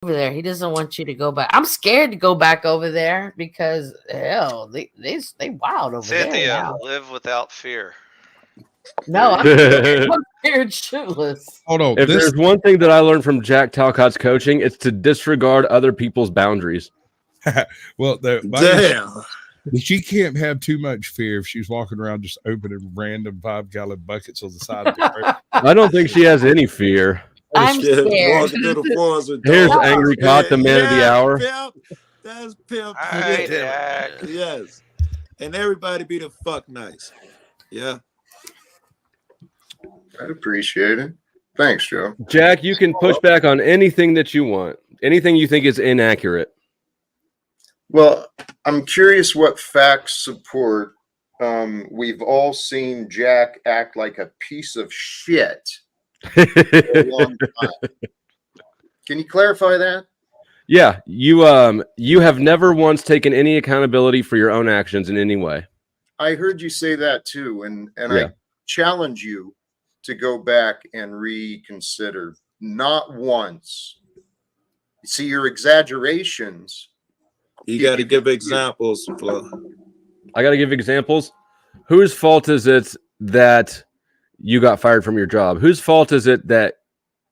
over there. He doesn't want you to go back. I'm scared to go back over there because hell, they wild over there Cynthia, now. live without fear. No, If I'm scared shitless. Hold on. there's one thing that I learned from Jack Talcott's coaching, it's to disregard other people's boundaries. Well, Damn. she can't have too much fear if she's walking around just opening random 5-gallon buckets on the side of the road. I don't think she has any fear. I'm Shit, scared. walking through the forest with Here's dogs. Angry Cott, the man of the hour. Pimp. That's pimp. All right, Jack. Yes. And everybody be the fuck nice. Yeah. I appreciate it. Thanks, Joe. Jack, you can push back on anything that you want. Anything you think is inaccurate. Well, I'm curious what facts support. We've all seen Jack act like a piece of shit for a long time. Can you clarify that? Yeah, you have never once taken any accountability for your own actions in any way. I heard you say that too, and Yeah. I challenge you to go back and reconsider. Not once. See, your exaggerations. You got to give examples, Flo. I got to give examples. Whose fault is it that you got fired from your job? Whose fault is it that,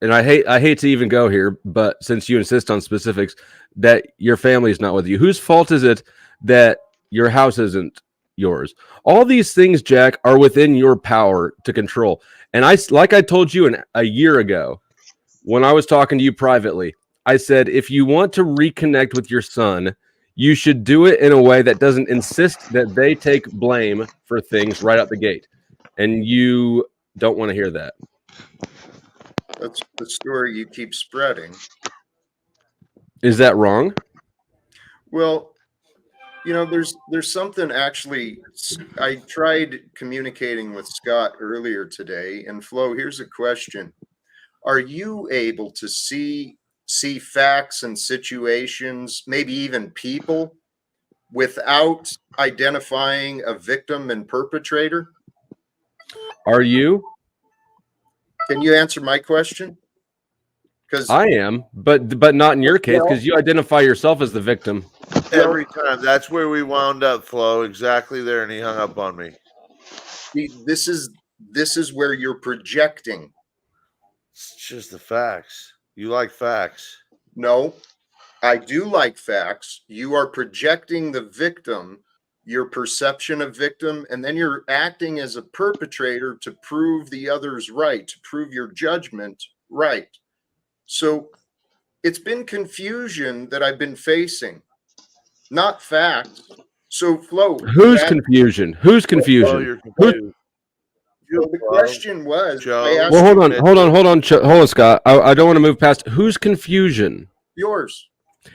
and I hate to even go here, but since you insist on specifics, that your family is not with you? Whose fault is it that your house isn't yours? All these things, Jack, are within your power to control. And like I told you a year ago, when I was talking to you privately, I said, if you want to reconnect with your son, you should do it in a way that doesn't insist that they take blame for things right out the gate. And you don't want to hear that. That's the story you keep spreading. Is that wrong? Well, there's something actually. I tried communicating with Scott earlier today, and Flo, here's a question. Are you able to see facts and situations, maybe even people, without identifying a victim and perpetrator? Are you? Can you answer my question? Because I am, but not in your case, because you identify yourself as the victim. Every time. That's where we wound up, Flo. Exactly there, and he hung up on me. this is where you're projecting. It's just the facts. You like facts. No, I do like facts. You are projecting the victim, your perception of victim, and then you're acting as a perpetrator to prove the other's right, to prove your judgment right. So it's been confusion that I've been facing, not facts. So, Flo, Whose confusion? Whose confusion? Oh, you're confused. the question was, Joe. I asked Well, hold on, Scott. I don't want to move past whose confusion. yours.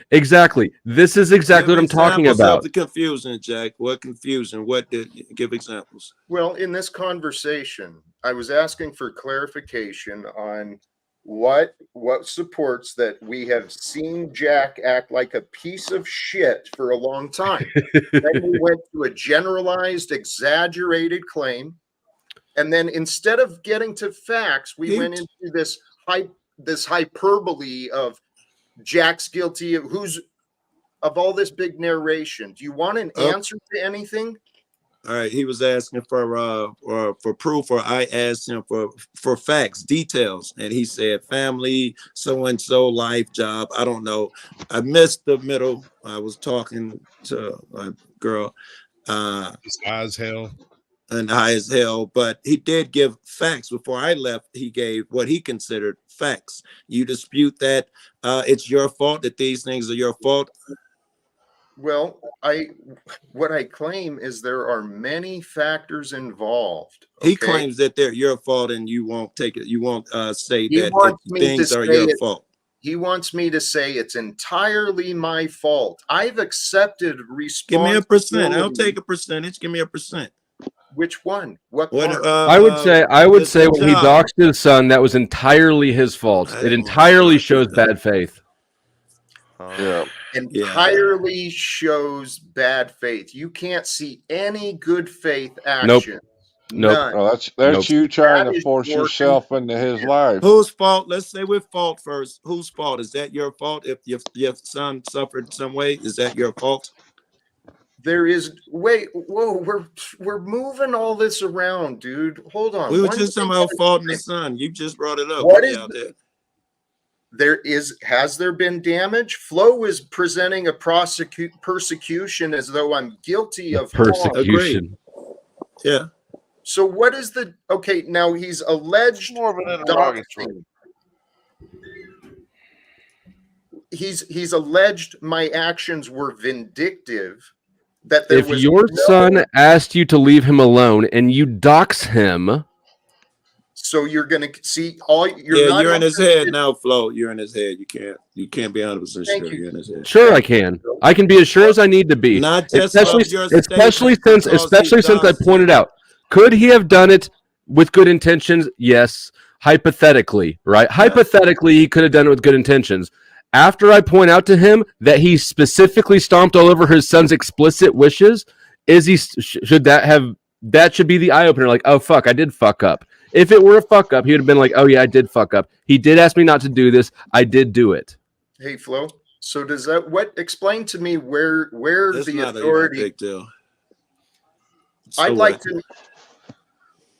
Exactly. This is exactly what I'm talking Examples of about. the confusion, Jack. What confusion? What did give examples? Well, in this conversation, I was asking for clarification on what supports that we have seen Jack act like a piece of shit for a long time. Then we went to a generalized, exaggerated claim, and then instead of getting to facts, we went into this hyperbole of Jack's guilty of all this big narration. Do you want an answer to anything? All right, he was asking for proof, or I asked him for facts, details, and he said family, so and so, life, job. I don't know. I missed the middle. I was talking to a girl. It's high as hell. And high as hell, but he did give facts before I left. He gave what he considered facts. You dispute that it's your fault, that these things are your fault? Well, what I claim is there are many factors involved. Okay? He claims that they're your fault, and you won't take it. You won't say He that wants me to things are say your it- fault. He wants me to say it's entirely my fault. I've accepted Give responsibility. me a percent. I'll take a percentage. Give me a percent. Which one? What What, part? I would say when he doxed his son, that was entirely his fault. It entirely shows bad faith. Yeah. Entirely shows bad faith. You can't see any good faith action. Nope. Nope. None. Oh, that's Nope. you trying That to is force Morgan. yourself into his life. Whose fault? Let's say with fault first. Whose fault? Is that your fault? If your son suffered some way, is that your fault? There is we're moving all this around, dude. Hold on. We were One just talking thing about at a fault in the time. son. You just brought it up. What What is out there? Has there been damage? Flo is presenting a persecution as though I'm guilty of harm. Persecution. Yeah. So what is the okay? Now he's alleged More of an interrogatory. doxing. He's alleged my actions were vindictive. That there If was your no- son asked you to leave him alone and you dox him, so you're gonna see all You're in his head now, Flo. You're in his head. You can't be 100% Thank sure you. you're in his head. sure I can. I can be as sure as I need to be. Not just Especially of your especially statement, since because he I doxed pointed you. out. Could he have done it with good intentions? Yes. Hypothetically, right? Hypothetically, he could have done it with good intentions. After I point out to him that he specifically stomped all over his son's explicit wishes, should that should be the eye opener? Like, oh fuck, I did fuck up. If it were a fuck up, he would have been like, oh yeah, I did fuck up. He did ask me not to do this. I did do it. Hey Flo. So does that explain to me where That's the not authority? a big deal. I'd like to.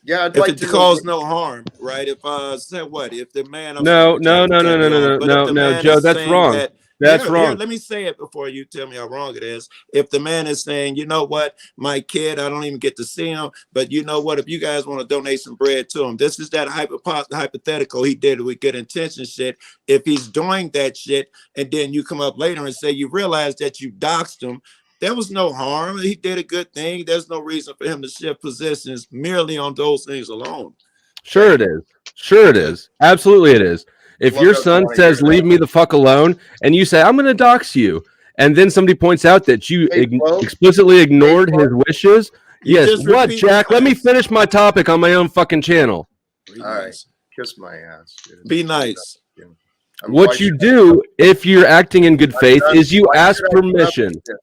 Yeah, I'd If like it to caused no harm, right? If said what? If the man No, But if the man Joe, is that's saying wrong. that- That's here, wrong. let me say it before you tell me how wrong it is. If the man is saying, you know what, my kid, I don't even get to see him, but you know what, if you guys want to donate some bread to him, this is that hypothetical he did with good intention shit. If he's doing that shit, and then you come up later and say you realize that you doxed him, there was no harm. He did a good thing. There's no reason for him to shift positions merely on those things alone. Sure it is. Sure it is. Absolutely it is. If Well, your that's son why says, you're leave me the fuck alone, and you say, I'm going to dox you, and then somebody points out that you Hey, Flo. explicitly ignored Hey, Flo. his wishes, You yes, just what, repeat Jack? the Let me facts. finish my topic on my own fucking channel. Be All right. nice. Kiss my ass. Dude. Be nice. What Why you should do, if you're acting in good faith, is you why ask should I put up with permission. this? You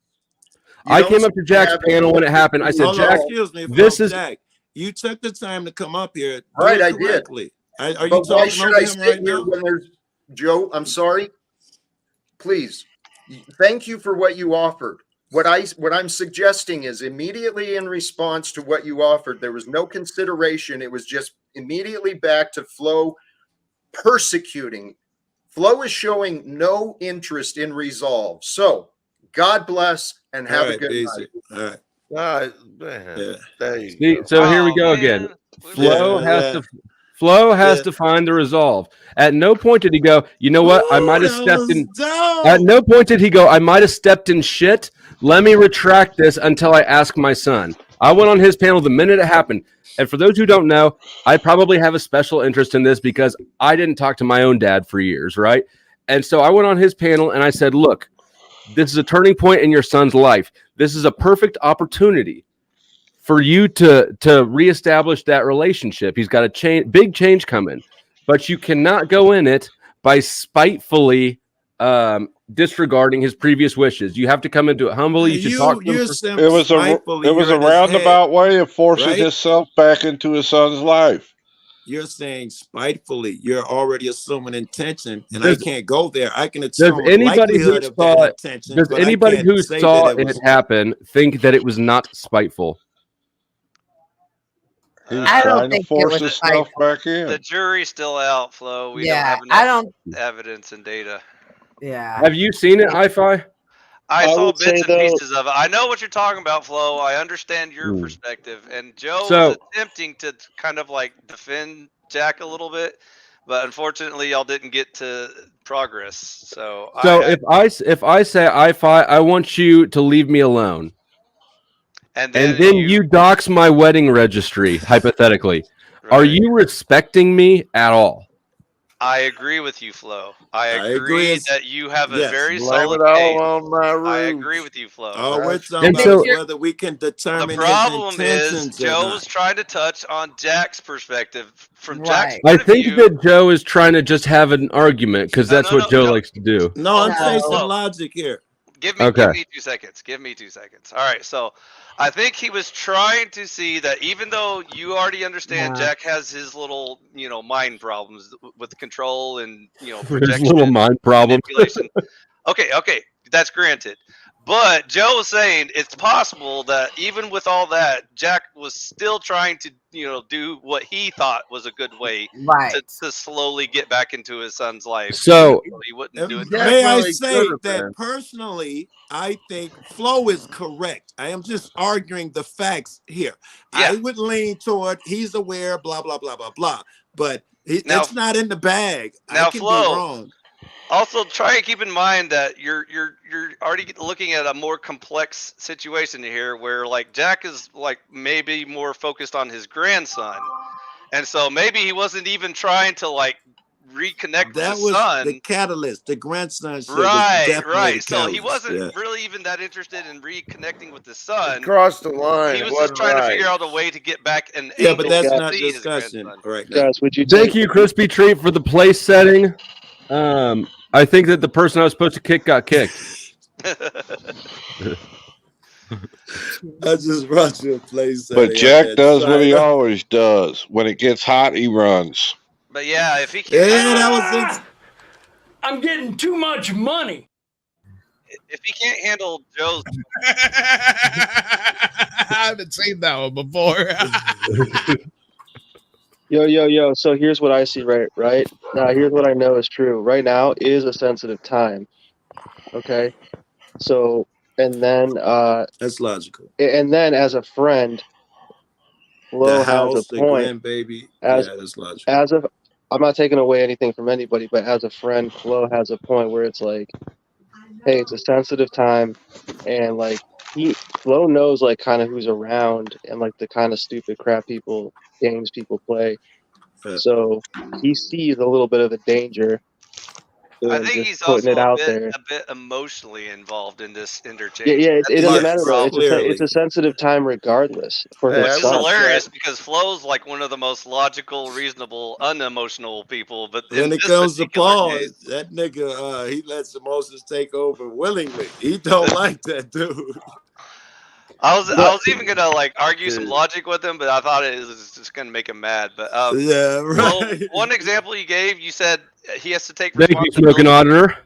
I don't came up to Jack's have panel when it any- happened. I said, Hold on, Jack, excuse me, this folks. is- Jack. You took the time to come up here. Do Right, it I did. correctly. Are you But why talking should over I him sit right here now? when there's Joe? I'm sorry. Please, thank you for what you offered. What I'm suggesting is immediately in response to what you offered, there was no consideration. It was just immediately back to Flo persecuting. Flo is showing no interest in resolve. So God bless and have a good night. All right. Man, Yeah. there you See, go. so here we Oh, go man. again. We Flo Yeah, has yeah. to Flo has Yeah. to find the resolve. At no point did he go, you know what? I might have Ooh, stepped that in. was dope. At no point did he go, I might have stepped in shit. Let me retract this until I ask my son. I went on his panel the minute it happened. And for those who don't know, I probably have a special interest in this because I didn't talk to my own dad for years, right? And so I went on his panel and I said, look, this is a turning point in your son's life. This is a perfect opportunity for you to reestablish that relationship. He's got a big change coming, but you cannot go in it by spitefully disregarding his previous wishes. You have to come into it humbly. You should talk to him. It was a roundabout way of forcing right? himself back into his son's life. You're saying spitefully. You're already assuming intention, and Does- I can't go there. I can assume Does anybody who likelihood of saw that it? intention. Does but I anybody can't who say saw that it happen think that it was not spiteful? He's I don't trying to think it force was himself back in. The jury's still out, Flo. We Yeah, don't have I enough don't. evidence and data. Yeah. Have you seen it, Hi-Fi? I saw would say, bits and though- pieces of it. I know what you're talking about, Flo. I understand your Mm. perspective. And Joe So- was attempting to kind of like defend Jack a little bit, but unfortunately, y'all didn't get to progress. So if I say Hi-Fi, I want you to leave me alone, and and then you dox my wedding registry, hypothetically, are right. you respecting me at all? I agree with you, Flo. I agree agree as- that you have a yes. very Blame solid it all case. on my roots. I agree with you, Flo. All we're That's- talking And about so- is whether we can determine The problem his is intentions or Joe was not. trying to touch on Jack's perspective. From Right. Jack's I point of think view, that Joe is trying to just have an argument because that's what Joe likes to do. No, I'm No. facing Flo. logic here. Give me 2 seconds. Give me 2 seconds. All right. So I think he was trying to see that even though you already understand Jack has his little, mind problems with control and, There's projection, little mind problem. manipulation. Okay. That's granted. But Joe was saying it's possible that even with all that, Jack was still trying to, do what he thought was a good way Right. to slowly get back into his son's life. So He wouldn't do it. May I Definitely say could've that been. personally, I think Flo is correct. I am just arguing the facts here. Yeah. I would lean toward he's aware, blah, blah, blah, blah, blah. But Now- it's not in the bag. now, I can Flo, be wrong. Also, try and keep in mind that you're already looking at a more complex situation here, where like Jack is like maybe more focused on his grandson, and so maybe he wasn't even trying to like reconnect That with his was son. the catalyst. The grandson shit was Right. definitely the So he catalyst, wasn't yeah. really even that interested in reconnecting with his son. Crossed the line. He was Wasn't just trying to right. figure out a way to get back and Yeah, but that's to not see his discussion grandson. right now. Guys, would you thank take you, Crispy Treat, for the place setting. I think that the person I was supposed to kick got kicked. I just brought you a place. But Jack does what he always does. When it gets hot, he runs. But yeah, if he Yeah, can't, that was I'm getting too much money. if he can't handle Joe's, I haven't seen that one before. Yo. So here's what I see, right now. Here's what I know is true. Right now is a sensitive time. Okay. So, and then, that's logical. and then as a friend, Flo The has house, a the point. grandbaby. As- Yeah, that's logical. As of, I'm not taking away anything from anybody, but as a friend, Flo has a point where it's like, hey, it's a sensitive time, and like Flo knows like kind of who's around and like the kind of stupid crap games people play. Yeah. So he sees a little bit of the danger. I and think just he's putting also it out a there. bit emotionally involved in this interchange. Yeah. It That's doesn't the matter though. problem. Clearly. It's a sensitive time regardless for Yeah, his Which is son. hilarious because Flo's like one of the most logical, reasonable, unemotional people. But in When it this comes to particular Paul, case, that nigga, he lets emotions take over willingly. He don't like that dude. I was even gonna like argue some Dude. logic with him, but I thought it was just gonna make him mad. But Yeah, well, right. one example you gave, you said he has to take Thank you, responsibility. Smoking Auditor.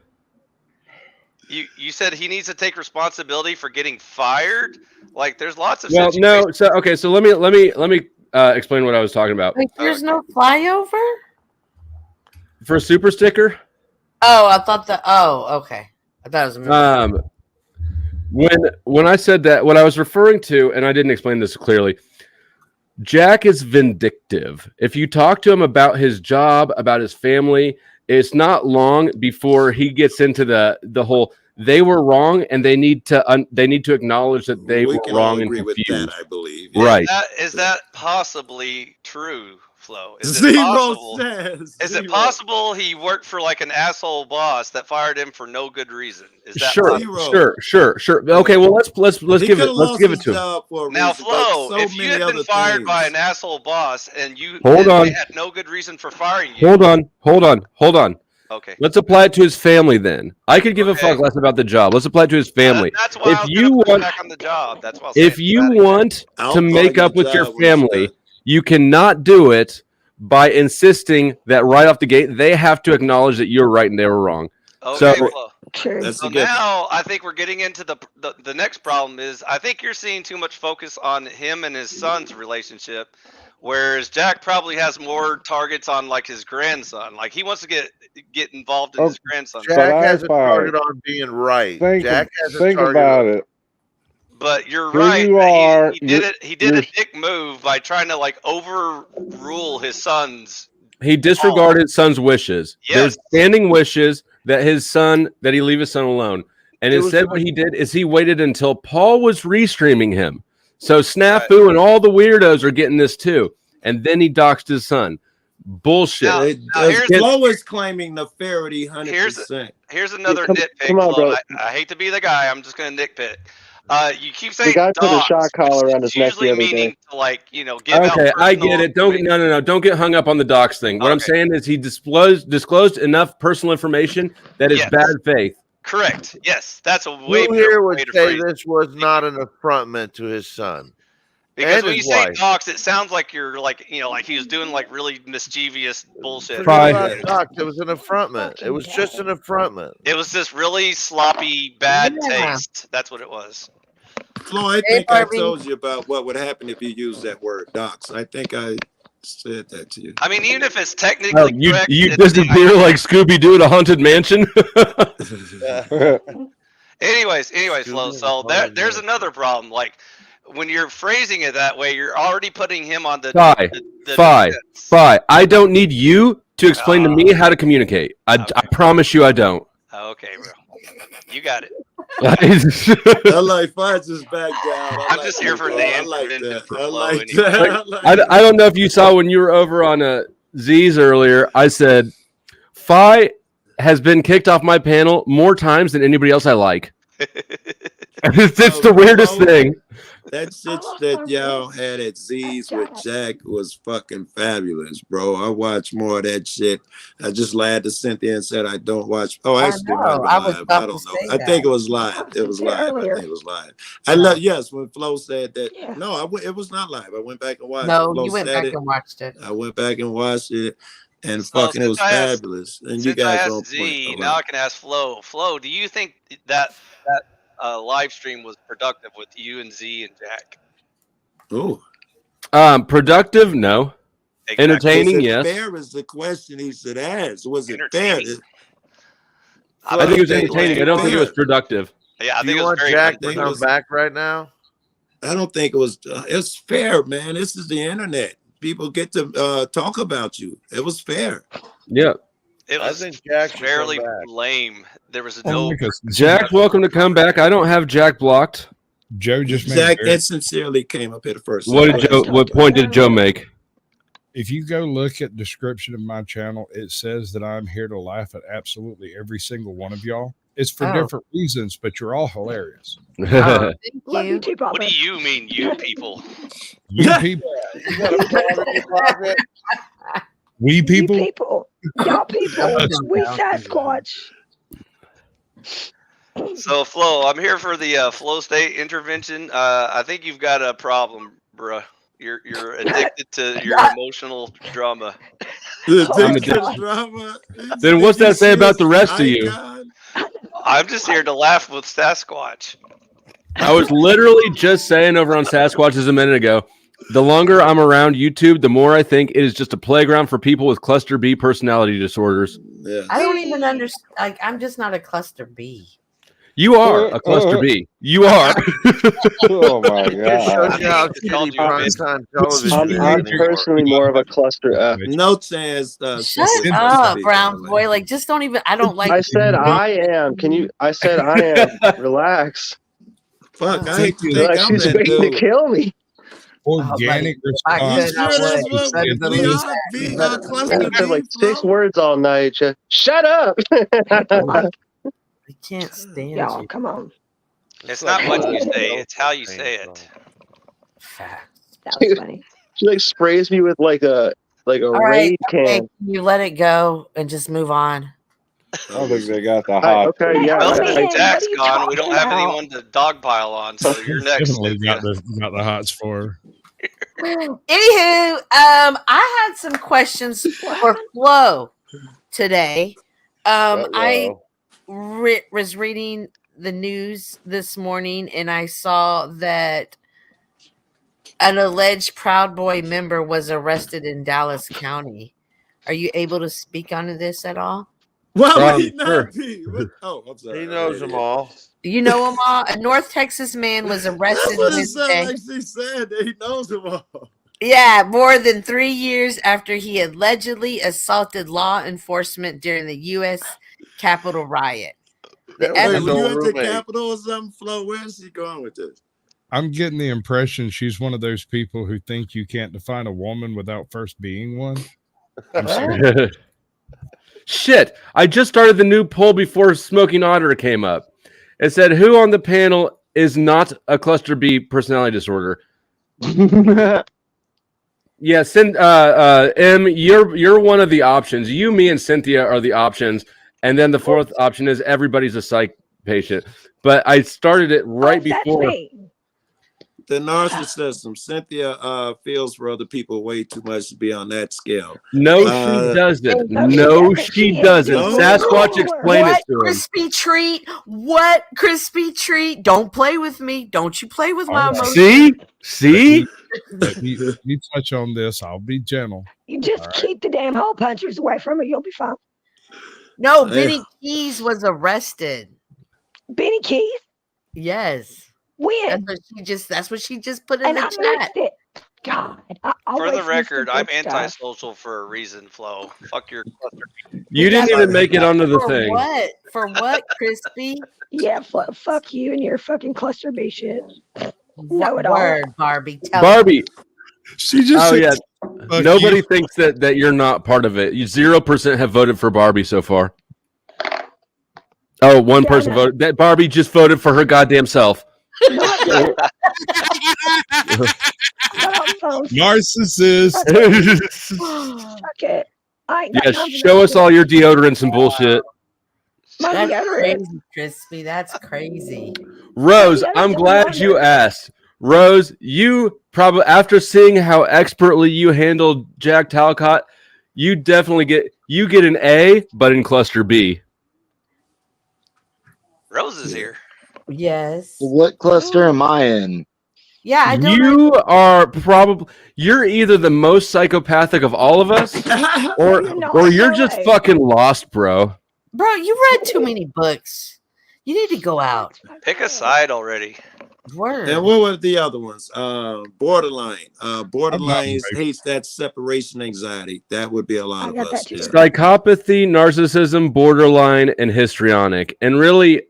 You said he needs to take responsibility for getting fired. Like, there's lots of Well, situations. no. So okay. So let me explain what I was talking about. Like, there's no flyover? For a super sticker. Oh, I thought that. Oh, okay. I thought it was a When I said that, what I was referring to, and I didn't explain this clearly, Jack is vindictive. If you talk to him about his job, about his family, it's not long before he gets into the whole they were wrong and they need to acknowledge that they We were can all wrong and agree with confused. that, I believe. Right. Is that possibly true, Flo? Is it Zero possible? says. Is it Zero. possible he worked for like an asshole boss that fired him for no good reason? Is that Sure, possible? sure. Okay, well let's He give it coulda let's lost give it his to him. job for a Now, reason, but Flo, so if you many had been other fired by things. an asshole boss and Hold on. they had no good reason for firing you, Hold on. okay. Let's apply it to his family then. I could give a Okay. fuck less about the job. Let's apply it to his family. That's why If I was you gonna put him want- back on the job. That's why I was If saying you that. want I'll to find make you a up with your job when it's family, done. you cannot do it by insisting that right off the gate they have to acknowledge that you're right and they were wrong. Okay, So- Flo. That's So a good. now I think we're getting into the next problem is I think you're seeing too much focus on him and his son's relationship, whereas Jack probably has more targets on like his grandson. Like he wants to get involved in his grandson. Jack But has I a target on being right. Jack has a think target about on, it. But you're Here right. you that are, he did you're- it. He did a you're- dick move by trying to like overrule his son's. He disregarded his son's wishes. Yes. There's standing wishes that he leave his son alone. And It was- instead, what he did is he waited until Paul was restreaming him. So Snafu and all the weirdos are getting this too. And then he doxed his son. Bullshit. Now- Now, here's- Flo is claiming neffarity 100%. Here's another Come- nitpick. come on, Flo. bro. I hate to be the guy. I'm just gonna nitpick. You keep saying guy put a dogs, shock collar which around is his neck the usually other meaning day. to like give out Okay, I personal get it. Don't get hung up on the docs thing. What I'm Okay. saying is he disclosed enough personal information that is Yes. bad faith. Correct. Yes, that's a way Who better here way would to say phrase it. this was not an affrontment to his son? Because and when you his say wife. dox, it sounds like you're like, like he was doing like really mischievous bullshit. Forget Fine. about dox. It was an affrontment. It was just an affrontment. It was just really sloppy, bad Yeah. taste. That's what it was. Flo, I Hey, think I Barbie. told you about what would happen if you use that word dox. I think I said that to you. I mean, even if it's technically you correct, you disappear like Scooby Doo at a haunted mansion. Anyways, Flo. Scooby So and the there's Haunted another problem. Like when you're phrasing it that way, you're already putting him on the Fi. defense. I don't need you to explain to me how to communicate. I promise you I don't. Okay, bro. You got it. I like Fights is back down. I'm just here for the I like intervention that. for I Flo like anyway. that. I don't know if you saw when you were over on Z's earlier. I said, Fi has been kicked off my panel more times than anybody else I like. It's the weirdest thing. That shit that y'all had at Z's with Jack was fucking fabulous, bro. I watched more of that shit. I just lied to Cynthia and said I don't watch. Oh, actually, it might have been I was live. about I to don't know. say I that. think it was live. It was live. I think it was live. I love. Yes, when Flo said that. Yeah. No, it was not live. I went back and watched. No, it. Flo you went said back it. and watched it. I went back and watched it, and So fucking, it was fabulous. And you Since I guys on asked point. Z, All now I right. can ask Flo. Flo, do you think that live stream was productive with you and Z and Jack? Ooh. Productive? No. Exactly. Entertaining? Is it Yes. fair is the question he should ask. Was it fair? Entertaining? I think it was think entertaining. I don't think it was productive. Yeah, I Do think you it was want very Jack to think it come was- back right now? I don't think it was. It's fair, man. This is the internet. People get to talk about you. It was fair. Yeah. It I was think Jack should fairly come back. lame. There was Oh, no. because Jack's welcome to come back. I don't have Jack blocked. Joe just made Jack very- insincerely came up here the first What time. did Joe? What point did Joe make? if you go look at description of my channel, it says that I'm here to laugh at absolutely every single one of y'all. It's for Oh. different reasons, but you're all hilarious. Oh, Love thank you you. too, What brother. do you mean, you people? You people, You got a phone in your pocket? we people. You people. Y'all people. We Sasquatch. So, Flo, I'm here for the flow state intervention. I think you've got a problem, bruh. You're addicted to your emotional drama. The Oh, addicted God. drama. Then what's that say about the rest of you? Icon? I'm just here to laugh with Sasquatch. I was literally just saying over on Sasquatches a minute ago, the longer I'm around YouTube, the more I think it is just a playground for people with cluster B personality disorders. Yeah. I don't even understand. Like, I'm just not a cluster B. You are a cluster B. You are. Oh my It shows god. you how It's called shitty you a bitch. primetime television I'm is I'm anymore. personally more of a cluster F. No chance. Shut Cynthia up, must be brown that boy. way. Like, just don't even. I don't like. I said I am. Can you? I said I am. Relax. Fuck, I hate to think Relax. I'm She's that waiting to dude. kill me. Organic I You could, response. I sure that's would. what Better we believe are? that. Be Better cluster believe I said B, like 6 Flo? words all night. Shut up. I can't stand Y'all, you. come on. It's not what you say, it's how you say it. Facts. That was funny. She like sprays me with like a All right. raid Okay, can. you let it go and just move on. I don't think they got the All hot. right, okay, yeah. Well, Man, since what Jack's are you gone, we don't have talking anyone to dogpile on, so you're next. Definitely Cynthia. got the hots for her. Anywho, I had some questions for Flo today. I was reading the news this morning and I saw that an alleged Proud Boy member was arrested in Dallas County. Are you able to speak on this at all? Why would he Sure. not be? What? Oh, I'm sorry. He knows them all. You know them all. A North Texas man was That's arrested what it sounded Wednesday. like she said. That he knows them all. Yeah, more than 3 years after he allegedly assaulted law enforcement during the U.S. Capitol riot. The That was Wait, his evidence- were you old at the roommate. Capitol or something, Flo? Where is she going with this? I'm getting the impression she's one of those people who think you can't define a woman without first being one. I'm sorry. Shit. I just started the new poll before Smoking Otter came up. It said, who on the panel is not a cluster B personality disorder? Yes, M, you're one of the options. You, me, and Cynthia are the options. And then the fourth option is everybody's a patient, but I started it right That's before. me. The narcissism. Cynthia feels for other people way too much to be on that scale. No, she doesn't. No, No, she she doesn't. doesn't. No. Sasquatch, explain it What to him. crispy treat? What crispy treat? Don't play with me. Don't you play with my All right. emotions. See? Let me touch on this. I'll be gentle. You just keep the damn hole punchers away from her. You'll be fine. No, Benny Keys was arrested. Benny Keith? Yes. When? That's what she just put in And the I chat. missed it. God. For the record, I'm antisocial for a reason, Flo. Fuck your cluster. You didn't even make it onto the For thing. what? For what, Crispy? Yeah, fuck you and your fucking cluster B shit. Know it all. Word, Barbie. Tell Barbie. She just Oh said, yeah. Nobody thinks that you're not part of it. 0% have voted for Barbie so far. Oh, one person voted. That Barbie just voted for her goddamn self. Narcissist. Fuck it. I ain't got Yeah, time for show that us shit. all your deodorants and bullshit. My That's deodorant. crazy, Crispy. That's crazy. Rose, Yeah, I'm that's glad what you I asked. Rose, you probably, after seeing how expertly you handled Jack Talcott, you definitely get an A, but in cluster B. Rose is here. Yes. What cluster am I in? Yeah, I don't You are probably, you're either the most psychopathic of all of us, or you're just fucking lost, bro. Bro, you read too many books. You need to go out. Pick a side already. Word. And what were the other ones? Borderline. Borderline hates that separation anxiety. That would be a lot of us. Yeah. Psychopathy, narcissism, borderline, and histrionic. And really,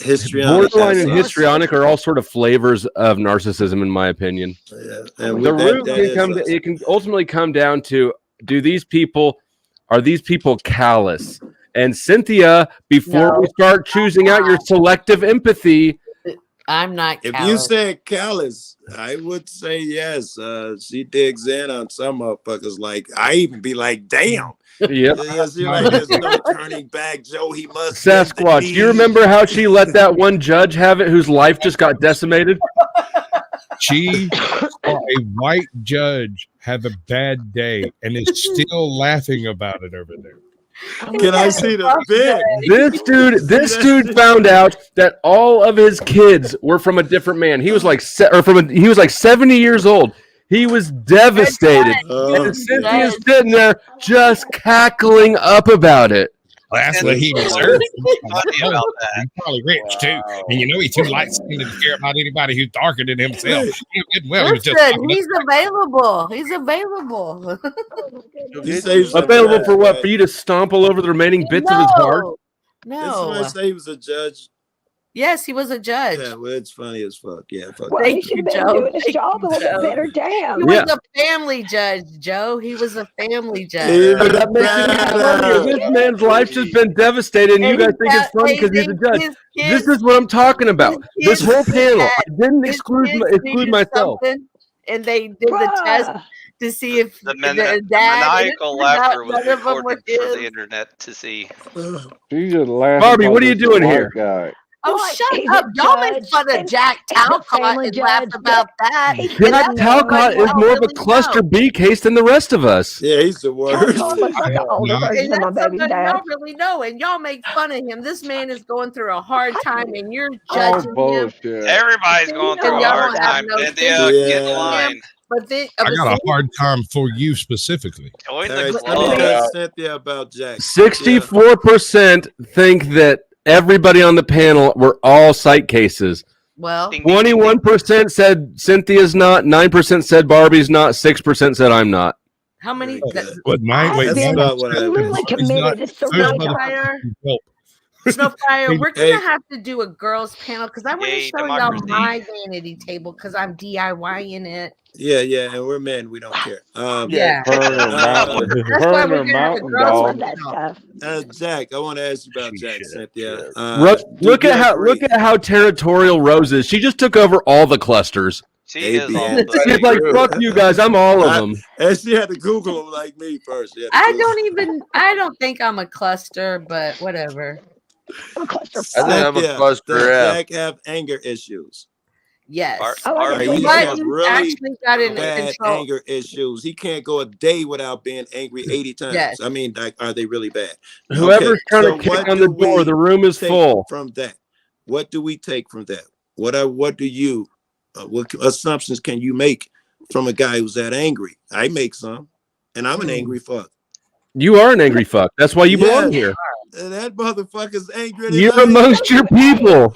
histrionic, borderline and histrionic are all sort of flavors of narcissism, in my opinion. Yeah. And The with root that, can come. It can ultimately come down to: are these people callous? And Cynthia, before we start choosing out your selective empathy, I'm not If callous. you said callous, I would say yes. She digs in on some motherfuckers. Like I even be like, damn. Yep. Yeah, she like, there's no turning back, Joe. He must. Sasquatch, you remember how she let that one judge have it whose life just got decimated? She saw a white judge have a bad day and is still laughing about it over there. Can I see the bid? This dude found out that all of his kids were from a different man. He was like 70 years old. He was devastated. And Cynthia's sitting there just cackling up about it. That's what he deserves. He's probably rich too, and you know he's too light-skinned to care about anybody who's darker than himself. You know good well he was just Listen, he's available. He's available. Available for what? For you to stomp all over the remaining bits of his heart? Did somebody say he was a judge? Yes, he was a judge. Yeah, well, it's funny as fuck. Yeah, fuck. Well, he should have been doing his job a little bit better. Damn. He was a family judge, Joe. He was a family judge. That makes it funnier. This man's life's just been devastated, and you guys think it's funny because he's a judge. This is what I'm talking about. This whole panel. I didn't exclude myself. And they did the test to see if The dad maniacal laughter was none of them were recorded for his. the internet to see. She just laughing. Barbie, what are you about this doing white here? Guy. Oh, What? shut He's up. a Y'all make judge fun of and Jack he's a Talcott family and laugh judge, about that. Jack Talcott is more of a cluster B case than the rest of us. Yeah, he's the worst. Talcott looks like an older version And of my that's baby something dad. y'all really know, and y'all make fun of him. This man is going through a hard time, and you're Oh, judging him. bullshit. Everybody's going through a y'all hard don't have time. no Cynthia, sympathy get in Yeah. line. But then, I got a hard time for you specifically. Join All the right, club. let me ask Cynthia about Jack. 64% think that everybody on the panel were all psych cases. well, 21% said Cynthia's not, 9% said Barbie's not, 6% said I'm not. how many? What mine? Wait, That's no, about what I Really was. committed to surrender. Snowfire, Help. Snowfire, we're Hey. gonna have to do a girls panel because I want to Yay, show y'all democracy. my vanity table because I'm DIYing it. Yeah, and we're men. We don't care. Yeah. Burn her mountain, That's why burn we're her gonna have a mountain girls I love dog. that stuff. Jack, I want to ask you about Jack, Cynthia. Look at how territorial Rose is. She just took over all the clusters. She is all ABN. the She's like, fuck you guys, I'm all of them. And she had to Google him like me first. She had to I Google. don't think I'm a cluster, but whatever. I'm a cluster I think I'm a Cynthia, cluster does F. Jack have anger issues? Yes. I like Or it. he's But have he's really actually got it in bad control. anger issues. He can't go a day without being angry 80 times. Yes. I mean, like, are they really bad? Whoever's trying to kick what on do the door, we the room is take full. from that? What do we take from that? What do you what assumptions can you make from a guy who's that angry? I make some, and I'm an angry fuck. You are an angry fuck. That's why you belong Yes. here. That motherfucker's angry than You're I amongst your people.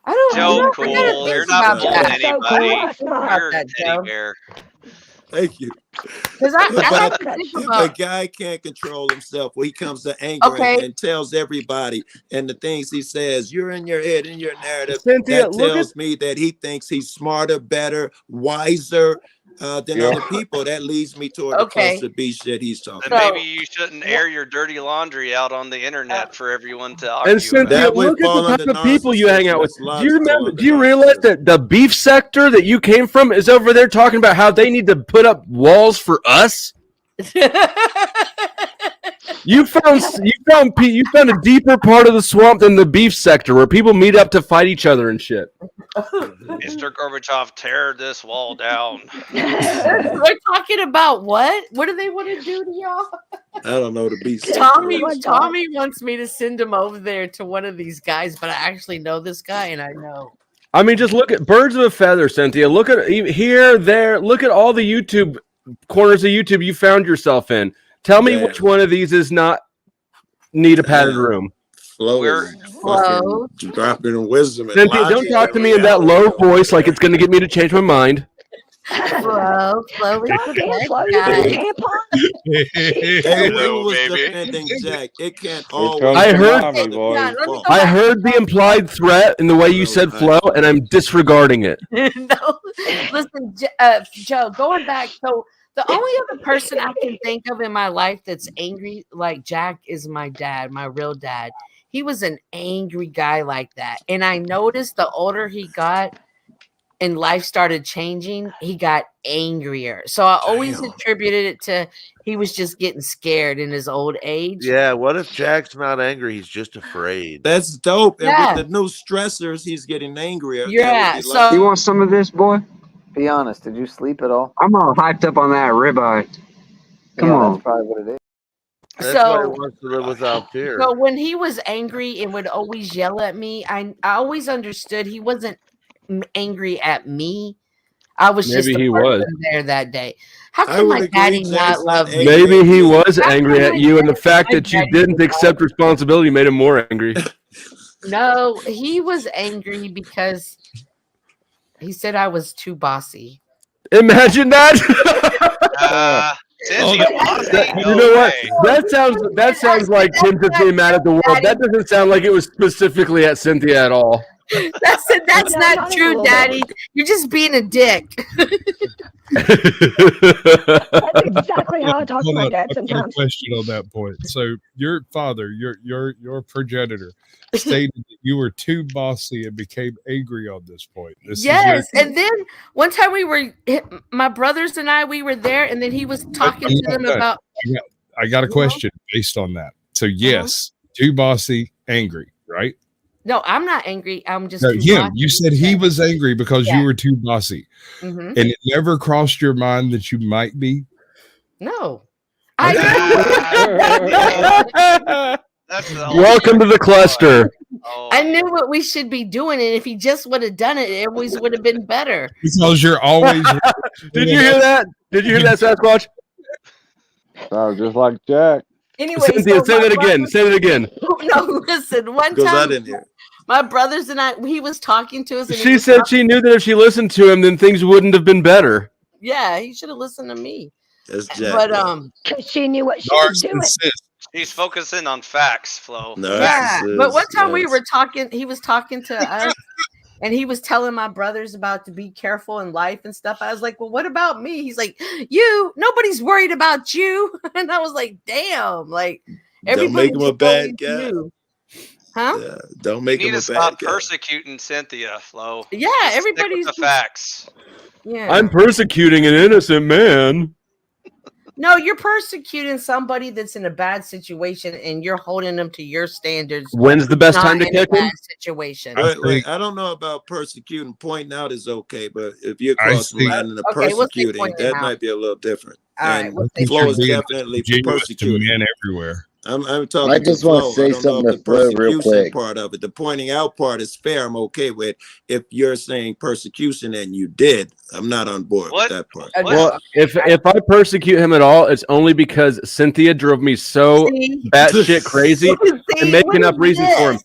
I don't Joe know. Cool, you're not about fooling that. anybody. About You're a that, teddy Joe. bear. Thank you. Because I But like to think if a about. guy can't control himself, when he comes to anger Okay. and tells everybody, and the things he says, you're in your head, in your narrative, Cynthia, that tells me that he thinks he's smarter, better, wiser than other people. That leads me toward the cluster B shit he's talking Then about. maybe you shouldn't air your dirty laundry out on the internet for everyone to And argue Cynthia, about. look at the type of people you hang out with. narcissism. Do you remember? Logical Do you realize that the beef sector that you came from is over there talking about how they need to put up walls for us? You found a deeper part of the swamp than the beef sector, where people meet up to fight each other and shit. Mr. Gorbachev, tear this wall down. We're talking about what? What do they want to do to y'all? I don't know the beast. Tommy wants me to send him over there to one of these guys, but I actually know this guy, and I know. I mean, just look at birds of a feather, Cynthia. Look at here, there. Look at all the YouTube corners of YouTube you found yourself in. Tell me which one of these is not need a padded room. Flo is fucking dropping wisdom. And Cynthia, don't talk to me in that low voice like it's going to get me to change my mind. Flo is the Flo, best you guy. Hey, who was defending Jack? It can't always. I I heard the implied threat in the way you said Flo, and I'm disregarding it. No, listen, Joe. Going back, so the only other person I can think of in my life that's angry like Jack is my dad, my real dad. He was an angry guy like that, and I noticed the older he got and life started changing, he got angrier. So I always attributed it to he was just getting scared in his old age. Yeah, what if Jack's not angry? He's just afraid. That's dope. And Yeah. with the new stressors, he's getting angrier. Yeah, That would be so- You want some of this, boy? Be honest. Did you sleep at all? I'm all hyped up on that ribeye. Come on. That's probably what it is. That's So- why he wants to live without fear. So when he was angry and would always yell at me, I always understood he wasn't angry at me. I was just Maybe the he person was. there that day. How I come would my agree, daddy Jack's not love not me? Maybe he was How angry come at my you, and the fact my that you daddy didn't was accept responsibility made him more angry. No, he was angry because he said I was too bossy. Imagine that. Cynthia, bossy, You no know what? way. That sounds like Tim just being mad at the world. That doesn't sound like it was specifically at Cynthia at all. That's not true, Daddy. You're just being a dick. That's exactly how I talk to my dad I've got a sometimes. question on that point. So your father, your progenitor, stated that you were too bossy and became angry on this point. Yes, and then one time my brothers and I, we were there, and then he was talking to them about. I got a question based on that. So yes, too bossy, angry, right? No, I'm not angry. I'm just No, too him. bossy. You said he was angry because you were too bossy, Mhm. and it never crossed your mind that you might be. No. Welcome to the cluster. I knew what we should be doing, and if he just would have done it, it always would have been better. Because you're always. Did you hear that? Did you hear that, Sasquatch? Sounds just like Jack. Anyway, Cynthia, say that again. Say that again. No, listen. One Because I time, didn't hear. my brothers and I, he was talking to us. And he She was said talking- she knew that if she listened to him, then things wouldn't have been better. Yeah, he should have listened to me. That's Jack. But because she knew what she was doing. He's focusing on facts, Flo. Yeah, but one time we yes. were talking. He was talking to us, and he was telling my brothers about to be careful in life and stuff. I was like, "Well, what about me?" He's like, nobody's worried about you." And I was like, "Damn!" Like Don't make him a bad guy. knew. Huh? Yeah, don't make You him need a to bad stop guy. persecuting Cynthia, Flo. Yeah, Just stick with everybody's the facts. Yeah. I'm persecuting an innocent man. No, you're persecuting somebody that's in a bad situation, and you're holding them to your standards. When's the best time to in a catch him? bad situation. Wait, I don't know about persecuting. Pointing out is okay, but if you're crossing the line in the Okay, we'll say persecuting, pointing that out. might be a little different. All right, And we'll say Flo is being definitely genuine to persecuting. men everywhere. I'm talking I to just want Flo. to say I don't know something if to the Flo real persecution quick. part of it, the pointing out part is fair. I'm okay with. If you're saying persecution and you did, I'm not on board with that part. Well, if I persecute him at all, it's only because Cynthia drove me so batshit crazy and making up reasons for him.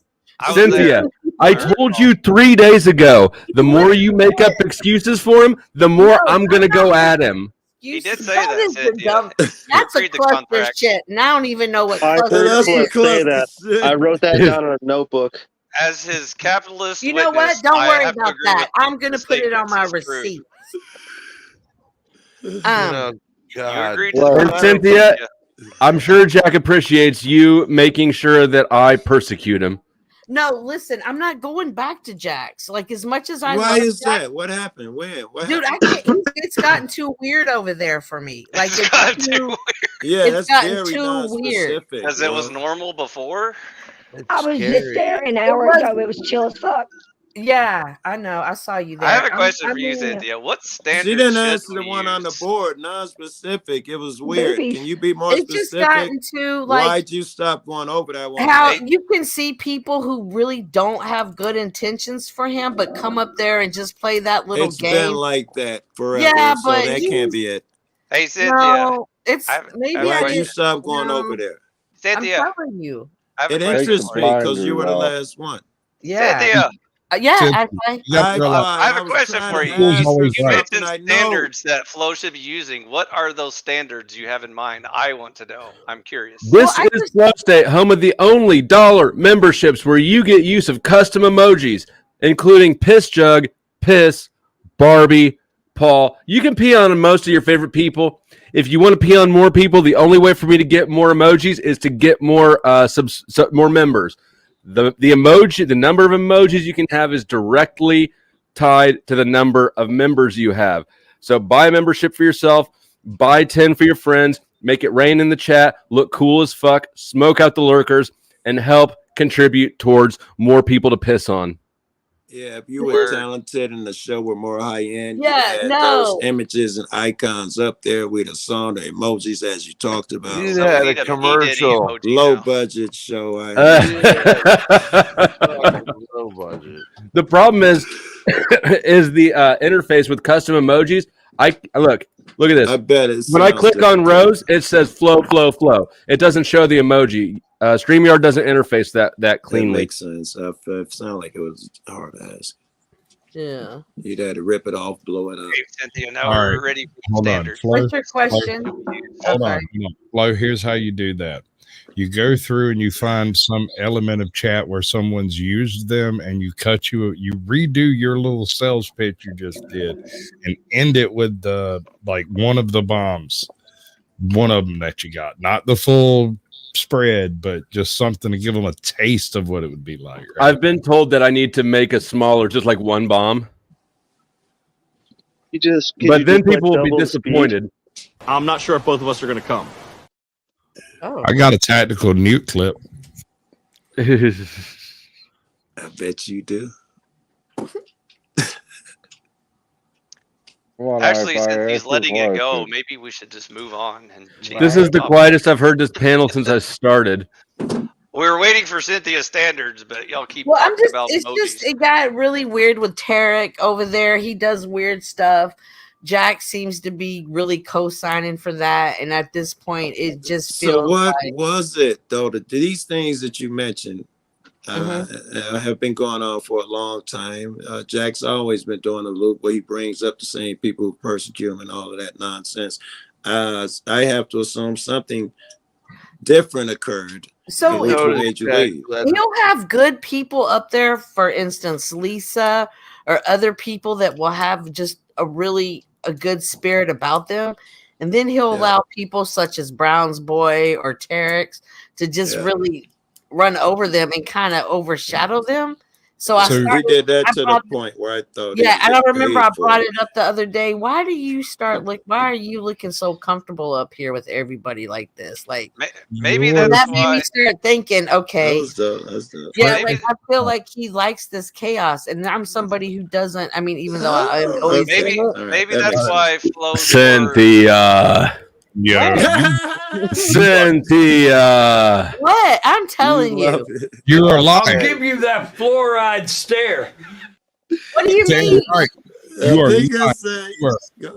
Cynthia, I told you 3 days ago, the more you make up excuses for him, the more I'm going to go at him. He did say that, Cynthia. That's a Read the cluster contract. shit, and I don't even know what I cluster heard is. Flo say that. I wrote that down in a notebook. As his capitalist You know witness, what? Don't I worry have to about agree that. with I'm going to the put it on statements. my It's true. receipt. You agreed to And the contract, Cynthia, I'm sure Jack appreciates you making sure that I persecute him. No, listen, I'm not going back to Jack's. Like, as much as I Why love is Jack, that? What happened? When? What dude, happened? it's gotten too weird over there for me. Like, it's too, Yeah, it's that's gotten very too weird. non-specific. Because it was normal before. I was just there an hour ago. It was chill as fuck. Yeah, I know. I saw you there. I have a question I for you, mean, Cynthia. What She standard didn't should answer the we one on the use? board, non-specific. It was weird. Boobies. Can you be more It's just specific? gotten to like Why'd you stop going over that one? how you can see people who really don't have good intentions for him, but come up there and just play that little It's game. been like that forever, Yeah, so but that can't be it. Hey, Cynthia. No, it's maybe Why'd you didn't- stop going no, over there? Cynthia, I'm telling you. I have a It question interests for me you. because you were the last one. Yeah. Cynthia, Yeah, actually. I have a question for you. ask her You mentioned something I know. standards that Flo should be using. What are those standards you have in mind? I want to know. I'm curious. This is Flow State, home of the only dollar memberships where you get use of custom emojis, including Piss Jug, Piss, Barbie, Paul. You can pee on most of your favorite people. If you want to pee on more people, the only way for me to get more emojis is to get more more members. The emoji, the number of emojis you can have is directly tied to the number of members you have. So buy a membership for yourself, buy 10 for your friends, make it rain in the chat, look cool as fuck, smoke out the lurkers, and help contribute towards more people to piss on. Yeah, if you were talented and the show were more high end, Yeah, you had those images and icons up there with the song, the emojis as you talked about. You had a commercial. Low budget show. Low budget. The problem is the interface with custom emojis. I look at this. I bet it. When I click on Rose, it says flow, flow, flow. It doesn't show the emoji. StreamYard doesn't interface that cleanly. That makes sense. It sounded like it was hard to ask. Yeah. You'd have to rip it off, blow it up. Hey, Cynthia, now All we're right. ready for Hold on, standards. Flo. What's your question? Hold on. Flo, here's how you do that. You go through and you find some element of chat where someone's used them, and you redo your little sales pitch you just did, and end it with one of the bombs, one of them that you got, not the full spread, but just something to give them a taste of what it would be like. Right? I've been told that I need to make a smaller, just like one bomb. But then people will be disappointed. I'm not sure if both of us are going to come. Oh. I got a tactical nuke clip. I bet you do. Actually, since he's letting it go, maybe we should just move on. And change This is the topic. quietest I've heard this panel since I started. We were waiting for Cynthia's standards, but y'all keep Well, talking about it's emojis. just it got really weird with Tarek over there. He does weird stuff. Jack seems to be really co-signing for that, and at this point, it just feels. So what like, was it though? These things that you mentioned have been going on for a long time. Jack's always been doing a loop where he brings up the same people who persecute him and all of that nonsense. I have to assume something different occurred. So which made you leave. he'll have good people up there, for instance, Lisa or other people that will have just a good spirit about them. And then he'll allow people such as Brown's Boy or Tarek's to just really run over them and kind of overshadow them. So I started, we did that to the brought, point where I thought, yeah, and I remember I brought it. it up the other day. Why do you start like? Why are you looking so comfortable up here with everybody like this? Like, maybe that that's made me start thinking. Okay, That's dope. yeah, maybe, like I feel like he likes this chaos, and I'm somebody who doesn't. I mean, even though I always maybe that's why Flo's Cynthia. Cynthia. What? I'm telling you. You're I'll lying. give you that fluoride stare. What do you Damn mean? right. You are,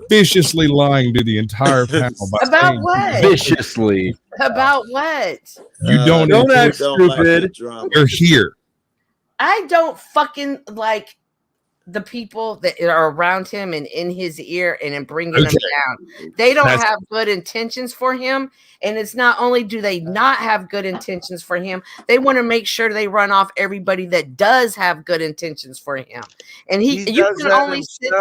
viciously lying to the entire panel by About saying what? Viciously. About what? You don't act stupid. You're here. I don't fucking like the people that are around him and in his ear and bringing him down. They don't have good intentions for him. And it's not only do they not have good intentions for him, they want to make sure they run off everybody that does have good intentions for him. And you can only sit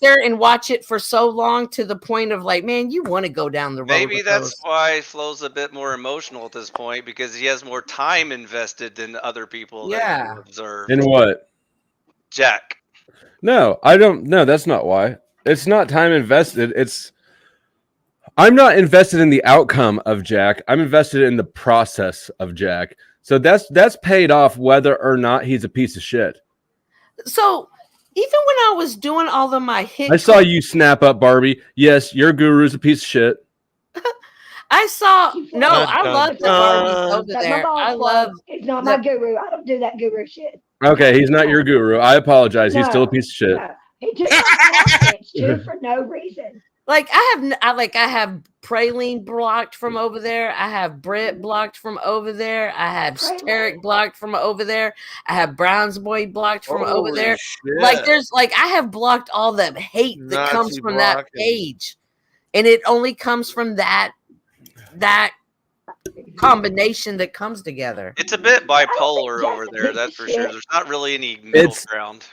there and watch it for so long to the point of like, man, you want to go down the road. Maybe that's why Flo's a bit more emotional at this point, because he has more time invested than other people that you observe. In what? Jack. No, I don't. No, that's not why. It's not time invested. I'm not invested in the outcome of Jack. I'm invested in the process of Jack. So that's paid off whether or not he's a piece of shit. So even when I was doing all of my hit, I saw you snap up, Barbie. Yes, your guru's a piece of shit. I love the Barbies over there. I love. He's not my guru. I don't do that guru shit. Okay, he's not your guru. I apologize. He's still a piece of shit. No. He took my comments too for no reason. Like I have Praline blocked from over there. I have Britt blocked from over there. I have Tarek blocked from over there. I have Brown's Boy blocked from over there. Shit. Like I have blocked all the hate that Nazi comes from blocking. that page, and it only comes from that combination that comes together. It's a bit bipolar over there, that's for sure. There's not really any middle ground.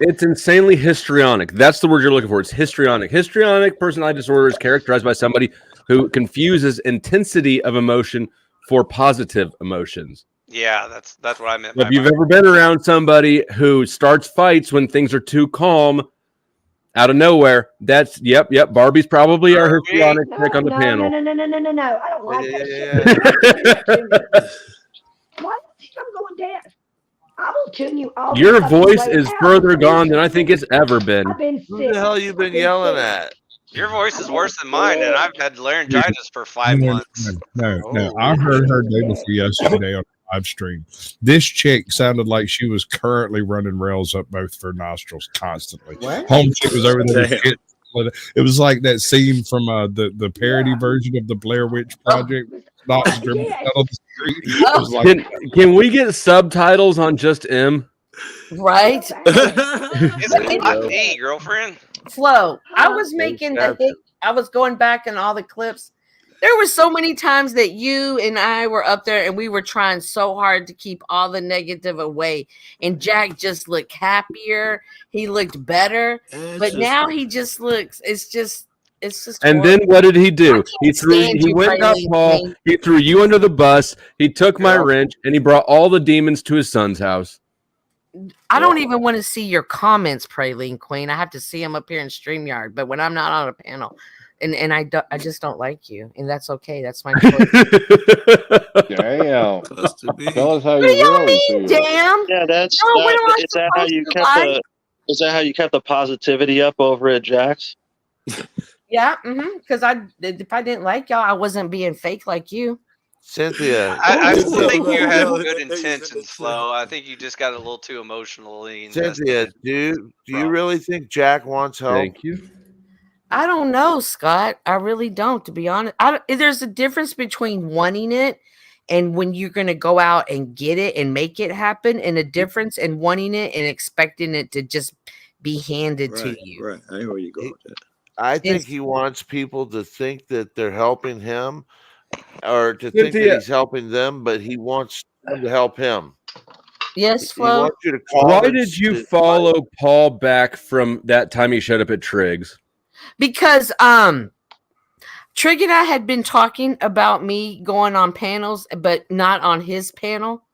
It's insanely histrionic. That's the word you're looking for. It's histrionic. Histrionic personality disorder is characterized by somebody who confuses intensity of emotion for positive emotions. Yeah, that's what I meant. If you've ever been around somebody who starts fights when things are too calm, out of nowhere, that's yep. Barbie's probably our histrionic pick on the panel. No. I don't like that shit. Why do you think I'm going deaf? I will tune you all. Your voice is further gone than I think it's ever been. I've been sick. Who the hell you been yelling at? Your voice is worse than mine, and I've had laryngitis for 5 months. No. I heard her day before yesterday on live stream. This chick sounded like she was currently running rails up both of her nostrils constantly. What? Home chick was over there. It was like that scene from the parody version of the Blair Witch Project. Out on the street. It was like, can we get subtitles on just M? Right? Isn't hot D, girlfriend? Flo, I was making I was going back in all the clips. There were so many times that you and I were up there and we were trying so hard to keep all the negative away. And Jack just looked happier. He looked better. But now he just looks, it's just and horrible. then what did he do? He went up Paul, he threw you under the bus, he took my wrench, and he brought all the demons to his son's house. I don't even want to see your comments, Praline Queen. I have to see them up here in StreamYard. But when I'm not on a panel, and I just don't like you, and that's okay. That's my choice. Damn. Tell us how What do you y'all really mean, feel. damn? Yeah, that's No, what am I is that how you supposed to like? is that how you kept the positivity up over at Jack's? Yeah, because if I didn't like y'all, I wasn't being fake like you. Cynthia. I still think you had good intentions, Flo. I think you just got a little too emotionally invested. Cynthia, do you really think Jack wants help? Thank you. I don't know, Scott. I really don't, to be honest. There's a difference between wanting it and when you're going to go out and get it and make it happen, and a difference in wanting it and expecting it to just be handed to you. Right. I know where you go with that. I think he wants people to think that they're helping him or to think that he's helping them, but he wants them to help him. Yes, He Flo. wants you to call Why and did you follow Paul back from that time he showed up at Triggs? Because Trig and I had been talking about me going on panels, but not on his panel,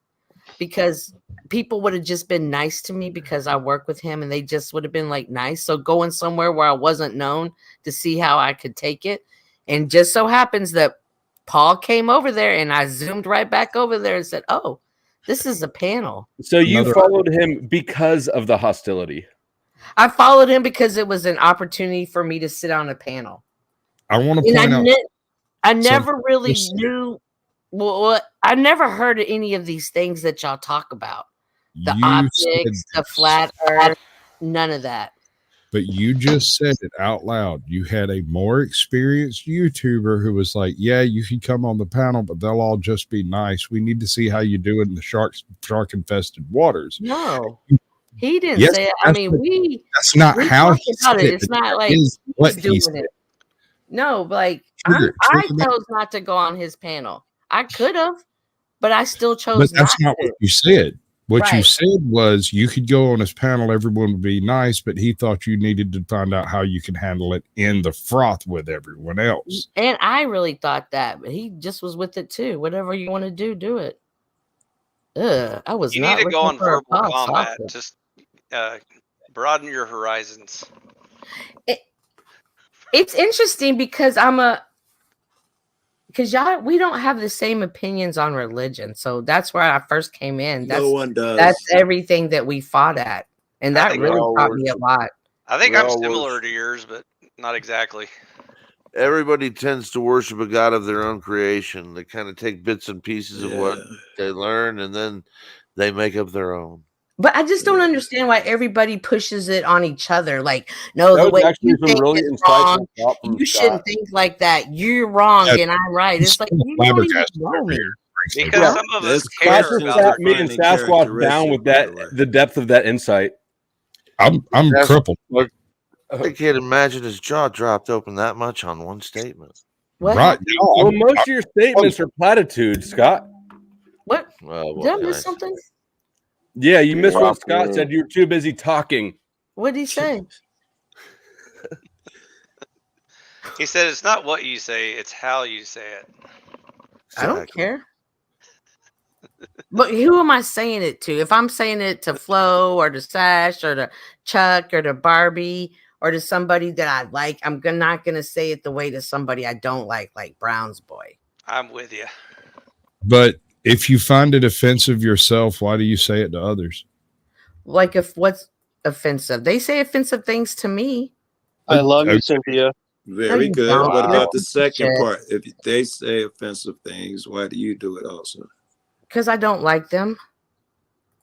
because people would have just been nice to me because I work with him, and they just would have been like nice. So going somewhere where I wasn't known to see how I could take it. And just so happens that Paul came over there, and I zoomed right back over there and said, "Oh, this is a panel." So you followed him because of the hostility. I followed him because it was an opportunity for me to sit on a panel. I want to point out. I never really knew. Well, I never heard of any of these things that y'all talk about. The optics, the flat earth, none of that. But you just said it out loud. You had a more experienced YouTuber who was like, yeah, you can come on the panel, but they'll all just be nice. We need to see how you do it in the shark infested waters. No, he didn't say it. I mean, that's not how he said it. It's not like he's doing said. it. No, like Trigger I chose not to go on his panel. I could have, but I still chose But that's not to. what you said. What you Right. said was you could go on his panel, everyone would be nice, but he thought you needed to find out how you can handle it in the froth with everyone else. And I really thought that, but he just was with it too. Whatever you want to do it. I was You not need to go looking on for a verbal boss combat. offer. Just broaden your horizons. It's interesting because y'all, we don't have the same opinions on religion. So that's where I first came in. No one does. That's everything that we fought at. And I that think really we all taught me a lot. I think We I'm all similar worship. to yours, but not exactly. Everybody tends to worship a god of their own creation. They kind of take bits and pieces of what they learn, and then they make up their own. But I just don't understand why everybody pushes it on each other. Like, no, That the was way actually you some think really is insightful wrong. thought from You shouldn't Scott. think like that. You're wrong Yeah, and I'm right. It's like you don't even flabbergasted know me. Because some of us care Scott about sat me and Sasquatch down with that, the depth of that insight. I'm That's- crippled. I can't imagine his jaw dropped open that much on one statement. What? Right. No, Well, most of your statements are platitudes, Scott. What? Well, Did I what can I miss say? something? Yeah, you missed what Drop Scott you. said. You were too busy talking. What did he say? He said it's not what you say, it's how you say it. I don't care. But who am I saying it to? If I'm saying it to Flo or to Sash or to Chuck or to Barbie or to somebody that I like, I'm not going to say it the way to somebody I don't like Brown's boy. I'm with you. But if you find it offensive yourself, why do you say it to others? Like, if what's offensive? They say offensive things to me. I love you, Cynthia. Very you good. don't. What about the Wow. second Shit. part? If they say offensive things, why do you do it also? Because I don't like them.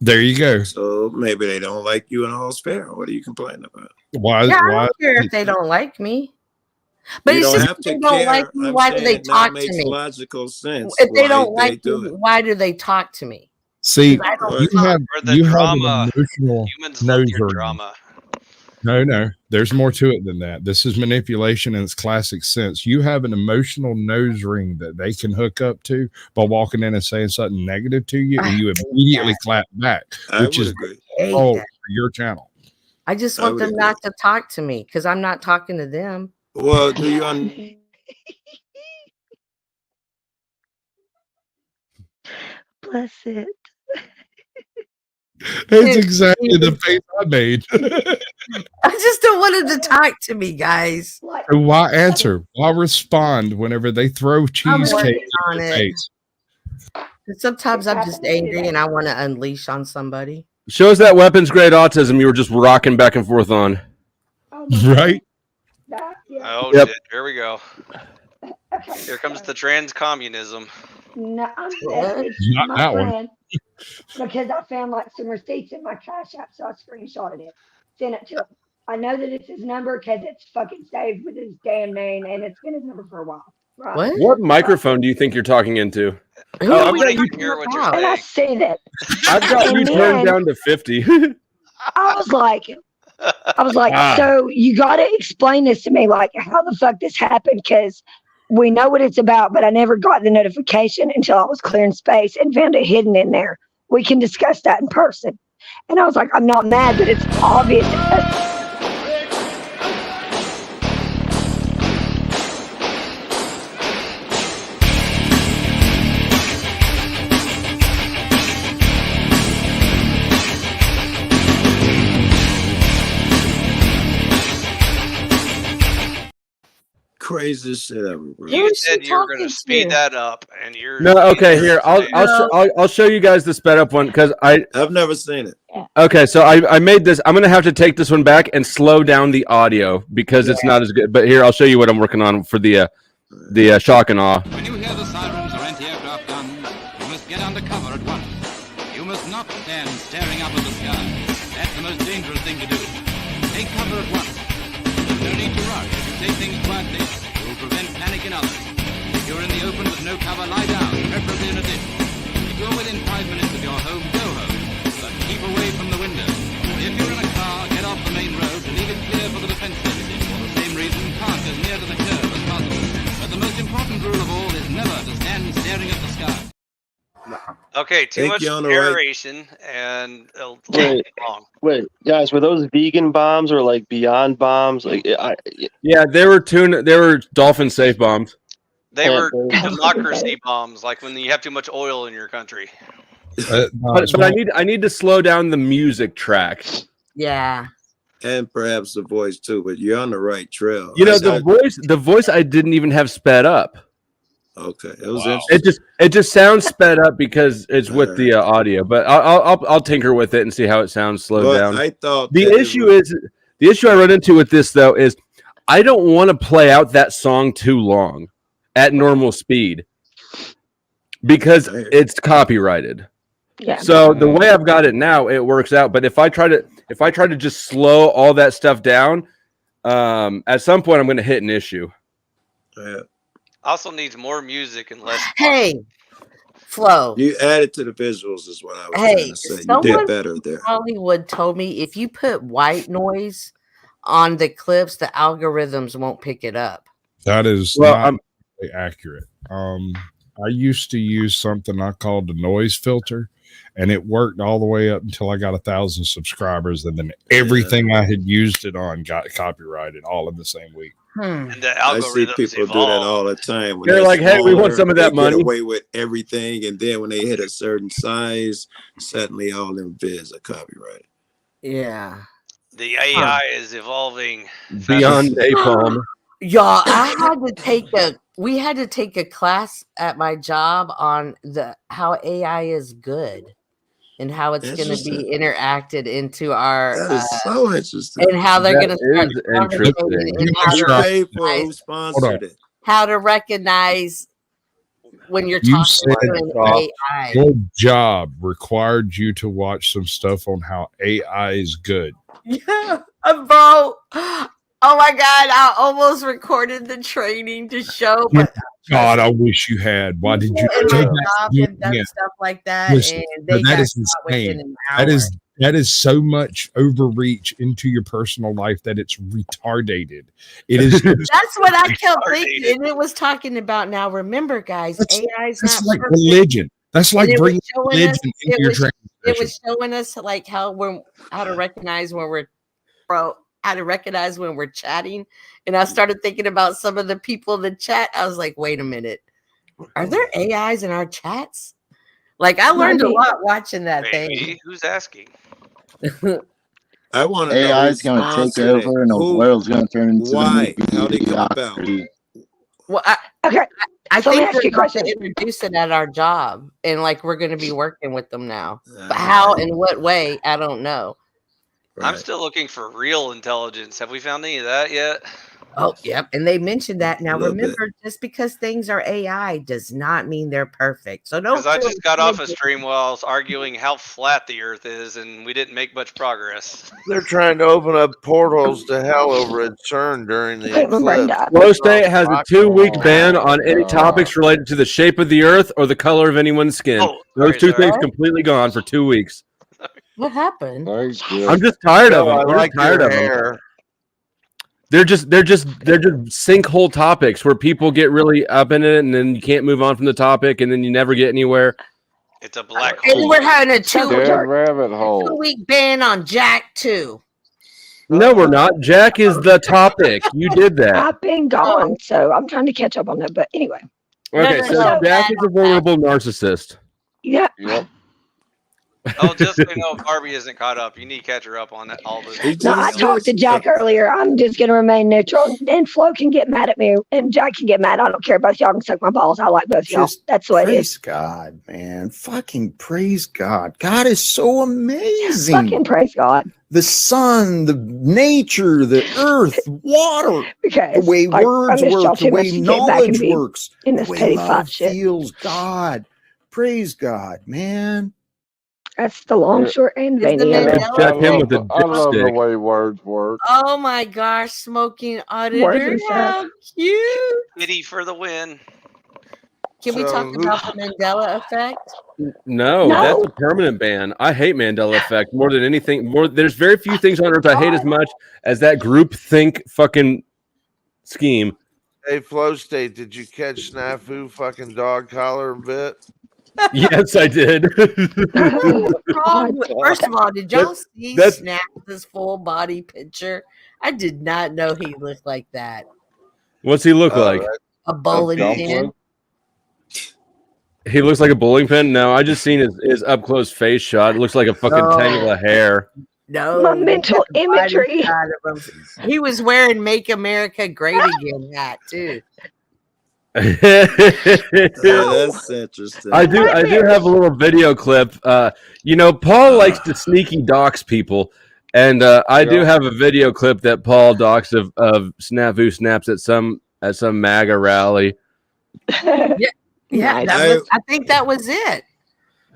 There you go. So maybe they don't like you and all's fair. What are you complaining about? Why? Yeah, I Why? don't care if they don't like me. But You it's don't just have if to they don't care. like me, I'm why do they saying now talk to makes me? logical sense. If they why don't like do me, it. why do they talk to me? See, I don't you talk. have For the you have drama. an emotional Humans love nose your ring. drama. No, there's more to it than that. This is manipulation in its classic sense. You have an emotional nose ring that they can hook up to by walking in and saying something negative to you, and you immediately clap back, I which would is agree. Hate all that. for your channel. I just I want would them agree. not to talk to me because I'm not talking to them. Well, do you Bless it. It's exactly the face I made. I just don't want them to talk to me, guys. So why answer? Why respond whenever they throw I'm cheesecake working in on your it. face? Sometimes I'm just angry and I want to unleash on somebody. Shows that weapons grade autism you were just rocking back and forth on. Right? Oh Yep. shit! Here we go. Okay. Here comes the trans communism. No, I'm What? messaged Not my that one. friend because I found like some receipts in my Cash App, so I screenshotted it, sent it to him. I know that it's his number because it's fucking saved with his damn name, and it's been his number for a while. Right? What? What microphone do you think you're talking into? Who I are we want to talking hear what you're about? And I saying. see that. I've got you And turned then- down to 50. I was like, Ah. so you got to explain this to me, like how the fuck this happened, because we know what it's about, but I never got the notification until I was clearing space and found it hidden in there. We can discuss that in person. And I was like, I'm not mad, but it's obvious. craziest shit ever, bro. You said you were going to speed that up, and you're No, okay. Here, I'll show you guys the sped up one because I've never seen it. Okay, so I made this. I'm gonna have to take this one back and slow down the audio because it's not as good. But here, I'll show you what I'm working on for the shock and awe. When you hear the sirens or anti-aircraft guns, you must get under cover at once. You must not stand staring up at the sky. That's the most dangerous thing to do. Take cover at once. There's no need to rush. If you take things quietly, you will prevent panic in others. If you're in the open with no cover, lie down, preferably in a ditch. If you're within 5 minutes of your home, go home. But keep away from the window. If you're in a car, get off the main road and leave it clear for the defense services. For the same reason, park as near to the curb as possible. But the most important rule of all is never to stand staring at the sky. Okay, too much narration and long. Wait, guys, were those vegan bombs or like Beyond bombs? Yeah, they were dolphin safe bombs. They were democracy bombs, like when you have too much oil in your country. But I need to slow down the music track. Yeah. And perhaps the voice too, but you're on the right trail. You know, the voice I didn't even have sped up. Okay, it was interesting. It just sounds sped up because it's with the audio, but I'll tinker with it and see how it sounds slowed down. I thought the issue I run into with this though is I don't want to play out that song too long at normal speed because it's copyrighted. Yeah. So the way I've got it now, it works out. But if I try to just slow all that stuff down, at some point I'm going to hit an issue. Yeah. Also needs more music and less. Hey, Flo. You added to the visuals, is what I was trying to say. You did better there. Hollywood told me if you put white noise on the clips, the algorithms won't pick it up. That is not accurate. I used to use something I called the noise filter, and it worked all the way up until I got 1,000 subscribers, and then everything I had used it on got copyrighted all in the same week. And the I see algorithms people do that all the time. When They're like, "Hey, we want some of that money." Get away with everything, and then when they hit a certain size, suddenly all them vids are copyrighted. Yeah. The AI is evolving beyond napalm. Y'all, we had to take a class at my job on how AI is good and how it's going to be interacted into our that is so interesting, and how they're going to start how to recognize when you're talking to an AI. Your job required you to watch some stuff on how AI is good. Yeah, bro. Oh my God, I almost recorded the training to show. But God, I wish you had. Why did you take and done stuff like that? Listen, and they that got is insane. That is so much overreach into your personal life that it's retarded. It is. That's what I kept thinking. And it was talking about now. Remember, guys, AI is not like perfect. religion. That's like bringing religion into your training. It was showing us like how to recognize when we're how to recognize when we're chatting. And I started thinking about some of the people in the chat. I was like, wait a minute. Are there AIs in our chats? Like I learned a lot watching that thing. Who's asking? I want to AI is going to take over and the world's going to turn into how they come about. Well, I think they're going to introduce it at our job, and like we're going to be working with them now. But how and what way, I don't know. I'm still looking for real intelligence. Have we found any of that yet? Oh, yep. And they mentioned that. Now, remember, just because things are AI does not mean they're perfect. So don't. Because I just got off a stream while I was arguing how flat the Earth is, and we didn't make much progress. They're trying to open up portals to hell over at CERN during the eclipse. Flow State has a 2-week ban on any topics related to the shape of the Earth or the color of anyone's skin. Those two things completely gone for 2 weeks. What happened? I'm just tired of them. I'm just tired of them. They're just sinkhole topics where people get really up in it and then you can't move on from the topic and then you never get anywhere. It's a black hole. And we're having a rabbit hole. 2-week ban on Jack too. No, we're not. Jack is the topic. You did that. I've been gone, so I'm trying to catch up on that. But anyway. Okay, so Jack is a vulnerable narcissist. Yeah. Yep. Oh, just so you know, Barbie isn't caught up. You need to catch her up on that, all this. No, I talked to Jack earlier. I'm just going to remain neutral. And Flo can get mad at me, and Jack can get mad. I don't care. Both y'all can suck my balls. I like both y'all. That's the way it is. Praise God, man. Fucking praise God. God is so amazing. Fucking praise God. The sun, the nature, the earth, water, because the way words work, the way knowledge works, in this the way petty love fight shit. feels. God. Praise God, man. That's the long, short, and veiny of it. I love the way words work. Oh my gosh, smoking auditor, how cute! Kitty for the win. Can we talk about the Mandela effect? No, that's a permanent ban. I hate Mandela effect more than anything. There's very few things on earth I hate as much as that group think fucking scheme. Hey, Flow State, did you catch Snafu fucking dog collar bit? Yes, I did. First of all, did y'all see Snap's full body picture? I did not know he looked like that. What's he look like? A bowling pin. He looks like a bowling pin. No, I just seen his up close face shot. It looks like a fucking tangle of hair. No, my mental imagery. He was wearing "Make America Great Again" hat too. That's interesting. I do have a little video clip. Paul likes to sneaky dox people, and I do have a video clip that Paul docs of Snafu snaps at some MAGA rally. Yeah, I think that was it.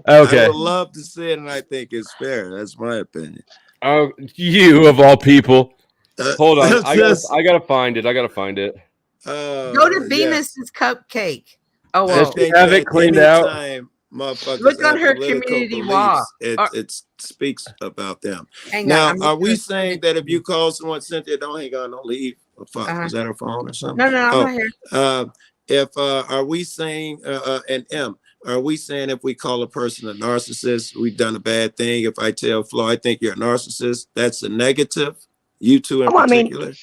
Okay, I would love to see it, and I think it's fair. That's my opinion. Oh, you of all people! Hold on, I gotta find it. Go to Venus's Cupcake. Oh, well. Have it cleaned out. Look on her community wall. It speaks about them. Now, are we saying that if you call someone, Cynthia, don't hang on, don't leave? Oh, fuck, is that her phone or something? No, I'm not here. Are we saying, are we saying if we call a person a narcissist, we've done a bad thing? If I tell Flo, I think you're a narcissist, that's a negative? You two in particular?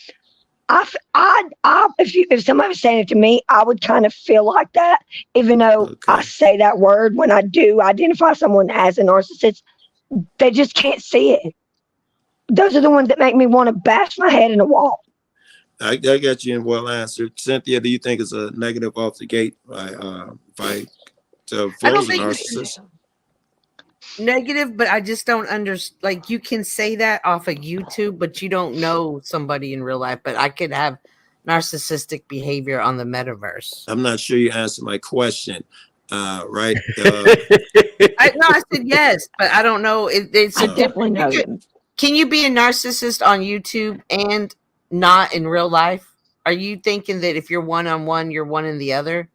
If somebody was saying it to me, I would kind of feel like that, even though I say that word when I do identify someone as a narcissist. They just can't see it. Those are the ones that make me want to bash my head in a wall. I got you in well answered. Cynthia, do you think it's a negative off the gate? If I tell Flo's a narcissist? Negative, but I just don't understand. Like, you can say that off of YouTube, but you don't know somebody in real life. But I could have narcissistic behavior on the metaverse. I'm not sure you answered my question. Right? I said yes, but I don't know. It's definitely know. Can you be a narcissist on YouTube and not in real life? Are you thinking that if you're one-on-one, you're one in the other?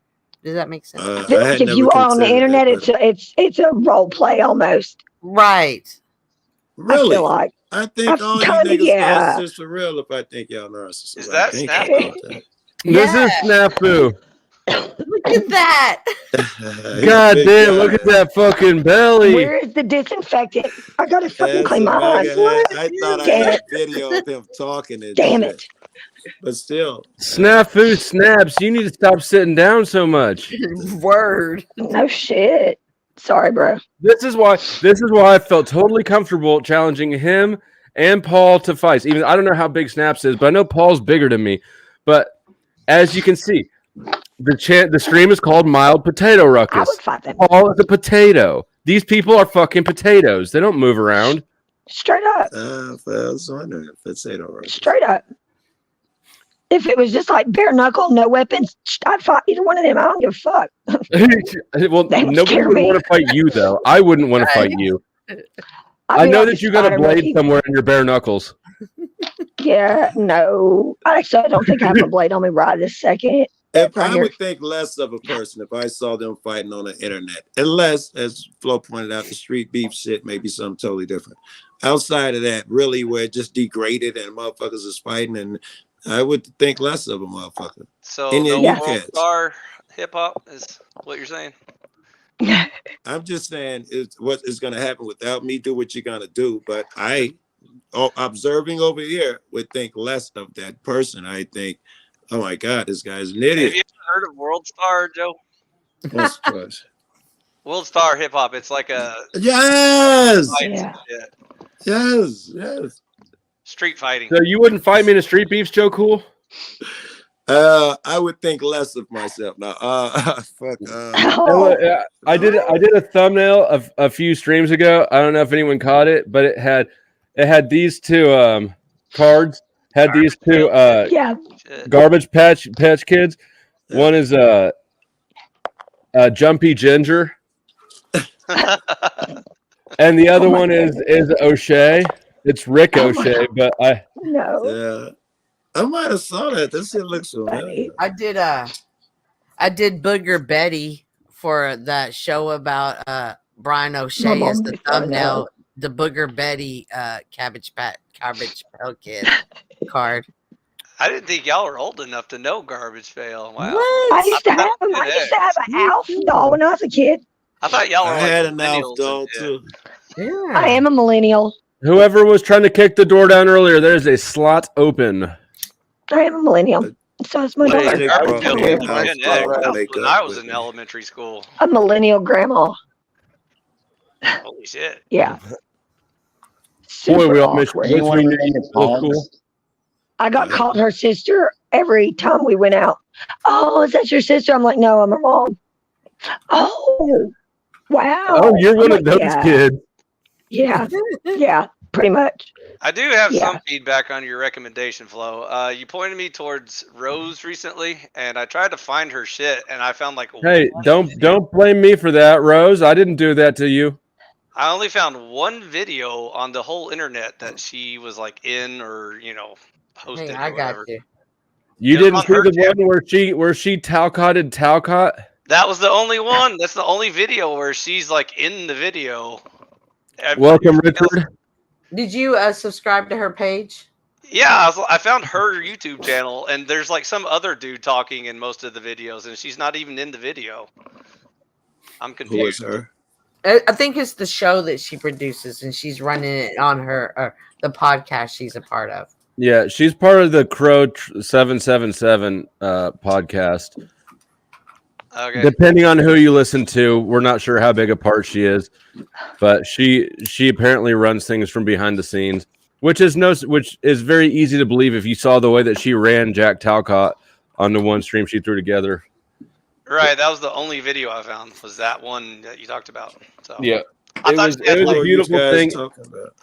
Does that make sense? I feel like if you are on the internet, it's a role play almost. Right. Really? I think all you niggas narcissists for real if I think y'all narcissists. Is that Snafu? This is Snafu. Look at that. God damn, look at that fucking belly. Where is the disinfectant? I gotta fucking clean my eyes. I thought I had a video of him talking. Damn it. But still. Snafu snaps. You need to stop sitting down so much. Word. No shit. Sorry, bro. This is why I felt totally comfortable challenging him and Paul to fights. Even I don't know how big Snaps is, but I know Paul's bigger than me. But as you can see, the stream is called Mild Potato Ruckus. I would fight them. Paul is a potato. These people are fucking potatoes. They don't move around. Straight up. I was wondering if potato ruckus. Straight up. If it was just like bare knuckle, no weapons, I'd fight either one of them. I don't give a fuck. Well, nobody would want to fight you, though. I wouldn't want to fight you. I know that you got a blade somewhere in your bare knuckles. Yeah, no. Actually, I don't think I have a blade on me right this second. I would think less of a person if I saw them fighting on the internet. Unless, as Flo pointed out, the street beef shit may be something totally different. Outside of that, really, where it just degraded and motherfuckers is fighting, and I would think less of a motherfucker. So no world star hip hop is what you're saying? I'm just saying what is going to happen without me. Do what you're going to do, but I, observing over here, would think less of that person. I think, oh my God, this guy's an idiot. Have you ever heard of World Star, Joe? What's the question? World Star Hip Hop. It's like a Yes. Yeah. Yes. Yes. Street fighting. So you wouldn't fight me in a street beefs, Joe Cool? I would think less of myself now. Fuck. I did a thumbnail of a few streams ago. I don't know if anyone caught it, but it had these two cards. Had these two Garbage Patch Kids. One is Jumpy Ginger, and the other one is O'Shea. It's Rick O'Shea, but Yeah. I might have saw that. This shit looks familiar. I did Booger Betty for that show about Brian O'Shea as the thumbnail. The Booger Betty Cabbage Patch Kid card. I didn't think y'all were old enough to know Garbage Pail. Wow. I used to have them. I used to have an Alf doll when I was a kid. I thought y'all were I like had an Alf millennials doll and- too. Yeah. I am a millennial. whoever was trying to kick the door down earlier, there's a slot open. I am a millennial. So is my Wait, daughter. Garbage Pail Yeah, was my Gen X. daughter That was make when up I was with in me. elementary school. A millennial grandma. Holy shit. Yeah. Boy, we all Super missed awkward. this Anyone reunion. named It was cool. Pogs? I got called her sister every time we went out. Oh, is that your sister? I'm like, no, I'm her mom. Oh, wow. Oh, you're I'm one like, of those yeah. kids. Yeah. Yeah, pretty much. I do have Yeah. some feedback on your recommendation, Flo. You pointed me towards Rose recently, and I tried to find her shit, and I found like Hey, one don't blame me for that, Rose. I didn't do that to you. I only found one video on the whole internet that she was like in or hosted Hey, or I got whatever. you. You It was didn't on see her the channel. one where she Talcotted Talcott? That was the only one. That's the only video where she's like in the video. Welcome, Everything else- Richard. Did you subscribe to her page? Yeah, I found her YouTube channel, and there's like some other dude talking in most of the videos, and she's not even in the video. I'm Who confused. is her? I think it's the show that she produces, and she's running it on her the podcast she's a part of. Yeah, she's part of the Crow 777 podcast. Okay. Depending on who you listen to, we're not sure how big a part she is, but she apparently runs things from behind the scenes, which is very easy to believe if you saw the way that she ran Jack Talcott on the one stream she threw together. Right, that was the only video I found. Was that one that you talked about? So Yeah, I it thought was she had, a like, beautiful guys thing. talking about?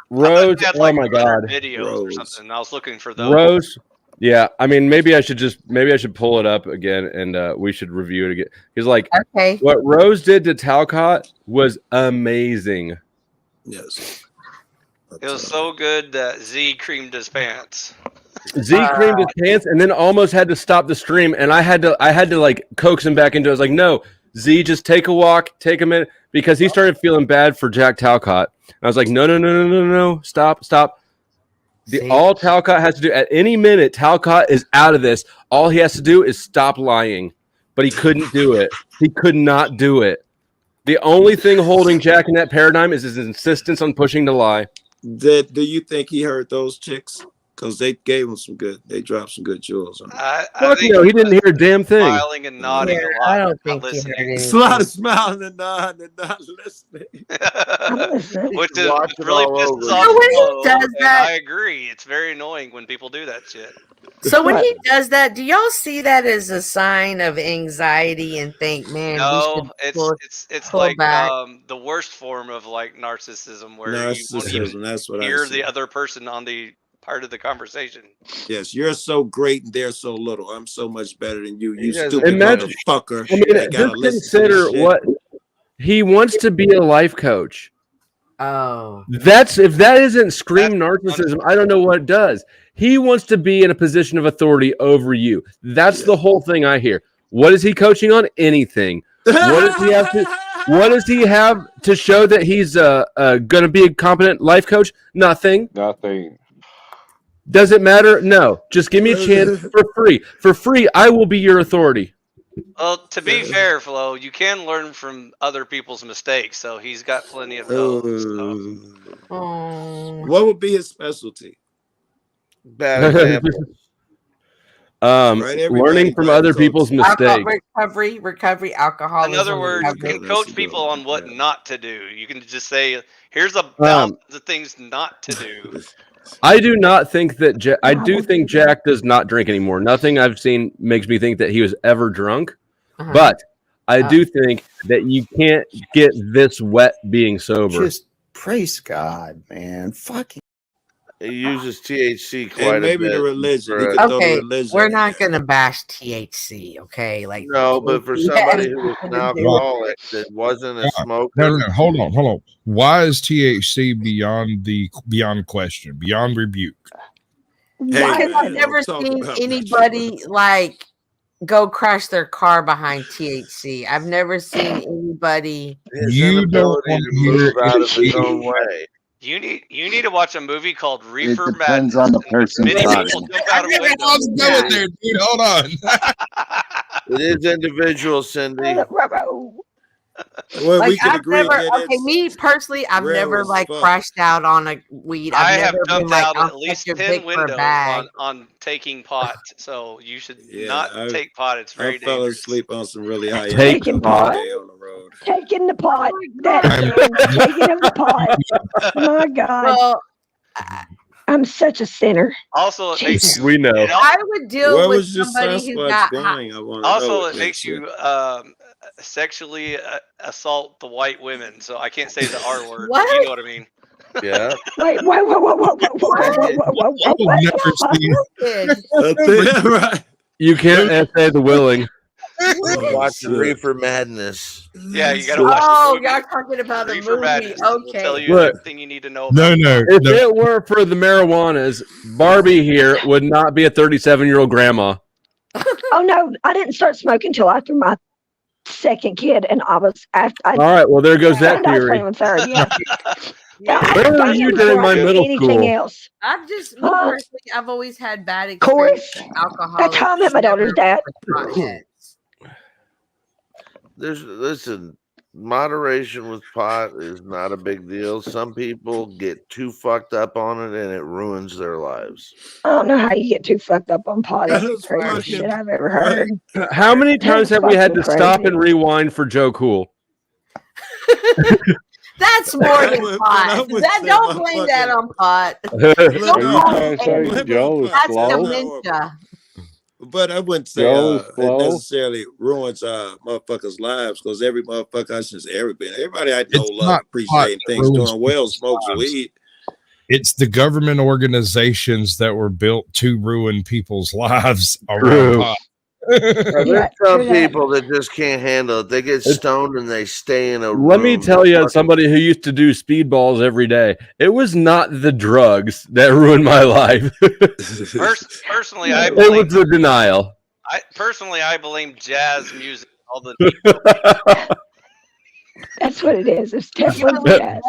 Rose, she had, oh like, my other god, videos or Rose. something. I was looking for those. Rose. Yeah, I mean, maybe I should pull it up again and we should review it again. Because like, Okay. what Rose did to Talcott was amazing. Yes. It was so good that Z creamed his pants. Z creamed his pants and then almost had to stop the stream, and I had to like coax him back into it. I was like, no, Z, just take a walk, take a minute, because he started feeling bad for Jack Talcott. And I was like, no, stop. All Talcott has to do at any minute, Talcott is out of this. All he has to do is stop lying, but he couldn't do it. He could not do it. The only thing holding Jack in that paradigm is his insistence on pushing the lie. Do you think he heard those chicks? Because they gave him they dropped some good jewels on him. I Fuck think no, he didn't hear a damn thing. smiling and nodding a lot. I don't not think he listening. heard anything. It's a lot of smiling and nodding and not listening. Which is Watch which it really all pisses over. off So when he Flo, does and that- I agree. It's very annoying when people do that shit. So when he does that, do y'all see that as a sign of anxiety and think, man, No, we should it's pull like back? the worst form of like narcissism, where you won't Narcissism, even that's what I hear see. the other person on the part of the conversation. Yes, you're so great and they're so little. I'm so much better than you. You guys stupid Imagine- motherfucker. I mean, that gotta just listen to this consider shit. what he wants to be a life coach. Oh, If that isn't scream narcissism, I don't know what does. He wants to be in a position of authority over you. That's the whole thing I hear. What is he coaching on? Anything. What does he have to? What does he have to show that he's going to be a competent life coach? Nothing. Nothing. Does it matter? No. Just give me a chance for free. For free, I will be your authority. Well, to be fair, Flo, you can learn from other people's mistakes, so he's got plenty of those. So. What would be his specialty? Bad example. Learning from other people's mistakes. Recovery, alcoholism. In other words, recovery. you can coach people on what not to do. You can just say, "Here's a thousands of things not to do." I do not think that I do think Jack does not drink anymore. Nothing I've seen makes me think that he was ever drunk. But I do think that you can't get this wet being sober. Just praise God, man. Fucking. It uses THC quite and maybe a bit. the religion. Okay, we're not gonna bash THC. Okay, like no, but for somebody who was an alcoholic that wasn't a smoker. No, hold on. Why is THC beyond question, beyond rebuke? Because I've never seen anybody like go crash their car behind THC. I've never seen anybody. You don't want to move out of his own way. You need to watch a movie called Reefer Madness. Depends on the person's Many body. people jump out of windows. Going there, dude. Hold on. It is individual, Cindy. Well, like, we can I've agree never, that okay, me personally, I've rare never as like fuck. crashed out on a weed. I I've have never jumped been like, out I'll at least take your 10 dick for a windows bag. on taking pot. So you should Yeah, take pot. It's very I fell dangerous. asleep on some really high Taking pot. on the road. Taking the pot. Taking of the pot. My God. Well, I'm such a sinner. Also, it makes you. We know. I would deal Where with was your somebody who Sasquatch got going? I want to Also, know. it makes you sexually assault the white women. So I can't say the R word. But you know what I mean. Yeah. Wait, right. You can't say the willing. Watching Reefer Madness. Yeah, you gotta watch. Oh, y'all talking about a Reefer movie? Madness. We'll Okay. tell you Look. everything you need to know. About If it weren't for the marijuanas, Barbie here would not be a 37-year-old grandma. Oh no, I didn't start smoking till after my second kid, and I was after. All right, well there goes that And I was theory. playing with third. Yeah. Where were you during my middle Anything school? else? I've just me personally, I've always had bad Chorus. experiences with alcohol. That's how I met my daughter's dad. Listen, moderation with pot is not a big deal. Some people get too fucked up on it and it ruins their lives. I don't know how you get too fucked up on pot. That's the craziest shit I've ever heard. How many times have we had to fucking stop crazy. and rewind for Joe Cool? That's more than pot. Don't blame that on pot. That's dementia. But I wouldn't say it necessarily ruins motherfuckers' lives, because every motherfucker, I shouldn't say everybody I know love appreciating things doing well, smokes weed. It's the government organizations that were built to ruin people's lives around pot. There's some people that just can't handle it. They get stoned and they stay in a Let me room. tell you, somebody who used to do speedballs every day, it was not the drugs that ruined my life. Personally, I It blame. was the denial. I blame jazz music. All the. That's what it is. It's definitely jazz.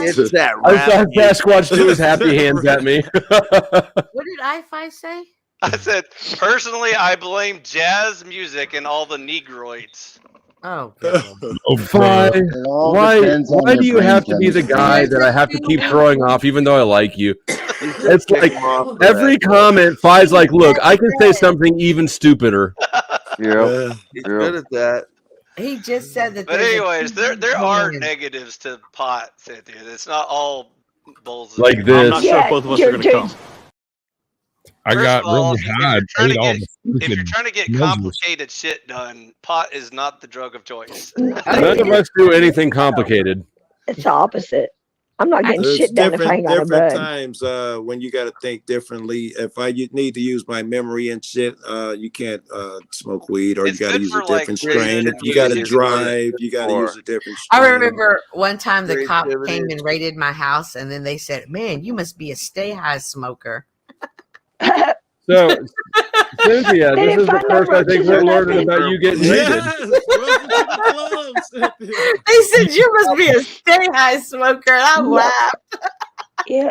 It's that I rap saw music. Sasquatch do his happy hands at me. What did I say? I said, personally, I blame jazz music and all the negroids. Oh, Why do you have to be the guy that I have to keep throwing off, even though I like you? It's like every comment, Fi's like, look, I can say something even stupider. Yeah, he's good at that. He just said that. But anyways, there are negatives to pot, Cynthia. It's not all bulls. Like this. I'm not sure if both of us are going to come. I First got of all, really high. if you're trying to get complicated shit done, pot is not the drug of choice. None of us do anything complicated. It's the opposite. I'm not getting There's shit done if I ain't got a different bud. times when you got to think differently. If I need to use my memory and shit, you can't smoke weed, or you got to use a different strain. If you got to drive, you got to use a different strain. I remember one time the cop came and raided my house, and then they said, "Man, you must be a stay high smoker." So, Cynthia, this is the first I think we're learning about you getting raided. They said you must be a stay high smoker. And I laughed. Yeah.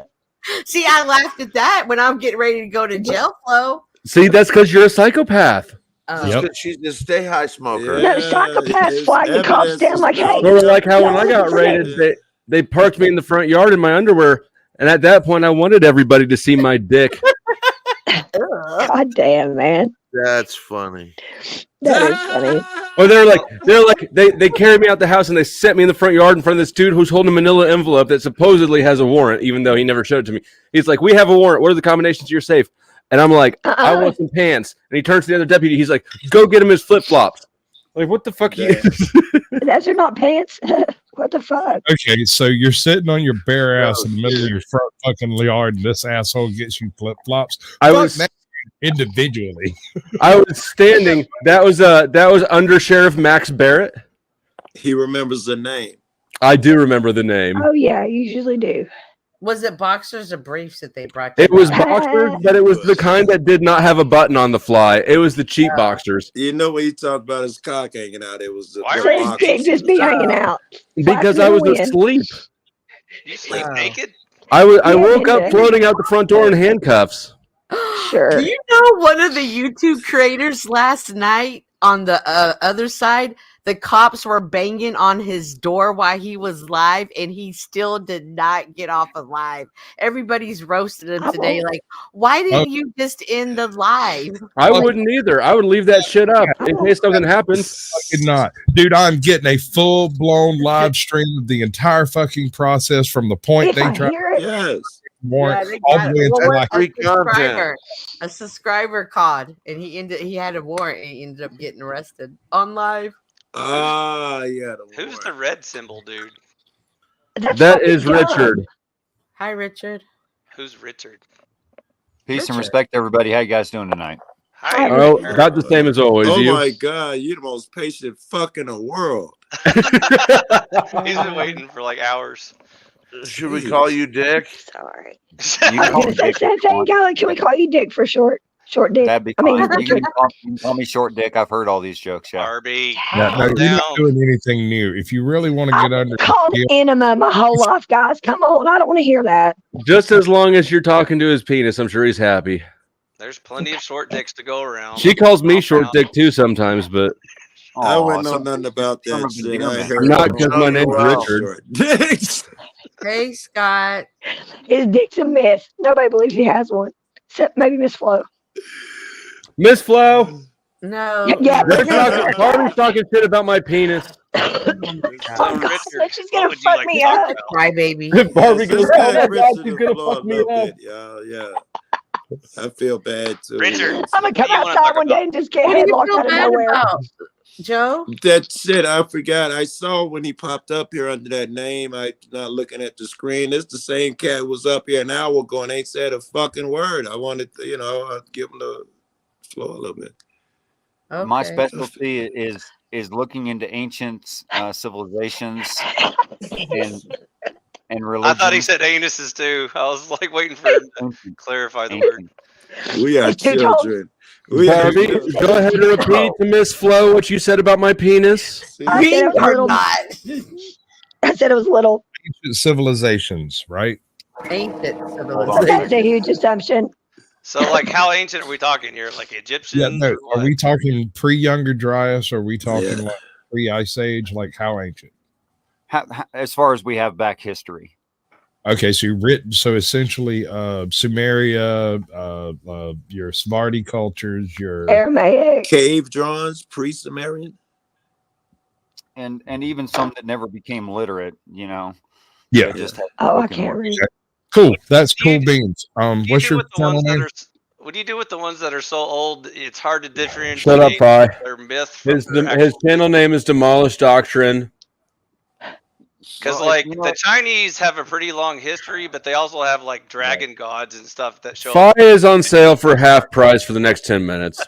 See, I laughed at that when I'm getting ready to go to jail, Flo. See, that's because you're a psychopath. She's a stay high smoker. No, psychopaths flag the cops down like, hey. Sort of like how when I got raided, they parked me in the front yard in my underwear, and at that point, I wanted everybody to see my dick. God damn, man. That's funny. That is funny. Or they carried me out the house and they set me in the front yard in front of this dude who's holding a manila envelope that supposedly has a warrant, even though he never showed it to me. He's like, "We have a warrant. What are the combinations to your safe?" And I'm like, "I want some pants." And he turns to the other deputy. He's like, "Go get him his flip flops." Like, what the fuck? Those are not pants. What the fuck? Okay, so you're sitting on your bare ass in the middle of your front fucking yard, and this asshole gets you flip flops. I was that individually. I was standing. That was Under Sheriff Max Barrett. He remembers the name. I do remember the name. Oh yeah, you usually do. Was it boxers or briefs that they brought? It was boxers, but it was the kind that did not have a button on the fly. It was the cheap boxers. You know what he talked about his cock hanging out. It was the So his dick just be hanging out. Because I was asleep. You sleep naked? I woke up floating out the front door in handcuffs. Sure. Do you know one of the YouTube creators last night on the other side? The cops were banging on his door while he was live, and he still did not get off of live. Everybody's roasted him today. Like, why didn't you just end the live? I wouldn't either. I would leave that shit up in case something happens. Fucking not, dude. I'm getting a full blown live stream of the entire fucking process from the point they tried. Yes. Warrant they all got the way it. until Well, like a subscriber called, and he had a warrant, and he ended up getting arrested on live. Yeah. Who's the red symbol, dude? That is Richard. Hi, Richard. Who's Richard? Peace and respect, everybody. How you guys doing tonight? Hi. Oh, about the same as always. Oh you. my God, you're the most patient fuck in the world. He's been waiting for like hours. Should we call you Dick? Sorry. You can call me Dick. Can we call you Dick for short? Short Dick. That'd be fine. You can call me Short Dick. I've heard all these jokes. Yeah. Barbie. No, you're not doing anything new. If you really want to get under, Called enema my whole life, guys. Come on, I don't want to hear that. Just as long as you're talking to his penis, I'm sure he's happy. There's plenty of short dicks to go around. She calls me short dick too sometimes, but I wouldn't know nothing about that shit. I heard not because my name's Richard. Hey, Scott. His dick's a myth. Nobody believes he has one, except maybe Miss Flo. Miss Flo. No. Yeah. Barbie's talking shit about my penis. Oh, God, she's gonna fuck me up. Cry baby. Barbie goes, Let's "Oh my get God, Richard she's to gonna blow fuck a me little up." bit. Yeah. I feel bad too. Richard, I'm gonna come outside one day and just get What do you headlocked feel out of bad nowhere. about, Joe? That's it. I forgot. I saw when he popped up here under that name. I not looking at the screen. It's the same cat was up here an hour ago and ain't said a fucking word. I wanted to, I'd give him the floor a little bit. Okay. My specialty is looking into ancient civilizations and religion. I thought he said anuses too. I was like waiting for him to clarify the word. We are children. Barbie, go ahead and repeat to Miss Flo what you said about my penis. I said it was little. I said it was little. ancient civilizations, right? Ancient That's civilization. a huge assumption. So, like, how ancient are we talking here? Like Egyptians? Yeah, no. or what? Are we talking pre-Younger Dryas? Or are we talking like pre-Ice Age? Like how ancient? As far as we have back history. Okay, so essentially, Sumeria, your Sephardi cultures, your Aramaic, cave drawings, pre-Sumerian, and even some that never became literate. Yeah. They just had I can't read. Cool. That's cool beans. What's your channel name? What do you do with the ones that are so old it's hard to differentiate? Shut up, Pi. Their myth from His channel name is Demolished Doctrine. Because the Chinese have a pretty long history, but they also have like dragon gods and stuff that show. Fi is on sale for half price for the next 10 minutes.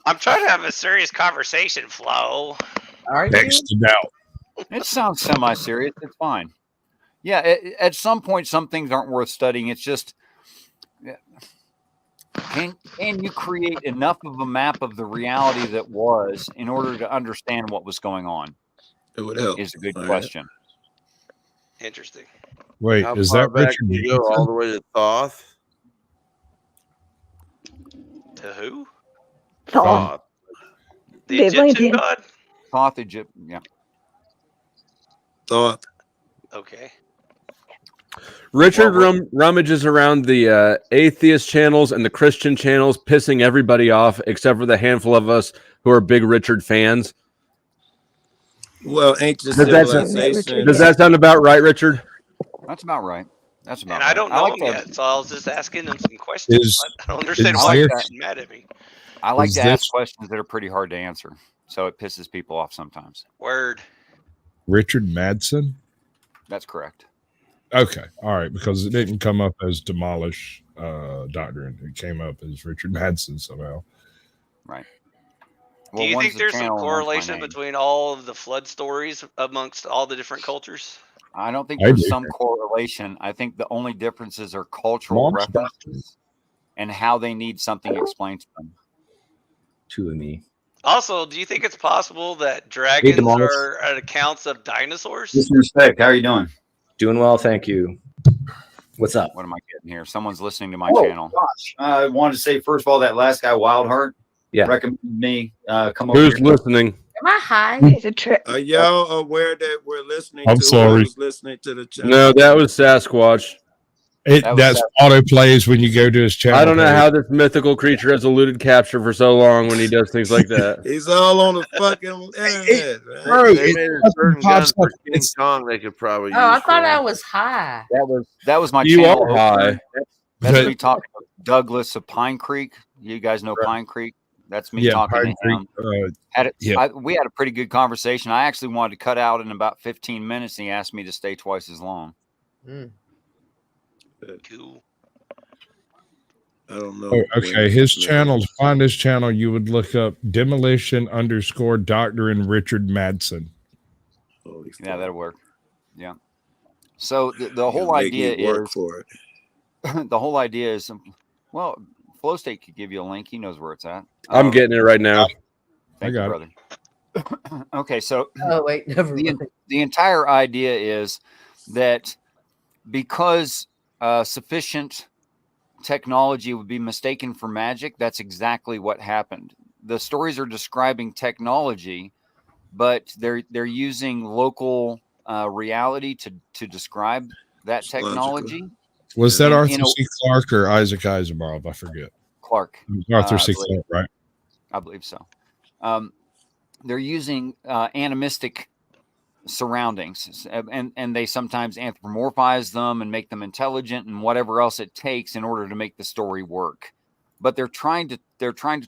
I'm trying to have a serious conversation, Flo. Next doubt. It sounds semi-serious. It's fine. Yeah, at some point, some things aren't worth studying. It's just, can you create enough of a map of the reality that was in order to understand what was going on? It would help. Is a good question. Interesting. Wait, How is far that back Richard? do you go all the way to Thoth? To who? Thoth. The Egyptian god? Thoth, Egypt. Yeah. Thoth. Okay. Richard rummages around the atheist channels and the Christian channels, pissing everybody off except for the handful of us who are big Richard fans. Well, ancient Does civilization. that sound about right, Richard? That's about right. That's about And right. I don't know like him yet, so I was just asking him some questions. I don't understand why you're getting mad at me. I like to ask questions that are pretty hard to answer, so it pisses people off sometimes. Word. Richard Madsen? That's correct. Okay. All right. Because it didn't come up as demolish doctrine. It came up as Richard Madsen somehow. Right. Do you think there's some correlation between all of the flood stories amongst all the different cultures? I don't think there's some correlation. I think the only differences are cultural references and how they need something explained to them. To me. Also, do you think it's possible that dragons are accounts of dinosaurs? Disrespect. How are you doing? Doing well, thank you. What's up? What am I getting here? Someone's listening to my channel. Gosh. I wanted to say, first of all, that last guy, Wildheart, recommended me come over. Who's listening? Am I high? Are y'all aware that we're listening I'm to sorry. who's listening to the channel? No, that was Sasquatch. That's auto plays when you go to his channel. I don't know how this mythical creature has eluded capture for so long when he does things like that. He's all on the fucking internet, man. Bro, they made a certain gun for King Kong they could probably use. I thought I was high. That was my You channel. are high. That's me talking to Douglas of Pine Creek. You guys know Pine Creek? That's me talking to him. We had a pretty good conversation. I actually wanted to cut out in about 15 minutes, and he asked me to stay twice as long. Cool. I don't know. Okay, his channel, to find his channel, you would look up demolition_Doctrine Richard Madsen. Yeah, that'll work. Yeah. So the whole idea is for it. The whole idea is, well, Flow State could give you a link. He knows where it's at. I'm getting it right now. Thank you, brother. Okay, so wait, never mind. The entire idea is that because sufficient technology would be mistaken for magic, that's exactly what happened. The stories are describing technology, but they're using local reality to describe that technology. Was that Arthur C. Clarke or Isaac Asimov? I forget. Clarke. Arthur C. Clarke, right? I believe so. They're using animistic surroundings, and they sometimes anthropomorphize them and make them intelligent and whatever else it takes in order to make the story work. But they're trying to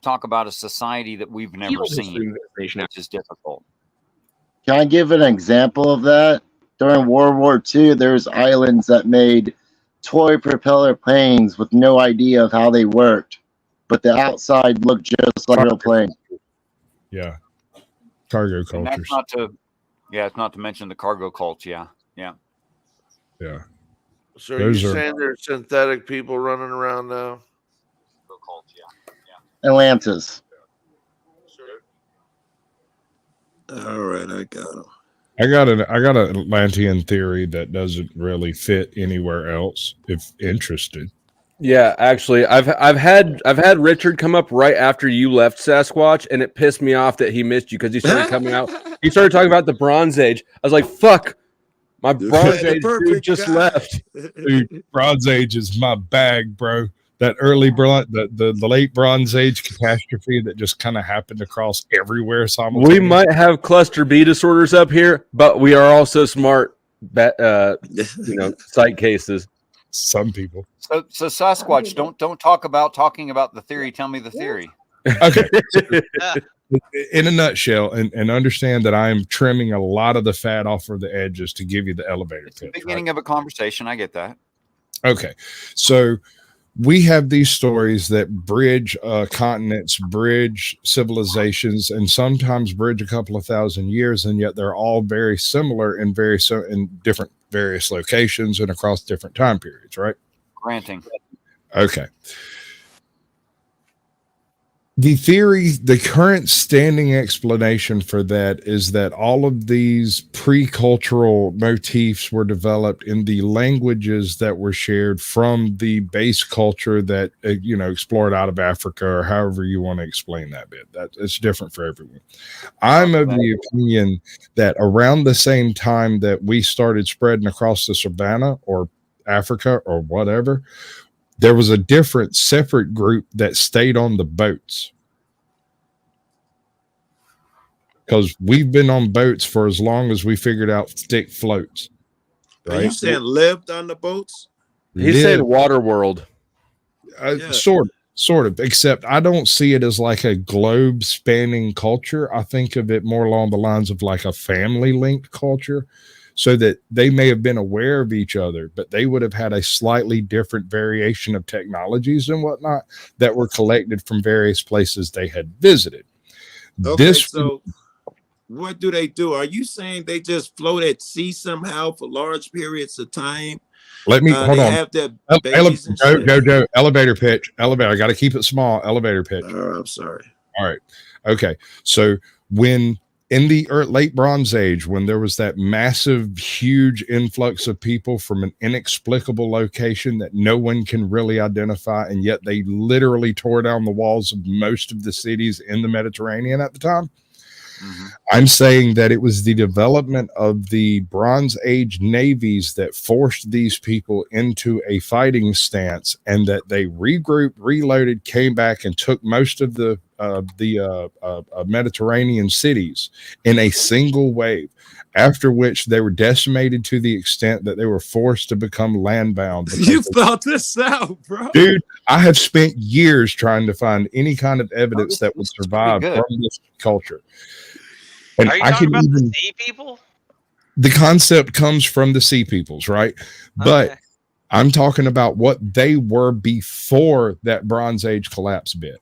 talk about a society that we've never seen, which is difficult. Can I give an example of that? During World War II, there's islands that made toy propeller planes with no idea of how they worked, but the outside looked just like a real plane. Yeah. Cargo cultures. And that's it's not to mention the cargo cult. Yeah. So are you saying there's synthetic people running around now? Atlantis. All right, I got him. I got an Atlantean theory that doesn't really fit anywhere else. If interested. Yeah, actually, I've had Richard come up right after you left Sasquatch, and it pissed me off that he missed you because he started coming out. He started talking about the Bronze Age. I was like, "Fuck, my Bronze Age dude just left." Dude, Bronze Age is my bag, bro. That early the late Bronze Age catastrophe that just kind of happened across everywhere simultaneously. We might have cluster B disorders up here, but we are also smart, psych cases. Some people. So Sasquatch, don't talking about the theory. Tell me the theory. Okay. In a nutshell, and understand that I am trimming a lot of the fat off of the edges to give you the elevator pitch. Beginning of a conversation. I get that. Okay. So we have these stories that bridge continents, bridge civilizations, and sometimes bridge a couple of thousand years, and yet they're all very similar in different various locations and across different time periods, right? Granting. Okay. The current standing explanation for that is that all of these pre-cultural motifs were developed in the languages that were shared from the base culture that, explored out of Africa, or however you want to explain that bit. It's different for everyone. I'm of the opinion that around the same time that we started spreading across the savannah, or Africa or whatever, there was a different separate group that stayed on the boats. Because we've been on boats for as long as we figured out stick floats. Right? Are you saying lived on the boats? He said water world. Sort of, except I don't see it as like a globe spanning culture. I think of it more along the lines of like a family linked culture, so that they may have been aware of each other, but they would have had a slightly different variation of technologies and whatnot that were collected from various places they had visited. Okay, so what do they do? Are you saying they just float at sea somehow for large periods of time? Let me hold on. Have their babies and shit? Go. Elevator pitch. Elevator. I got to keep it small. Elevator pitch. I'm sorry. All right. Okay. So when in the late Bronze Age, when there was that massive, huge influx of people from an inexplicable location that no one can really identify, and yet they literally tore down the walls of most of the cities in the Mediterranean at the time. I'm saying that it was the development of the Bronze Age navies that forced these people into a fighting stance, and that they regrouped, reloaded, came back, and took most of the Mediterranean cities in a single wave. After which they were decimated to the extent that they were forced to become landbound. You thought this out, bro. Dude, I have spent years trying to find any kind of evidence that would survive from this culture. And are you talking about the sea people? The concept comes from the sea peoples, right? Okay. But I'm talking about what they were before that Bronze Age collapse bit.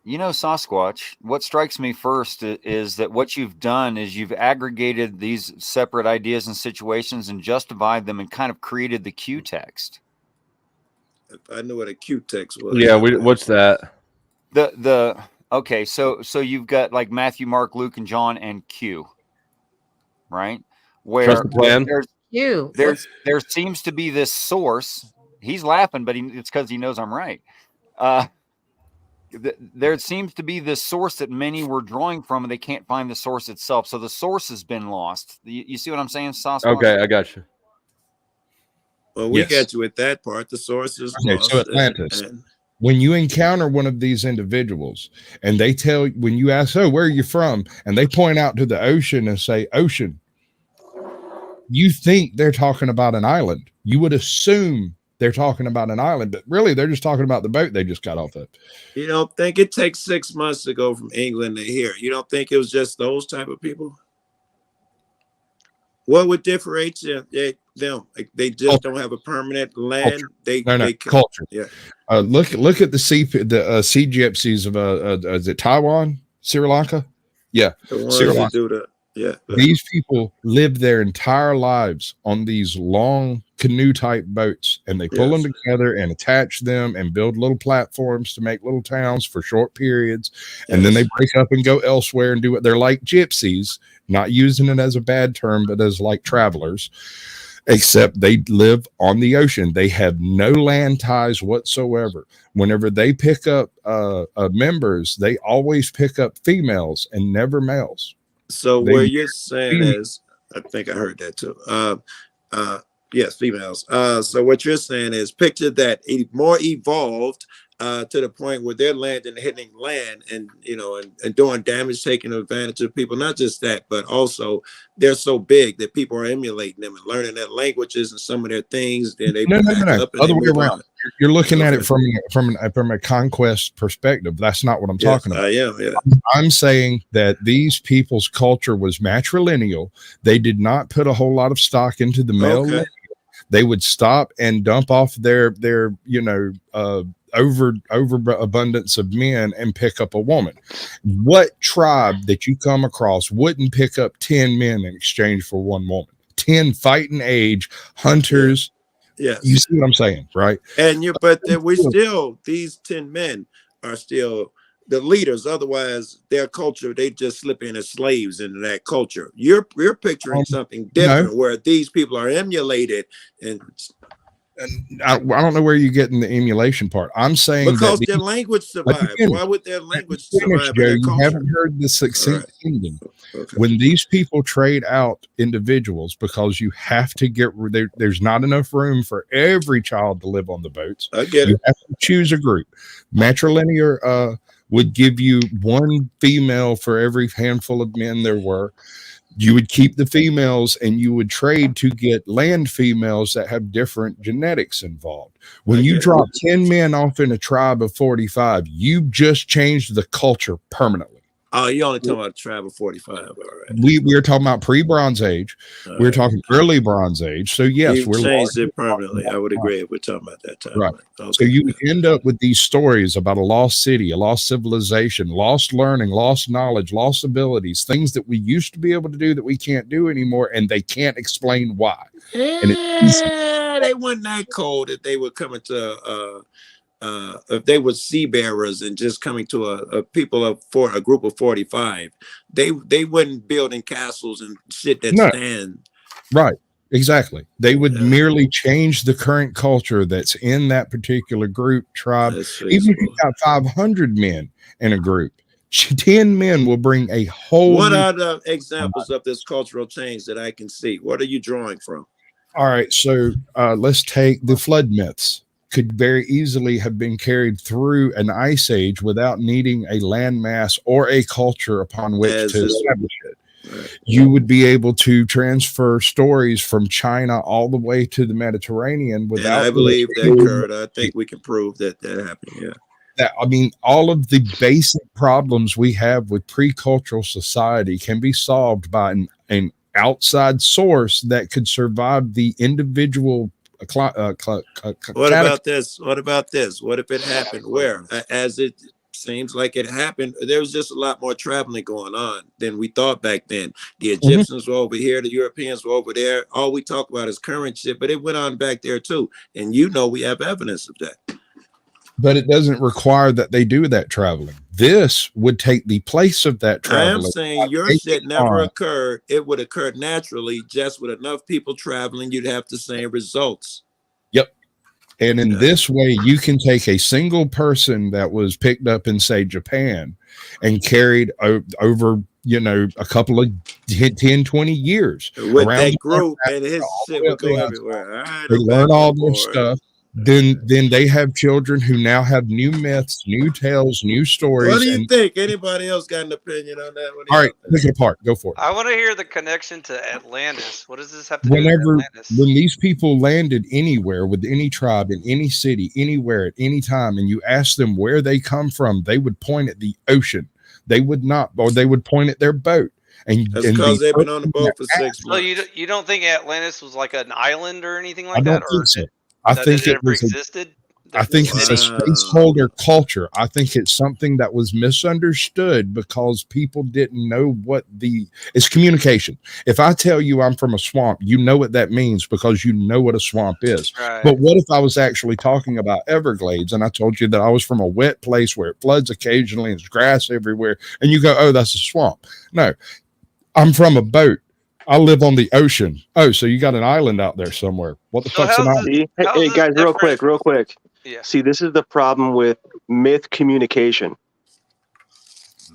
You know, Sasquatch, what strikes me first is that what you've done is you've aggregated these separate ideas and situations and justified them and kind of created the Q text. I know what a Q text was. Yeah, what's that? Okay, so you've got like Matthew, Mark, Luke, and John, and Q, right? Where there seems to be this source. He's laughing, but it's because he knows I'm right. There seems to be this source that many were drawing from, and they can't find the source itself. So the source has been lost. You see what I'm saying, Sasquatch? Okay, I got you. Well, we got you with that part. The source is lost. So Atlantis. When you encounter one of these individuals and they tell, when you ask, oh, where are you from? And they point out to the ocean and say, ocean, you think they're talking about an island. You would assume they're talking about an island, but really they're just talking about the boat they just got off of. You don't think it takes 6 months to go from England to here? You don't think it was just those type of people? What would differentiate them? Like they just don't have a permanent land. They culture. Yeah. Look at the sea gypsies of is it Taiwan, Sri Lanka? Yeah, the ones that do that. Yeah. These people live their entire lives on these long canoe type boats, and they pull them together and attach them and build little platforms to make little towns for short periods. And then they break up and go elsewhere and do what they're like gypsies, not using it as a bad term, but as like travelers, except they live on the ocean. They have no land ties whatsoever. Whenever they pick up members, they always pick up females and never males. So where you're saying is, I think I heard that too. Yes, females. So what you're saying is picture that more evolved to the point where they're landing, hitting land, and and doing damage, taking advantage of people. Not just that, but also they're so big that people are emulating them and learning their languages and some of their things. Then they no. Other way around. You're looking at it from a conquest perspective. That's not what I'm talking about. I am. Yeah. I'm saying that these people's culture was matrilineal. They did not put a whole lot of stock into the male. Okay. They would stop and dump off their overabundance of men and pick up a woman. What tribe that you come across wouldn't pick up 10 men in exchange for one woman? 10 fighting age hunters. Yeah. You see what I'm saying, right? And these 10 men are still the leaders. Otherwise, their culture, they just slip in as slaves into that culture. You're picturing something different where these people are emulated and I don't know where you're getting the emulation part. I'm saying because that their language survived. Why would their language survive Joe, in their you culture? haven't heard the succinct ending. Okay. When these people trade out individuals, because you have to get there's not enough room for every child to live on the boats. I get you it. have to choose a group. Matrilinear would give you one female for every handful of men there were. You would keep the females and you would trade to get land females that have different genetics involved. When you drop 10 men off in a tribe of 45, you just changed the culture permanently. Oh, you only talking about tribe of 45. All right. We are talking about pre-Bronze Age. We're talking early Bronze Age. So yes, You've we're changed it permanently. I would agree if we're talking about that time. Right. Okay. So you end up with these stories about a lost city, a lost civilization, lost learning, lost knowledge, lost abilities, things that we used to be able to do that we can't do anymore, and they can't explain why. Yeah, they weren't that cold if they were coming to if they were seafarers and just coming to a group of 45, they wouldn't building castles and shit that stand. Right. Exactly. They would merely change the current culture that's in that particular group, tribe. Even if you got 500 men in a group, 10 men will bring a whole. What are the examples of this cultural change that I can see? What are you drawing from? All right. So let's take the flood myths. Could very easily have been carried through an ice age without needing a landmass or a culture upon which to establish it. You would be able to transfer stories from China all the way to the Mediterranean without. And I believe that occurred. I think we can prove that happened. Yeah. I mean, all of the basic problems we have with pre-cultural society can be solved by an outside source that could survive the individual. What about this? What about this? What if it happened where, as it seems like it happened, there was just a lot more traveling going on than we thought back then. The Egyptians were over here, the Europeans were over there. All we talk about is current shit, but it went on back there too. And we have evidence of that. But it doesn't require that they do that traveling. This would take the place of that traveling. I'm saying your shit never occurred. It would occur naturally, just with enough people traveling, you'd have the same results. Yep. And in this way, you can take a single person that was picked up in, say, Japan and carried over, a couple of 10, 20 years. With that group, and his shit would go everywhere. They learn all their stuff. Then they have children who now have new myths, new tales, new stories. What do you think? Anybody else got an opinion on that? All right, pick it apart. Go for it. I want to hear the connection to Atlantis. What does this have to do with Atlantis? When these people landed anywhere with any tribe in any city, anywhere at any time, and you ask them where they come from, they would point at the ocean. They would not, or they would point at their boat. And that's because they've been on the boat for 6 months. So you don't think Atlantis was like an island or anything like that? I don't think so. I think it was existed. I think it's a spaceholder culture. I think it's something that was misunderstood because people didn't know it's communication. If I tell you I'm from a swamp, you know what that means because you know what a swamp is. Right. But what if I was actually talking about Everglades and I told you that I was from a wet place where it floods occasionally and there's grass everywhere, and you go, oh, that's a swamp. No, I'm from a boat. I live on the ocean. Oh, so you got an island out there somewhere. What the fuck's an island? Hey guys, real quick. Yeah. See, this is the problem with myth communication.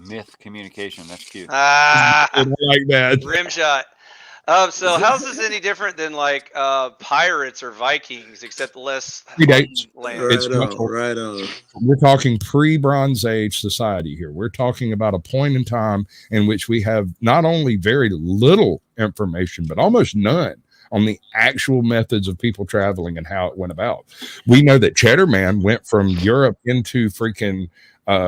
Myth communication. That's cute. I like that. Rim shot. So how's this any different than like pirates or Vikings, except less predates land? Right on. We're talking pre-Bronze Age society here. We're talking about a point in time in which we have not only very little information, but almost none on the actual methods of people traveling and how it went about. We know that Cheddar Man went from Europe into freaking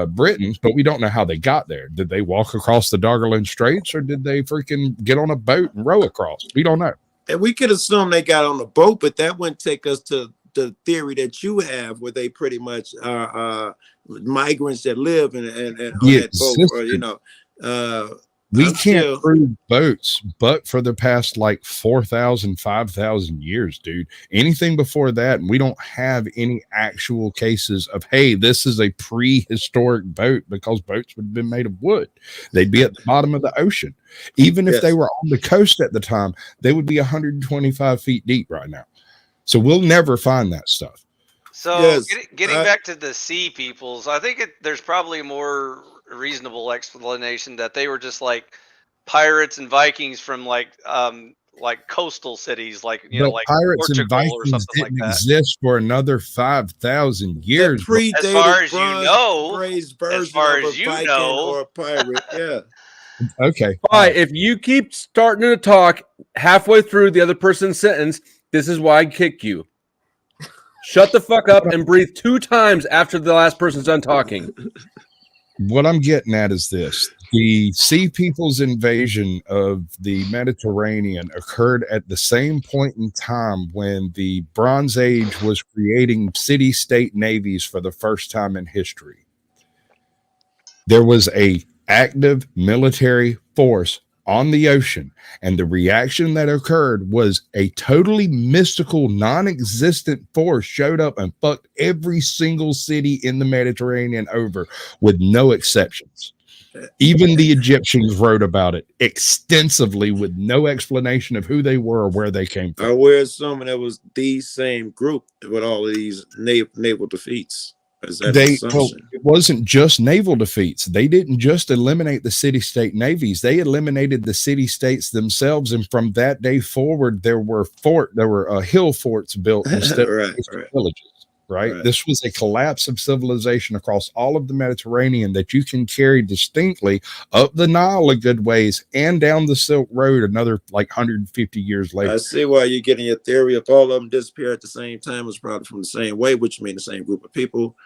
Britain, but we don't know how they got there. Did they walk across the Dargerland Straits or did they freaking get on a boat and row across? We don't know. And we could assume they got on the boat, but that wouldn't take us to the theory that you have, where they pretty much are migrants that live in on that boat, we can't prove boats, but for the past like 4,000, 5,000 years, dude. Anything before that, and we don't have any actual cases of, hey, this is a prehistoric boat, because boats would have been made of wood. They'd be at the bottom of the ocean. Even if they were on the coast at the time, they would be 125 feet deep right now. So we'll never find that stuff. So Yes, getting back to the sea peoples, I think there's probably a more reasonable explanation that they were just like pirates and Vikings from like coastal cities, like But like pirates and Portugal or Vikings something like didn't that. exist for another 5,000 years. bro. predated As far as you bronze know, raised as version far of a as you Viking know, or a pirate. Yeah. Okay. All right, if you keep starting to talk halfway through the other person's sentence, this is why I kick you. Shut the fuck up and breathe 2 times after the last person's done talking. What I'm getting at is this. The Sea People's invasion of the Mediterranean occurred at the same point in time when the Bronze Age was creating city-state navies for the first time in history. There was a active military force on the ocean, and the reaction that occurred was a totally mystical, non-existent force showed up and fucked every single city in the Mediterranean over with no exceptions. Even the Egyptians wrote about it extensively with no explanation of who they were or where they came from. We're assuming it was the same group with all of these naval defeats. Is that an assumption? It wasn't just naval defeats. They didn't just eliminate the city-state navies. They eliminated the city-states themselves. And from that day forward, there were hill forts built instead of villages. Right? This was a collapse of civilization across all of the Mediterranean that you can carry distinctly up the Nile a good ways and down the Silk Road another like 150 years later. I see why you're getting your theory. If all of them disappear at the same time, it's probably from the same way, which means the same group of people.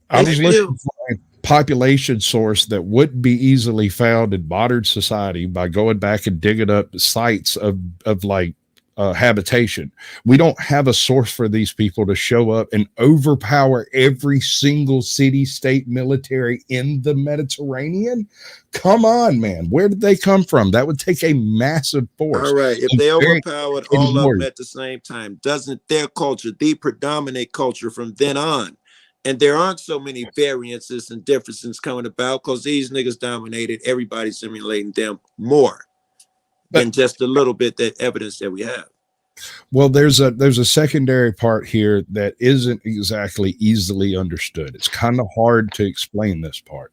I was looking for a population source that wouldn't be easily found in modern society by going back and digging up sites of like habitation. We don't have a source for these people to show up and overpower every single city-state military in the Mediterranean. Come on, man. Where did they come from? That would take a massive force. All right. If they overpowered all of them at the same time, doesn't their culture, the predominant culture from then on, and there aren't so many variances and differences coming about because these niggas dominated, everybody's simulating them more than just a little bit that evidence that we have. Well, there's a secondary part here that isn't exactly easily understood. It's kind of hard to explain this part.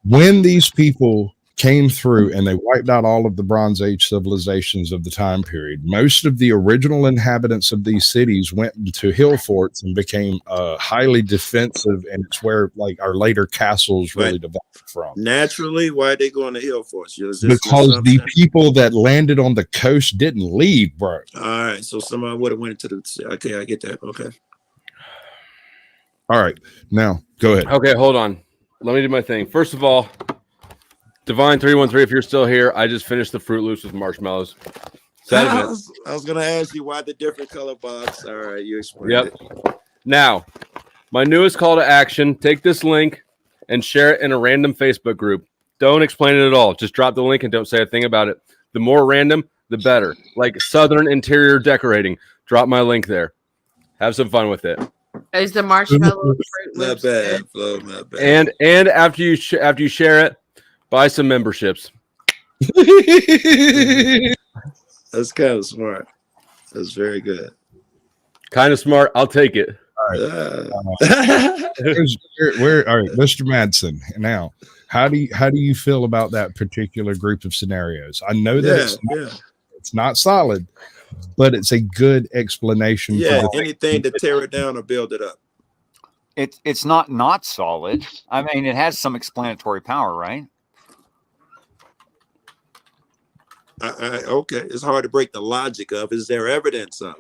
When these people came through and they wiped out all of the Bronze Age civilizations of the time period, most of the original inhabitants of these cities went into hill forts and became highly defensive, and it's where like our later castles really developed from. Naturally, why are they going to hill forts? Because the people that landed on the coast didn't leave, bro. All right, so somebody would have went into the. Okay, I get that. Okay. All right, now go ahead. Okay, hold on. Let me do my thing. First of all, Divine 313, if you're still here, I just finished the Fruit Loops with marshmallows. I was going to ask you why the different color box. All right, you explained it. Now, my newest call to action, take this link and share it in a random Facebook group. Don't explain it at all. Just drop the link and don't say a thing about it. The more random, the better. Like Southern interior decorating. Drop my link there. Have some fun with it. Is the marshmallow Fruit Loops not bad, good? Flo, not bad. And after you share it, buy some memberships. That's kind of smart. That's very good. Kind of smart. I'll take it. All right. All right, Mr. Madsen. Now, how do you feel about that particular group of scenarios? I know that it's not solid, but it's a good explanation. Yeah, anything to tear it down or build it up. It's not solid. I mean, it has some explanatory power, right? Okay, it's hard to break the logic of. Is there evidence of?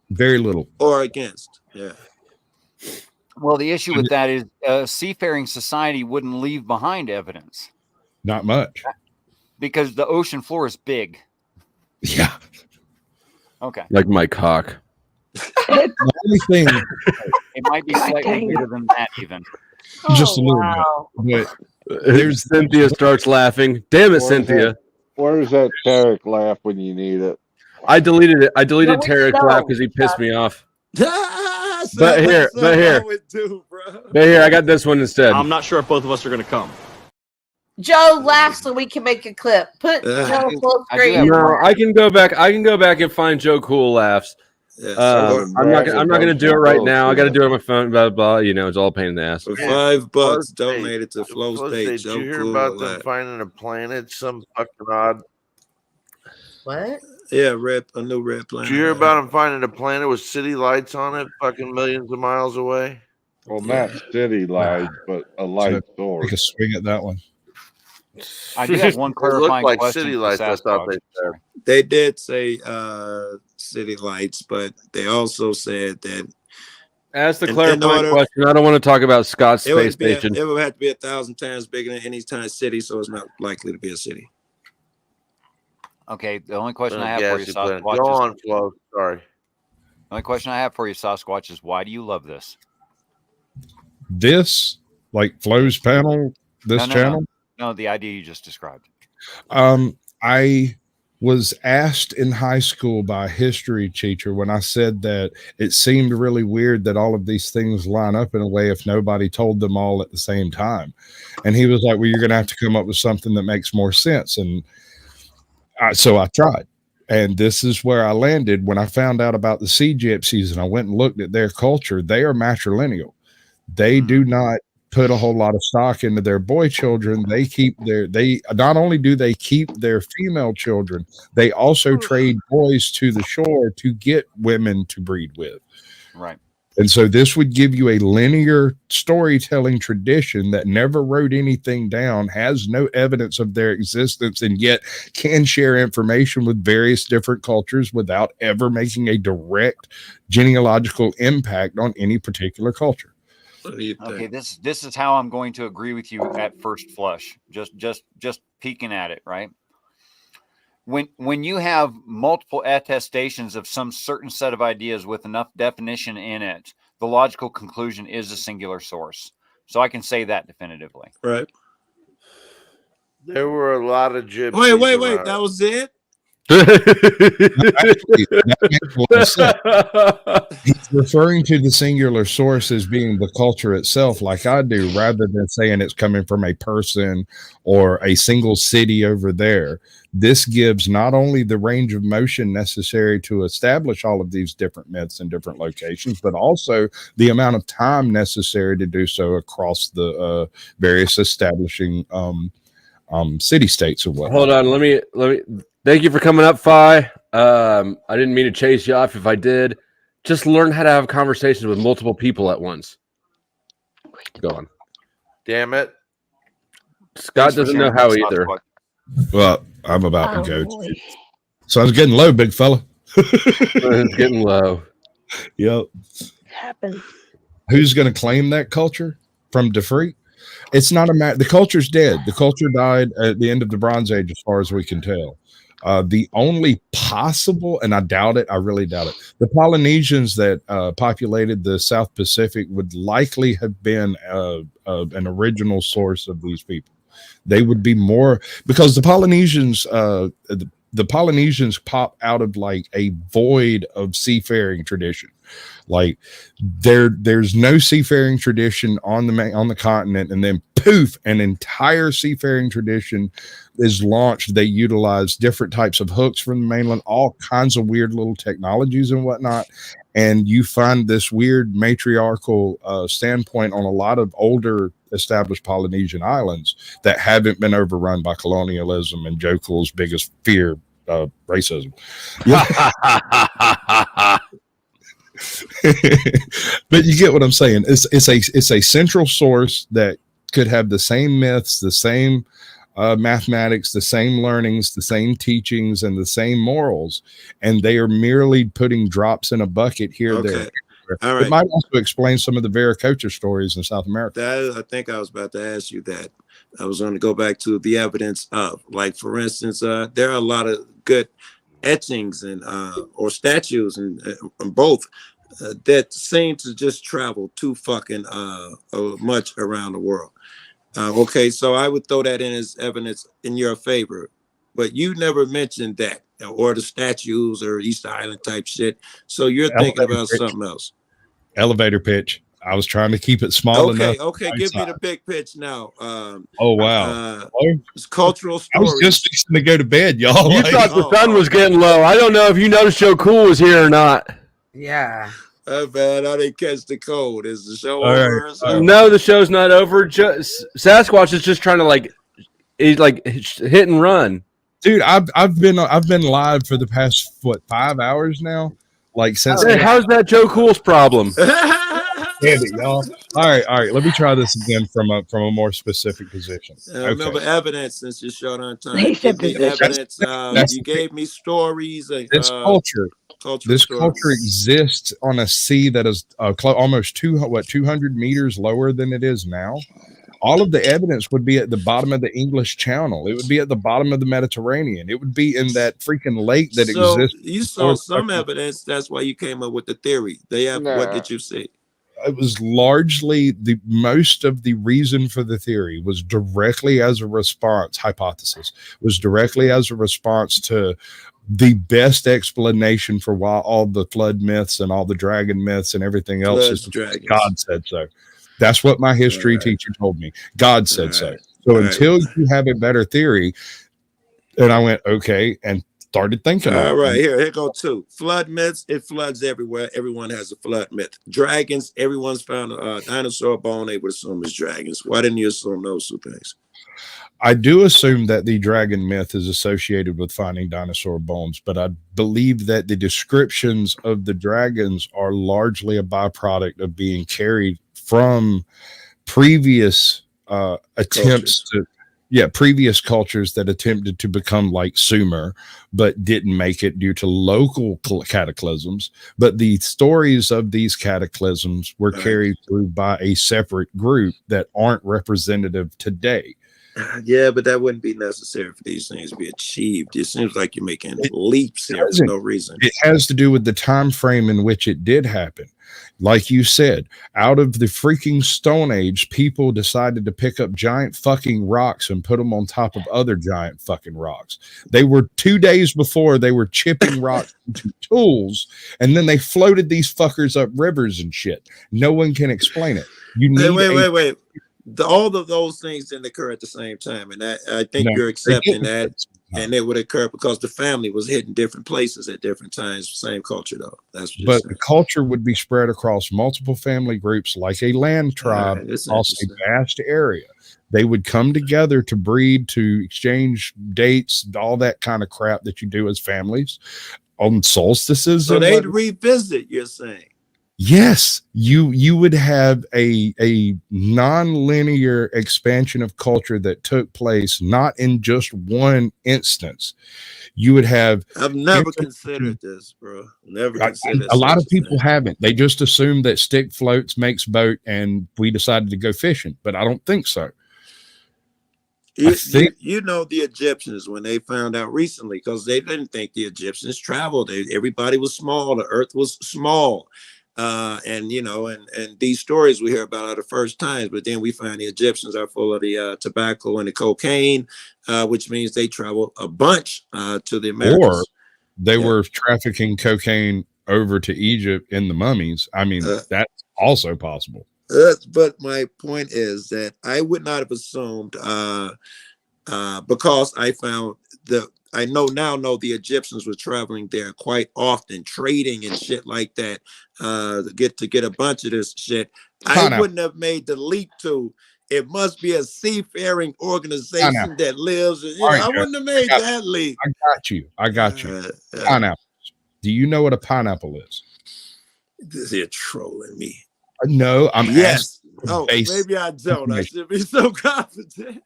Very little. Or against? Yeah. Well, the issue with that is a seafaring society wouldn't leave behind evidence. Not much. Because the ocean floor is big. Yeah. Okay. Like my cock. The only thing, it might be slightly bigger than that, even. Just a little bit. But there's Cynthia starts laughing. Damn it, Cynthia. Where's that Tarek laugh when you need it? I deleted it. I deleted Tarek's laugh because he pissed me off. But here, I got this one instead. I'm not sure if both of us are going to come. Joe laugh so we can make a clip. Put Joe full screen. No, I can go back. I can go back and find Joe Cool laughs. I'm not going to do it right now. I got to do it on my phone. Blah blah. You know, it's all a pain in the ass. For $5, donate it to Flo's page. Did you hear about them finding a planet? Some fucking odd. What? Yeah, a new red planet. Did you hear about them finding a planet with city lights on it, fucking millions of miles away? Well, not city lights, but a light source. Take a swing at that one. I do have one clarifying like question. city lights. I thought they said. They did say city lights, but they also said that. Ask the clarifying question. I don't want to talk about Scott's space station. It would have to be 1,000 times bigger than any kind of city, so it's not likely to be a city. Okay, the only question I have for you, Sasquatch. Go on, Flo. Sorry. The only question I have for you, Sasquatch, is why do you love this? This, like Flo's panel, this channel? No, the idea you just described. I was asked in high school by a history teacher when I said that it seemed really weird that all of these things line up in a way if nobody told them all at the same time. And he was like, well, you're going to have to come up with something that makes more sense. And so I tried. And this is where I landed when I found out about the Sea Gypsies and I went and looked at their culture. They are matrilineal. They do not put a whole lot of stock into their boy children. They not only do they keep their female children, they also trade boys to the shore to get women to breed with. Right. And so this would give you a linear storytelling tradition that never wrote anything down, has no evidence of their existence, and yet can share information with various different cultures without ever making a direct genealogical impact on any particular culture. Okay, this is how I'm going to agree with you at first flush. Just peeking at it, right? When you have multiple attestations of some certain set of ideas with enough definition in it, the logical conclusion is a singular source. So I can say that definitively. Right. There were a lot of gypsies. Wait. That was it? He's referring to the singular source as being the culture itself, like I do, rather than saying it's coming from a person or a single city over there. This gives not only the range of motion necessary to establish all of these different myths in different locations, but also the amount of time necessary to do so across the various establishing city states or whatnot. Hold on, let me. Thank you for coming up, Fi. I didn't mean to chase you off. If I did, just learn how to have conversations with multiple people at once. Go on. Damn it. Scott doesn't know how either. Well, I'm about to go. So I was getting low, big fella. It's getting low. Yep. Happens. Who's going to claim that culture from DeFreak? It's not a matter. The culture's dead. The culture died at the end of the Bronze Age, as far as we can tell. The only possible, and I doubt it, I really doubt it, the Polynesians that populated the South Pacific would likely have been an original source of these people. They would be more, because the Polynesians pop out of like a void of seafaring tradition. Like there's no seafaring tradition on the continent, and then poof, an entire seafaring tradition is launched. They utilize different types of hooks from the mainland, all kinds of weird little technologies and whatnot. And you find this weird matriarchal standpoint on a lot of older established Polynesian islands that haven't been overrun by colonialism and Joe Cool's biggest fear, racism. But you get what I'm saying. It's a central source that could have the same myths, the same mathematics, the same learnings, the same teachings, and the same morals, and they are merely putting drops in a bucket here. There. All right. It might also explain some of the Viracocha stories in South America. I think I was about to ask you that. I was going to go back to the evidence of, like, for instance, there are a lot of good etchings and or statues and both that seem to just travel too fucking much around the world. Okay, so I would throw that in as evidence in your favor, but you never mentioned that, or the statues or Easter Island type shit. So you're thinking about something else. Elevator pitch. I was trying to keep it small enough. Okay, give me the big pitch now. Oh wow, it's cultural I was stories. just fixing to go to bed, y'all. You thought the sun was getting low. I don't know if you noticed Joe Cool was here or not. Yeah. Man, I didn't catch the code. Is the show over? Or something? No, the show's not over. Sasquatch is just trying to he's like hit and run. Dude, I've been live for the past 5 hours now. Like since how's that Joe Cool's problem? Damn it, y'all. All right. Let me try this again from a more specific position. Remember evidence since you're short on time. He said Give me evidence. You gave me stories. This culture exists on a sea that is almost 200 meters lower than it is now. All of the evidence would be at the bottom of the English Channel. It would be at the bottom of the Mediterranean. It would be in that freaking lake that exists. You saw some evidence. That's why you came up with the theory. They have. What did you see? It was largely most of the reason for the theory was directly as a response. Hypothesis was directly as a response to the best explanation for why all the flood myths and all the dragon myths and everything else is God said so. That's what my history teacher told me. God said so. So until you have a better theory, and I went, okay, and started thinking. All right, here go two. Flood myths, it floods everywhere. Everyone has a flood myth. Dragons, everyone's found a dinosaur bone, they would assume it's dragons. Why didn't you assume those two things? I do assume that the dragon myth is associated with finding dinosaur bones, but I believe that the descriptions of the dragons are largely a byproduct of being carried from previous attempts previous cultures that attempted to become like Sumer, but didn't make it due to local cataclysms. But the stories of these cataclysms were carried through by a separate group that aren't representative today. Yeah, but that wouldn't be necessary for these things to be achieved. It seems like you're making leaps here for no reason. It has to do with the time frame in which it did happen. Like you said, out of the freaking Stone Age, people decided to pick up giant fucking rocks and put them on top of other giant fucking rocks. They were 2 days before they were chipping rocks into tools, and then they floated these fuckers up rivers and shit. No one can explain it. You need wait. All of those things didn't occur at the same time, and I think you're accepting that. And it would occur because the family was hit in different places at different times. Same culture, though. But the culture would be spread across multiple family groups, like a land tribe across a vast area. They would come together to breed, to exchange dates, all that kind of crap that you do as families on solstices. So they'd revisit. You're saying? Yes, you would have a non-linear expansion of culture that took place not in just one instance. You would have. I've never considered this, bro. Never considered. A lot of people haven't. They just assume that stick floats makes boat, and we decided to go fishing. But I don't think so. You know the Egyptians, when they found out recently, because they didn't think the Egyptians traveled. Everybody was small. The earth was small. And these stories we hear about are the first times, but then we find the Egyptians are full of the tobacco and the cocaine, which means they travel a bunch to the Americas. Or they were trafficking cocaine over to Egypt in the mummies. I mean, that's also possible. But my point is that I would not have assumed because I know the Egyptians were traveling there quite often, trading and shit like that, to get a bunch of this shit. I wouldn't have made the leap to. It must be a seafaring organization that lives. I wouldn't have made that leap. I got you. Pineapples. Do you know what a pineapple is? They're trolling me. No, I'm asking. Oh, maybe I don't. I should be so confident.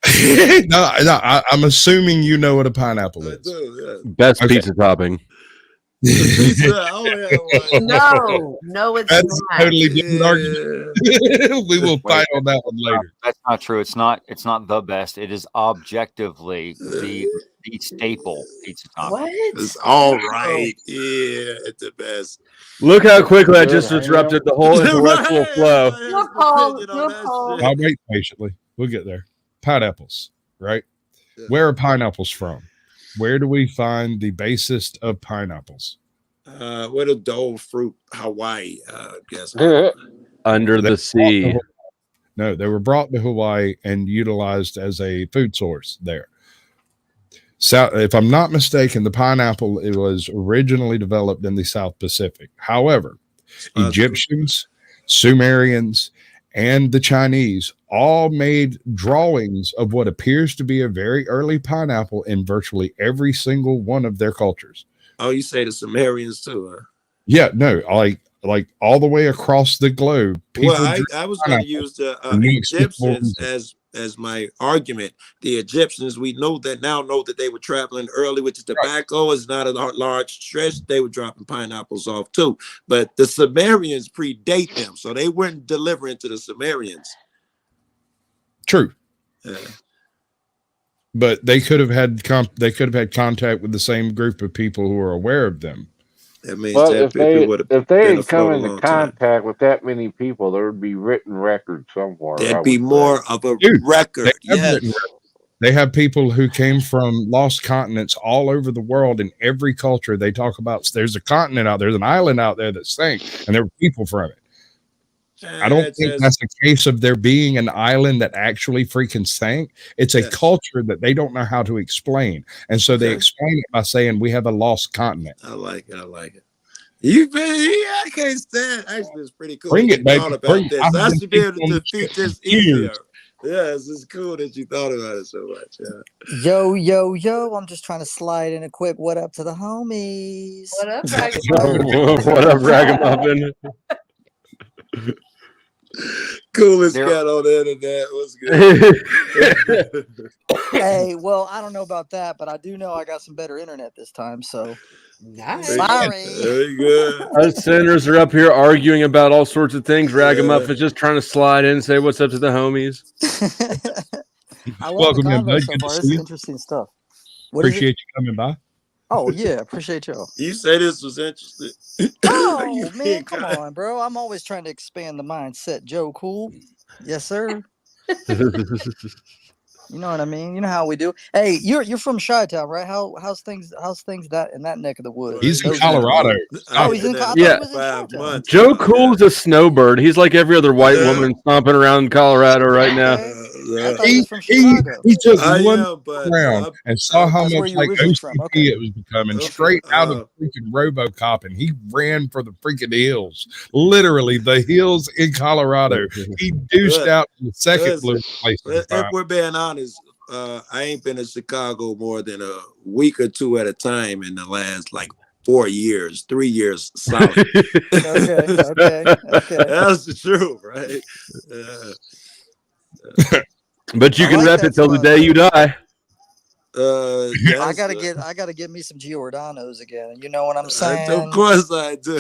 No, I'm assuming you know what a pineapple is. Best pizza topping. No, it's That's not. totally different argument. We will fight on that one later. That's not true. It's not the best. It is objectively the staple pizza topping. What? It's all right. Yeah, it's the best. Look how quickly I just disrupted the whole intellectual flow. I'll wait patiently. We'll get there. Pineapples, right? Where are pineapples from? Where do we find the basest of pineapples? What a dole fruit, Hawaii, I guess. under the sea. No, they were brought to Hawaii and utilized as a food source there. So, if I'm not mistaken, the pineapple, it was originally developed in the South Pacific. However, Egyptians, Sumerians, and the Chinese all made drawings of what appears to be a very early pineapple in virtually every single one of their cultures. Oh, you say the Sumerians too, huh? Yeah, no, like all the way across the globe. Well, I was going to use the Egyptians as my argument. The Egyptians, we know that they were traveling early with the tobacco. It's not a large stretch. They were dropping pineapples off too. But the Sumerians predate them, so they weren't delivering to the Sumerians. True. But they could have had contact with the same group of people who are aware of them. That means Well, that if they been had come afloat a into long time. contact with that many people, there would be written records somewhere. There'd be more of a record. Yes. They have people who came from lost continents all over the world. In every culture, they talk about there's a continent out there, there's an island out there that sank, and there were people from it. I don't think that's the case of there being an island that actually freaking sank. It's a culture that they don't know how to explain. And so they explain it by saying we have a lost continent. I like it. I can't stand. Actually, it's pretty cool. Bring it, baby. About this. I should be able to defeat this easier. Yes, it's cool that you thought about it so much. Yeah. Yo, I'm just trying to slide in a quick what up to the homies. What up, Ragamuffin? What up, Ragamuffin? Coolest cat on the internet. What's good? Hey, well, I don't know about that, but I do know I got some better internet this time. So, nice. Sorry. Very good. Us senators are up here arguing about all sorts of things. Ragamuffin's just trying to slide in and say what's up to the homies. I love Welcome the in, convo bud. so Good to far. see This is you. interesting stuff. What is it? Appreciate you coming by. Oh yeah, appreciate y'all. You say this was interesting. Oh man, come on, bro. I'm always trying to expand the mindset. Joe, cool. Yes, sir. You know what I mean? You know how we do. Hey, you're from Chi-Town, right? How's things that in that neck of the woods? He's in Colorado. Oh, he's in Colorado. Yeah. 5 months. Joe Cool's a snowbird. He's like every other white woman stomping around Colorado right now. He just won around and saw how much like OCP it was becoming straight out of freaking RoboCop, and he ran for the freaking hills, literally the hills in Colorado. He douched out to the second blue place. If we're being honest, I ain't been in Chicago more than a week or two at a time in the last 3 years solid. Okay. That's the truth, right? But you can like rep that it till the spot. day you die. I gotta get me some Giordano's again. You know what I'm saying? Of course I do.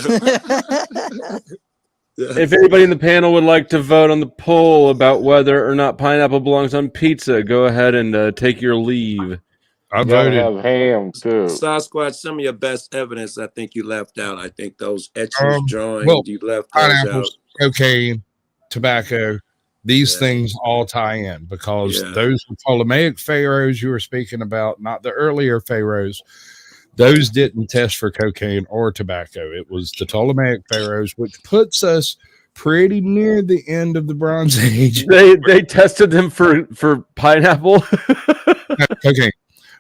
If anybody in the panel would like to vote on the poll about whether or not pineapple belongs on pizza, go ahead and take your leave. I voted. Have ham too. Sasquatch, some of your best evidence I think you left out. I think those etchings, drawings, you left those out. Pineapples, cocaine, tobacco. These things all tie in because those Ptolemaic pharaohs you were speaking about, not the earlier pharaohs, those didn't test for cocaine or tobacco. It was the Ptolemaic pharaohs, which puts us pretty near the end of the Bronze Age. They tested them for pineapple. Cocaine.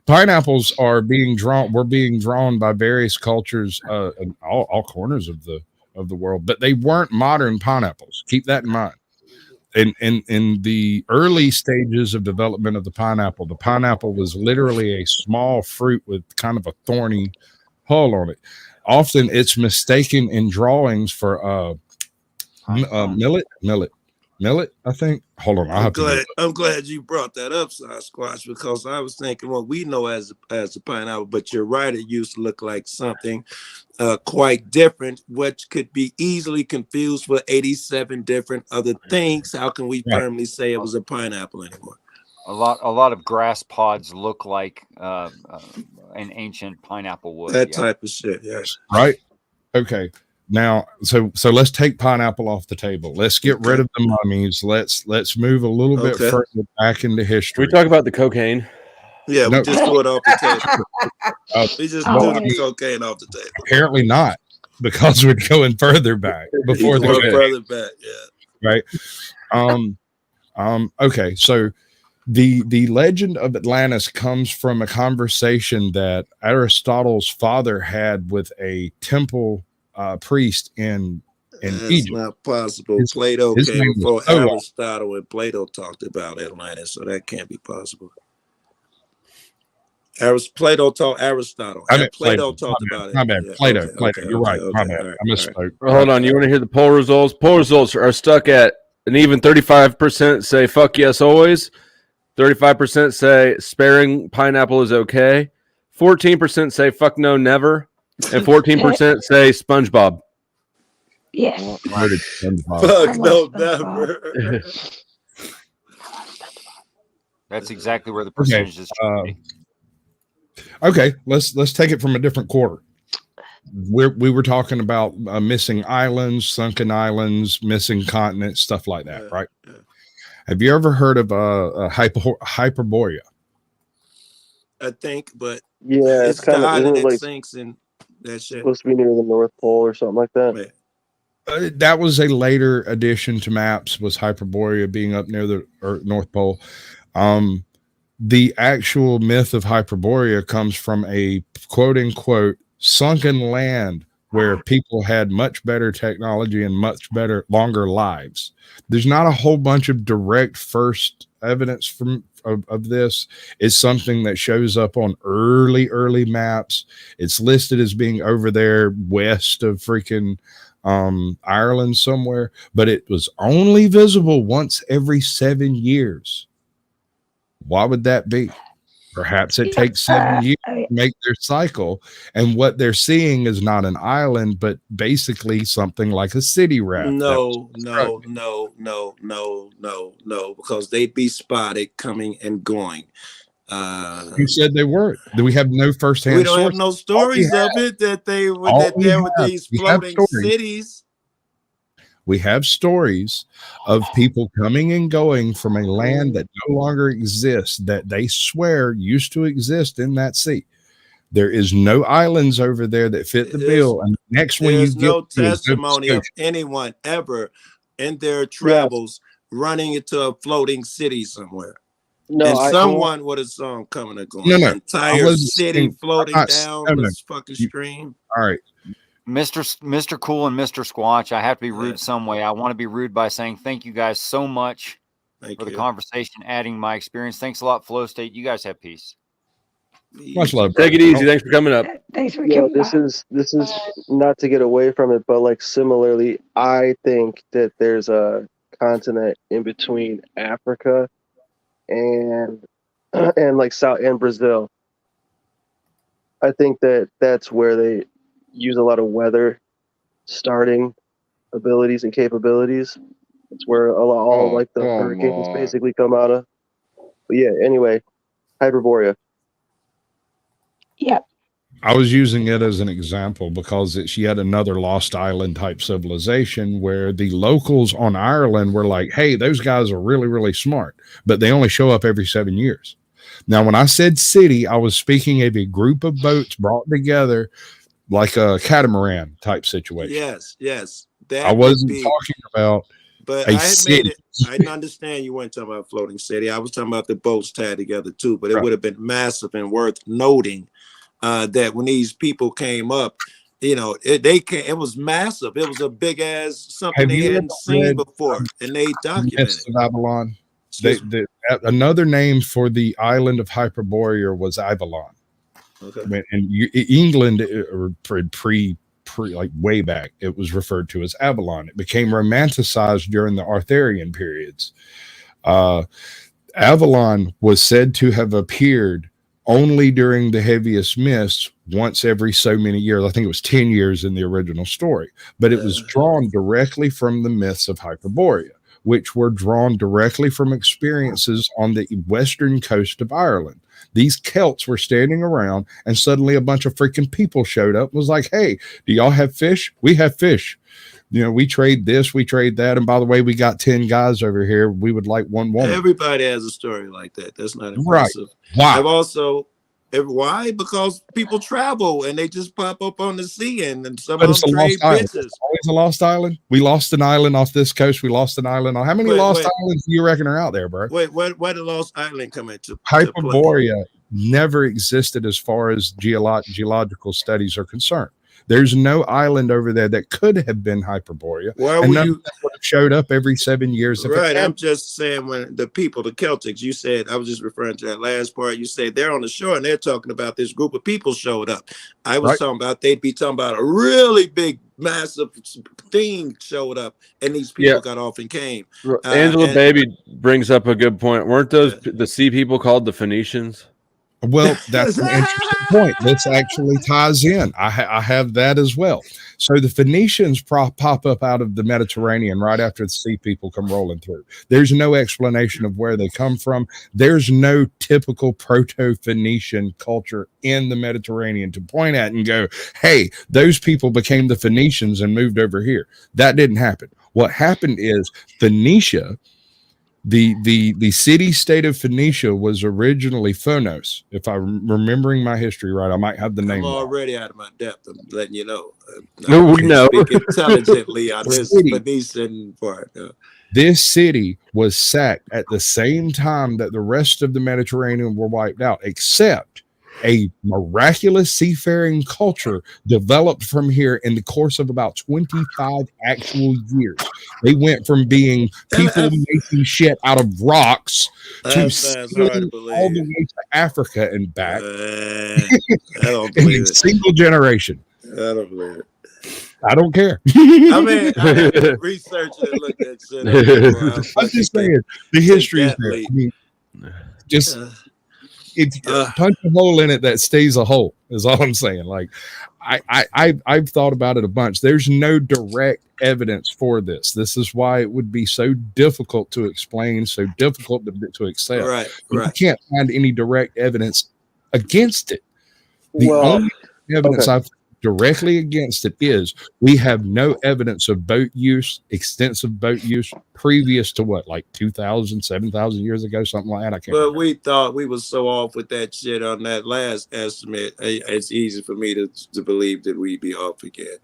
Pineapples are being drawn. We're being drawn by various cultures in all corners of the world, but they weren't modern pineapples. Keep that in mind. In the early stages of development of the pineapple was literally a small fruit with kind of a thorny hull on it. Often it's mistaken in drawings for millet, I think. Hold on, I'm glad you brought that up, Sasquatch, because I was thinking what we know as a pineapple, but you're right, it used to look like something quite different, which could be easily confused with 87 different other things. How can we firmly say it was a pineapple anymore? A lot of grass pods look like an ancient pineapple would. That type of shit, yes. Right. Okay. Now, so let's take pineapple off the table. Let's get rid of the mummies. Let's move a little bit further back into history. We talk about the cocaine. Yeah, we just threw it off the table. We just threw the cocaine off the table. Apparently not, because we're going further back before the further back. Yeah. right? Okay, so the legend of Atlantis comes from a conversation that Aristotle's father had with a temple priest in That's Egypt. not possible. His Plato name came was before Solon. Aristotle, and Plato talked about Atlantis, so that can't be possible. Plato taught Aristotle, I and meant Plato Plato. talked about it. My bad. Yeah, Plato. okay, Plato. okay, You're okay, right. okay, My bad. all right, I misspoke. Hold on. You want to hear the poll results? Poll results are stuck at an even 35% say fuck yes always. 35% say sparing pineapple is okay. 14% say fuck no never. And 14% say SpongeBob. Yes. Fuck no, never. That's exactly where the Okay. percentages should be. Okay, let's take it from a different quarter. We were talking about missing islands, sunken islands, missing continents, stuff like that, right? Yeah. Have you ever heard of Hyperborea? I think, but Yeah, it's it's the kind of, isn't island it that like sinks in that shit. supposed to be near the North Pole or something like that? That was a later addition to maps, was Hyperborea being up near the North Pole. The actual myth of Hyperborea comes from a quote unquote sunken land where people had much better technology and much better, longer lives. There's not a whole bunch of direct first evidence of this. It's something that shows up on early maps. It's listed as being over there west of freaking Ireland somewhere, but it was only visible once every 7 years. Why would that be? Perhaps it takes 7 years to make their cycle, and what they're seeing is not an island, but basically something like a city wrap. No, because they'd be spotted coming and going. Who said they weren't? We have no firsthand. We don't have no stories of it that they were that there were these floating cities. We have stories of people coming and going from a land that no longer exists, that they swear used to exist in that sea. There is no islands over there that fit the bill. And next one There's you get no to is testimony Nova of Scotia. anyone ever in their travels running into a floating city somewhere. No, and someone would have saw them coming and going. No. Entire city floating down no. this fucking stream. All right. Mr. Cool and Mr. Squatch, I have to be rude some way. I want to be rude by saying thank you guys so much for the conversation, adding my experience. Thanks a lot, Flow State. You guys have peace. Much love. Take it easy. Thanks for coming up. Thanks for coming. This is not to get away from it, but like similarly, I think that there's a continent in between Africa and like South and Brazil. I think that that's where they use a lot of weather starting abilities and capabilities. It's where all like the hurricanes basically come out of. But yeah, anyway, Hyperborea. Yep. I was using it as an example because it's yet another lost island type civilization where the locals on Ireland were like, hey, those guys are really, really smart, but they only show up every 7 years. Now, when I said city, I was speaking of a group of boats brought together like a catamaran type situation. Yes. I wasn't talking about but a I had city. made it. I didn't understand you weren't talking about floating city. I was talking about the boats tied together too, but it would have been massive and worth noting that when these people came up, you know, it was massive. It was a big ass something they hadn't seen before, and they documented it. Of Avalon. Another name for the island of Hyperborea was Avalon. Okay. And England, pre like way back, it was referred to as Avalon. It became romanticized during the Arthurian periods. Avalon was said to have appeared only during the heaviest mists once every so many years. I think it was 10 years in the original story, but it was drawn directly from the myths of Hyperborea, which were drawn directly from experiences on the western coast of Ireland. These Celts were standing around and suddenly a bunch of freaking people showed up and was like, hey, do y'all have fish? We have fish. You know, we trade this, we trade that. And by the way, we got 10 guys over here. We would like one woman. Everybody has a story like that. That's not impressive. Right. Wow. I've also Why? Because people travel and they just pop up on the sea, and some But of it's them a trade lost island. pictures. It's always a lost island. We lost an island off this coast. We lost an island. How many lost islands do you reckon are out there, bro? Wait, where did Lost Island come into Hyperborea never existed as far as geological studies are concerned. There's no island over there that could have been Hyperborea. Why and were none you of that would have showed up every 7 years? right? I'm just saying, when the people, the Celtics, you said, I was just referring to that last part. You said they're on the shore and they're talking about this group of people showed up. I was talking about they'd be talking about a really big, massive thing showed up, and these people got off and came. Angela Baby brings up a good point. Weren't those the sea people called the Phoenicians? Well, that's an interesting point. This actually ties in. I have that as well. So the Phoenicians pop up out of the Mediterranean right after the sea people come rolling through. There's no explanation of where they come from. There's no typical Proto-Phoenician culture in the Mediterranean to point at and go, hey, those people became the Phoenicians and moved over here. That didn't happen. What happened is Phoenicia, the city-state of Phoenicia, was originally Phonos. If I'm remembering my history right, I might have the name. I'm already out of my depth. I'm letting you know. No, we know. Speak intelligently on this Phoenician part. This city was sacked at the same time that the rest of the Mediterranean were wiped out, except a miraculous seafaring culture developed from here in the course of about 25 actual years. They went from being people making shit out of rocks to sailing all the way to Africa and back I don't in believe a it. single generation. I don't believe it. I don't care. I mean, I haven't researched it and looked at shit. I'm just saying the history is there. I mean, just punch a hole in it that stays a hole is all I'm saying. Like I've thought about it a bunch. There's no direct evidence for this. This is why it would be so difficult to explain, so difficult to accept. Right. You can't find any direct evidence against it. The only evidence I've directly against it is we have no evidence of boat use, extensive boat use previous to what, like 2,000, 7,000 years ago, something like that. I can't remember. We thought we was so off with that shit on that last estimate. It's easy for me to believe that we'd be off again.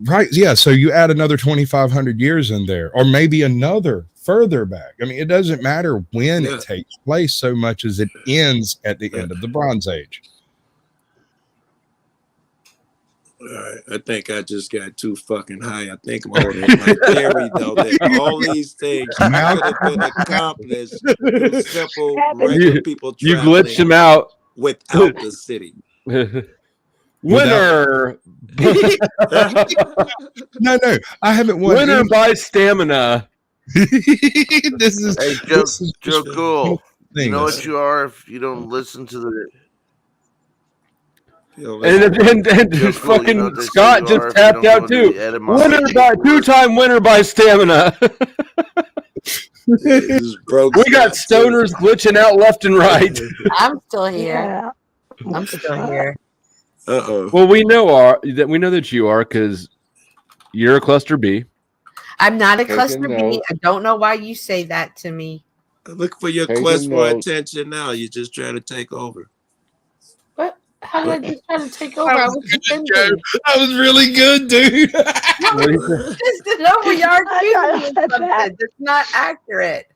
Right. Yeah. So you add another 2,500 years in there, or maybe another further back. I mean, it doesn't matter when it takes place so much as it ends at the end of the Bronze Age. All right, I think I just got too fucking high. I think I'm holding my theory, though, that all these things could have been accomplished through simple, regular people You traveling glitched him out. without the city. Winner. No, I haven't won. Winner by stamina. This is Joe Cool. You know what you are if you don't listen to the. And fucking Scott just tapped out too. Winner by two-time winner by stamina. We got stoners glitching out left and right. I'm still here. I'm still here. Well, we know that you are because you're a cluster B. I'm not a cluster B. I don't know why you say that to me. Look for your quest for attention now. You're just trying to take over. What? How did I just try to take over? I was defending. That was really good, dude. Just did over. You are accusing me of something that's not accurate.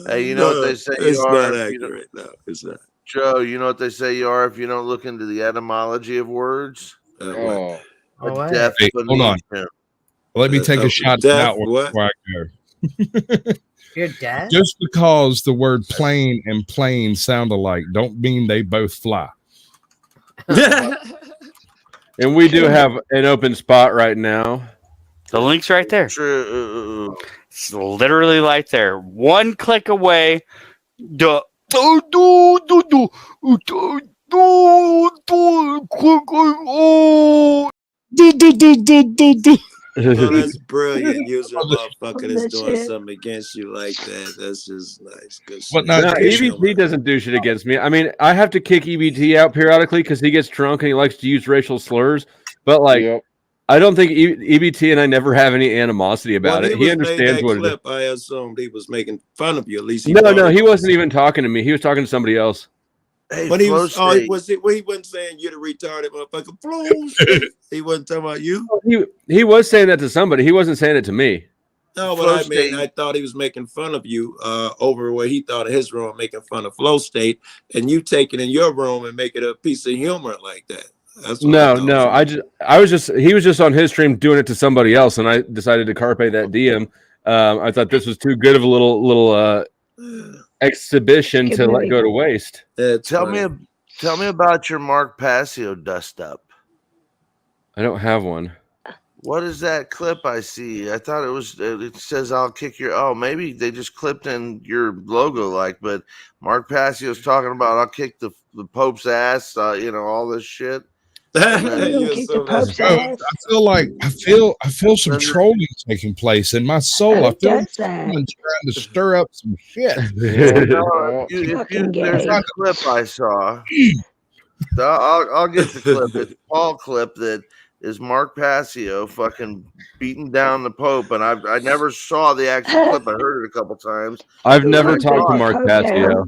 Hey, you know what they say it's you are? not if you don't- accurate. No, it's not. Joe, you know what they say you are if you don't look into the etymology of words? What? A deaf Hey, hold on. Phoenician. Let me take a shot at that one before I go. You're dead? Just because the word plane and plane sound alike don't mean they both fly. And we do have an open spot right now. The link's right there. True. It's literally right there. One click away. Well, that's brilliant. Using a motherfucker that's doing something against you like that. That's just nice. Good shit. No, EBT doesn't do shit against me. I mean, I have to kick EBT out periodically because he gets drunk and he likes to use racial slurs. But like, I don't think EBT and I never have any animosity about it. He understands what clip, I assumed he was making fun of you. At least no, he wasn't even talking to me. He was talking to somebody else. Hey, but he was. Oh, he wasn't saying you're the retarded motherfucker. Flow State. He wasn't talking about you. He was saying that to somebody. He wasn't saying it to me. No, but I mean, I thought he was making fun of you over where he thought of his room, making fun of Flow State, and you take it in your room and make it a piece of humor like that. That's what I was just he was just on his stream doing it to somebody else, and I decided to carpe that DM. I thought this was too good of a little exhibition to let go to waste. Tell me about your Mark Passio dust up. I don't have one. What is that clip I see? I thought it says I'll kick your. Oh, maybe they just clipped in your logo, but Mark Passio's talking about I'll kick the Pope's ass, all this shit. I feel some trolling taking place in my soul. I feel someone trying to stir up some shit. There's a clip I saw. I'll get the clip. It's a Paul clip that is Mark Passio fucking beating down the Pope, and I never saw the actual clip. I heard it a couple times. I've never talked to Mark Passio.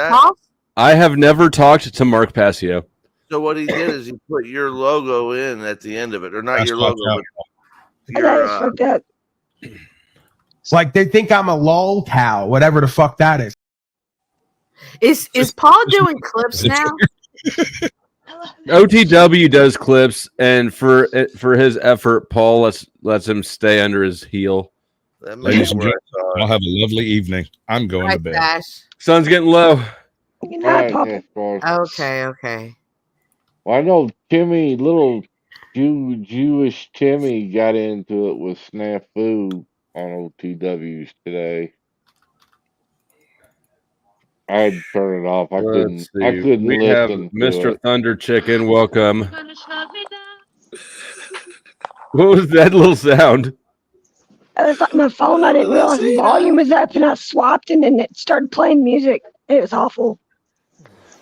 Paul? I have never talked to Mark Passio. So what he did is he put your logo in at the end of it, or not That's your logo, but That is It's like they think I'm a lol cow, whatever the fuck that is. Is Paul doing clips now? OTW does clips, and for his effort, Paul lets him stay under his heel. Ladies and gentlemen, I'll have a lovely evening. I'm going to bed. Gosh. Sun's getting low. Okay. Well, I know Timmy, little Jewish Timmy, got into it with Snafu on OTWs today. I had to turn it off. I couldn't We have listen. Mr. Thunder Chicken. Welcome. What was that little sound? It was like my phone. I didn't realize the volume was up, and I swapped, and then it started playing music. It was awful.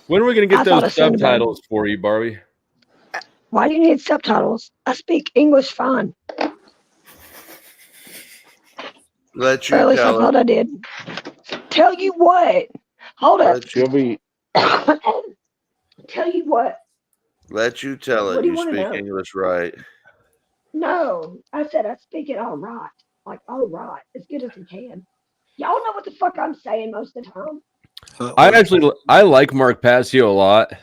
When are we going to get I thought those it sounded bad. subtitles for you, Barbie? Why do you need subtitles? I speak English fine. Let you Or at least I tell thought it. I did. Tell you what. Hold up. Let you, Tell you what. let you tell What it. do you You wanna speak know? English right. No, I said I speak it all right. Like, all right. As good as I can. Y'all know what the fuck I'm saying most of the time. I like Mark Passio a lot.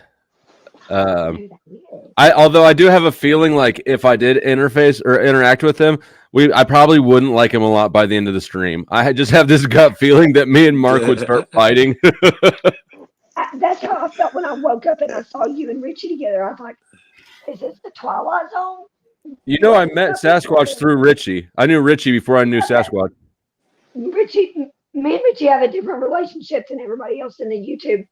Although I do have a feeling like if I did interface or interact with him, I probably wouldn't like him a lot by the end of the stream. I just have this gut feeling that me and Mark would start fighting. That's how I felt when I woke up and I saw you and Richie together. I was like, is this the Twilight Zone? I met Sasquatch through Richie. I knew Richie before I knew Sasquatch. Me and Richie have a different relationship than everybody else in the YouTube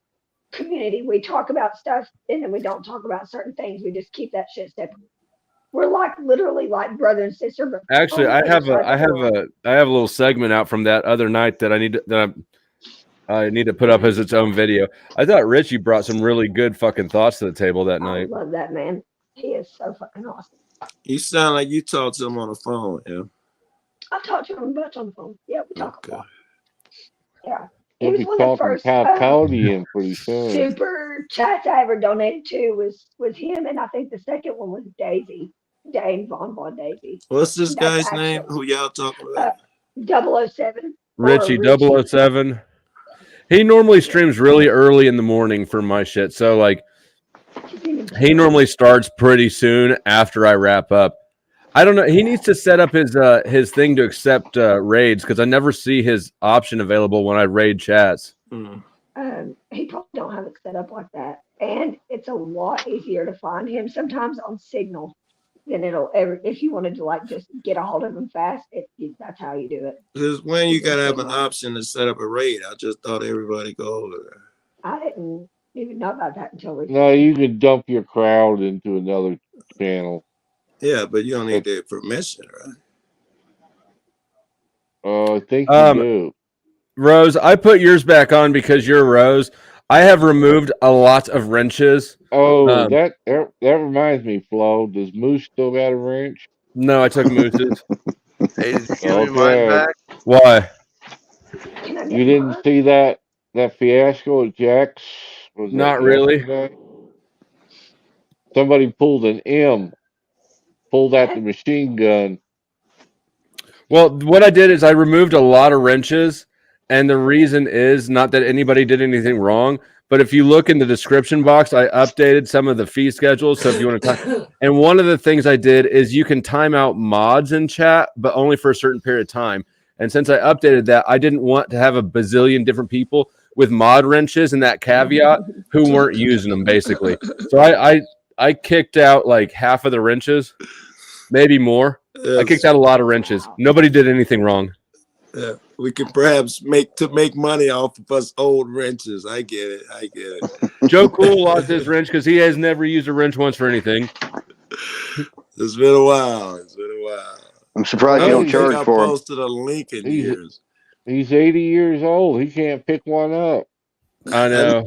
community. We talk about stuff and then we don't talk about certain things. We just keep that shit separate. We're literally like brother and sister. But Actually, I have a little segment out from that other night that I need to put up as its own video. I thought Richie brought some really good fucking thoughts to the table that night. I love that man. He is so fucking awesome. You sound like you talked to him on the phone, yeah. I've talked to him a bunch on the phone. Yeah, we talk a lot. Yeah. He He'll was be one of the talking first Californian pretty soon. super chats I ever donated to was him, and I think the second one was Daisy. Dane Von Daisy. What's this That's guy's name? Who y'all talking about? 007. Richie 007. He normally streams really early in the morning for my shit. So like he normally starts pretty soon after I wrap up. I don't know. He needs to set up his thing to accept raids because I never see his option available when I raid chats. He probably don't have it set up like that. And it's a lot easier to find him sometimes on Signal than it'll ever, if you wanted to like just get a hold of him fast, that's how you do it. Because when you gotta have an option to set up a raid, I just thought everybody go over there. I didn't even know about that until recently. No, you can dump your crowd into another channel. Yeah, but you don't need their permission, right? I think you do. Rose, I put yours back on because you're Rose. I have removed a lot of wrenches. Oh, that reminds me, Flo. Does Moose still got a wrench? No, I took Moose's. Hey, did you give me mine Okay. back? Why? You didn't see that fiasco at Jack's? Was it Not really. yesterday? Somebody pulled an M, pulled out the machine gun. Well, what I did is I removed a lot of wrenches, and the reason is not that anybody did anything wrong, but if you look in the description box, I updated some of the fee schedules. So if you want to and one of the things I did is you can time out mods in chat, but only for a certain period of time. And since I updated that, I didn't want to have a bazillion different people with mod wrenches and that caveat who weren't using them, basically. So I kicked out like half of the wrenches, maybe more. Yes. I kicked out a lot of wrenches. Nobody did anything wrong. Yeah, we could perhaps make money off of us old wrenches. I get it. Joe Cool lost his wrench because he has never used a wrench once for anything. It's been a while. I'm surprised you don't charge for him. Posted a link in years. He's 80 years old. He can't pick one up. I know.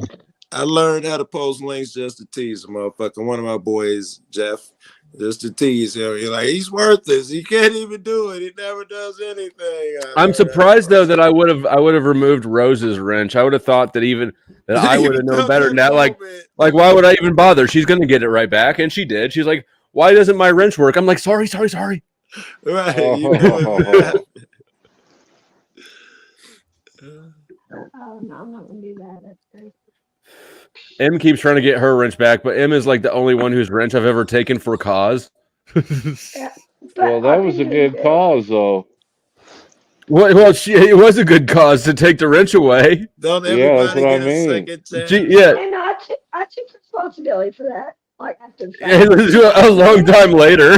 I learned how to post links just to tease a motherfucker. One of my boys, Jeff, just to tease him. You're like, he's worthless. He can't even do it. He never does anything. I'm surprised though that I would have removed Rose's wrench. I would have thought that I would have known better. Now, like why would I even bother? She's gonna get it right back, and she did. She's like, why doesn't my wrench work? I'm like, sorry. Right. Oh no, I'm not gonna do that. That's great. M keeps trying to get her wrench back, but M is like the only one whose wrench I've ever taken for a cause. Well, that was a good cause, though. Well, it was a good cause to take the wrench away. Don't everybody get a second chance? And I took responsibility for that. Like after the fact. It was a long time later.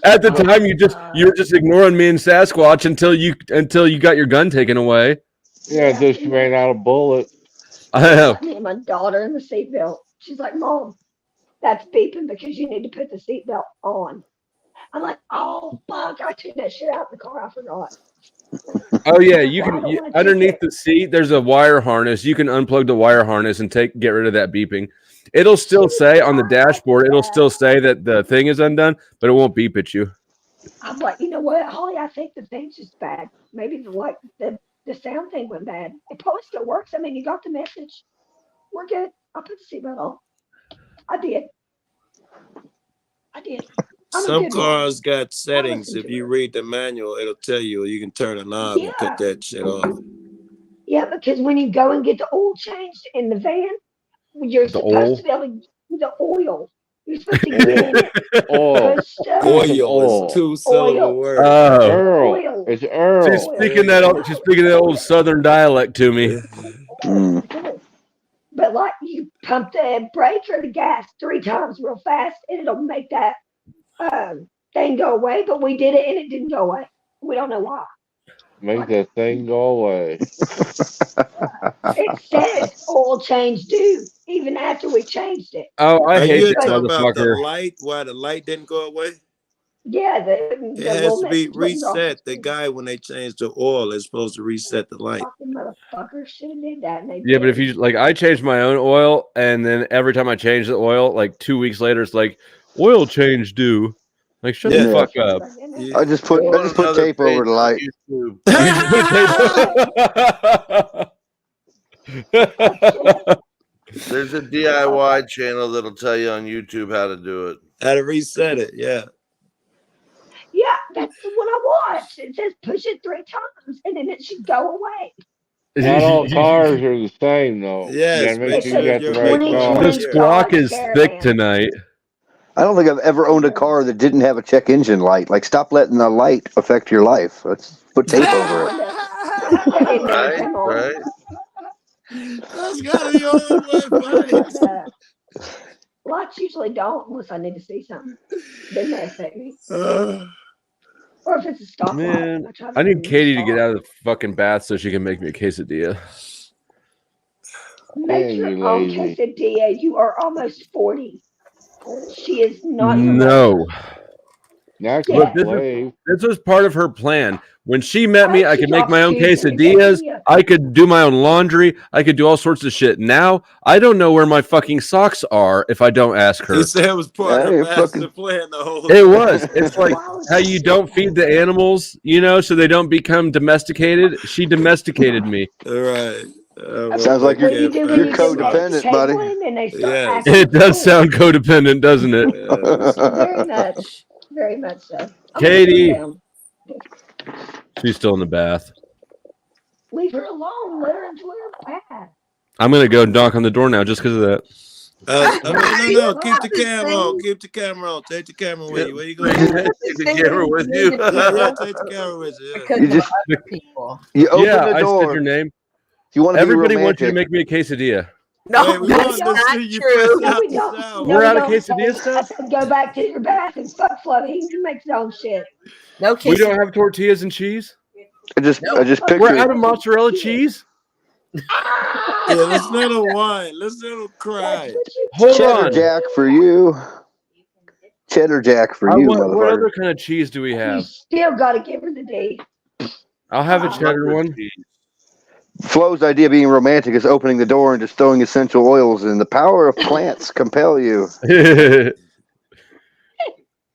At the time, you were just ignoring me and Sasquatch until you got your gun taken away. Yeah, just ran out of bullets. I know. Me and my daughter in the seatbelt. She's like, Mom, that's beeping because you need to put the seatbelt on. I'm like, oh fuck! I took that shit out of the car. I forgot. Oh yeah, underneath the seat. There's a wire harness. You can unplug the wire harness and get rid of that beeping. It'll still say on the dashboard. It'll still say that the thing is undone, but it won't beep at you. I'm like, you know what, Holly? I think the thing's just bad. Maybe the sound thing went bad. It probably still works. I mean, you got the message. We're good. I'll put the seatbelt on. I did. Some cars got settings. If you read the manual, it'll tell you can turn a knob and cut that shit off. Yeah, because when you go and get the oil changed in the van, you're supposed to be able to get the oil. You're supposed to get in it. Oil is two syllable word. Earl. It's Earl. She's speaking that old Southern dialect to me. But like you pump the brake or the gas 3 times real fast, and it'll make that thing go away. But we did it, and it didn't go away. We don't know why. Make that thing go away. It says oil change due, even after we changed it. Oh, I hate you that talking about the motherfucker. light? Why the light didn't go away? Yeah, it has to be reset. The guy, when they changed the oil, is supposed to reset the light. Fucking motherfuckers should have did that. And they Yeah, but if you I changed my own oil, and then every time I change the oil, like 2 weeks later, it's like oil change due. Like shut the fuck up. I just put tape over the light. There's a DIY channel that'll tell you on YouTube how to do it. How to reset it, yeah. Yeah, that's the one I watched. It says push it 3 times and then it should go away. Not all cars are the same, though. Yes, you make sure you got the right car. The squawk is thick tonight. I don't think I've ever owned a car that didn't have a check engine light. Like, stop letting the light affect your life. Let's put tape over it. Right. That's gotta be on Lots usually don't unless I need to see something. Then they affect me. Or if it's a stop Man, light. I need Katie to get out of the fucking bath so she can make me a quesadilla. Make your own quesadilla. You are almost 40. She is not. No. Not Look, slave. this was part of her plan. When she met me, I could make my own Excuse me, quesadillas. quesadilla. I could do my own laundry. I could do all sorts of shit. Now, I don't know where my fucking socks are if I don't ask her. He said it was part of you're master fucking. plan the whole It time. was. It's like how you don't feed the animals, you know, so they don't become domesticated. She domesticated me. All right. Sounds like What do you do when you're you do that codependent, buddy. cabling and they start Yes. acting It does fool? sound codependent, doesn't it? Yes. Very much. Very much so. I'm Katie. gonna put her down. She's still in the bath. Leave her alone. Let her enjoy her bath. I'm going to go knock on the door now just because of that. No. Keep the camera on. Keep the camera on. Take the camera with you. Where you going? Take the camera with you. Yeah, take the camera with you. Yeah. You just people. you open the I said door. your name. You want to be Everybody romantic. wants you to make me a quesadilla. No, Wait, we that's want to not see you true. fresh out we the don't. shower. We're out of don't. quesadilla I stuff? said go back to your bath and fuck Fluffy. He can make his own shit. No We kissing. don't have tortillas and cheese? I just picture. We're out of mozzarella cheese? Yeah, let's let her whine. Let's let her cry. Hold Cheddar on. Jack for you. Cheddar Jack for you, What motherfucker. other kind of cheese do we You have? still got to give her the D. I'll have a cheddar one. Flo's idea of being romantic is opening the door and just throwing essential oils in. The power of plants compel you.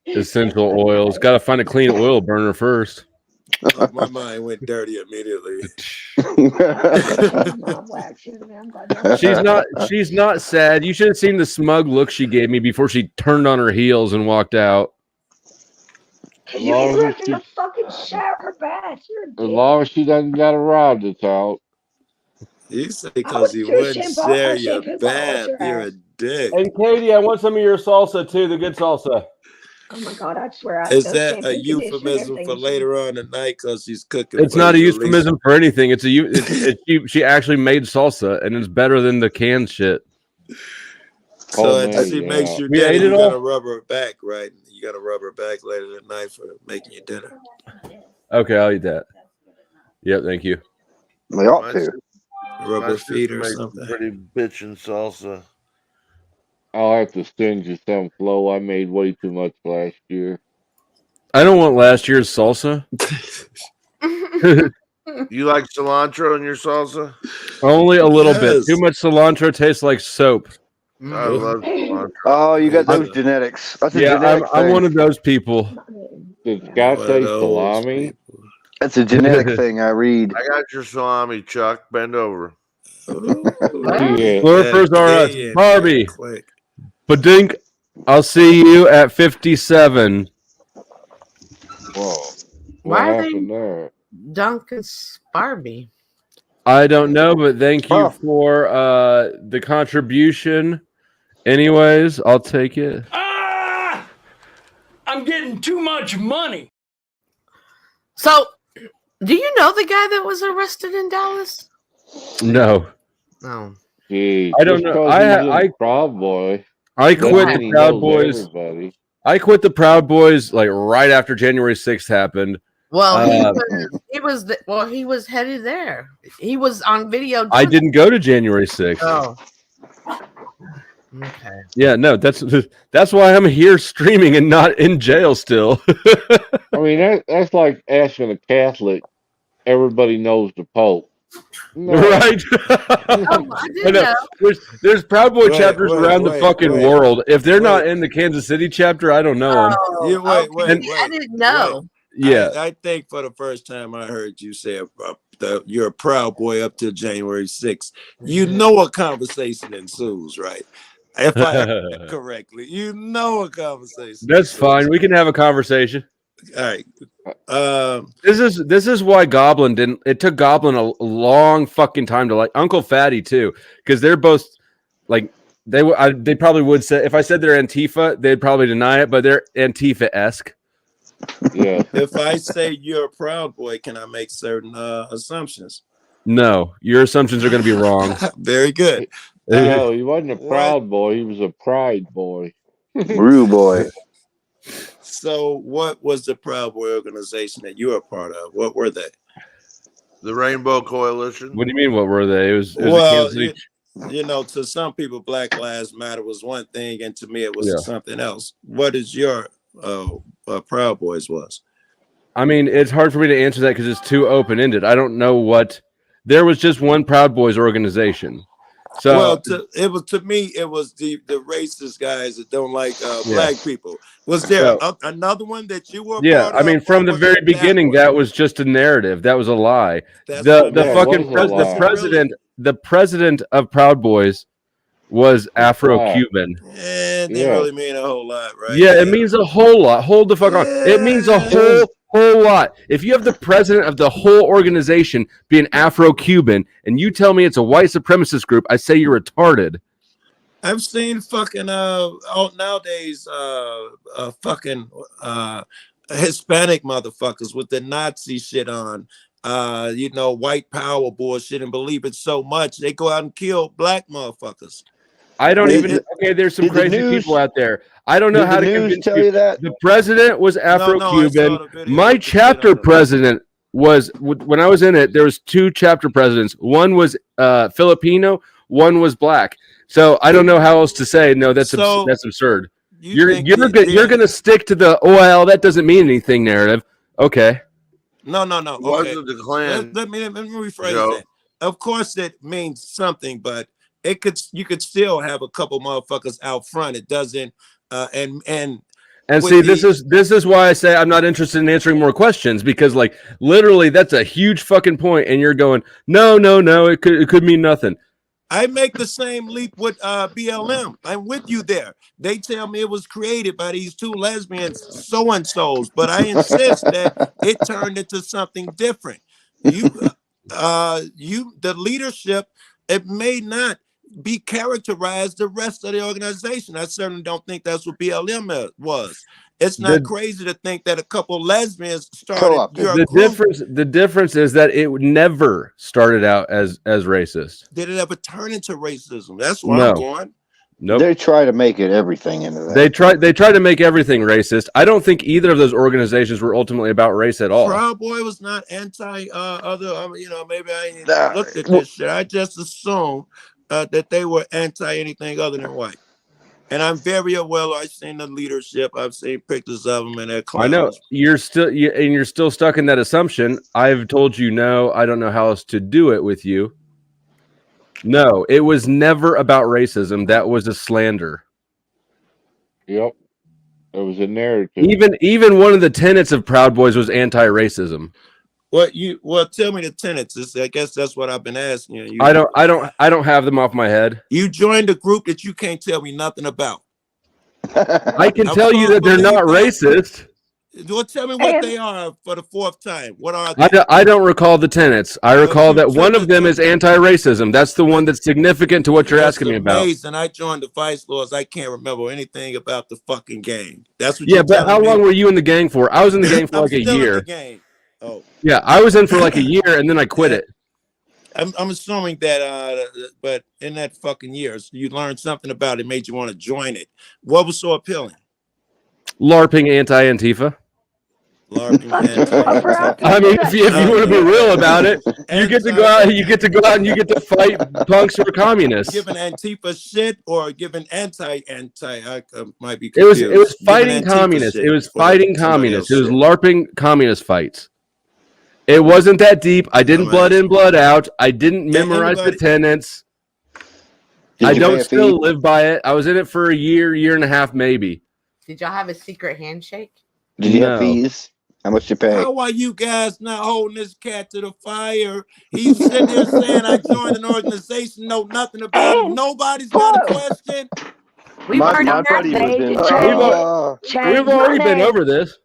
Essential oils. Got to find a clean oil burner first. Oh, my mind went dirty immediately. She's not sad. You should have seen the smug look she gave me before she turned on her heels and walked out. You ain't left in a fucking shower bath. You're a As dick. long as she doesn't got a rod that's out. You say because you wouldn't share your bath. You're a dick. And Katie, I want some of your salsa too, the good salsa. Oh my god, I swear I Is no that shampoo, a conditioner, euphemism everything for is later on tonight because she's cooking? It's not a euphemism for anything. She actually made salsa, and it's better than the canned shit. So she makes you We dinner. ate You it all? gotta rub her back, right? You gotta rub her back later tonight for making you dinner. Okay, I'll eat that. Yep, thank you. We ought to. Rub My her feet sister or makes something. Pretty bitchin' salsa. I'll have to send you some, Flo. I made way too much last year. I don't want last year's salsa. You like cilantro in your salsa? Only a little bit. Yes. Too much cilantro tastes like soap. I love cilantro. Oh, you got those genetics. That's a Yeah, genetic I'm thing. one of those people. Did Scott One say of those salami? That's a genetic thing. I read. I got your salami, Chuck. Bend over. Yeah. Slurpers are us. Yeah, Barbie. quick. Badink, I'll see you at 57. Whoa. Why What are they- happened there? Duncan's Barbie. I don't know, but thank you for the contribution. Anyways, I'll take it. I'm getting too much money. So, do you know the guy that was arrested in Dallas? No. No. Gee, I don't just know. 'cause he's a Proud Boy. I doesn't quit mean the he Proud knows Boys. everybody. I quit the Proud Boys like right after January 6th happened. Well, he was headed there. He was on video. I didn't go to January 6th. Oh. Okay. Yeah, no, that's why I'm here streaming and not in jail still. I mean, that's like asking a Catholic, everybody knows the Pope. No. Right? I didn't know. There's Proud Boy Wait, chapters wait, around the wait, fucking wait. world. If they're not in the Kansas City chapter, I don't know them. Oh, Yeah, wait, okay. I didn't know. Yeah. I think for the first time I heard you say you're a Proud Boy up till January 6th. You know a conversation ensues, right? If I heard that correctly, you know a conversation. That's fine. We can have a conversation. All right. This is why Goblin didn't. It took Goblin a long fucking time to like Uncle Fatty too, because they're both like they probably would say if I said they're Antifa, they'd probably deny it, but they're Antifa-esque. Yeah. If I say you're a Proud Boy, can I make certain assumptions? No, your assumptions are going to be wrong. Very good. No, he wasn't a Proud Boy. He was a Pride Boy. Brew Boy. So, what was the Proud Boy organization that you were a part of? What were they? The Rainbow Coalition. What do you mean? What were they? It was a Well, Kansas City. you know, to some people, Black Lives Matter was one thing, and to me, it was Yeah. something else. What is your Proud Boys was? I mean, it's hard for me to answer that because it's too open ended. I don't know what. There was just one Proud Boys organization. So well, to me, it was the racist guys that don't like black people. Was there another one that you were? Yeah, I mean, from the very beginning, that was just a narrative. That was a lie. The president of Proud Boys was Afro-Cuban. It didn't really mean a whole lot, right? Yeah, it means a whole lot. Hold the fuck on. It means a whole lot. If you have the president of the whole organization being Afro-Cuban and you tell me it's a white supremacist group, I say you're retarded. I've seen fucking nowadays fucking Hispanic motherfuckers with the Nazi shit on, white power bullshit and believe it so much they go out and kill black motherfuckers. I don't even. Okay, there's some crazy people out there. I don't know how to convince you. The president was Afro-Cuban. My chapter president was, when I was in it, there was 2 chapter presidents. One was Filipino, one was black. So I don't know how else to say. No, that's absurd. You're gonna stick to the that doesn't mean anything narrative. Okay. No. Okay. The Klan. Let me rephrase that. Of course, it means something, but you could still have a couple motherfuckers out front. It doesn't. And see, this is why I say I'm not interested in answering more questions, because like literally that's a huge fucking point, and you're going no. It could mean nothing. I make the same leap with BLM. I'm with you there. They tell me it was created by these 2 lesbians, so-and-sos, but I insist that it turned into something different. The leadership, it may not be characterized the rest of the organization. I certainly don't think that's what BLM was. It's not crazy to think that a couple lesbians started. The difference is that it never started out as racist. Did it ever turn into racism? That's where I'm going. Nope. They try to make it everything into that. They try to make everything racist. I don't think either of those organizations were ultimately about race at all. Proud Boy was not anti other. Maybe I ain't looked at this shit. I just assumed that they were anti anything other than white. And I'm very aware. I've seen the leadership. I've seen pictures of them and their clowns. I know you're still stuck in that assumption. I've told you no. I don't know how else to do it with you. No, it was never about racism. That was a slander. Yep, it was a narrative. Even one of the tenets of Proud Boys was anti-racism. Well, tell me the tenets. I guess that's what I've been asking you. I don't have them off my head. You joined a group that you can't tell me nothing about. I can tell you that they're not racist. Well, tell me what they are for the 4th time. What are they? I don't recall the tenets. I recall that one of them is anti-racism. That's the one that's significant to what you're asking me about. And I joined the Vice Lords. I can't remember anything about the fucking gang. That's what. Yeah, but how long were you in the gang for? I was in the gang for like a year. Oh. Yeah, I was in for like a year and then I quit it. I'm assuming that, but in that fucking years, you learned something about it, made you want to join it. What was so appealing? LARPing anti-Antifa. LARPing anti-Antifa. I mean, if you want to be real about it, you get to go out. You get to go out and you get to fight punks or communists. Giving Antifa shit or giving anti? I might be confused. It was fighting communists. It was fighting communists. It was LARPing communist fights. It wasn't that deep. I didn't blood in, blood out. I didn't memorize the tenets. I don't still live by it. I was in it for a year and a half, maybe. Did y'all have a secret handshake? Did you have fees? How much you pay? How are you guys not holding this cat to the fire? He's sitting there saying I joined an organization, know nothing about it. Nobody's got a question. We've already been over this.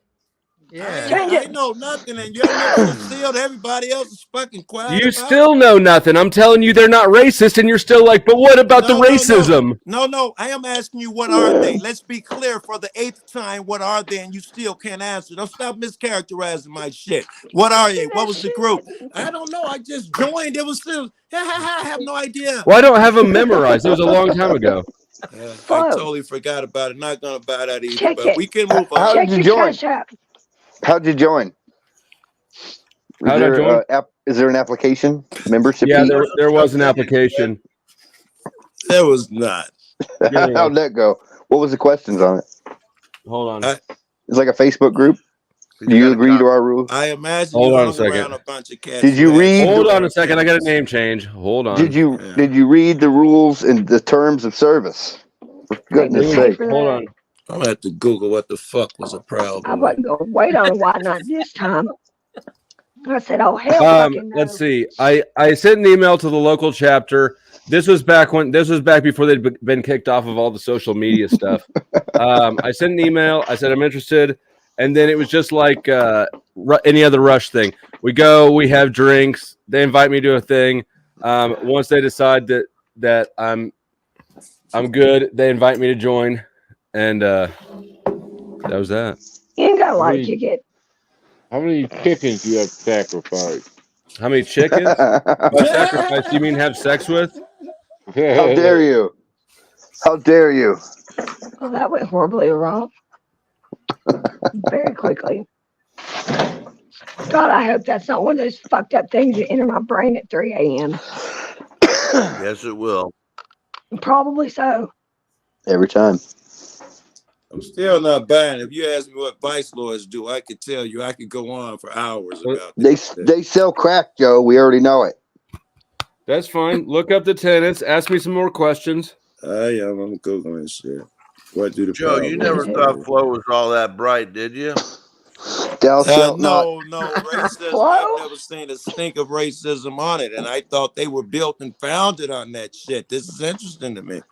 Yeah, I know nothing, and you're concealed. Everybody else is fucking quiet. You still know nothing. I'm telling you, they're not racist, and you're still like, but what about the racism? No, I am asking you, what are they? Let's be clear for the 8th time. What are they? And you still can't answer. Don't stop mischaracterizing my shit. What are they? What was the group? I don't know. I just joined. It was still. I have no idea. Well, I don't have them memorized. It was a long time ago. I totally forgot about it. Not gonna buy that either. But we can move on. How did you join? How'd you join? Is there an application? Membership? Yeah, there was an application. There was not. How'd that go? What was the questions on it? Hold on. It's like a Facebook group. Do you agree to our rules? I imagine Hold you on a hung second. around a bunch of cats. Did you read? Hold on a second. I got a name change. Hold on. Did you read the rules and the terms of service? For goodness sake. Hold on. I'm gonna have to Google what the fuck was a Proud I Boy. wasn't gonna wait on why not this time. I said, "Oh hell, fucking no." Let's see. I sent an email to the local chapter. This was back before they'd been kicked off of all the social media stuff. I sent an email. I said I'm interested, and then it was just like any other Rush thing. We go, we have drinks. They invite me to a thing. Once they decide that I'm good, they invite me to join, and that was that. You ain't gotta like it. How many chickens you have to sacrifice? How many chickens? By sacrifice, you mean have sex with? How dare you? How dare you? Well, that went horribly wrong. Very quickly. God, I hope that's not one of those fucked up things that enter my brain at 3 a.m. Yes, it will. Probably so. Every time. I'm still not buying. If you ask me what vice lords do, I could tell you. I could go on for hours about this. They sell crack, Joe. We already know it. That's fine. Look up the tenants. Ask me some more questions. Yeah, I'm Googling shit. What do the Joe, Proud you Boys never do? thought Flo was all that bright, did you? No, racism. I've never seen a stink of racism on it, and I thought they were built and founded on that shit. This is interesting to me.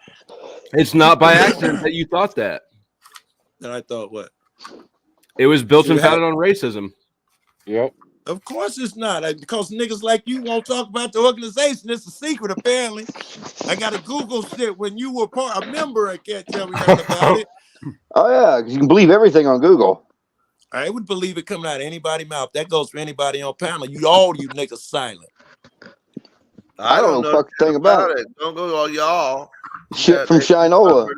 It's not by accident that you thought that. And I thought what? It was built and founded on racism. Yep. Of course it's not. Because niggas like you won't talk about the organization. It's a secret, apparently. I got to Google shit when you were a member and can't tell me nothing about it. Oh, yeah. You can believe everything on Google. I would believe it coming out of anybody's mouth. That goes for anybody on panel. All you niggas silent. I don't know a fucking thing about it. Don't go all y'all. Shit from Shinola.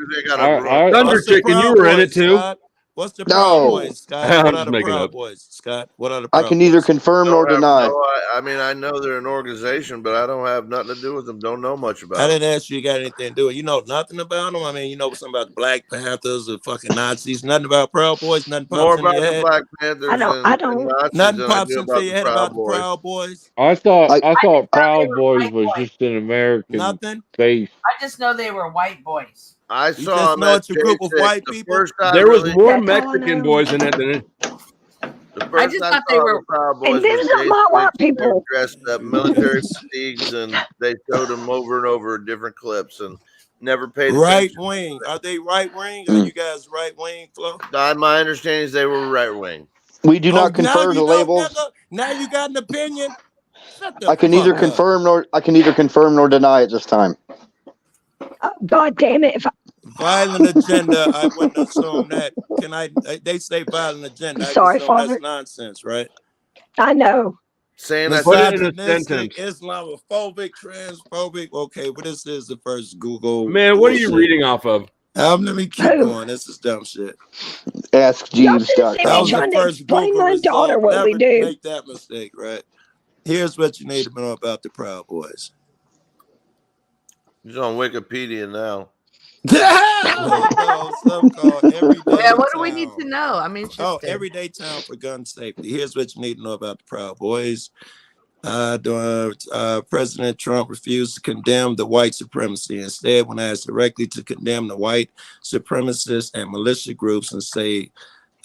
Thunder Chicken, you were in it too. Scott? What's the Proud Boys, Scott? I'm What just are the making Proud up. Boys, Scott? What are the I Proud can Boys? neither confirm nor deny. I mean, I know they're an organization, but I don't have nothing to do with them. Don't know much about I them. didn't ask you got anything to do with it. You know nothing about them? I mean, you know something about the Black Panthers or fucking Nazis. Nothing about Proud Boys? Nothing More pops in about your the head? Black Panthers and Nazis Nothing than I pops do into about your the head Proud about the Boys. Proud Boys? I thought thought Proud they were Boys white was boys. just an American Nothing. base. I just know they were white boys. I You saw just them know at it's a group of J6. white The people? first time There was really- more That's all I Mexican know. boys in it than it. The I first just I thought they saw were. the Proud Boys And them's was not my J6. white They were people. dressed up military fatigues, and they showed them over and over in different clips, and never paid Right attention. wing. Are they right wing? Are you guys right wing, Flo? My understanding is they were right wing. We do not now confer you the don't, labels. nigga. Now you got an opinion? Shut the I can fuck neither up. confirm nor deny it this time. Oh, God damn it! Violent agenda. I wouldn't assume that. They say violent agenda. I Sorry, assume Father. that's nonsense, right? I know. Saying that Put it in a Misogynistic, sentence. Islamophobic, transphobic. Okay, but this is the first Google. Man, what are you bullshit. reading off of? Let me keep going. This is dumb shit. Y'all should have seen AskJeeves.com. me That was the trying to first explain Google my daughter result. what Never we do. make that mistake, right? Here's what you need to know about the Proud Boys. He's on Wikipedia now. No, some call Everyday Yeah, what do Town. we need to know? I'm interested. Oh, Everyday Town for gun safety. Here's what you need to know about the Proud Boys. President Trump refused to condemn the white supremacy. Instead, when asked directly to condemn the white supremacists and militia groups and say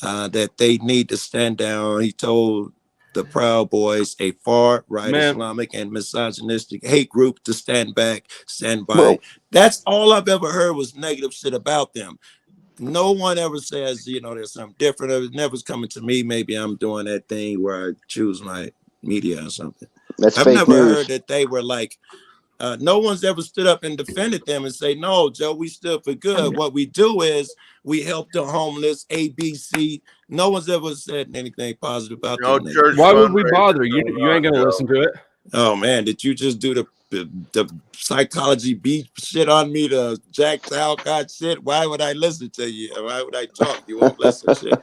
that they need to stand down, he told the Proud Boys, a far-right Islamic and misogynistic hate group, to stand back, stand by. Well, that's all I've ever heard was negative shit about them. No one ever says, there's something different. It never's coming to me. Maybe I'm doing that thing where I choose my media or something. That's I've fake never news. heard that they were like, no one's ever stood up and defended them and say, no, Joe, we stood for good. What we do is we help the homeless, ABC. No one's ever said anything positive about them. Why would we bother? You ain't gonna listen to it. Oh man, did you just do the psychology beat shit on me, the Jack Talcott shit? Why would I listen to you? Why would I talk? You won't listen shit.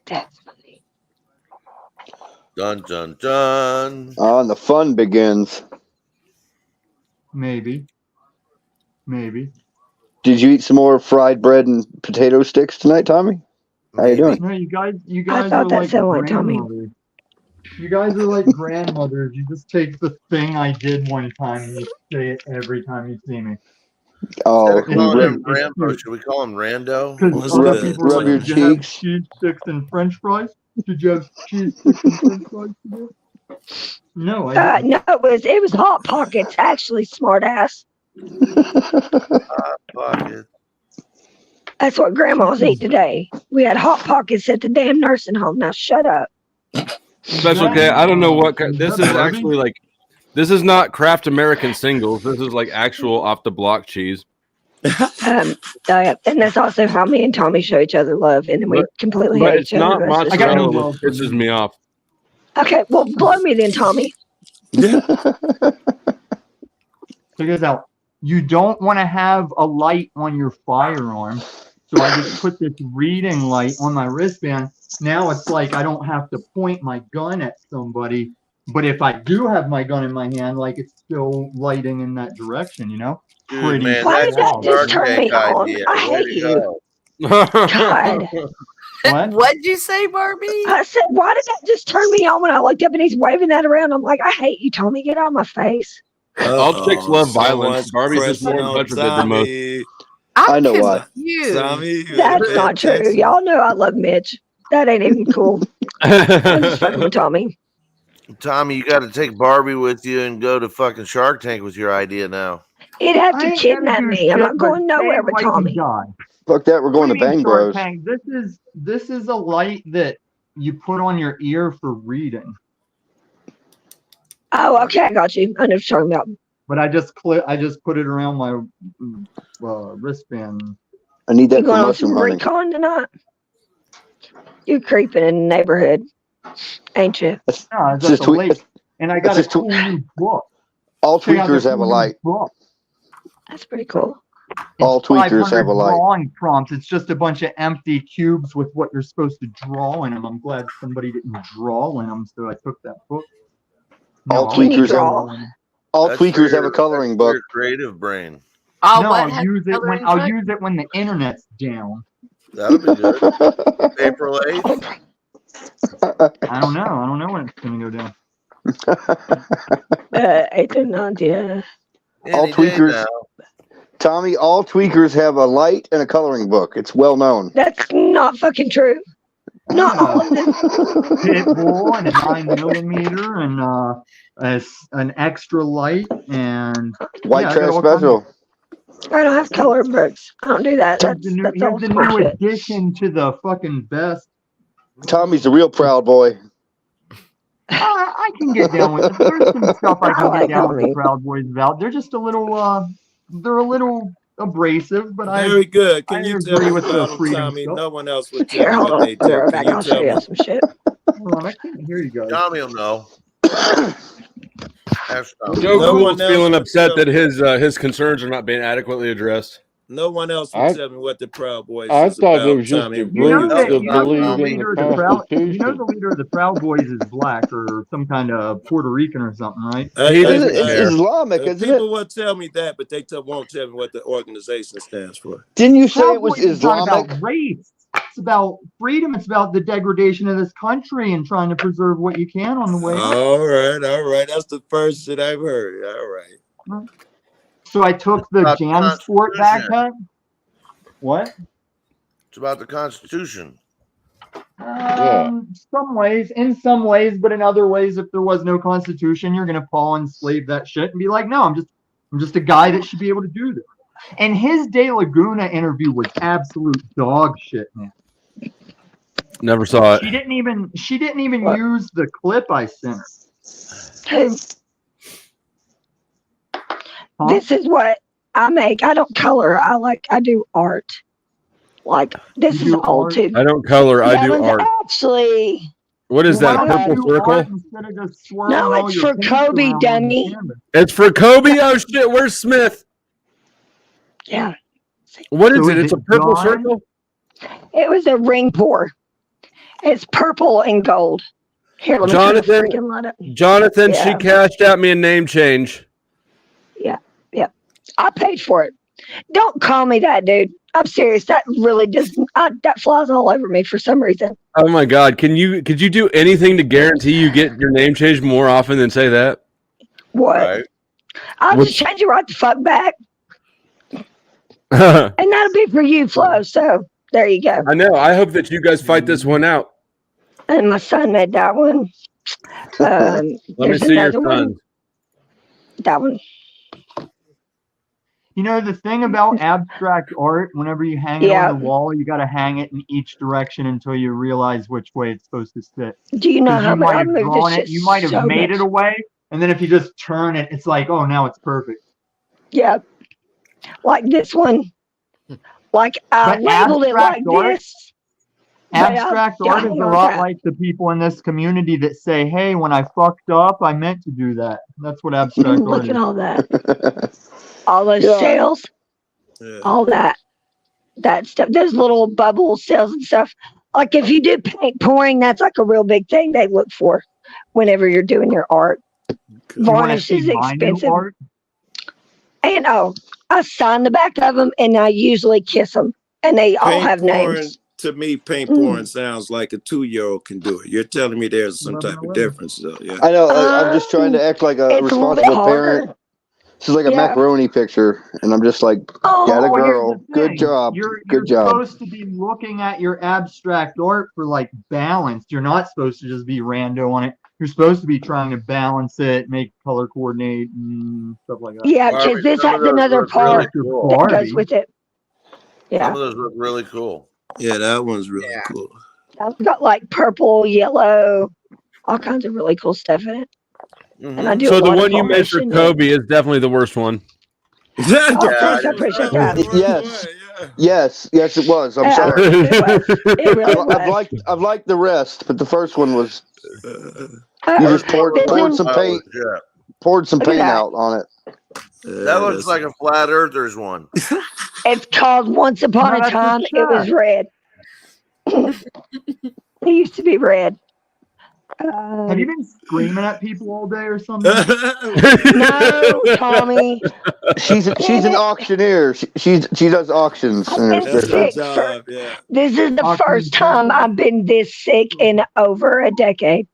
That's funny. Dun dun dun. And the fun begins. Maybe. Did you eat some more fried bread and potato sticks tonight, Tommy? How you doing? No, you guys I are thought that like sounded like Tommy. grandmothers. You guys are like grandmothers. You just take the thing I did one time and you say it every time you see me. Oh, Instead of calling him It's Rambo, cute. should we call him Rando? Because other people are rub like, your did you have cheeks. cheese sticks and French fries? Did you have cheese sticks and French fries today? No, I didn't. No, it was Hot Pockets, actually, smart ass. Pocket. That's what grandmas eat today. We had Hot Pockets at the damn nursing home. Now shut up. Special K. I don't know what this is actually like. This is not Kraft American Singles. This is like actual off the block cheese. And that's also how me and Tommy show each other love, and then we completely But hate it's each other. not the rest of the mozzarella, time. which pisses me off. Okay, well, blow me then, Tommy. Check this out. You don't want to have a light on your firearm, so I just put this reading light on my wristband. Now it's like I don't have to point my gun at somebody, but if I do have my gun in my hand, like it's still lighting in that direction, you know? Dude, Pretty man, Why that's did that a just Shark turn me Tank on? idea. I Way hate to you. go. God. What? What'd you say, Barbie? I said, why did that just turn me on when I looked up and he's waving that around? I'm like, I hate you, Tommy. Get out of my face. All chicks love violence. Someone's Barbie's just more in pressing on touch with it than most. Tommy. I know why. Tommy, you That's pay not true. attention. Y'all know I love Mitch. That ain't even cool. I'm just fucking with Tommy. Tommy, you got to take Barbie with you and go to fucking Shark Tank with your idea now. He'd have I to ain't gotta kidnap do me. I'm shit not but going nowhere stay with white and Tommy. die. Fuck that. We're going to What do you mean, Bang Shark Bros. Tank? This is a light that you put on your ear for reading. Oh, okay, I got you. I know what you're talking about. But I just put it around my wristband. I need You that for going on mushroom some hunting. recon tonight? You creeping in the neighborhood, ain't you? No, I was It's at just the lake, and I got a just cool new book. all Check out tweakers the have a cool new light. book. That's pretty cool. All tweakers 500 have a light. drawing prompts. It's just a bunch of empty cubes with what you're supposed to draw in them. I'm glad somebody didn't draw in them, so I took that book. All Can you tweakers have draw? all That's tweakers for have a your- coloring that's for book. your creative brain. Oh, No, what? I'll Has use it coloring I'll book? use it when the internet's down. That'll be good. April 8th. I don't know when it's gonna go down. 8th or 9th, yeah. All Any day tweakers, now. Tommy. All tweakers have a light and a coloring book. It's well known. That's not fucking true. Not all of them. Pit bull and a 9mm and an extra light and White yeah, I got trash all kinds of- special. I don't have color books. I don't do that. Here's the That's old new school shit. addition to the fucking best. Tommy's a real proud boy. I can get down with it. There's some stuff I I can like get down with the Tommy. Proud Boys about. They're just a little they're a little abrasive, but Very good. Can I you tell agree me with the about them, freedom Tommy? stuff. No one else would Here, tell me hold what on. they I'll be do. right Can back. you I'll show tell you me? some shit. Hold on, I can't hear you guys. Tommy will know. Ask Tommy. Joe No Cool's one else feeling would upset tell that me. his concerns are not being adequately addressed. No one else would tell me what the Proud Boys I is thought it about, was just Tommy. a You know group that that you know the believed in leader the of the Proud you know Constitution. the leader of the Proud Boys is black or some kind of Puerto Rican or something, right? He doesn't It's care. Islamic, isn't it? People will tell me that, but they won't tell me what the organization stands for. Didn't you say Proud it was Boys is not Islamic? about race. It's about freedom. It's about the degradation of this country and trying to preserve what you can on the way up. All right. That's the first shit I've heard. All right. So I took the About the JanSport Constitution. backpack. What? It's about the Constitution. Some ways, in some ways, but in other ways, if there was no constitution, you're gonna paw and slave that shit and be like, no, I'm just a guy that should be able to do this. And his De Laguna interview was absolute dog shit, man. Never saw it. She didn't even use the clip I sent her. Hey, this is what I make. I don't color. I do art. Like this is old too. I don't color. I That do one's art. actually What is that? A purple circle? no. It's for Kobe, dummy. It's for Kobe. Oh shit! Where's Smith? Yeah. What is So it? is It's a it purple gone? circle. It was a ring pour. It's purple and gold. Here, let me turn the Jonathan. freaking light up. Jonathan, she Yeah. cashed out me a name change. Yeah. I paid for it. Don't call me that, dude. I'm serious. That really just that flies all over me for some reason. Oh my God! Could you do anything to guarantee you get your name changed more often than say that? What? Right. I'll just change it right the fuck back. And that'll be for you, Flo. So there you go. I know. I hope that you guys fight this one out. And my son made that one. Let me see your son. That one. You know, the thing about abstract art, whenever you hang it on the wall, you got to hang it in each direction until you realize which way it's supposed to sit. Do you know how you might have moved drawn this it, you might have so made much. it away, and then if you just turn it, it's like, oh, now it's perfect. Yeah. Like this one. Like I But labeled it like art, this. but Abstract art is a lot like the people in this community that say, hey, when I fucked up, I meant to do that. That's what abstract art Look is. at all that. All those cells. All that stuff. Those little bubble cells and stuff. Like if you do paint pouring, that's like a real big thing they look for whenever you're doing your art. Varnish is expensive. And I sign the back of them and I usually kiss them. And they all have names. To me, paint pouring sounds like a 2-year-old can do it. You're telling me there's some type of difference, though. Yeah. I know. I'm just trying to act like a responsible parent. This is like a macaroni picture, and I'm just like, got a girl. Good job. Good job. You're supposed to be looking at your abstract art for like balance. You're not supposed to just be rando on it. You're supposed to be trying to balance it, make color coordinate and stuff like that. Yeah, because this has another part that goes with it. Yeah. Some of those look really cool. Yeah, that one's really cool. I've got like purple, yellow, all kinds of really cool stuff in it. And I do So the one you made for Kobe is definitely the worst one. I appreciate that. Yes, it was. I'm sorry. I've liked the rest, but the first one was. You just poured some paint. Poured some paint out on it. That looks like a flat earthers one. It's called Once Upon a Time. It was red. It used to be red. Have you been screaming at people all day or something? No, Tommy. She's an auctioneer. She does auctions. This is the first time I've been this sick in over a decade.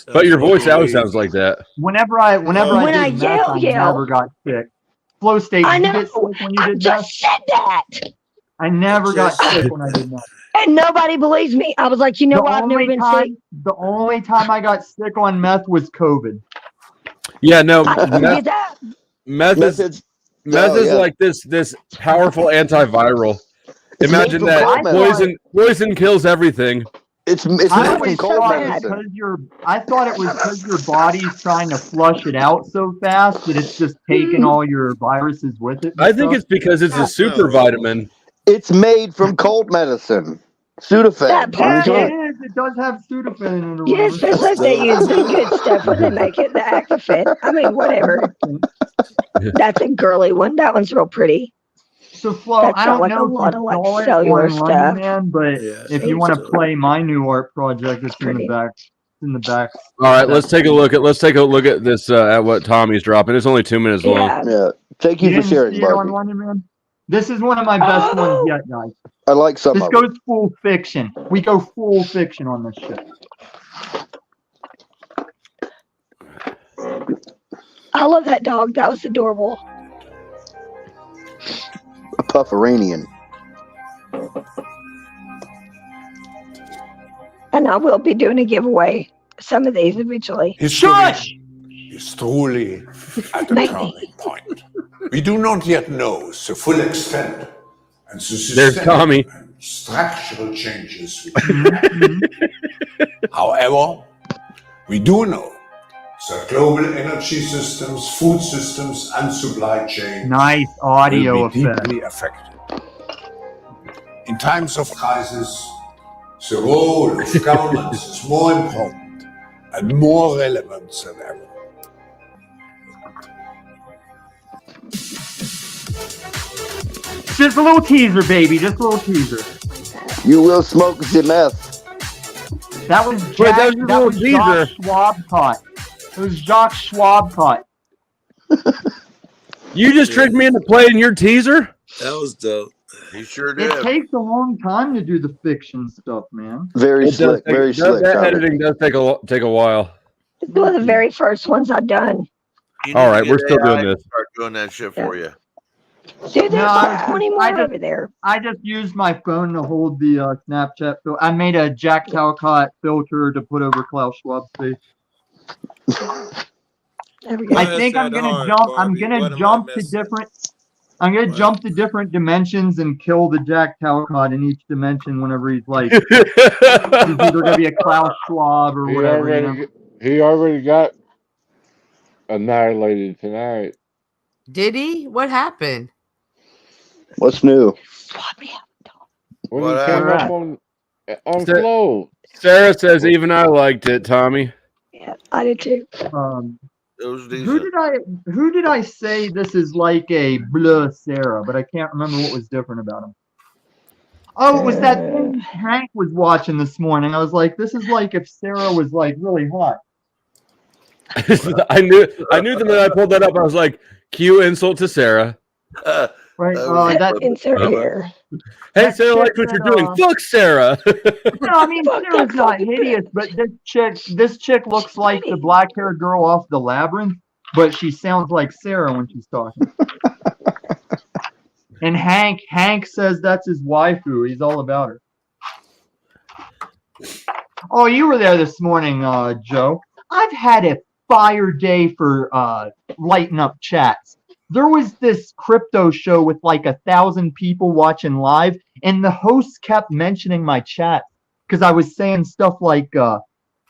But your voice always sounds like that. Whenever I When I yell, never got sick. Flow state. I know. Did you get sick when you I did just said that. I never got sick when I did that. And nobody believes me. I was like, you know what? I've never been sick. The only time I got sick on meth was COVID. Yeah, no. That. Meth is like this powerful antiviral. Imagine that poison kills everything. It's I always thought I thought it was because your body's trying to flush it out so fast that it's just taking all your viruses with it. I think it's because it's a super vitamin. It's made from cold medicine. Sudafed. It does have Sudafed in it. Yeah, especially if they use the good stuff when they make it, the Actifed. I mean, whatever. That's a girly one. That one's real pretty. So, Flo, That's I don't like know a lot of like it cellular online, stuff. man, but if you want to play my new art project, it's in the back. In the back. All right, let's take a look at this at what Tommy's dropping. It's only 2 minutes long. Yeah. Thank you for sharing, Barbie. Man? This is one of my best ones yet, guys. I like some This of goes full fiction. We go full fiction on this shit. I love that dog. That was adorable. A Puffiranian. And I will be doing a giveaway. Some of these eventually. History is truly at a turning point. We do not yet know the full extent and the systemic and structural changes. However, we do know that global energy systems, food systems, and supply chains Nice audio will be effect. deeply affected. In times of crisis, the role of governments is more important and more relevant than ever. Just a little teaser, baby. Just a little teaser. You will smoke the meth. That was Jack. That was Jacques Schwabcott. It was Jacques Schwabcott. You just tricked me into playing your teaser? That was dope. He sure did. It takes a long time to do the fiction stuff, man. Very slick, very slick. That Tommy. editing does take a while. It's one of the very first ones I've done. You All need to right, get we're still AI doing to this. Start doing that shit for you. Dude, there's like 20 more over there. I just used my phone to hold the Snapchat filter. I made a Jack Talcott filter to put over Klaus Schwab's face. I think I'm gonna jump. I'm gonna jump to different. I'm gonna jump to different dimensions and kill the Jack Talcott in each dimension whenever he's like. He's either gonna be a Klaus Schwab or whatever. He already got annihilated tonight. Did he? What happened? What's new? When he came up on Flow. Sarah says even I liked it, Tommy. Yeah, I did too. It was decent. Who did I say this is like a bleu Sarah? But I can't remember what was different about him. Oh, it was that thing Hank was watching this morning. I was like, this is like if Sarah was like really hot. I knew the minute I pulled that up, I was like, cue insult to Sarah. Right. Insert here. Hey, Sarah likes what you're doing. Fuck Sarah. No, I mean Sarah's not hideous, but this chick looks like the black-haired girl off The Labyrinth, but she sounds like Sarah when she's talking. And Hank says that's his waifu. He's all about her. Oh, you were there this morning, Joe. I've had a fire day for lighting up chats. There was this crypto show with like 1,000 people watching live, and the host kept mentioning my chat because I was saying stuff like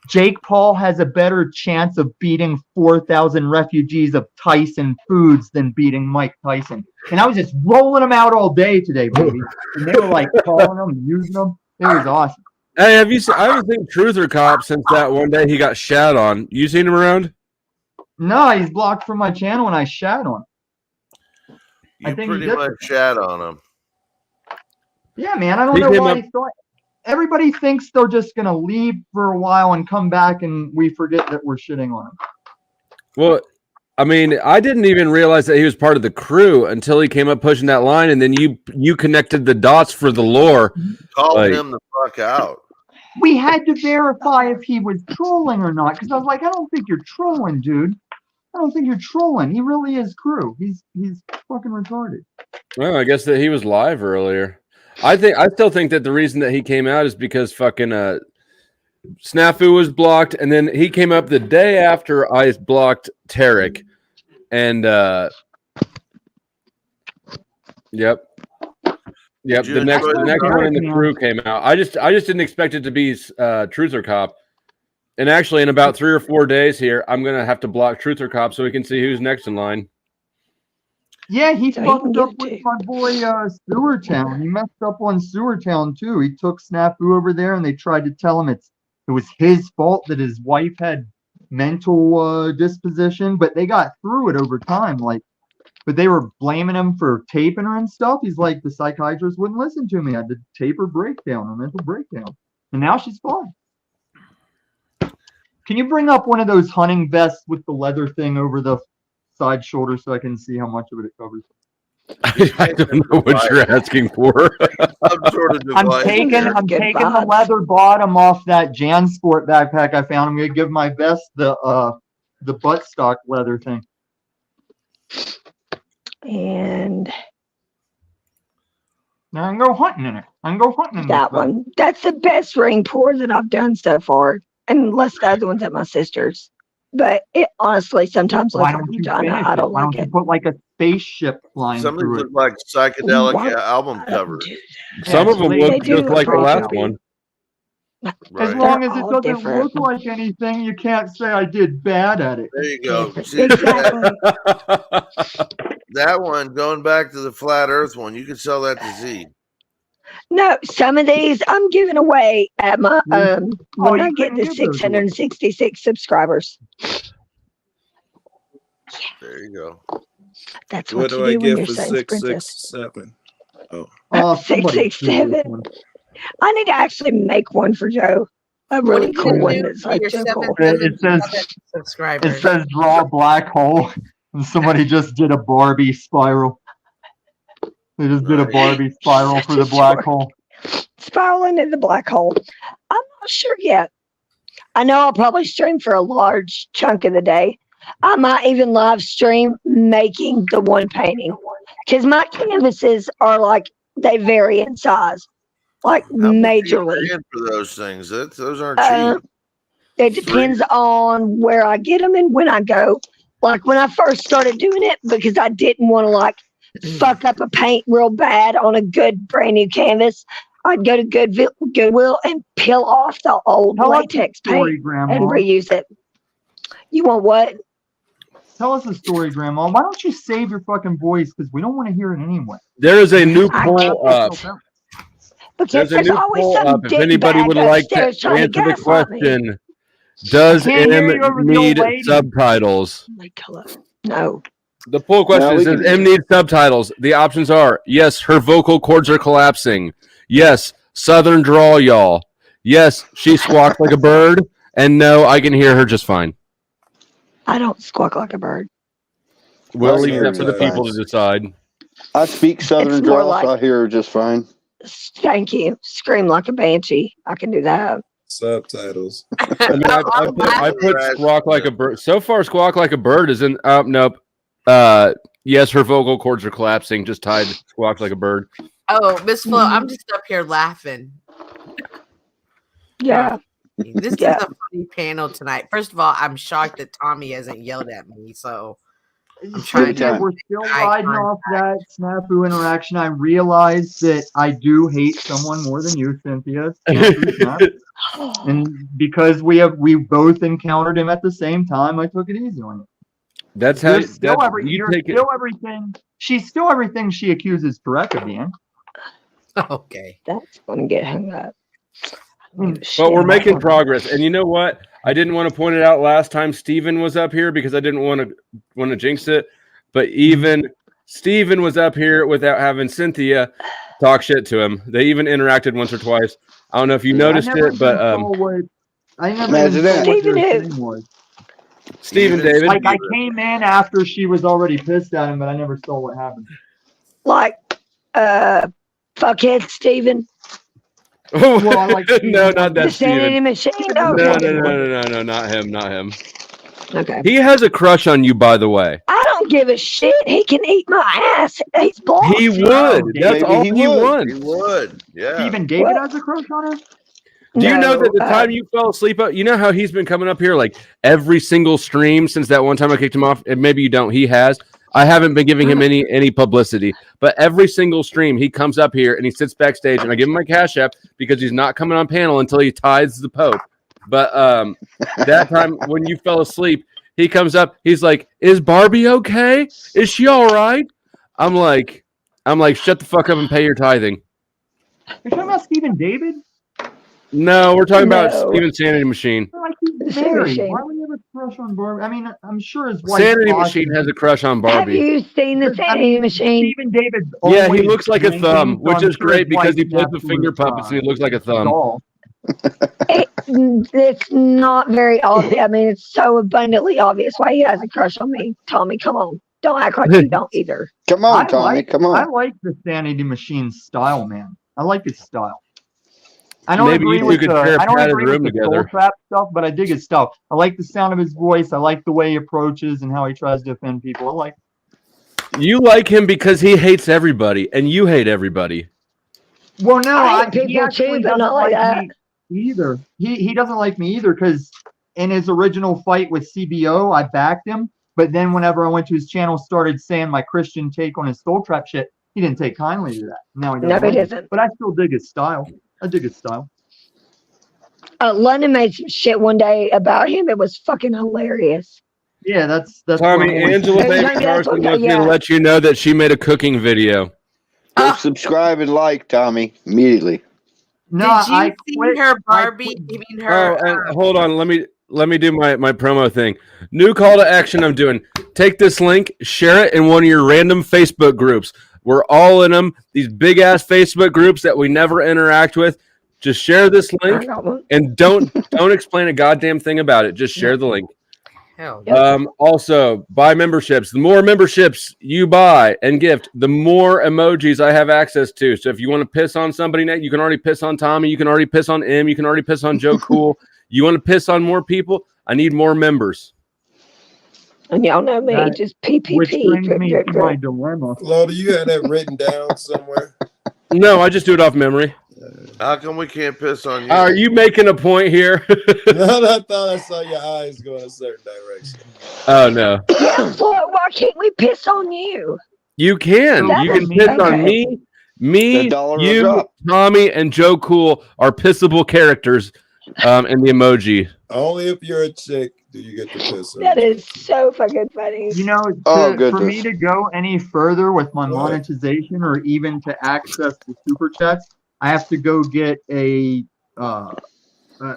Jake Paul has a better chance of beating 4,000 refugees of Tyson Foods than beating Mike Tyson. And I was just rolling them out all day today, baby. And they were like calling them and using them. It was awesome. Hey, have you seen? I haven't seen Truther Cop since that one day he got shat on. You seen him around? No, he's blocked from my channel when I shat on. You pretty much shat on him. Yeah, man. I don't know why he thought. Everybody thinks they're just gonna leave for a while and come back, and we forget that we're shitting on him. Well, I mean, I didn't even realize that he was part of the crew until he came up pushing that line, and then you connected the dots for the lore. Called him the fuck out. We had to verify if he was trolling or not, because I was like, I don't think you're trolling, dude. I don't think you're trolling. He really is crew. He's fucking retarded. Well, I guess that he was live earlier. I still think that the reason that he came out is because fucking Snafu was blocked, and then he came up the day after I blocked Tarek, and yep. The next one in the crew came out. I just didn't expect it to be Truther Cop. And actually, in about 3 or 4 days here, I'm gonna have to block Truther Cop so we can see who's next in line. Yeah, he fucked up with my boy Sewertown. He messed up on Sewertown too. He took Snafu over there, and they tried to tell him it was his fault that his wife had mental disposition, but they got through it over time. But they were blaming him for taping her and stuff. He's like, the psychiatrist wouldn't listen to me. I had to tape her breakdown, her mental breakdown, and now she's fine. Can you bring up one of those hunting vests with the leather thing over the side shoulder so I can see how much of it covers? I don't know what you're asking for. I'm taking the leather bottom off that JanSport backpack I found. I'm gonna give my vest the buttstock leather thing. And now I can go hunting in it. That one. That's the best ring pour that I've done so far. Unless the other one's at my sister's. But it honestly sometimes looks like Madonna. I don't Why like don't it. you put like a spaceship flying Some of through these it? look like psychedelic album covers. Some of them look just like the last one. As long as it doesn't look like anything, you can't say I did bad at it. There you go. See, that one, going back to the flat earth one, you can sell that to Z. No, some of these I'm giving away at my when I get the couldn't give those 666 subscribers. There you go. That's What what do you I do when get you're for Satan's princess. 667? Oh, somebody 667. I need to actually make one for Joe. A really cool one that's like Joe cool. It says draw a black hole, and somebody just did a Barbie spiral. They just did a Barbie spiral for the black hole. Spiraling into the black hole. I'm not sure yet. I know I'll probably stream for a large chunk of the day. I might even live stream making the one painting because my canvases are like they vary in size, like majorly. For those things, those aren't cheap. It depends on where I get them and when I go. Like when I first started doing it, because I didn't want to like fuck up a paint real bad on a good brand new canvas, I'd go to Goodwill and peel off the old latex paint and reuse it. You want what? Tell us a story, Grandma. Why don't you save your fucking voice? Because we don't want to hear it anyway. There is a new poll up. There's always some If anybody would like to answer the question, does M need subtitles? No. The poll question is, does M need subtitles? The options are, yes, her vocal cords are collapsing. Yes, southern drawl, y'all. Yes, she squawks like a bird. And no, I can hear her just fine. I don't squawk like a bird. We'll leave that for the people to decide. I speak southern drawl, so I hear her just fine. Thank you. Scream like a banshee. I can do that. Subtitles. I mean, I put squawk like a bird. So far, squawk like a bird is in. Nope. Yes, her vocal cords are collapsing. Just tied squawk like a bird. Oh, Miss Flo, I'm just up here laughing. Yeah. This is a funny panel tonight. First of all, I'm shocked that Tommy hasn't yelled at me. So I'm trying to. We're still riding off that snafu interaction. I realize that I do hate someone more than you, Cynthia. And because we both encountered him at the same time, I took it easy on you. That's how She's still everything she accuses Tarek of being. Okay. That's gonna get hung up. But we're making progress, and you know what? I didn't want to point it out last time Steven was up here because I didn't want to jinx it. But even Steven was up here without having Cynthia talk shit to him. They even interacted once or twice. I don't know if you noticed it, but Steven David. Like I came in after she was already pissed at him, but I never saw what happened. Like, fuckhead Steven. Well, I like no, not that Steven. Machine. No, not him. Okay. He has a crush on you, by the way. I don't give a shit. He can eat my ass. He's blocked. He would. That's all he wants. He would. Yeah. Stephen David has a crush on her? Do you know that the time you fell asleep, you know how he's been coming up here like every single stream since that one time I kicked him off? And maybe you don't. He has. I haven't been giving him any publicity, but every single stream he comes up here and he sits backstage and I give him my Cash App because he's not coming on panel until he tithes the Pope. But that time when you fell asleep, he comes up. He's like, "Is Barbie okay? Is she all right?" I'm like, "Shut the fuck up and pay your tithing." You're talking about Stephen David? No, we're talking about Steven Sanity Machine. Like he's very. Why would he have a crush on Barbie? I mean, I'm sure his wife. Sanity Machine has a crush on Barbie. Have you seen the Sanity Machine? Stephen David. Yeah, he looks like a thumb, which is great because he plays with finger puppets and he looks like a thumb. It's not very obvious. I mean, it's so abundantly obvious why he has a crush on me. Tommy, come on. Don't act like you don't either. Come on, Tommy. Come on. I like the Sanity Machine style, man. I like his style. I don't Maybe agree you with could the, share a I don't padded agree room with the together. soul trap stuff, but I dig his stuff. I like the sound of his voice. I like the way he approaches and how he tries to offend people. I like. You like him because he hates everybody, and you hate everybody. Well, no, I hate he people actually too, but doesn't not like that. me either. He doesn't like me either because in his original fight with CBO, I backed him. But then whenever I went to his channel, started saying my Christian take on his soul trap shit, he didn't take kindly to that. Now he doesn't. No, he like it. doesn't. But I still dig his style. I dig his style. London made some shit one day about him. It was fucking hilarious. Yeah, that's Tommy. Angela Baker Carson wants me to let you know that she made a cooking video. Go subscribe and like, Tommy, immediately. No, Did you see her Barbie giving her? Oh, and hold on. Let me do my promo thing. New call to action I'm doing. Take this link, share it in one of your random Facebook groups. We're all in them. These big ass Facebook groups that we never interact with. Just share this link and don't explain a goddamn thing about it. Just share the link. Hell yeah. Also, buy memberships. The more memberships you buy and gift, the more emojis I have access to. So if you want to piss on somebody, Nate, you can already piss on Tommy. You can already piss on M. You can already piss on Joe Cool. You want to piss on more people? I need more members. And y'all know me, just PPP. Which brings me to my dilemma. Flo, do you have that written down somewhere? No, I just do it off memory. How come we can't piss on you? Are you making a point here? No, I thought I saw your eyes go in a certain direction. Oh, no. Yeah, Floyd, why can't we piss on you? You can. That You is can piss okay. on me, $1 a you, drop. Tommy, and Joe Cool are pissable characters in the emoji. Only if you're a chick do you get to piss on. That is so fucking funny. You know, for me to go any further with my monetization or even to access the super chats, I have to go get a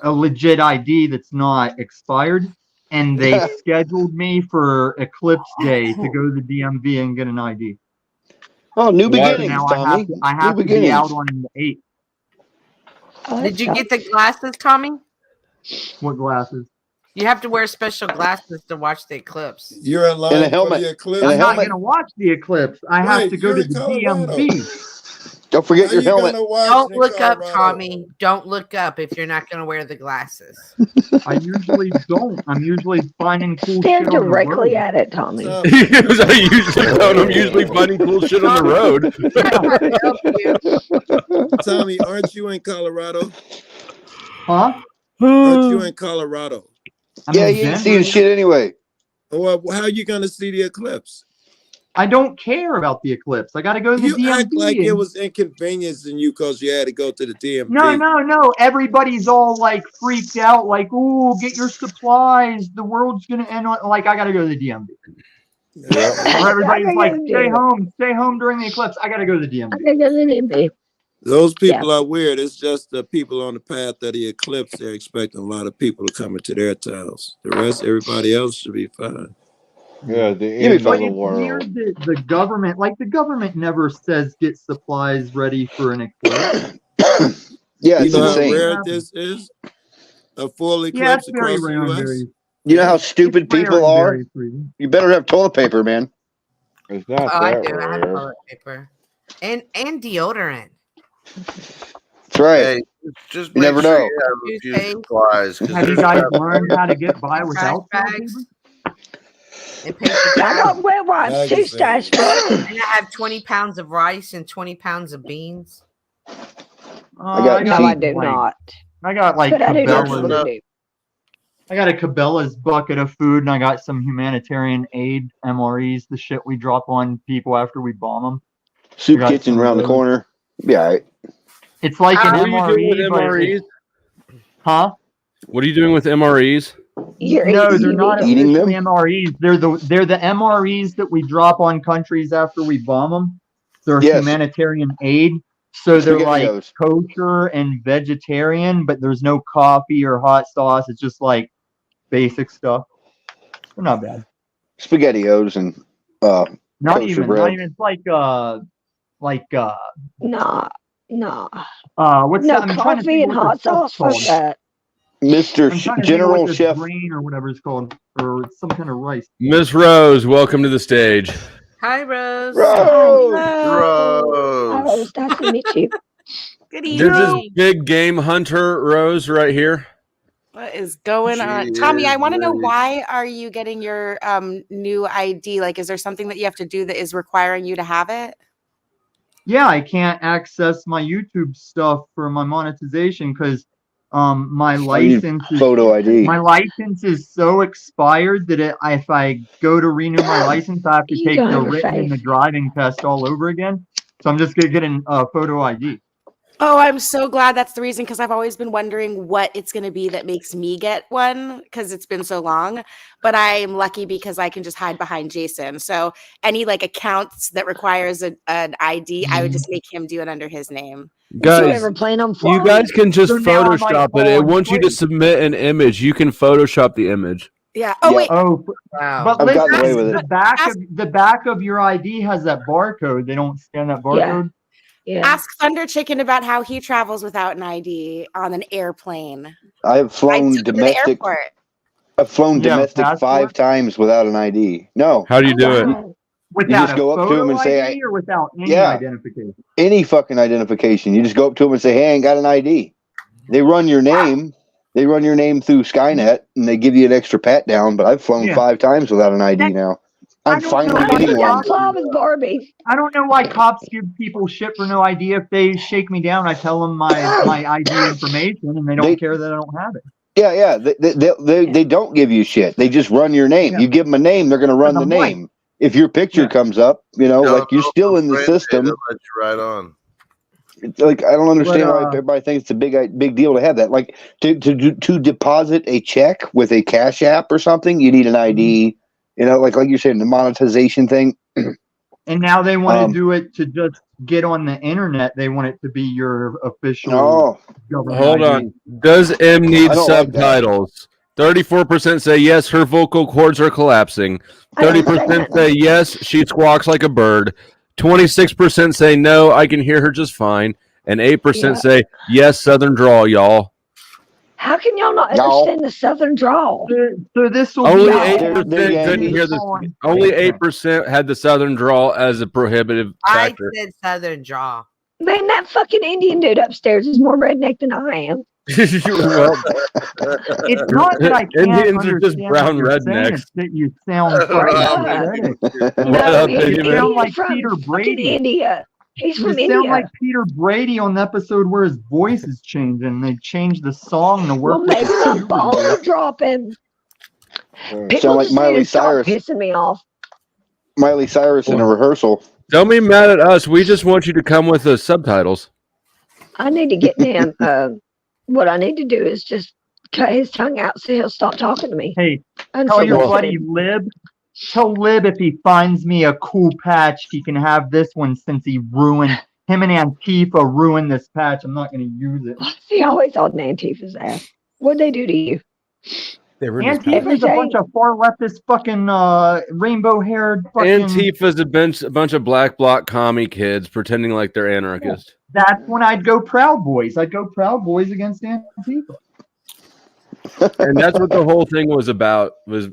legit ID that's not expired, and they scheduled me for Eclipse Day to go to the DMV and get an ID. Oh, new Now beginnings, I have Tommy. to, I have New to be out beginnings. on the 8th. Did you get the glasses, Tommy? What glasses? You have to wear special glasses to watch the eclipse. You're in line And a for helmet. the eclipse. I'm not going to watch the eclipse. I have to go to the DMV. Don't forget How your you helmet. gonna watch Don't in look up, Colorado? Tommy. Don't look up if you're not going to wear the glasses. I usually don't. I'm usually finding cool Stare shit on the directly road. at it, Tommy. Tom, I'm usually finding cool shit on the road. Tommy, aren't you in Colorado? Huh? Aren't you in Colorado? Yeah, you ain't seeing shit anyway. Well, how are you gonna see the eclipse? I don't care about the eclipse. I got to go to the You DMV. act like it was inconveniencing you because you had to go to the DMV. No. Everybody's all like freaked out, like, "Ooh, get your supplies. The world's gonna end." Like, I got to go to the DMV. Or everybody's like, "Stay home during the eclipse." I got to go to the DMV. I gotta go to the DMV. Those people are weird. It's just the people on the path of the eclipse. They're expecting a lot of people to come into their towns. The rest, everybody else should be fine. Yeah, the end of But the it's world. weird that the government never says get supplies ready for an eclipse. Yeah, You it's know insane. how rare this is? A full Yeah, eclipse it's very across the rare and U.S.? very. You know how stupid It's rare people and are? very frequent. You better have toilet paper, man. It's not Oh, I that do. I have rare. toilet paper and deodorant. That's right. Hey, just You make never sure know. you have a few Toothpaste. supplies. 'cause Have you there's guys crap learned how to get by Trash without toilet bags paper? and paper I got towels. wet wipes too, Stash. And I have 20 pounds of rice and 20 pounds of beans. I got No, I do not. I got like But I do not Cabela's. know. I got a Cabela's bucket of food, and I got some humanitarian aid MREs, the shit we drop on people after we bomb them. Soup got kitchen some of around the those. corner. Be all right. It's like an What are you doing with MRE, but MREs? huh? What are you doing with MREs? No, they're not eating them? officially MREs. They're the MREs that we drop on countries after we bomb them. They're Yes. humanitarian aid. So they're like SpaghettiOs. kosher and vegetarian, but there's no coffee or hot sauce. It's just like basic stuff. They're not bad. SpaghettiOs and Not kosher even. bread. Not even. It's like Nah. what's No that? I'm trying to coffee think and what hot the stuff's sauce. Fuck called. that. Mr. I'm trying to General think of what Chef. this grain or whatever it's called, or it's some kind of rice. Miss Rose, welcome to the stage. Hi, Rose. Rose! Oh, nice to meet you. Good There's this evening. big game hunter, Rose, right here. What is going on? She Tommy, I is want to know, ready. why are you getting your new ID? Like, is there something that you have to do that is requiring you to have it? Yeah, I can't access my YouTube stuff for my monetization because my Oh, you need license is photo ID. my license is so expired that if I go to renew my license, I have to You take don't the have a written and the face. driving test all over again. So I'm just gonna get a photo ID. Oh, I'm so glad that's the reason, because I've always been wondering what it's going to be that makes me get one, because it's been so long. But I'm lucky because I can just hide behind Jason. So any like accounts that requires an ID, I would just make him do it under his name. Did you Guys, ever plan on you flying? guys can just So now I might Photoshop it. fall It in wants you to place. submit an image. You can Photoshop the image. Yeah. Oh, Yeah. wait. Oh, Wow. but I've gotten listen, away with it. the back of your ID has that barcode. They don't scan that barcode. Yeah. Ask Thunder Chicken about how he travels without an ID on an airplane. I have I flown took him to the domestic. airport. I've flown You have a domestic passport? 5 times without an ID. No. How do you do it? You Without just a go up to photo them and say, ID or without any yeah. identification? Any fucking identification. You just go up to them and say, hey, I ain't got an ID. They run your name. They run your name through Skynet and they give you an extra pat down, but I've flown 5 times without an ID now. I'm finally getting one. I don't know why cops give people shit for no ID. If they shake me down, I tell them my ID information, and they don't care that I don't have it. Yeah. They don't give you shit. They just run your name. You give them a name, they're going to run the name. If your picture comes up, like you're still in the system. Let you right on. It's like I don't understand why everybody thinks it's a big deal to have that. Like to deposit a check with a Cash App or something, you need an ID. Like you're saying, the monetization thing. And now they want to do it to just get on the internet. They want it to be your official government Hold ID. on. Does M need I don't like that. subtitles? 34% say yes, her vocal cords are collapsing. 30% say yes, she squawks like a bird. 26% say no, I can hear her just fine. And 8% say yes, Southern drawl, y'all. How can y'all not understand the Southern drawl? So this will Only be 8% couldn't hear this. Only 8% had the Southern drawl as a prohibitive factor. I said Southern draw. Man, that fucking Indian dude upstairs is more redneck than I am. It's not that I can't Indians are just understand brown what you're saying, rednecks. it's that you sound fucking pathetic. No, You sound like from Peter fucking Brady. India. He's from You India. sound like Peter Brady on the episode where his voice is changing. They changed the song to work Well, with maybe the the balls are dropping. Sound People like just need Miley to stop Cyrus. pissing me off. Miley Cyrus in a rehearsal. Don't be mad at us. We just want you to come with the subtitles. I need to get him. What I need to do is just cut his tongue out so he'll stop talking to me. Hey, tell your buddy Lib. Tell Lib if he finds me a cool patch, he can have this one since he ruined him and Antifa ruined this patch. I'm not going to use it. He always on Antifa's ass. What'd they do to you? Antifa's a bunch of far leftist fucking rainbow-haired fucking. Antifa's a bunch of black bloc commie kids pretending like they're anarchists. That's when I'd go Proud Boys. I'd go Proud Boys against Antifa. And that's what the whole thing was about. Was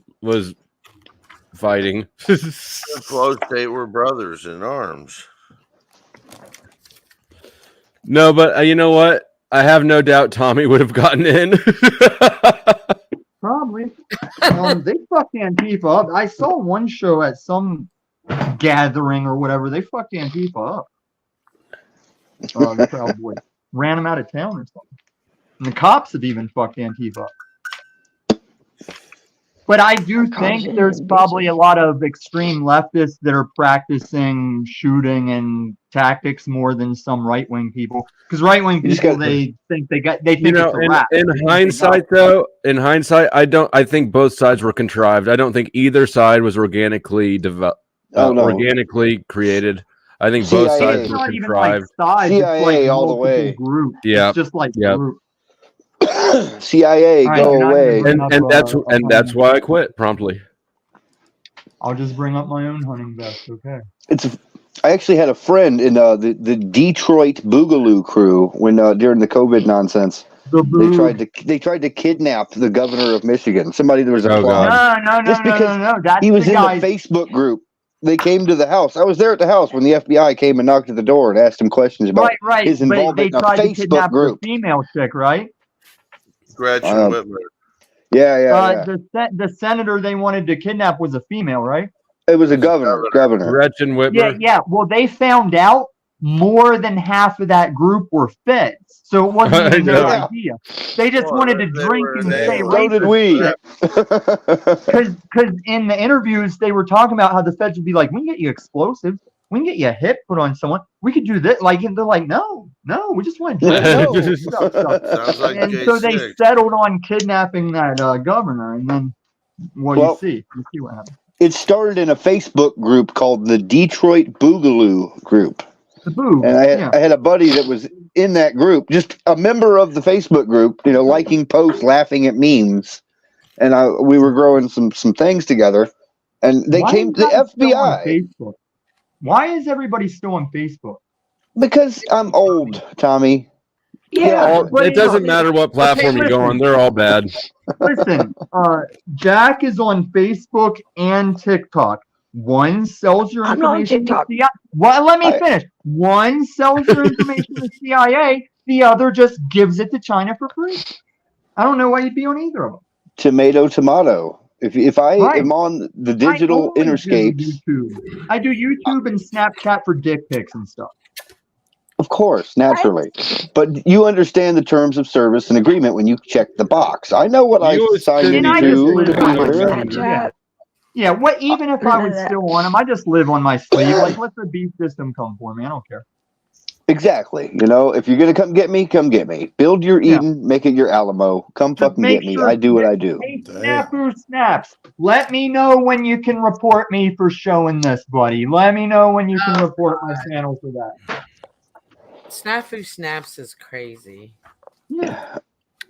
fighting. Flow State were brothers in arms. No, but you know what? I have no doubt Tommy would have gotten in. Probably. They fucked Antifa up. I saw one show at some gathering or whatever. They fucked Antifa up. The Proud Boys ran them out of town or something. And the cops have even fucked Antifa up. But I do think there's probably a lot of extreme leftists that are practicing shooting and tactics more than some right-wing people. Because right-wing people, they think it's a wrap. In hindsight, though, I think both sides were contrived. I don't think either side was organically organically created. I think both sides were contrived. CIA all the way. Yeah, it's just like group. CIA, go away. And that's why I quit promptly. I'll just bring up my own hunting vest, okay? I actually had a friend in the Detroit Boogaloo crew when during the COVID nonsense. They tried to kidnap the governor of Michigan. Somebody that was a plot. No. That's he was the in guy. the Facebook group. They came to the house. I was there at the house when the FBI came and knocked at the door and asked him questions about his involvement They in a tried to Facebook kidnap group. the female chick, right? Gretchen Whitmer. Yeah. The senator they wanted to kidnap was a female, right? It was a governor. Gretchen Whitmer. Yeah. Well, they found out more than half of that group were feds, so it wasn't even their idea. They just wanted to drink and say racist. So did we. Because in the interviews they were talking about how the feds would be like, "We can get you explosives. We can get you a hit put on someone. We could do this." Like, and they're like, "No, we just want to drink." Sounds like And so they J6. settled on kidnapping that governor, and then you see what happened. It started in a Facebook group called the Detroit Boogaloo group. The Boo. And I had a buddy that was in that group, just a member of the Facebook group, liking posts, laughing at memes. And we were growing some things together. And they came to the FBI. Why is everybody still on Facebook? Because I'm old, Tommy. Yeah. It doesn't matter what platform you go on; they're all bad. Listen, Jack is on Facebook and TikTok. One sells your I'm not on information to TikTok. CIA. Well, let me finish. One sells your information to CIA. The other just gives it to China for free. I don't know why you'd be on either of them. Tomato. If I am on the digital I only do interscapes, YouTube. I do YouTube and Snapchat for dick pics and stuff. of course, naturally. But you understand the terms of service and agreement when you check the box. I know what I signed And I just into live to on be my here. sleeve. Yeah. What? Even if I was still on them, I just live on my sleeve. Like, let the beef system come for me. I don't care. Exactly. You know, if you're gonna come get me, come get me. Build your Eden, make it your Alamo. Come fucking Make get me. sure I do what I do. Hey, Snafu Snaps, let me know when you can report me for showing this, buddy. Let me know when you can report my channel for that. Snafu Snaps is crazy. Yeah.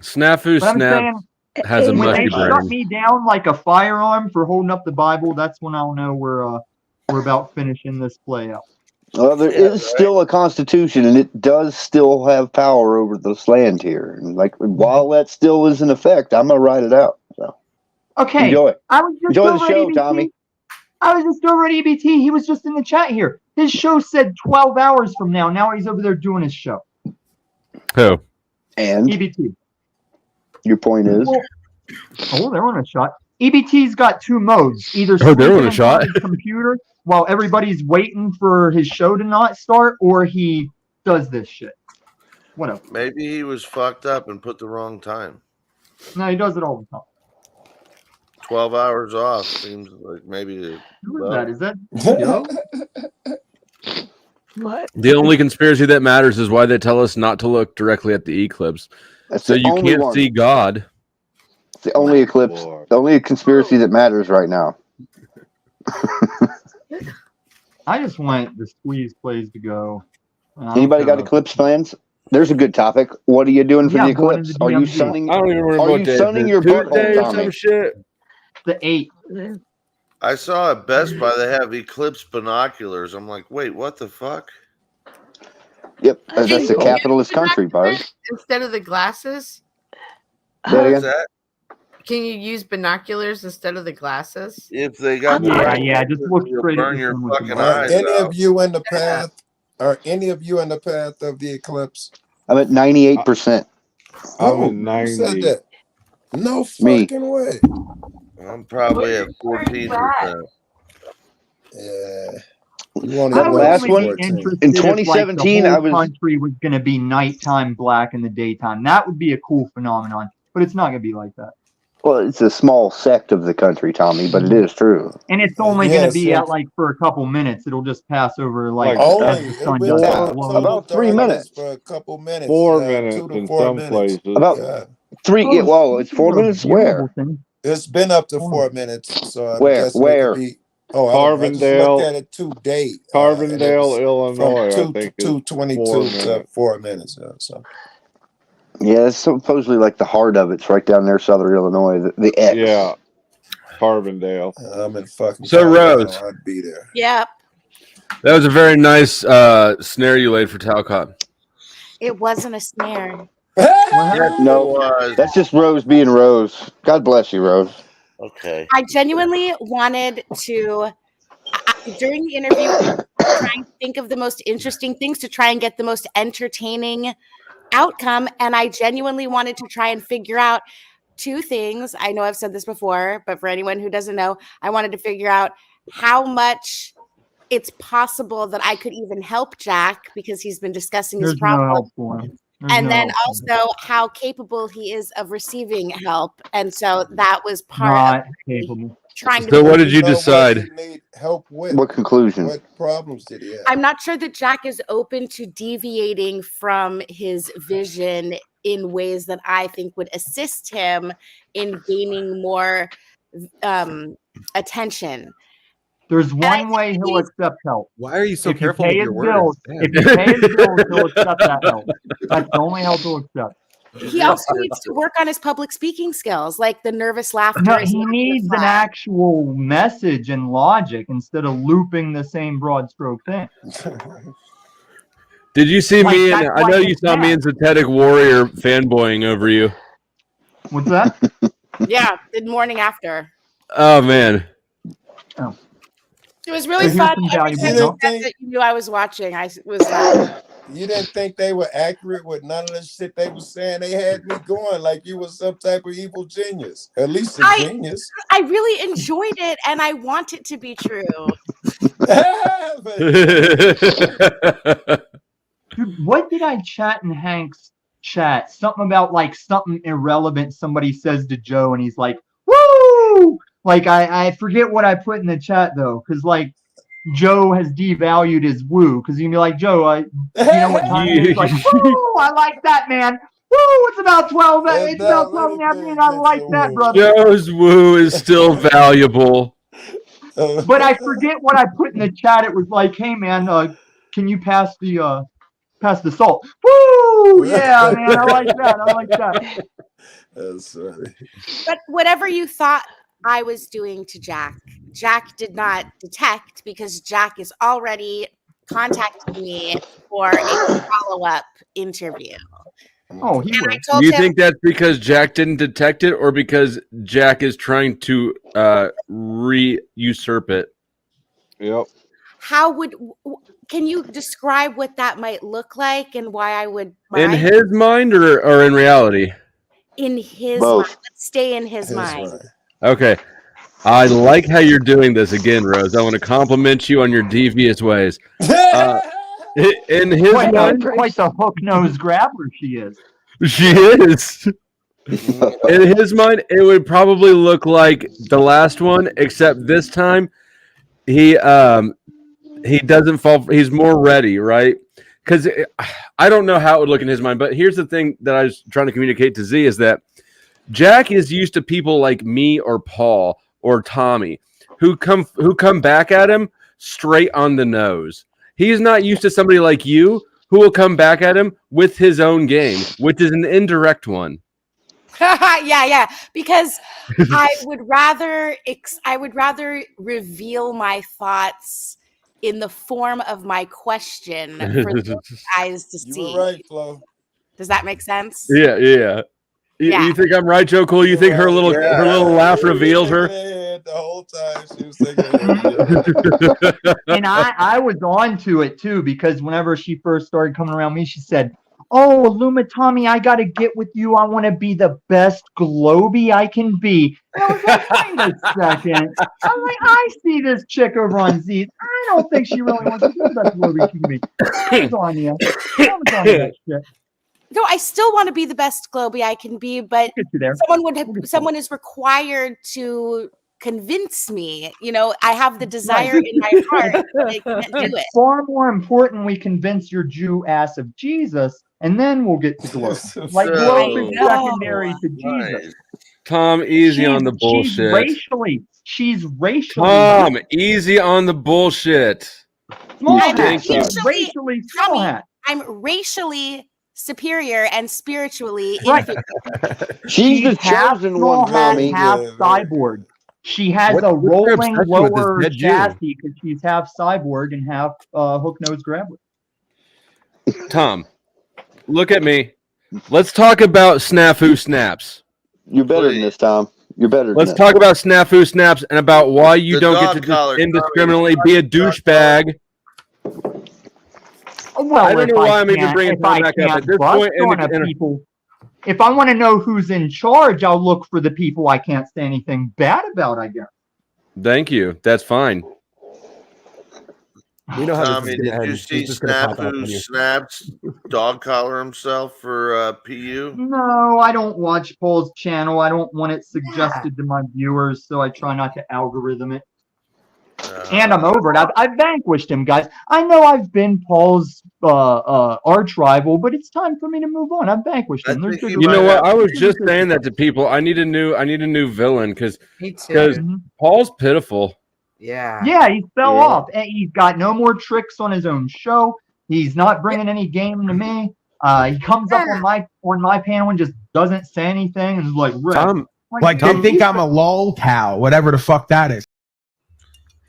Snafu But I'm Snap saying, has a when mushy they shut brain. me down like a firearm for holding up the Bible, that's when I'll know we're about finishing this play out. Well, there is still a constitution, and it does still have power over this land here. And like, while that still is in effect, I'm gonna ride it out. So, Okay. enjoy. I was just Enjoy the over show, EBT. Tommy. I was just over at EBT. He was just in the chat here. His show said 12 hours from now. Now he's over there doing his show. Who? And EBT. Your point is? Oh, they're on a shot. EBT's got two modes. Either they're on sleeping a in front shot. of his computer while everybody's waiting for his show to not start, or he does this shit. Whatever. Maybe he was fucked up and put the wrong time. No, he does it all the time. 12 hours off seems like maybe. Who is that? Is that Joe? What? The only conspiracy that matters is why they tell us not to look directly at the eclipse. That's so the you only can't one. see God. It's the only eclipse, the only conspiracy that matters right now. I just want the squeeze plays to go. Anybody got eclipse plans? There's a good topic. What are you doing for the going to eclipse? the Are you DMV. sunning? I don't even remember Are what you day sunning it your is. butthole, Tuesday or some Tommy? shit. The 8th. I saw at Best Buy they have eclipse binoculars. I'm like, wait, what the fuck? Yep, Can that's you a capitalist use country, bud. binoculars instead of the glasses? Say it What's again? that? Can you use binoculars instead of the glasses? If they got the Yeah, right yeah, just look you'll straight at burn the your sun with the fucking Are eyes any out. of you in the path? Are any of you in the path of the eclipse? I'm at 98%. I'm at Who said 90. that? No Me. fucking way. I'm probably at 14%. Yeah. You only I That would last only one be interested in if, like, the 2017, whole I was. country was going to be nighttime black in the daytime. That would be a cool phenomenon, but it's not going to be like that. Well, it's a small sect of the country, Tommy, but it is true. And it's only going to Yes, be yeah. at like for a couple minutes. It'll just pass over like Like, as Only the it'll sun be does a its couple glow. About 3 darkness minutes. for a couple minutes. 4 2 minutes to in 4 some minutes. places. About Yeah. 3. Oh, Well, it's 4 minutes where? It's been up to 4 minutes, so I'm Where? guessing it could be. Oh, I don't know. I just looked Carbondale, at it to date, and it Carbondale, was from Illinois, I think is 4 2:22 to minutes. 4 minutes. So Yeah, it's supposedly like the heart of it's right down there, southern Illinois, the X. Yeah, Carbondale. I'm in fucking So, Colorado. Rose. I'd be there. Yep. That was a very nice snare you laid for Talcott. It wasn't a snare. No, that's just Rose being Rose. God bless you, Rose. Okay. I genuinely wanted to, during the interview, try and think of the most interesting things to try and get the most entertaining outcome. And I genuinely wanted to try and figure out two things. I know I've said this before, but for anyone who doesn't know, I wanted to figure out how much it's possible that I could even help Jack because he's been discussing his There's no problem. help for him. There's And no then help for him. also how capable he is of receiving help. And so that was part Not of capable. trying to. So what did you know what decide? he need help with? What conclusion? What problems did he have? I'm not sure that Jack is open to deviating from his vision in ways that I think would assist him in gaining more attention. There's one way he'll accept help. Why are you so If you careful pay with his your bills, words? if you pay his bills, he'll accept that help. That's the only help he'll accept. He also needs to work on his public speaking skills, like the nervous laughter. No, is he not gonna needs an fly. actual message and logic instead of looping the same broad stroke thing. Did you see Like, me? And that's I why know I you get saw me mad. and Synthetic Warrior fanboying over you. What's that? Yeah, the morning after. Oh man. Oh. It was really Here's fun. some Every valuable time you notes. said that you knew I was watching, I was laughing. You didn't think they were accurate with none of the shit they were saying? They had me going like you was some type of evil genius. At least a genius. I really enjoyed it, and I want it to be true. Dude, what did I chat in Hank's chat? Something about like something irrelevant somebody says to Joe, and he's like, "Woo!" Like I forget what I put in the chat though, because like Joe has devalued his woo, because you can be like, Joe, you know what time it is? Like, woo! I like that, man. Woo! It's about 12. It's about 12 in the afternoon. I like that, brother. Joe's woo is still valuable. But I forget what I put in the chat. It was like, hey man, can you pass the salt? Woo! Yeah, man, I like that. I like that. That's funny. But whatever you thought I was doing to Jack, Jack did not detect, because Jack is already contacting me for a follow-up interview. Oh, he and will. I told You him, think that's because Jack didn't detect it, or because Jack is trying to re-usurp it? Yep. can you describe what that might look like and why I would In mind? his mind or in reality? In his Both. mind. Let's stay in his mind. Okay. I like how you're doing this again, Rose. I want to compliment you on your devious ways. In his mind, Quite the hook-nosed grabber she is. she is. In his mind, it would probably look like the last one, except this time he doesn't fall. He's more ready, right? Because I don't know how it would look in his mind, but here's the thing that I was trying to communicate to Z is that Jack is used to people like me or Paul or Tommy who come back at him straight on the nose. He's not used to somebody like you who will come back at him with his own game, which is an indirect one. yeah, because I would rather reveal my thoughts in the form of my question for those guys to see. You were right, Flo. Does that make sense? Yeah. Yeah. You think I'm right, Joe Cool? You think her little laugh revealed her? The whole time she was thinking. And I was on to it too, because whenever she first started coming around me, she said, "Oh, Illuma Tommy, I got to get with you. I want to be the best Globy I can be." And I was like, wait a second. I'm like, I see this chick over on Z. I don't think she really wants to be the best Globy she can be. I was on you. I was on that shit. No, I still want to be the best Globy I can be, but someone is required to convince me. You know, I have the desire in my heart, but I can't do It's it. far more important we convince your Jew ass of Jesus, and then we'll get to glow. Like glow is secondary to Jesus. Tom, easy on the bullshit. She's racially. Tom, easy on the bullshit. Small I'm hat. She's racially small hat. I'm racially superior and spiritually Right. inferior. She's the half chosen small one, hat, Tommy. half cyborg. She has What's a your rolling obsession with this lower dead Jew? chassis because she's half cyborg and half hook-nosed grabber. Tom, look at me. Let's talk about snafu snaps. You're better than this, Tom. You're better. Let's than talk about snafu snaps and about why you The don't dog get to collar, just indiscriminately be a douchebag. Well, I don't know why I'm even bringing if I Tom back up. can't At this bust point in on a the people, if I want to know who's in charge, I'll look for the people I can't say anything bad about, I guess. Thank you. That's fine. We know how Tommy, this is did going to you end. see He's just going to pop out Snafu on you. Snaps dog collar himself for PU? No, I don't watch Paul's channel. I don't want it suggested to my viewers, so I try not to algorithm it. And I'm over it. I've vanquished him, guys. I know I've been Paul's arch rival, but it's time for me to move on. I've vanquished him. There's You know what? I was just saying that to people. I need a new villain because Paul's pitiful. Yeah, he fell off. And he's got no more tricks on his own show. He's not bringing any game to me. He comes up on my panel and just doesn't say anything and is like, Like they think I'm a lol cow, whatever the fuck that is.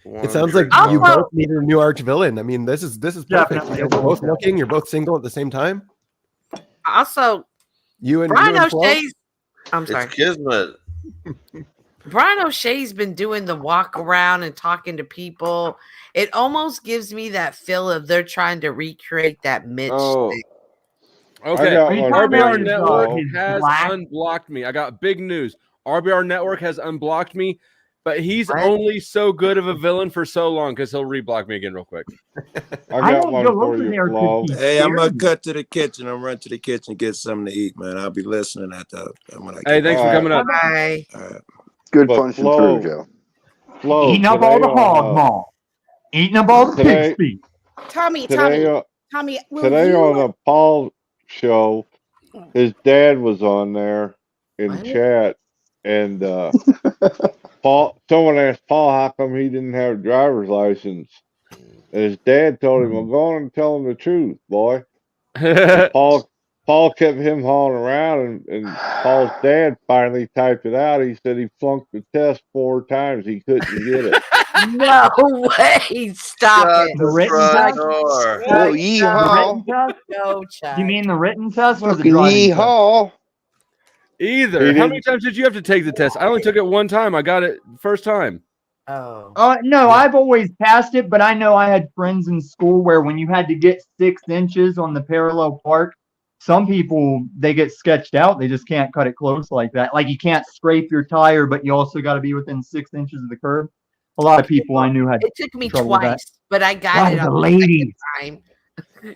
It sounds like you both need a new arch villain. I mean, this is perfect. Definitely. You're both looking. You're both single at the same time. Also, You and Brian you and Flo? O'Shea's. I'm sorry. It's Kismet. Brian O'Shea's been doing the walk around and talking to people. It almost gives me that feel of they're trying to recreate that Mitch thing. Okay, got one for RBR you, Network Flo. has unblocked me. I got big news. RBR Network has unblocked me, but he's What? only so good of a villain for so long because he'll reblock me again real quick. I got one for you, Flo. Hey, I'm gonna cut to the kitchen. I'm run to the kitchen, get something to eat, man. I'll be listening at the. Hey, thanks for coming up. Bye. Good But punching Flo- through, Joe. Flo, Eating up all today the hog maw. Eating up all the today- pig's feet. Tommy, Today, will today you? on the Paul show, his dad was on there in What? chat, and someone asked Paul how come he didn't have a driver's license, and his dad told him, "Well, go on and tell him the truth, boy." And Paul kept him hauling around, and Paul's dad finally typed it out. He said he flunked the test 4 times. He couldn't get it. No way! Stop it. The written test? Oh, The yeehaw. written test? No, Chuck. You mean the written test or the Fucking driving test? yeehaw. Either. He How many didn't- times did you have to take the test? I only took it one time. I got it first time. Oh. No, I've always passed it, but I know I had friends in school where when you had to get 6 inches on the parallel park, some people, they get sketched out. They just can't cut it close like that. Like you can't scrape your tire, but you also got to be within 6 inches of the curb. A lot of people I knew had It took me trouble with that. twice, but I got Why it the on the ladies? second time.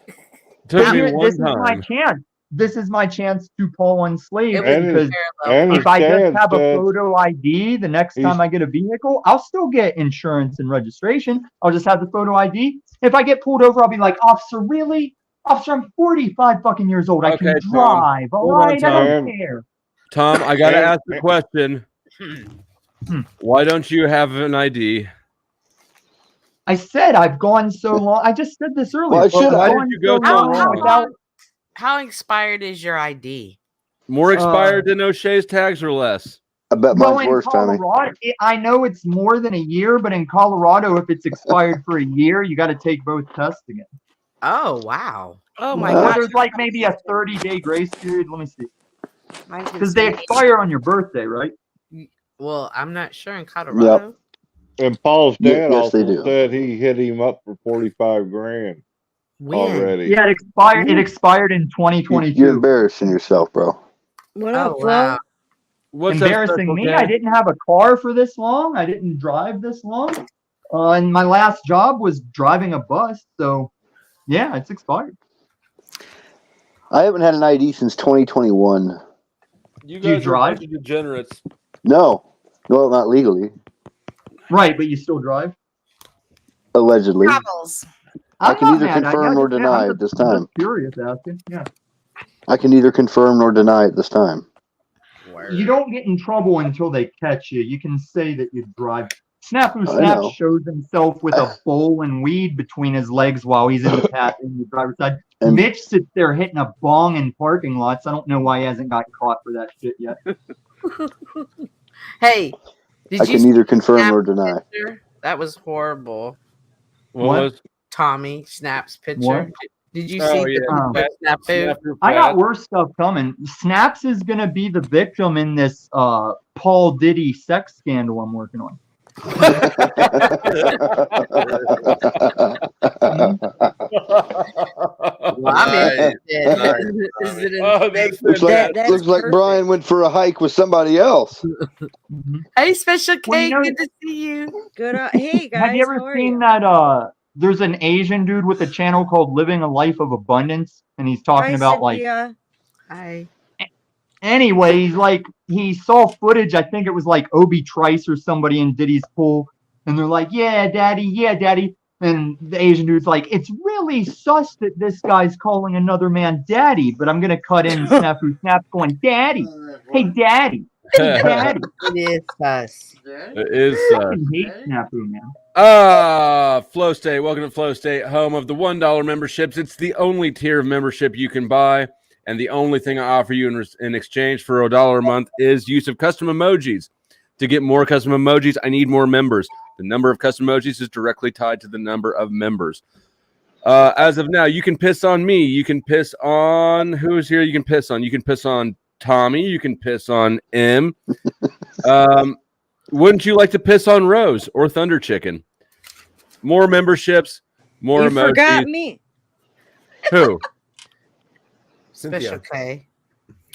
Took me This one is my time. chance. This is my chance to Paul unslave It was because parallel if I dad just have a said photo ID the next time I get a vehicle, I'll still get insurance and registration. I'll just have the photo ID. If I get pulled over, I'll be like, officer, really? Officer, I'm 45 fucking years old. I can Okay, Tom. drive. All Hold on, right, I don't Tom. care. Tom, I got to And- ask the question. Why don't you have an ID? I said I've gone so long. I just said this earlier. Why should I've I? gone you go so so long long? without. How expired is your ID? More expired than O'Shea's tags or less? I bet Well, mine's in worse, Tommy. Colorado, I know it's more than a year, but in Colorado, if it's expired for a year, you got to take both tests again. Oh, wow. Oh my Or gosh. there's like maybe a 30-day grace period. Let me see. Mine's Because they insane. expire on your birthday, right? Well, I'm not sure in Colorado. And Paul's dad Yes, they also do. said he hit him up for 45 grand When? already. Yeah, it expired. It expired in 2022. You're embarrassing yourself, bro. What Oh, up, Flo? wow. What's up, Embarrassing Special me. K? I didn't have a car for this long. I didn't drive this long. And my last job was driving a bus. So, yeah, it's expired. I haven't had an ID since 2021. You Do you guys are a drive? bunch of degenerates. No, well, not legally, Right, but you still drive? allegedly. Travels. I I'm can not neither mad at you. confirm nor I'm deny at this I'm time. just curious asking. Yeah. I can neither confirm nor deny at this time. You don't get in trouble until they catch you. You can say that you drive. Snafu I Snap know. shows himself with a bowl and weed between his legs while he's in the driver's side. And- Mitch sits there hitting a bong in parking lots. I don't know why he hasn't got caught for that shit yet. Hey, did I you can see neither confirm Snap's nor deny. picture? That was horrible. What was? Tommy Snap's picture? What? Did you Oh, see yeah. the picture of Snafu? Snap your I got pad. worse stuff coming. Snaps is gonna be the victim in this Paul Diddy sex scandal I'm working on. Well, I'm Nice. interested. Is it Oh, that's looks like fantastic. looks like Brian went for a hike with somebody else. Hey, Special K, Well, you know- good to see you. Good. Hey guys, Have you ever how are seen you? that? There's an Asian dude with a channel called Living a Life of Abundance, and he's talking Hi, about like. Cynthia. Hi. Anyway, he's like he saw footage. I think it was like Obi Trice or somebody in Diddy's pool, and they're like, "Yeah, daddy." And the Asian dude's like, "It's really sus that this guy's calling another man daddy." But I'm gonna cut in Snafu Snap's going, "Daddy, hey daddy, hey daddy." It is us. It is. I fucking hate Snafu, man. Flow State. Welcome to Flow State, home of the $1 memberships. It's the only tier of membership you can buy, and the only thing I offer you in exchange for $1 a month is use of custom emojis. To get more custom emojis, I need more members. The number of custom emojis is directly tied to the number of members. As of now, you can piss on me. You can piss on who's here. You can piss on Tommy. You can piss on M. Wouldn't you like to piss on Rose or Thunder Chicken? More memberships, more You emojis. forgot me. Who? Special K.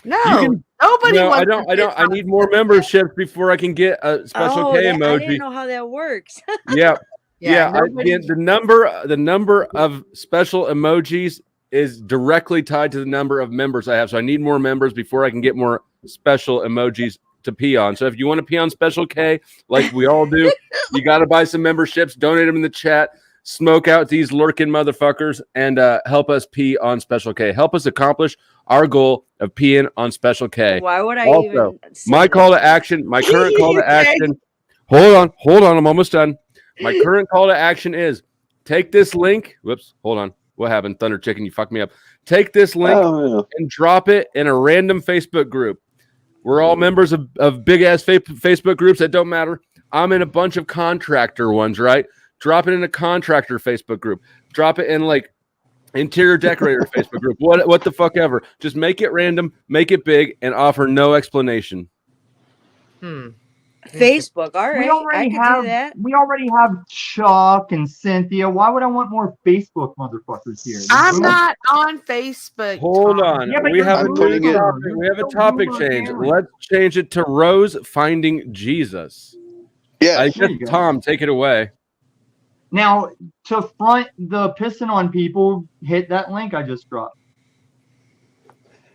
You No, can- nobody No, wants I don't. to I don't. piss I on need more memberships before I can get a special Oh, K I emoji. didn't know how that works. Yeah. Yeah, The number of special emojis is directly tied to the number of members I have. So I need more members before I can get more special emojis to pee on. So if you want to pee on special K, like we all do, you got to buy some memberships, donate them in the chat, smoke out these lurking motherfuckers, and help us pee on special K. Help us accomplish our goal of peeing on special K. Why would I Also, even say my that? call to action, my current call to action. Hold on, I'm almost done. My current call to action is take this link. Whoops, hold on. What happened? Thunder Chicken, you fucked me up. Take this link and drop it in a random Facebook group. We're all members of big ass Facebook groups that don't matter. I'm in a bunch of contractor ones, right? Drop it in a contractor Facebook group. Drop it in like interior decorator Facebook group. What the fuck ever. Just make it random, make it big, and offer no explanation. Facebook. All right, I could do that. We already have Chuck and Cynthia. Why would I want more Facebook motherfuckers here? I'm not on Facebook. Hold on. Yeah, but we you're have a doing new it. topic. We have a topic change. Let's change it to Rose finding Jesus. Yeah. I guess Tom, take it away. Now, to front the pissing on people, hit that link I just dropped.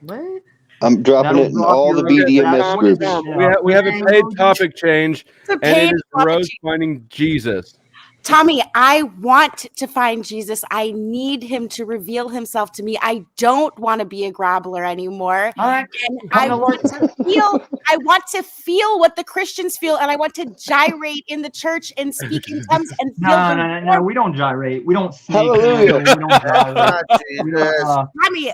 What? I'm dropping it in all the BDMS groups. We have a paid topic change, It's a and paid it is topic Rose change. finding Jesus. Tommy, I want to find Jesus. I need him to reveal himself to me. I don't want to be a grobbler anymore. All right. And I want to feel what the Christians feel, and I want to gyrate in the church and speak in tongues and feel No. We don't gyrate. We don't sneak. Hallelujah. We don't gyrate.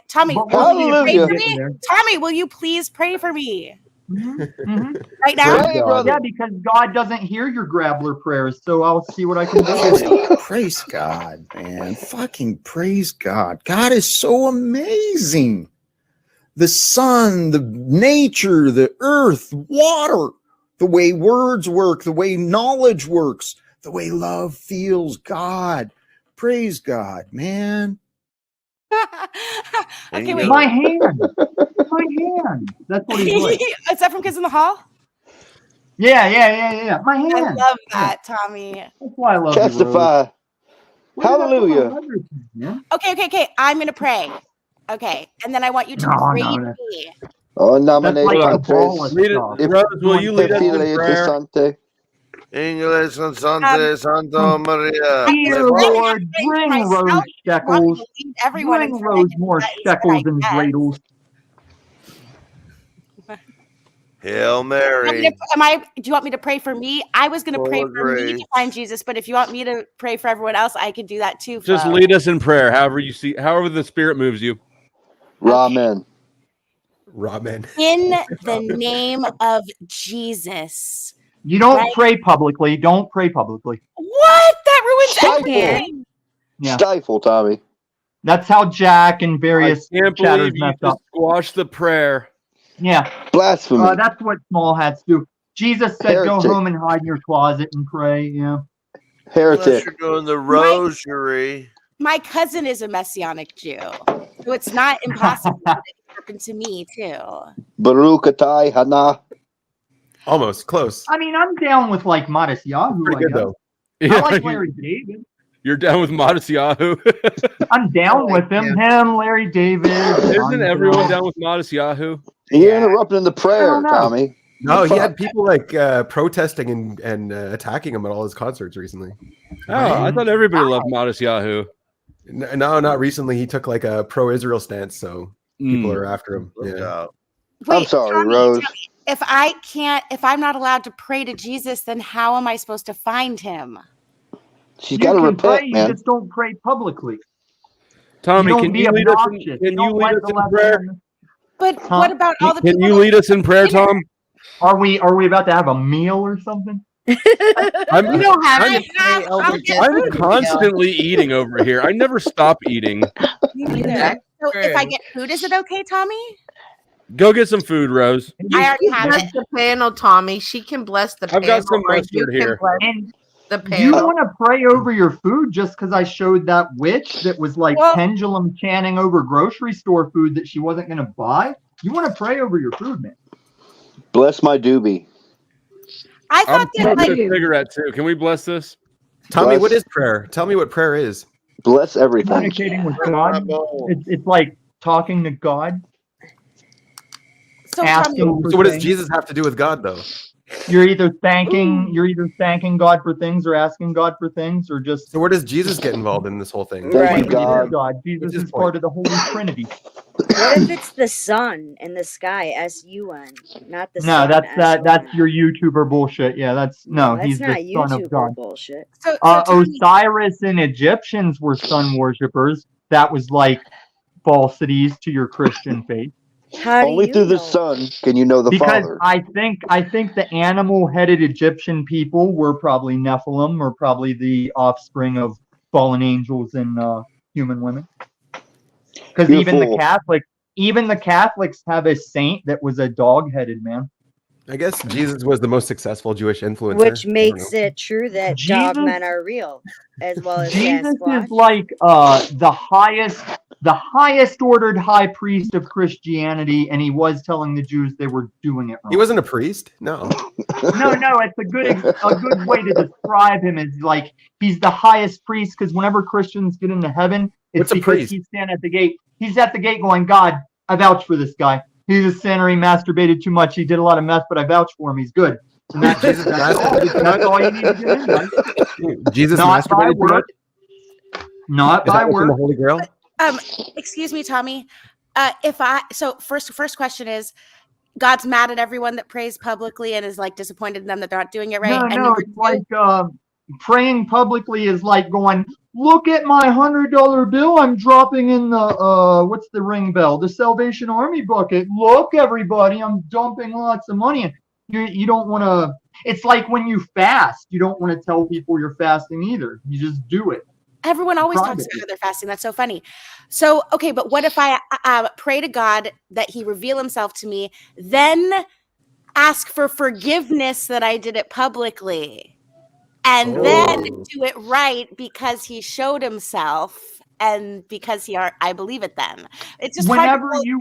Tommy, But will you pray Hallelujah. for me? Tommy, will you please pray for me Mm-hmm. right now? Hey, brother. Yeah, because God doesn't hear your grabbler prayers, so I'll see what I can do. Praise God, man. Fucking praise God. God is so amazing. The sun, the nature, the earth, water, the way words work, the way knowledge works, the way love feels. God. Praise God, man. Okay, wait. My hand. That's what he's like. Is that from Kids in the Hall? Yeah. My hand. I love that, Tommy. That's why I love you, Rose. Testify. Hallelujah. Okay. I'm gonna pray. Okay, and then I want you to pray to me. Oh, nominate That's like Patres. Rose, will you lead us in prayer? Sante. Ingles and Sante Santo Maria. Dear Lord, bring Rose shekels. Everyone Bring Rose more shekels and dreidels. Hail Mary. Do you want me to pray for me? I was going to pray Full of for me grace. to find Jesus, but if you want me to pray for everyone else, I could do that too. Just Flo. lead us in prayer, however the Spirit moves you. Ramen. In the name of Jesus. You don't pray publicly. Don't pray publicly. What? That ruins Stifle. everything. Yeah. Stifle, Tommy. That's how Jack and various I can't chatters believe you messed just up. squash the prayer. Yeah. Blasphemy. That's what small hats do. Jesus said, Heretic. go home and hide in your closet and pray. Yeah. Unless Heretic. you're doing the rosary. My cousin is a Messianic Jew, so it's not impossible that it could happen to me too. Baruch Atai Hana. Almost close. I mean, I'm down with like Modest Yahoo. Pretty good though. I like Larry David. You're down with Modest Yahoo. I'm down with him. Him, Larry David. Isn't everyone down with Modest Yahoo? You're interrupting the prayer, Tommy. No, he Fuck. had people like protesting and attacking him at all his concerts recently. Oh, I thought everybody loved Modest Yahoo. No, not recently. He took like a pro-Israel stance, so people are after him. Yeah. I'm sorry, Tommy, Rose. if I'm not allowed to pray to Jesus, then how am I supposed to find him? She's You got to can repent, pray, man. You just don't pray publicly. Tommy, don't can be you lead us obnoxious. in, You can you don't lead let us the in left prayer? hand- But what about all the Can people? you lead us in prayer, Tom? Are we about to have a meal or something? I'm, You don't have I'm, to pray over just I'm food, constantly eating over here. I never stop eating. Me neither. So if I get food, is it okay, Tommy? Go get some food, Rose. I already You have bless it. the panel, Tommy. She can bless the I've got panel, some or you mustard can here. bless And the you panel. want to pray over your food just because I showed that witch that was like pendulum chanting over grocery store food that she wasn't going to buy? You want to pray over your food, man. Bless my doobie. I I'm thought that smoking like a cigarette too. Can we bless this? Tommy, what Bless- is prayer? Tell me what prayer is. Bless everything. Communicating with God. It's like talking to God. So, asking for So what does things. Jesus have to do with God, though? You're either thanking God for things or asking God for things or just. So where does Jesus get involved in this whole thing? Thank you, Jesus is God. God. Jesus is part of the Holy Trinity. What if it's the sun in the sky, S-U-N, not the No, sun, that's S-O-N? that's your YouTuber bullshit. Yeah, that's No, he's that's not the son of YouTuber God. bullshit. So Tommy, Osiris and Egyptians were sun worshippers. That was like falsities to your Christian faith. How do Only you through the know? Son can you know the Because Father. I think the animal-headed Egyptian people were probably Nephilim, or probably the offspring of fallen angels and human women. Because You're a even fool. the Catholics have a saint that was a dog-headed man. I guess Jesus was the most successful Jewish influencer. Which I don't makes know. it true that Jesus- dog men are real, as well as Jesus Sasquatch. is like the highest ordered high priest of Christianity, and he was telling the Jews they were doing it wrong. He wasn't a priest? No. No, it's a good way to describe him is like he's the highest priest, because whenever Christians get into heaven, it's What's a because priest? he's standing at the gate. He's at the gate going, God, I vouch for this guy. He's a sinner. He masturbated too much. He did a lot of meth, but I vouch for him. He's good. And that's Jesus that's all. masturbated too much? That's all you need to get in, guys. Jesus Not by masturbated too much? word. Not Is by that what's in the word. Holy Grail? excuse me, Tommy. First question is, God's mad at everyone that prays publicly and is like disappointed in them that they're not doing it right. And No, number it's like praying publicly is like going, look at my $100 bill I'm dropping in the what's the ring bell? The Salvation Army bucket. Look, everybody, I'm dumping lots of money in. You don't want to. It's like when you fast, you don't want to tell people you're fasting either. You just do it. Everyone always talks Privately. about how they're fasting. That's so funny. So, okay, but what if I pray to God that he reveal himself to me, then ask for forgiveness that I did it publicly, and then do it right because he showed himself and because I believe it then. It's just Whenever you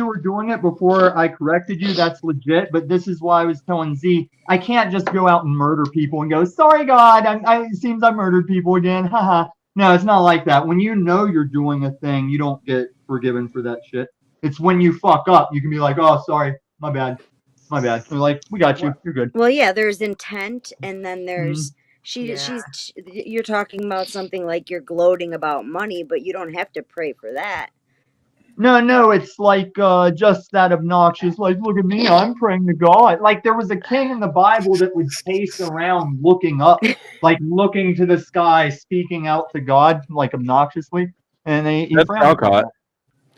were doing it before I corrected you, that's legit. But this is why I was telling Z, I can't just go out and murder people and go, sorry, God, it seems I murdered people again. Haha. No, it's not like that. When you know you're doing a thing, you don't get forgiven for that shit. It's when you fuck up, you can be like, oh, sorry, my bad. They're like, we got you. You're good. Well, yeah, there's intent, and then there's you're talking about something like you're gloating about money, but you don't have to pray for that. No, it's like just that obnoxious, like, look at me, I'm praying to God. Like there was a king in the Bible that would pace around looking up, like looking to the sky, speaking out to God, like obnoxiously. And he That's frowned upon talkcott. that.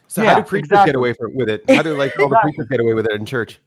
So how do preachers get away with it? How do all the preachers get away with it in church?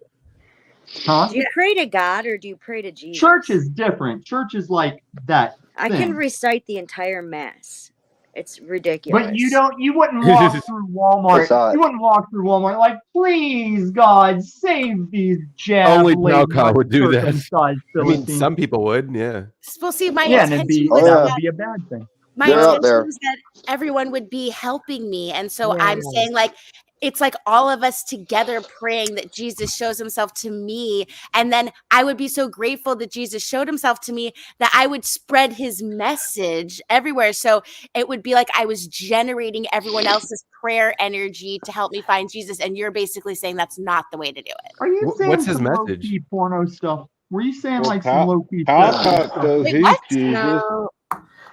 Huh? Do you pray to God or do you pray to Jesus? Church is different. Church is like that. I thing. can recite the entire mass. It's ridiculous. But you wouldn't walk through Walmart. You wouldn't walk through Walmart like, please, God, save these Only jab-laden, talcott would do that. uncircumcised I mean, Philistines. some people would, yeah. Well, see, my Yeah, and it'd intention be, was that that would be a bad thing. my intention was that everyone would be helping me. And so I'm saying, like, it's like all of us together praying that Jesus shows himself to me. And then I would be so grateful that Jesus showed himself to me that I would spread his message everywhere. So it would be like I was generating everyone else's prayer energy to help me find Jesus. And you're basically saying that's not the way to do it. Are you saying What's his some message? low-key porno stuff? Were you saying Well, like some low-key talkcott stuff? says Wait, he's what? Jesus. No.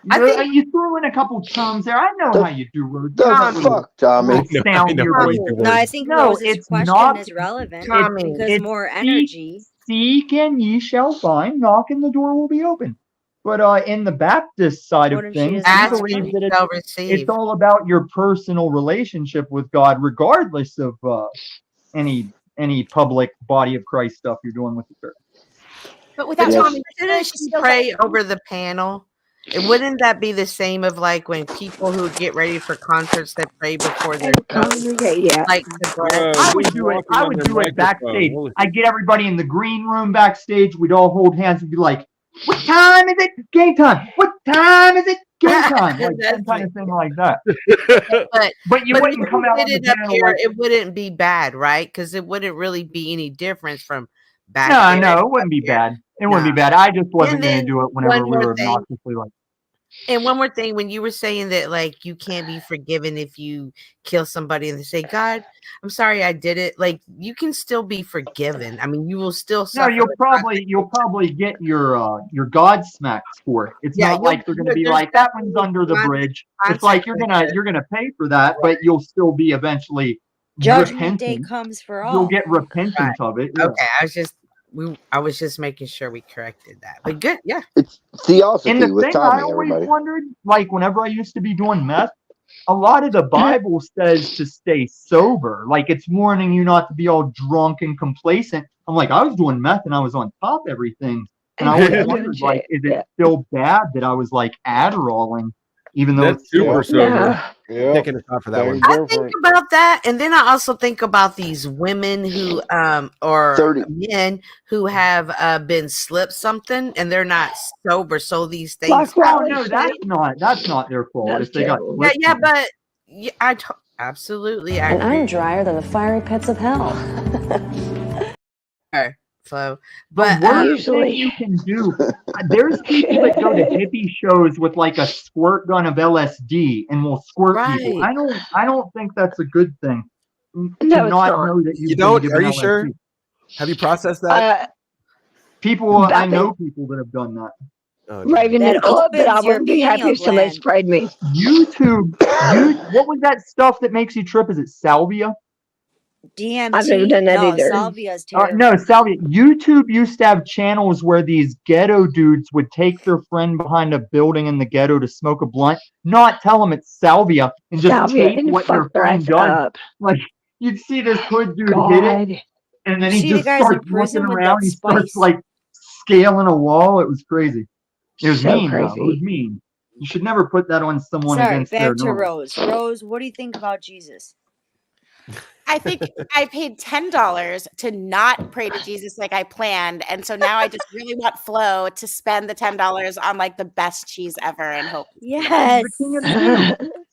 You threw in a couple terms there. I know how you do, Rose. The fuck, Tommy. Sound your voice. No, I think Rose's it's question not. is relevant Tommy, because it's more energy. Seek and ye shall find. Knock and the door will be open. But in the Baptist side What of if she things, doesn't we want believe to? that Shall receive. it's all about your personal relationship with God, regardless of any public body of Christ stuff you're doing with the church. But without Yes. Tommy, Didn't she pray over the panel? And wouldn't that be the same of like when people who get ready for concerts that pray before their show, Congregate, yeah. like the breath? I would do it. I would do it backstage. I'd get everybody in the green room backstage. We'd all hold hands and be like, "What time is it? Game time. What time is it? Game time." Like some kind of thing like that. But you wouldn't if come you out on did the it up panel here, like, it wouldn't be bad, right? Because it wouldn't really be any difference from back no, there. no, it wouldn't be bad. It wouldn't be bad. I just wasn't And going to then do it whenever one we more were thing. obnoxiously like. And one more thing, when you were saying that, like, you can't be forgiven if you kill somebody and they say, God, I'm sorry I did it. Like, you can still be forgiven. I mean, you will still No, suffer. you'll probably get your God smacks for it. It's Yeah, not like they're going to be there's like that one's under the bridge. It's like you're gonna pay for that, but you'll still be eventually Judgment Day repentant. comes for all. You'll get repentance of it. Yeah. Okay, I was just making sure we corrected that. But good, yeah. It's theosophy And the with thing Tommy, I always everybody. wondered, like whenever I used to be doing meth, a lot of the Bible says to stay sober. Like it's warning you not to be all drunk and complacent. I'm like, I was doing meth and I was on top of everything. And I always wondered, like, is it still bad that I was like Adderalling, even though That's it's still super sober. Yeah. Taking a shot for that one. I think about that, and then I also think about these women who or 30. men who have been slipped something and they're not sober, so these things Like Oh Riley no, said, that's not their fault That's if they got terrible. yeah, slipped yeah, something. but yeah, absolutely I And I'm agree. drier than the fiery pits of hell. Okay, Flo. The But worst thing you can do, there's people that go to hippie shows with like a squirt gun of LSD and will squirt people. right. I don't think that's a good thing. To No, it's not not. know that You you've been don't? given Are you LSD. sure? Have you processed that? People, I That know people that have done that. Oh, Raven in That the club, but I opens your wouldn't be happy pineal if somebody gland. sprayed me. YouTube, what was that stuff that makes you trip? Is it salvia? DMT. I've never done that no, either. salvia is terrible. No, salvia. YouTube used to have channels where these ghetto dudes would take their friend behind a building in the ghetto to smoke a blunt, not tell them it's salvia, and just Salvia tape and what their fuck their friend ass does. up. Like, you'd see this hood dude hit it, God. and then You he see the just guys in starts prison looking with around. that He starts, spice? like, scaling a wall. It was crazy. It was So mean, though. It was crazy. mean. You should never put that on someone Sorry, against their back to norm. Rose. Rose, what do you think about Jesus? I think I paid $10 to not pray to Jesus like I planned, and so now I just really want Flo to spend the $10 on like the best cheese ever and hope. Yes.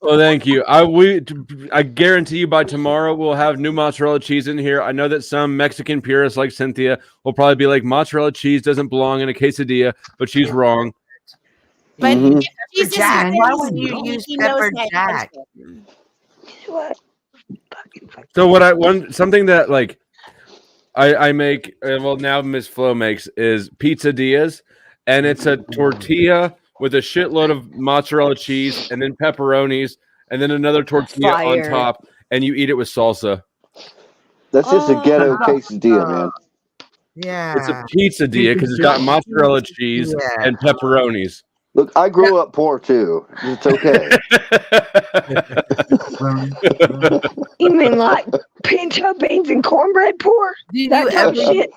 Well, thank you. I guarantee you by tomorrow we'll have new mozzarella cheese in here. I know that some Mexican purists like Cynthia will probably be like, mozzarella cheese doesn't belong in a quesadilla, but she's wrong. But Mhm. if Jesus Jack, is why there, wouldn't you use he knows pepper my jack? intention. What? So something that like I make, well now Miss Flo makes, is pizzadillas, and it's a tortilla with a shitload of mozzarella cheese and then pepperonis and then another tortilla on Fire. top, and you eat it with salsa. That's just a ghetto Oh, quesadilla, man. It's a Yeah. pizzadilla because it's got mozzarella cheese Yeah. and pepperonis. Look, I grew up poor too. It's okay. You mean like pinto beans and cornbread poor? Do That you type of ever? shit?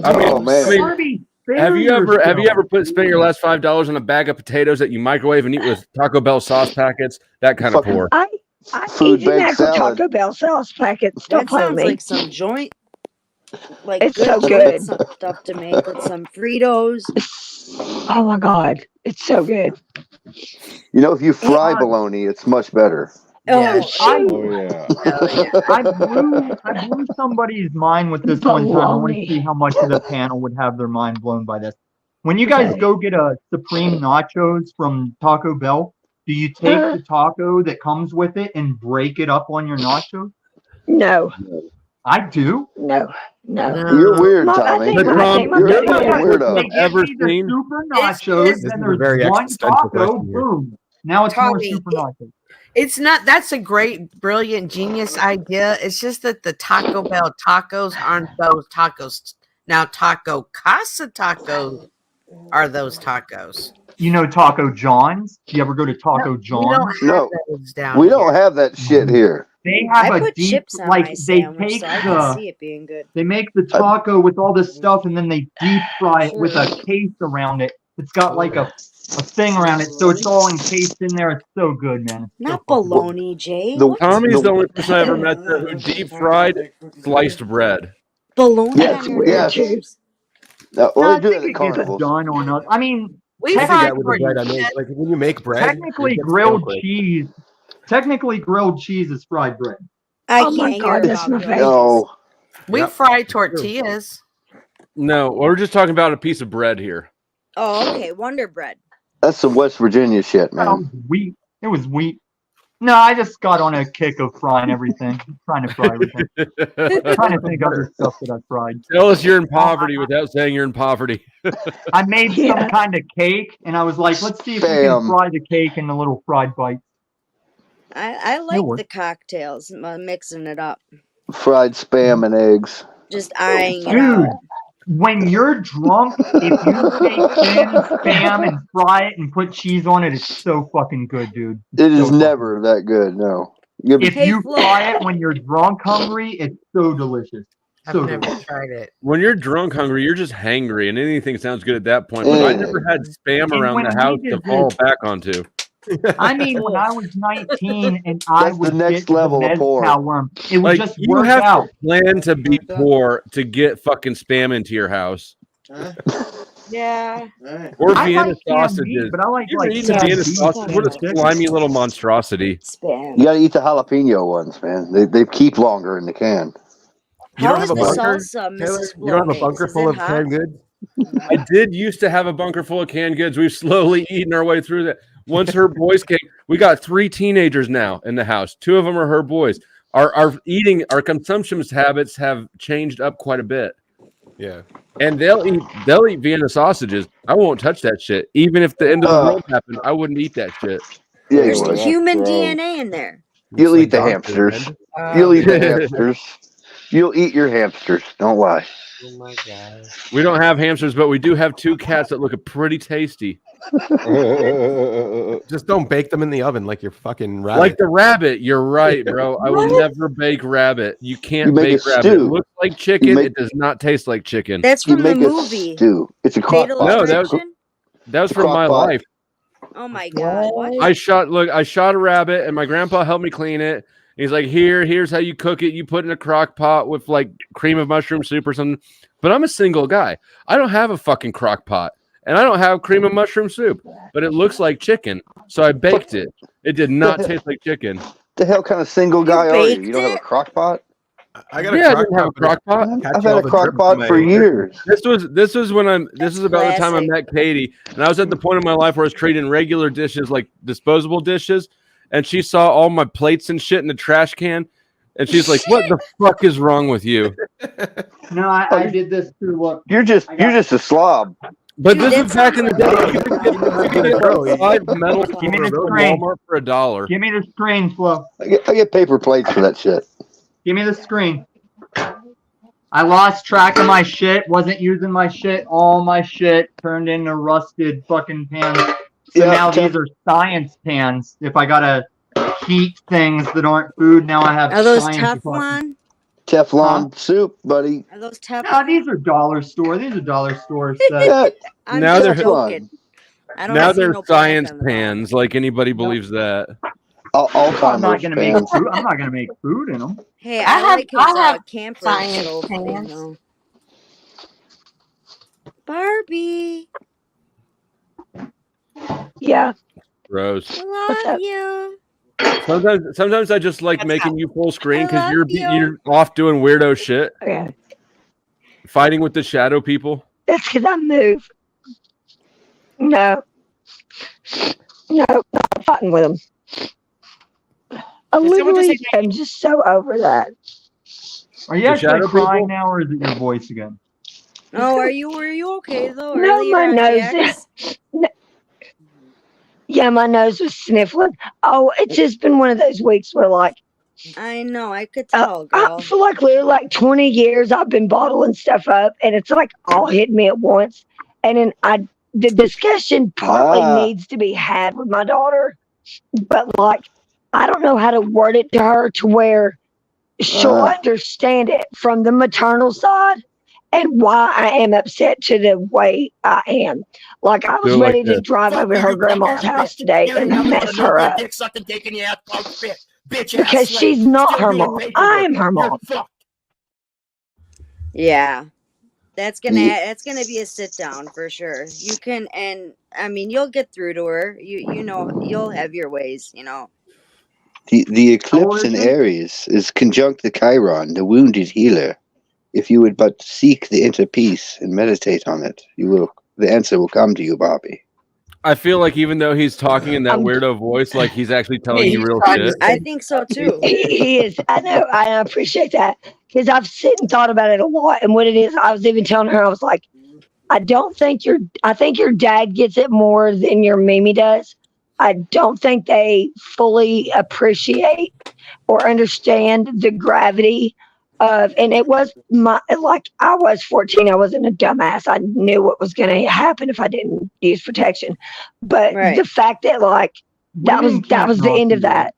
Oh man. Have you ever spent your last $5 on a bag of potatoes that you microwave and eat with Taco Bell sauce packets? That kind of Fucking poor. I food eat an baked actual salad. Taco Bell sauce packets. Don't that play with sounds me. like some joint, like It's good so joint good. stuff to make with some Fritos. Oh my God. It's so good. You know, if you fry bologna, it's much better. Yeah. Oh yeah. I blew somebody's mind with this one time. I want to Baloney. see how much of the panel would have their mind blown by this. When you guys Okay. go get a Supreme Nachos from Taco Bell, do you take the taco that comes with it and break it up on your nachos? No. I do. No. No. You're weird, Mom, I Tommy. think my You're a daddy fucking does. weirdo. They give Ever me the seen? super nachos, This and is a very there's one existential taco, question here. boom. Now it's more Tommy, super nachos. It's not. That's a great, brilliant, genius idea. It's just that the Taco Bell tacos aren't those tacos. Now, Taco Casa tacos are those tacos. You know Taco John's? You ever go to Taco We John's? don't have No, those down we here. don't have that shit here. They have I a put deep, chips on like my they sandwich, take so I can see the it being good. they make the taco with all this stuff, and then they deep fry it with a case around it. It's got like a thing around it, so it's all encased in there. It's so good, man. It's Not so fucking good. bologna, Jay. The- What? Tommy's the only person I ever met who deep fried sliced bread. Bologna Yes, on your yes. nachos? Well, No, they I do think that at it gets carnivals. done on us. I mean, We I do fried that with the bread I make. Like when you make bread, technically it gets grilled stale quick. cheese. Technically, grilled cheese is fried bread. I Oh my can't hear God, that's about my grilled favorite. No. We Yep. fry tortillas. No, we're just talking about a piece of bread here. Oh, okay. Wonder Bread. That's some West Virginia shit, No, it man. was wheat. It was wheat. No, I just got on a kick of frying everything. Trying to fry everything. Trying to think other stuff that I fried. Tell us you're in poverty without saying you're in poverty. I made some kind of cake, and I was like, let's see if we can Spam. fry the cake in the little fried bites. I like works. the cocktails, mixing it up. Fried spam and eggs. Just eyeing it Dude, out. when you're drunk, if you take thin spam and fry it and put cheese on it, it's so fucking good, dude. It is never that good, no. If Hey, you Flo. fry it when you're drunk hungry, it's so delicious. I've So never delicious. tried it. When you're drunk hungry, you're just hangry, and anything sounds good at that point. But I never had spam And around when the we house did to fall this- back onto. I mean, when I was 19 and I That's the would next get level the of poor. mezcal worm, it would Like just you work have out. to plan to be poor to get fucking spam into your house. Yeah. Or I Vienna like canned sausages. meat, but I like You ever like eaten a canned Vienna beef sausage? What a and chicken. slimy little monstrosity. Spam. You gotta eat the jalapeno ones, man. They keep longer in the can. You How don't is have the a bunker, salsa Taylor? Mrs. You Flo don't have a makes? bunker Is full it of hot? canned goods? I did used to have a bunker full of canned goods. We've slowly eaten our way through that. Once her boys came, we got 3 teenagers now in the house. 2 of them are her boys. Our consumption habits have changed up quite a bit. Yeah. And they'll eat Vienna sausages. I won't touch that shit. Even if the end of the world happened, I wouldn't eat that shit. Yeah, There's you would. human DNA in there. You'll like eat the dog hamsters. food, You'll eat the hamsters. You'll eat your hamsters. Don't lie. Oh my God. We don't have hamsters, but we do have 2 cats that look pretty tasty. Just don't bake them in the oven like your fucking rabbit. Like the rabbit. You're right, bro. I will never bake rabbit. You can't You make bake a rabbit. It stew. looks like chicken. make- It does not taste like chicken. That's You from the make a movie. stew. It's a crock Fatal pot. No, Attraction. that was It's a from crock my pot. life. Oh my God. What? I shot a rabbit, and my grandpa helped me clean it. He's like, here's how you cook it. You put it in a crock pot with like cream of mushroom soup or something. But I'm a single guy. I don't have a fucking crock pot, and I don't have cream of mushroom soup. But it looks like chicken, so I baked it. It did not taste like chicken. The hell kind of single guy are you? baked You don't have a it? crock pot? I got a Yeah, I crock didn't have a pot, crock pot. I've had a crock pot for years. This was about the time I classic. met Katie, and I was at the point in my life where I was treating regular dishes like disposable dishes, and she saw all my plates and shit in the trash can, and she's like, "What the fuck is wrong with you?" No, I did this too. Look, You're just a slob. But Dude, this that is back in the day. You could get like 5 metal Give me spoons the at screen. Walmart for $1. Give me the screen, Flo. I get paper plates for that shit. Give me the screen. I lost track of my shit. Wasn't using my shit. All my shit turned into rusted fucking pans. So Yeah, now these are science pans. If I gotta heat things that aren't food, now I have. Are those science Teflon? Teflon soup, buddy. Are those Teflon? No, these are dollar store. These are dollar store stuff. Yeah, I'm Now just they're- joking. I don't Now see they're no black science on the bottom. pans, like anybody believes that. all I'm timers not gonna make fans. food. I'm not gonna make food in them. Hey, I I, have- like his I have camper science stove thing, pans. though. Barbie, Yeah. Rose. I What's love up? you. Sometimes I just like That's making how- you full screen I because love you're you. you're off doing weirdo shit, Okay. fighting with the shadow people. That's because I move. No. No, not fighting with them. I Did someone just literally say am just so over that. Are you The actually shadow crying people? now, or is it your voice again? Oh, are you okay though? No, Earlier my on nose Jax? Yeah, my nose was sniffling. Oh, it's just been one of those weeks where, like, I know, I could tell, girl. for like literally like 20 years, I've been bottling stuff up, and it's like all hit me at once. And then the discussion partly needs to be had with my daughter, but like I don't know how to word it to her to where she'll understand it from the maternal side and why I am upset to the way I am. Like I was ready to drive over to her grandma's house today and mess her up because she's not her mom. I am her mom. Yeah. That's gonna be a sit down for sure. You can, and I mean, you'll get through to her. You know, you'll have your ways. You know. The eclipse in Aries is conjunct the Chiron, the wounded healer. If you would but seek the inner peace and meditate on it, the answer will come to you, Bobby. I feel like even though he's talking in that weirdo voice, like he's actually telling you real shit. I think so too. He is. I know. I appreciate that because I've sit and thought about it a lot. And what it is, I was even telling her, I was like, I think your dad gets it more than your Mimi does. I don't think they fully appreciate or understand the gravity of, and it was like I was 14. I wasn't a dumbass. I knew what was going to happen if I didn't use protection. But the fact that like that was the end of that.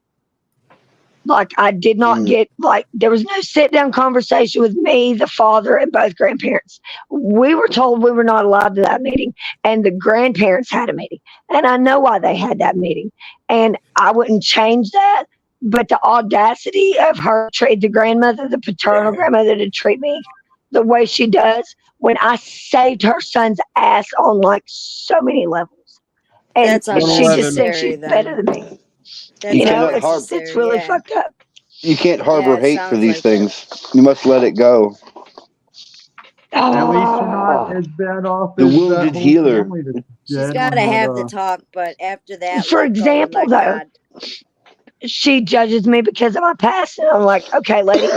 Like I did not get there was no sit down conversation with me, the father, and both grandparents. We were told we were not allowed to that meeting, and the grandparents had a meeting, and I know why they had that meeting, and I wouldn't change that. But the audacity of her treat the grandmother, the paternal grandmother, to treat me the way she does when I saved her son's ass on like so many levels, and she just thinks she's better than me. You know, it's really fucked up. You can't harbor hate for these things. You must let it go. At least you're not as bad off The as wounded healer. She's got to have the talk, but after that, For example, though, she judges me because of my past, and I'm like, okay, lady.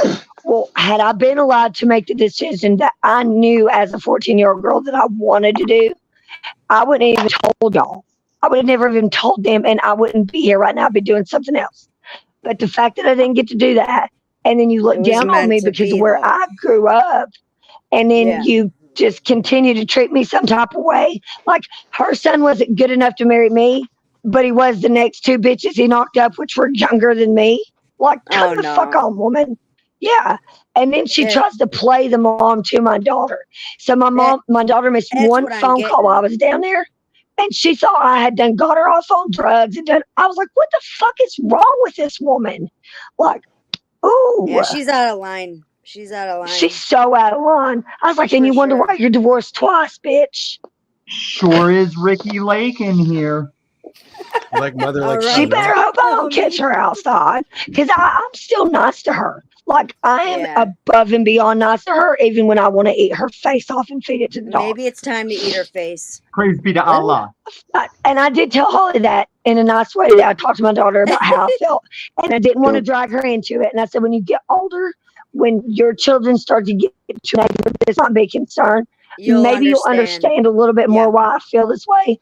Well, had I been allowed to make the decision that I knew as a 14-year-old girl that I wanted to do, I wouldn't even told y'all. I would have never even told them, and I wouldn't be here right now. I'd be doing something else. But the fact that I didn't get to do that, and then you look down on me because of where I grew up, and then you just continue to treat me some type of way. Like her son wasn't good enough to marry me, but he was the next two bitches he knocked up, which were younger than me. Like, turn the fuck on, woman. Yeah. And then she tries to play the mom to my daughter. So my daughter missed one phone call while I was down there. And she thought I had got her off on drugs. I was like, what the fuck is wrong with this woman? Like, ooh. Yeah, she's out of line. She's out of line. She's so out of line. I was like, and you wonder why you're divorced twice, bitch. Sure is Ricky Lake in here. Like mother, like she better hope I don't catch her outside because I'm still nice to her. Like I am above and beyond nice to her, even when I want to eat her face off and feed it to the dog. Maybe it's time to eat her face. Praise be to Allah. And I did tell Holly that in a nice way. I talked to my daughter about how I felt, and I didn't want to drag her into it. And I said, when you get older, when your children start to get to an age where this might be a concern, maybe you'll understand a little bit more why I feel this way.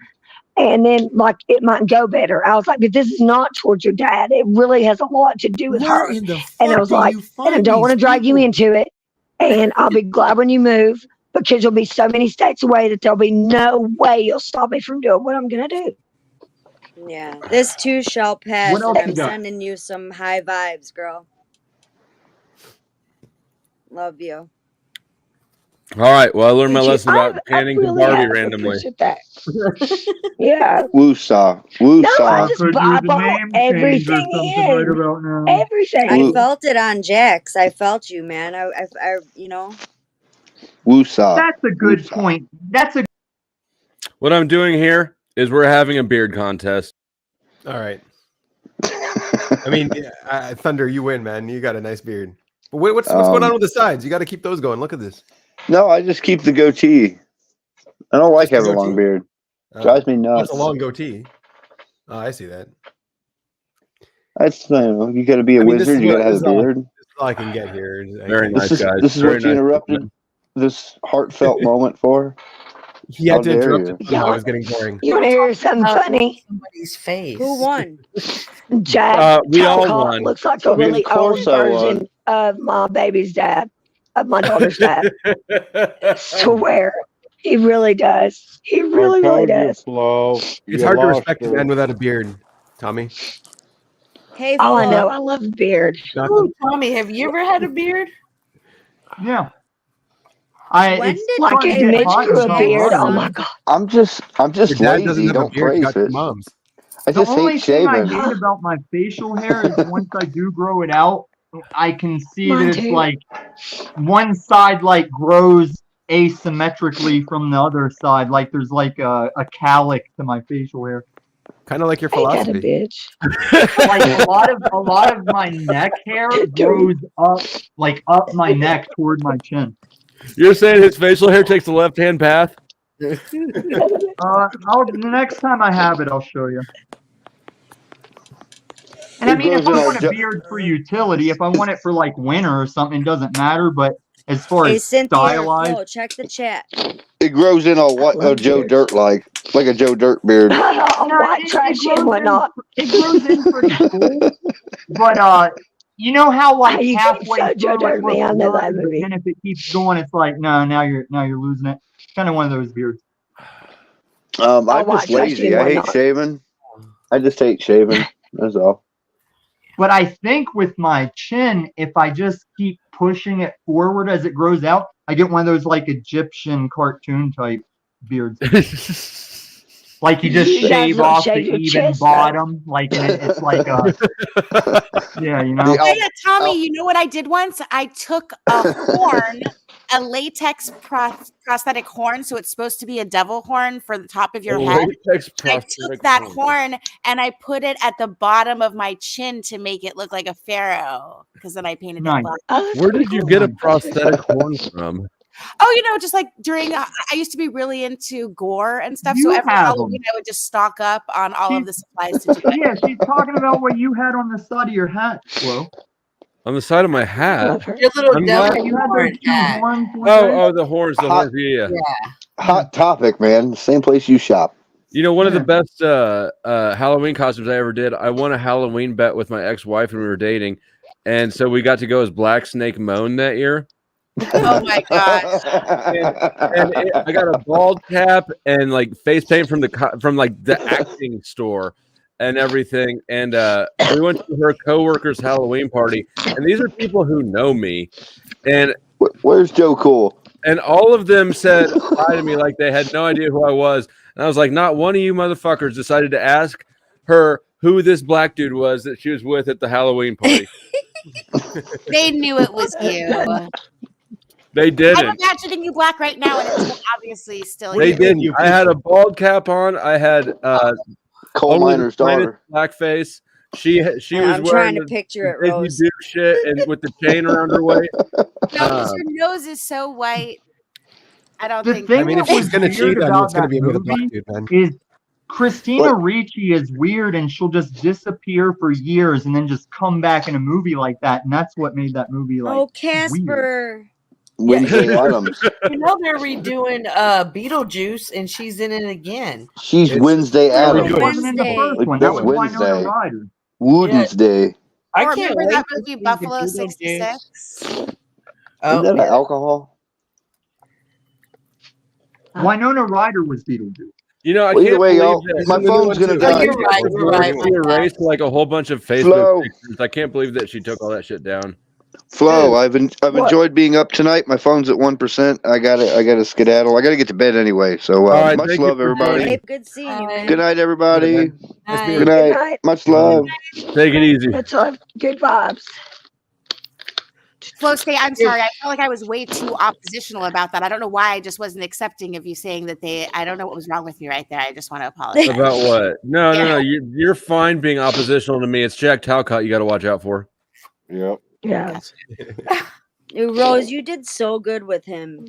And then, like, it might go better. I was like, but this is not towards your dad. It really has a lot to do with her. And I was like, and I don't want to drag you into it. And I'll be glad when you move because you'll be so many states away that there'll be no way you'll stop me from doing what I'm going to do. Yeah, this too shall pass. What else I'm you got? sending you some high vibes, girl. Love you. All right. Well, I learned my lesson about panning to Barbie randomly. Yeah. Woosah. No, I just bought everything in. Everything. I felt it on Jax. I felt you, man. I you know. Woosah. That's a good point. That's a. What I'm doing here is we're having a beard contest. All right. I mean, Thunder, you win, man. You got a nice beard. But wait, what's going on with the sides? You got to keep those going. Look at this. No, I just keep the goatee. I don't like having a long beard. Drives me nuts. That's a long goatee. Oh, I see that. That's you got to be a wizard. You got to have a beard. This is all I can get here. Very nice, guys. This is what you interrupted this heartfelt moment for. He had to interrupt it. I was getting boring. You want to hear something funny? Somebody's face. Who won? Jack. We all won. Looks like a really old version of my baby's dad, of my daughter's dad. Swear. He really does. He really does. It's hard to respect a man without a beard, Tommy. Hey, All I Flo. know, I love a beard. Ooh, Tommy, have you ever had a beard? Yeah. When It's did Like if starting to get Mitch hot in grew a beard, oh Colorado. my god. I'm just Your dad doesn't lazy. have a Don't beard. You praise got your it. mom's. I The just hate only thing I shaving. hate about my facial hair is once I do grow it out, I can see that Mine it's too. like one side like grows asymmetrically from the other side. Like there's like a calic to my facial hair. Kind of like your Ain't that a philosophy. bitch? Like a lot of my neck hair grows up my neck toward my chin. You're saying his facial hair takes the left-hand path? The next time I have it, I'll show you. And I It mean, if grows in I a want a beard for utility, if I want it for like winter or something, it doesn't matter. But as far Hey, as Cynthia and stylized, Flo, check the chat. It grows in a Joe Dirt like a Joe Dirt beard. White trashy and whatnot. It grows in pretty cool. But you know how like You keep halfway so Joe through it Dirt me. looks I know that good, but movie. then if it keeps going, it's like no, now you're losing it. Kind of one of those beards. I'm white just trashy lazy. and I hate whatnot. shaving. I just hate shaving. That's all. But I think with my chin, if I just keep pushing it forward as it grows out, I get one of those like Egyptian cartoon type beards. Like you just You guys shave don't off shave the your even chest, though. bottom, like and it's like yeah, you know. Yeah, Tommy, you know what I did once? I took a horn, a latex prosthetic horn, so it's supposed to be a devil horn for the top of your head. I took that horn and I put it at the bottom of my chin to make it look like a pharaoh, because then I painted it black. Where did you get a prosthetic horn from? Oh, just like during, I used to be really into gore and stuff. You So every have Halloween, them. I would just stock up on all of the supplies to do it. Yeah, she's talking about what you had on the side of your hat, Flo. On the side of my hat? Your little I'm devil not- You had those two horns. Oh, the horns, yeah. Hot topic, man. Same place you shop. You know, one of the best Halloween costumes I ever did, I won a Halloween bet with my ex-wife when we were dating. And so we got to go as Black Snake Moan that year. Oh my gosh. I got a bald cap and like face paint from the acting store and everything. And we went to her coworker's Halloween party. And these are people who know me. And where's Joe Cool? And all of them said hi to me like they had no idea who I was. And I was like, not one of you motherfuckers decided to ask her who this black dude was that she was with at the Halloween party. They knew it was you. They didn't. I'm imagining you black right now, and it's obviously still They you. didn't. I had a bald cap on. I had coal miner's daughter blackface. She was I'm wearing trying to the picture it, Daisy Rose. Duke shit and with the chain around her waist. No, because your nose is so white. I don't The think. thing I mean, if that she's was gonna weird cheat on you, about it's gonna that be with a black movie dude, man. is Christina Ricci is weird, and she'll just disappear for years and then just come back in a movie like that, and that's what made that movie like Oh, Casper. Wednesday Adams. You know they're redoing Beetlejuice, and she's in it again. She's Wednesday Adams. wasn't in the first one. That was Winona Wednesday. Ryder. Wednesday. I Or can't remember wait that to movie see Buffalo Beetlejuice. 66? Isn't that an alcohol? Winona Ryder was Beetlejuice. You know, I Well, either can't way, believe y'all, that. my phone's gonna die. You're right. She erased like a whole bunch of Facebook Flo. pictures. I can't believe that she took all that shit down. Flo, I've enjoyed being up tonight. My phone's at 1%. I gotta skedaddle. I gotta get to bed anyway. So All right, much thank you love, for everybody. Hey, good seeing you, man. Good night, everybody. Night. Good night. Much love. Take it easy. Much love. Good vibes. Flo, stay. I'm sorry. I felt like I was way too oppositional about that. I don't know why I just wasn't accepting of you saying that I don't know what was wrong with me right there. I just want to apologize. About what? No. You're fine being oppositional to me. It's Jack Talcott you got to watch out for. Yep. Yeah. Rose, you did so good with him.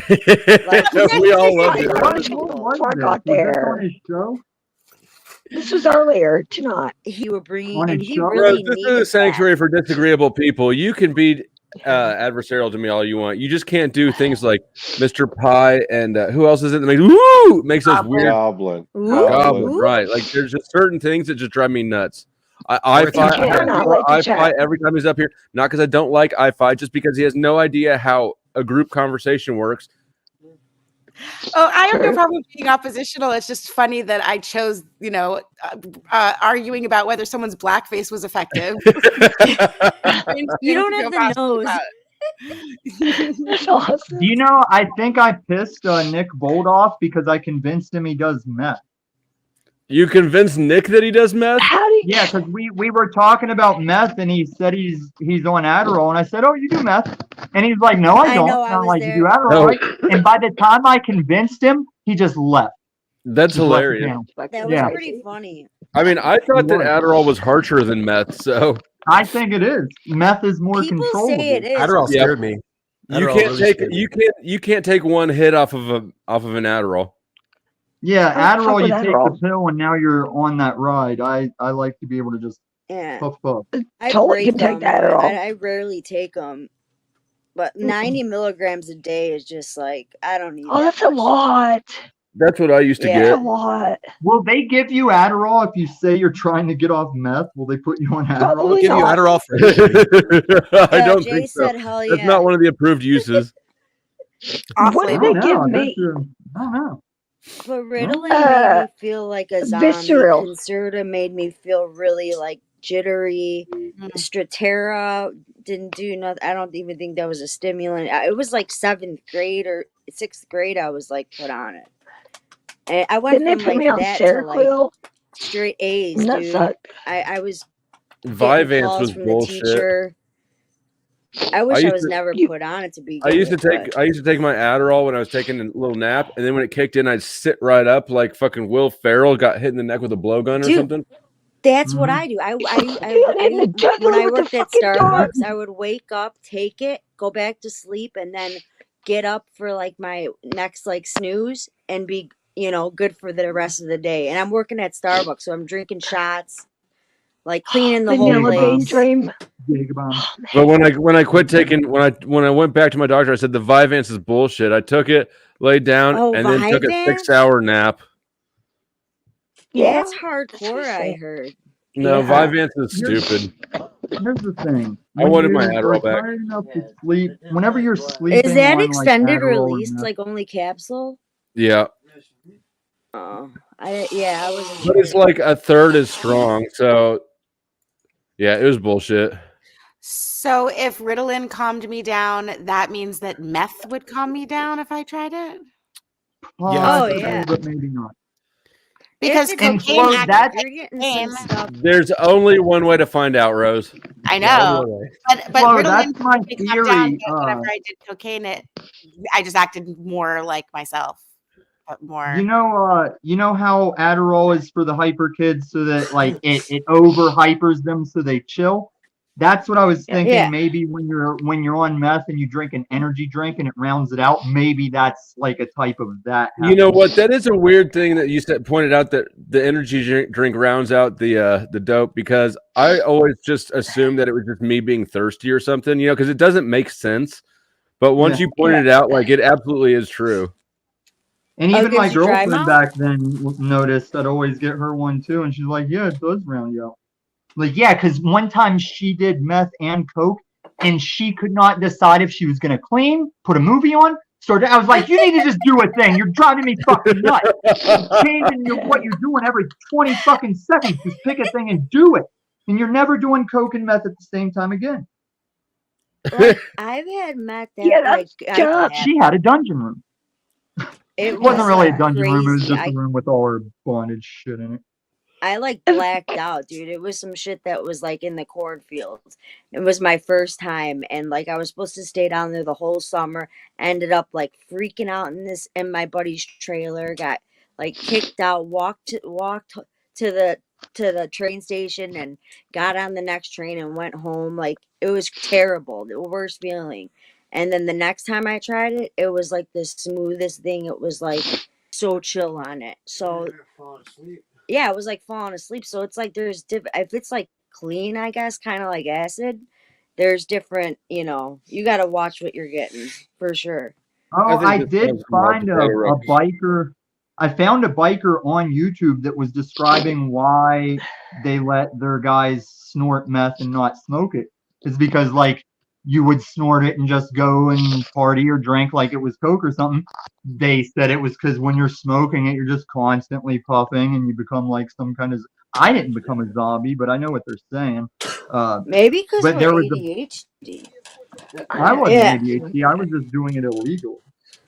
We all love you. I got there. This was earlier tonight. He were bringing, On a and he show? really This is needed a sanctuary for disagreeable people. You can be adversarial to me all you want. You just can't do things like Mr. Pie and who else is it that makes us weird. Goblin. Goblin, right? Like there's just certain things that just drive me nuts. I fight every time he's up here, not because I don't like I fight, just because he has no idea how a group conversation works. Oh, I have no problem being oppositional. It's just funny that I chose, arguing about whether someone's blackface was effective. You don't have the nose. That's awesome. Do you know, I think I pissed Nick Bold off because I convinced him he does meth. You convinced Nick that he does meth? Yeah, because we were talking about meth and he said he's on Adderall and I said, "Oh, you do meth?" And he's like, "No, I don't." know, And I I'm was like, there. "You do Adderall, right?" And by the time I convinced him, he just left. That's Just left the hilarious. panel. That was Yeah. pretty funny. I mean, I thought that was. Adderall was harsher than meth, so I think it is. Meth is more People controllable. say it is. Adderall Yep. scared me. you Adderall can't really take scared me. you can't take one hit off of an Adderall. Yeah, I don't fuck Adderall, with you take Adderall. the pill and now you're on that ride. I like to be able to just Yeah. puff puff. I Totally break can take them. the Adderall. I rarely take them. But 90 milligrams a day is just like, I don't need Oh, that that's a much. lot. That's what I used to Yeah. That's a get. lot. Will they give you Adderall if you say you're trying to get off meth? Will they put you on Adderall? They'll Probably give you not. Adderall for anything. I don't Jay think so. said, hell That's yeah. not one of the approved uses. What I did don't they give know. me? I don't know. But Ritalin made me feel like a zombie. Visceral. Concerta made me feel really like jittery. Strattera didn't do nothing. I don't even think that was a stimulant. It was like 7th grade or 6th grade. I was like put on it, and I went Didn't they from put like me on that to like Seroquel? straight A's, And that dude. sucked. I was getting Vyvanse calls was from bullshit. the teacher. I wish I used was to- never You- put on it to begin I used to with, take my Adderall when I was taking a little nap, and then when it kicked in, I'd sit right up like fucking Will Ferrell got hit in the neck with a blowgun or Dude, something. That's what I do. in the jugular When I with the worked at fucking dart. Starbucks, I would wake up, take it, go back to sleep, and then get up for like my next like snooze and be good for the rest of the day. And I'm working at Starbucks, so I'm drinking shots, like cleaning the whole Vanilla bean place. dream. But when I quit taking when I went back to my doctor, I said the Vyvanse is bullshit. I took it, laid down, Oh, and then took a Vyvanse? 6-hour nap. Yeah, That's hardcore, I heard. No, Yeah. Vyvanse is stupid. Here's the thing. I When wanted you my are Adderall back. tired enough to sleep, whenever you're sleeping Is that on, extended like, Adderall or release, meth, like only capsule? Yeah, Oh, I wasn't but sure. it's like a third as strong. So yeah, it was bullshit. So if Ritalin calmed me down, that means that meth would calm me down if I tried it? possibly, yeah. but maybe not. Because If cocaine it's Flo, acts that's- like you're getting cocaine. some stuff. There's only one way to find out, Rose. I know. But Flo, Ritalin that's my made me calm down, theory. but whenever I did cocaine, I just acted more like myself. But more. You know how Adderall is for the hyper kids, so that like it over hypers them so they chill. That's what I was thinking. Yeah. Maybe when you're on meth and you drink an energy drink and it rounds it out, maybe that's like a type of that. You know happening. what? That is a weird thing that you pointed out, that the energy drink rounds out the dope, because I always just assumed that it was just me being thirsty or something, because it doesn't make sense. But once Yeah. you pointed it out, like, it absolutely is true. And Oh, even gives my you dry girlfriend mouth? back then noticed I'd always get her one too, and she's like, "Yeah, it does round you out." Like, yeah, because one time she did meth and coke, and she could not decide if she was gonna clean, put a movie on. I was like, "You need to just do a thing. You're driving me fucking nuts. Changing what you're doing every 20 fucking seconds. Just pick a thing and do it, and you're never doing coke and meth at the same time again." Like, I've had meth that Yeah, that's tough. She had a dungeon room. It It wasn't really a like dungeon room. It was crazy. just a room with all her bondage shit in it. I like blacked out, dude. It was some shit that was like in the cornfields. It was my first time, and like I was supposed to stay down there the whole summer. Ended up like freaking out in my buddy's trailer. Got like kicked out. Walked to the train station and got on the next train and went home. Like it was terrible, the worst feeling. And then the next time I tried it, it was like the smoothest thing. It was like so chill on it. So. Yeah, it was like falling asleep. So it's like there's if it's like clean, I guess, kind of like acid. There's different, you got to watch what you're getting for sure. Oh, I did find a biker. I found a biker on YouTube that was describing why they let their guys snort meth and not smoke it. It's because like you would snort it and just go and party or drink like it was Coke or something. They said it was because when you're smoking it, you're just constantly puffing and you become like some kind of. I didn't become a zombie, but I know what they're saying. Maybe because but we're there was ADHD. I wasn't Yeah. ADHD. I was just doing it illegal.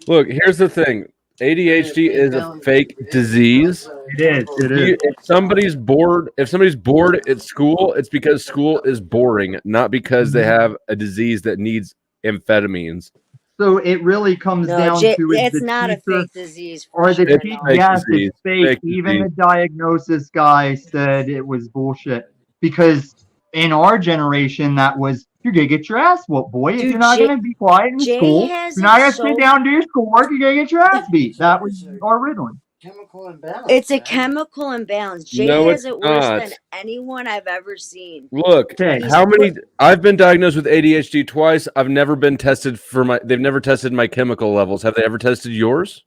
Look, here's the thing. ADHD is a fake disease. It is. If somebody's bored at school, it's because school is boring, not because they have a disease that needs amphetamines. So it really comes down to it's the not teacher, a fake disease. or the It's teacher. fake Yes, disease. it's fake. Fake Even disease. the diagnosis guy said it was bullshit because in our generation, that was you're gonna get your ass whooped, boy. If you're not gonna be quiet in school, has you're not it gonna so- sit down and do your schoolwork. You're gonna get your ass beat. That was our riddling. Chemical imbalance. It's a chemical imbalance. Jay No, has it's it worse not. than anyone I've ever seen. Look, He's how many? I've been diagnosed with ADHD twice. I've never been tested for my. They've never tested my chemical levels. Have they ever tested yours?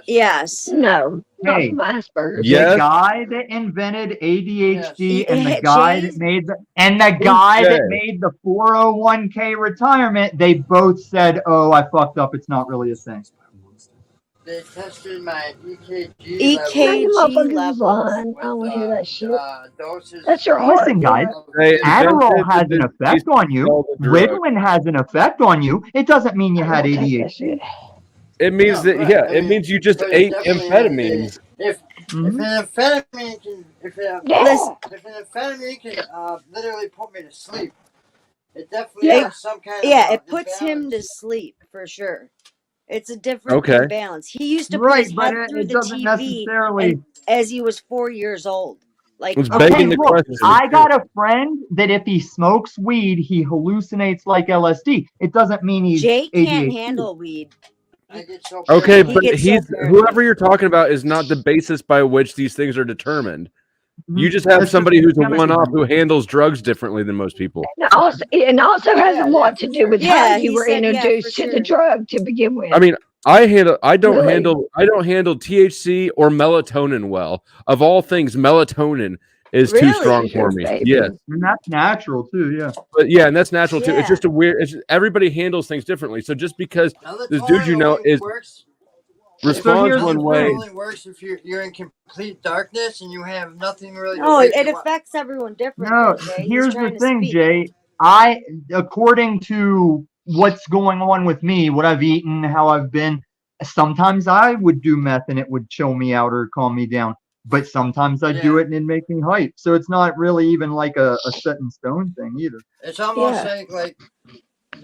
Yes. No, not Hey, from Asperger's. the guy that invented ADHD and the guy that made the Jay? made the 401k retirement, they both said, "Oh, I fucked up. It's not really a thing." They tested my EKG, That motherfucker's levels lying. I don't want to hear that shit. doses. That's your heart. Listen, guys, They Adderall invented has the an effect on you. all the drugs. Ritalin has an effect on you. It doesn't mean you had ADHD. It means that it means you just ate amphetamines. If an amphetamine can, if an amphetamine can literally put me to sleep, it definitely has some kind of it puts him to sleep for sure. It's a different Okay. imbalance. He used to Right, put his but head through it the doesn't TV necessarily. as he was 4 years old. Like It's begging the look, question. I got a friend that if he smokes weed, he hallucinates like LSD. It doesn't mean he's Jay can't ADHD. handle weed. Okay, He but gets so he's paranoid. whoever you're talking about is not the basis by which these things are determined. You just have That's somebody just who's a chemistry. one-off who handles drugs differently than most people. And also has a lot to do with how you he were said, yeah, introduced for to the sure. drug to begin with. I mean, I don't Really? handle THC or melatonin well. Of all things, melatonin is too Really? strong for me. Yes. And that's natural too, yeah. But yeah, and that's natural too. It's Yeah. just a weird. Everybody handles things differently. So just because this dude you know is responds here's one the way, It only works if you're in complete darkness and you have nothing really. No, to wake it you up. affects everyone differently. No, Jay. He's here's the trying to thing, speak. Jay. According to what's going on with me, what I've eaten, how I've been, sometimes I would do meth and it would chill me out or calm me down. But sometimes I do it and it'd make me hype. So it's not really even like a set in stone thing either. It's almost Yeah. like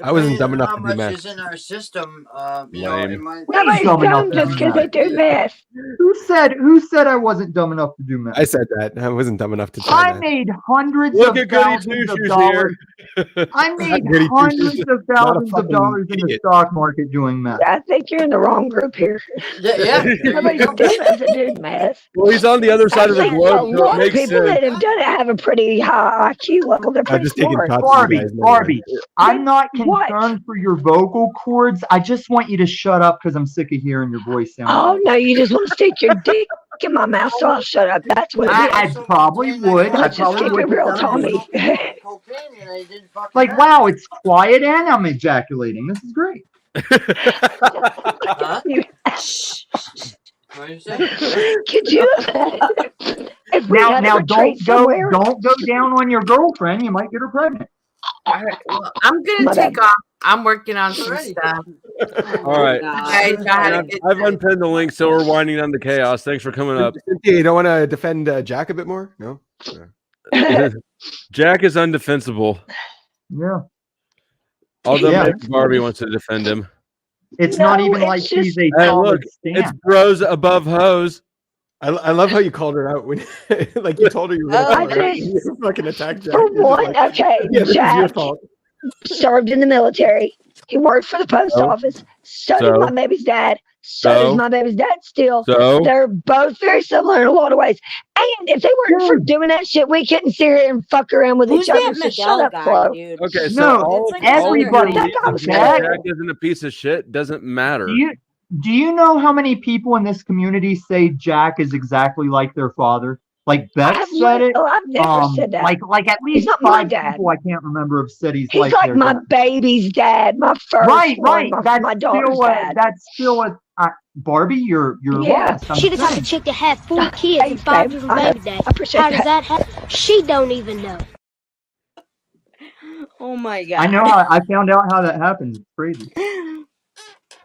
I wasn't dumb depending on enough to do how much meth. is in our system. You Lame. know, it might. Nobody's dumb enough dumb to just do because they meth. do meth. Who said I wasn't dumb enough to do meth? I said that. I wasn't dumb enough to try I that. made hundreds look of at Goody thousands Two of Shoes dollars. here. I made Goody Two hundreds Shoes, of not a thousands of fucking dollars in the idiot. stock market doing meth. I think you're in the wrong group here. Yeah. Nobody's dumb enough to do meth. Well, he's on the other I side of the think a globe, so it lot of makes people that sense. have done it have a pretty high IQ level. They're I'm pretty just taking smart. shots at Barbie, you guys. never Barbie, mind. I'm not What? concerned for your vocal cords. I just want you to shut up because I'm sick of hearing your voice sound. Oh no, you just want to stick your dick in my mouth, so I'll shut up. That's what it I is. probably would. I Let's just probably keep it would. real, Tommy. Like, wow, it's quiet and I'm ejaculating. This is great. You- What do you say? Could you? If we had a Now retreat somewhere, don't go down on your girlfriend. You might get her pregnant. All right, well, I'm gonna My take bad. off. I'm working on some stuff. All right. Guys, y'all had a I've, good I've time. unpinned the link, so we're winding down the chaos. Thanks for coming up. Cynthia, you don't want to defend Jack a bit more? No? Jack is undefensible. Yeah. Although Yeah. maybe Barbie wants to defend him. It's No, not even it's like she's just- a Hey, solid look, stand. it's bros above hoes. I love how you called her out when, like, you told her you were going to I call her out. just- You fucking attacked Jack. for You're just one, like, okay, yeah, this is your Jack fault. served in the military. He worked for the post So? office. So So? did my baby's dad. So So? does my baby's dad still. So? They're both very similar in a lot of ways. And if they weren't for doing that shit, we couldn't sit here and fuck around with Who's each other. that So Miguel shut up, guy, Flo. dude? Okay, so No, all, it's like everybody- That guy was Jack- Jack isn't a piece of shit doesn't matter. Do you know how many people in this community say Jack is exactly like their father? Like Beth said it. Oh, I've never said that. Like at least not my 5 dad. people I can't remember have said He's like like their my dad. baby's dad, my first Right. one, That's my daughter's still dad. that's still a Barbie. You're lost. She the type of chick that had 4 kids and 5 different baby dads. appreciate How does that happen? She don't even know. Oh my god! I know how I found out how that happens. It's crazy.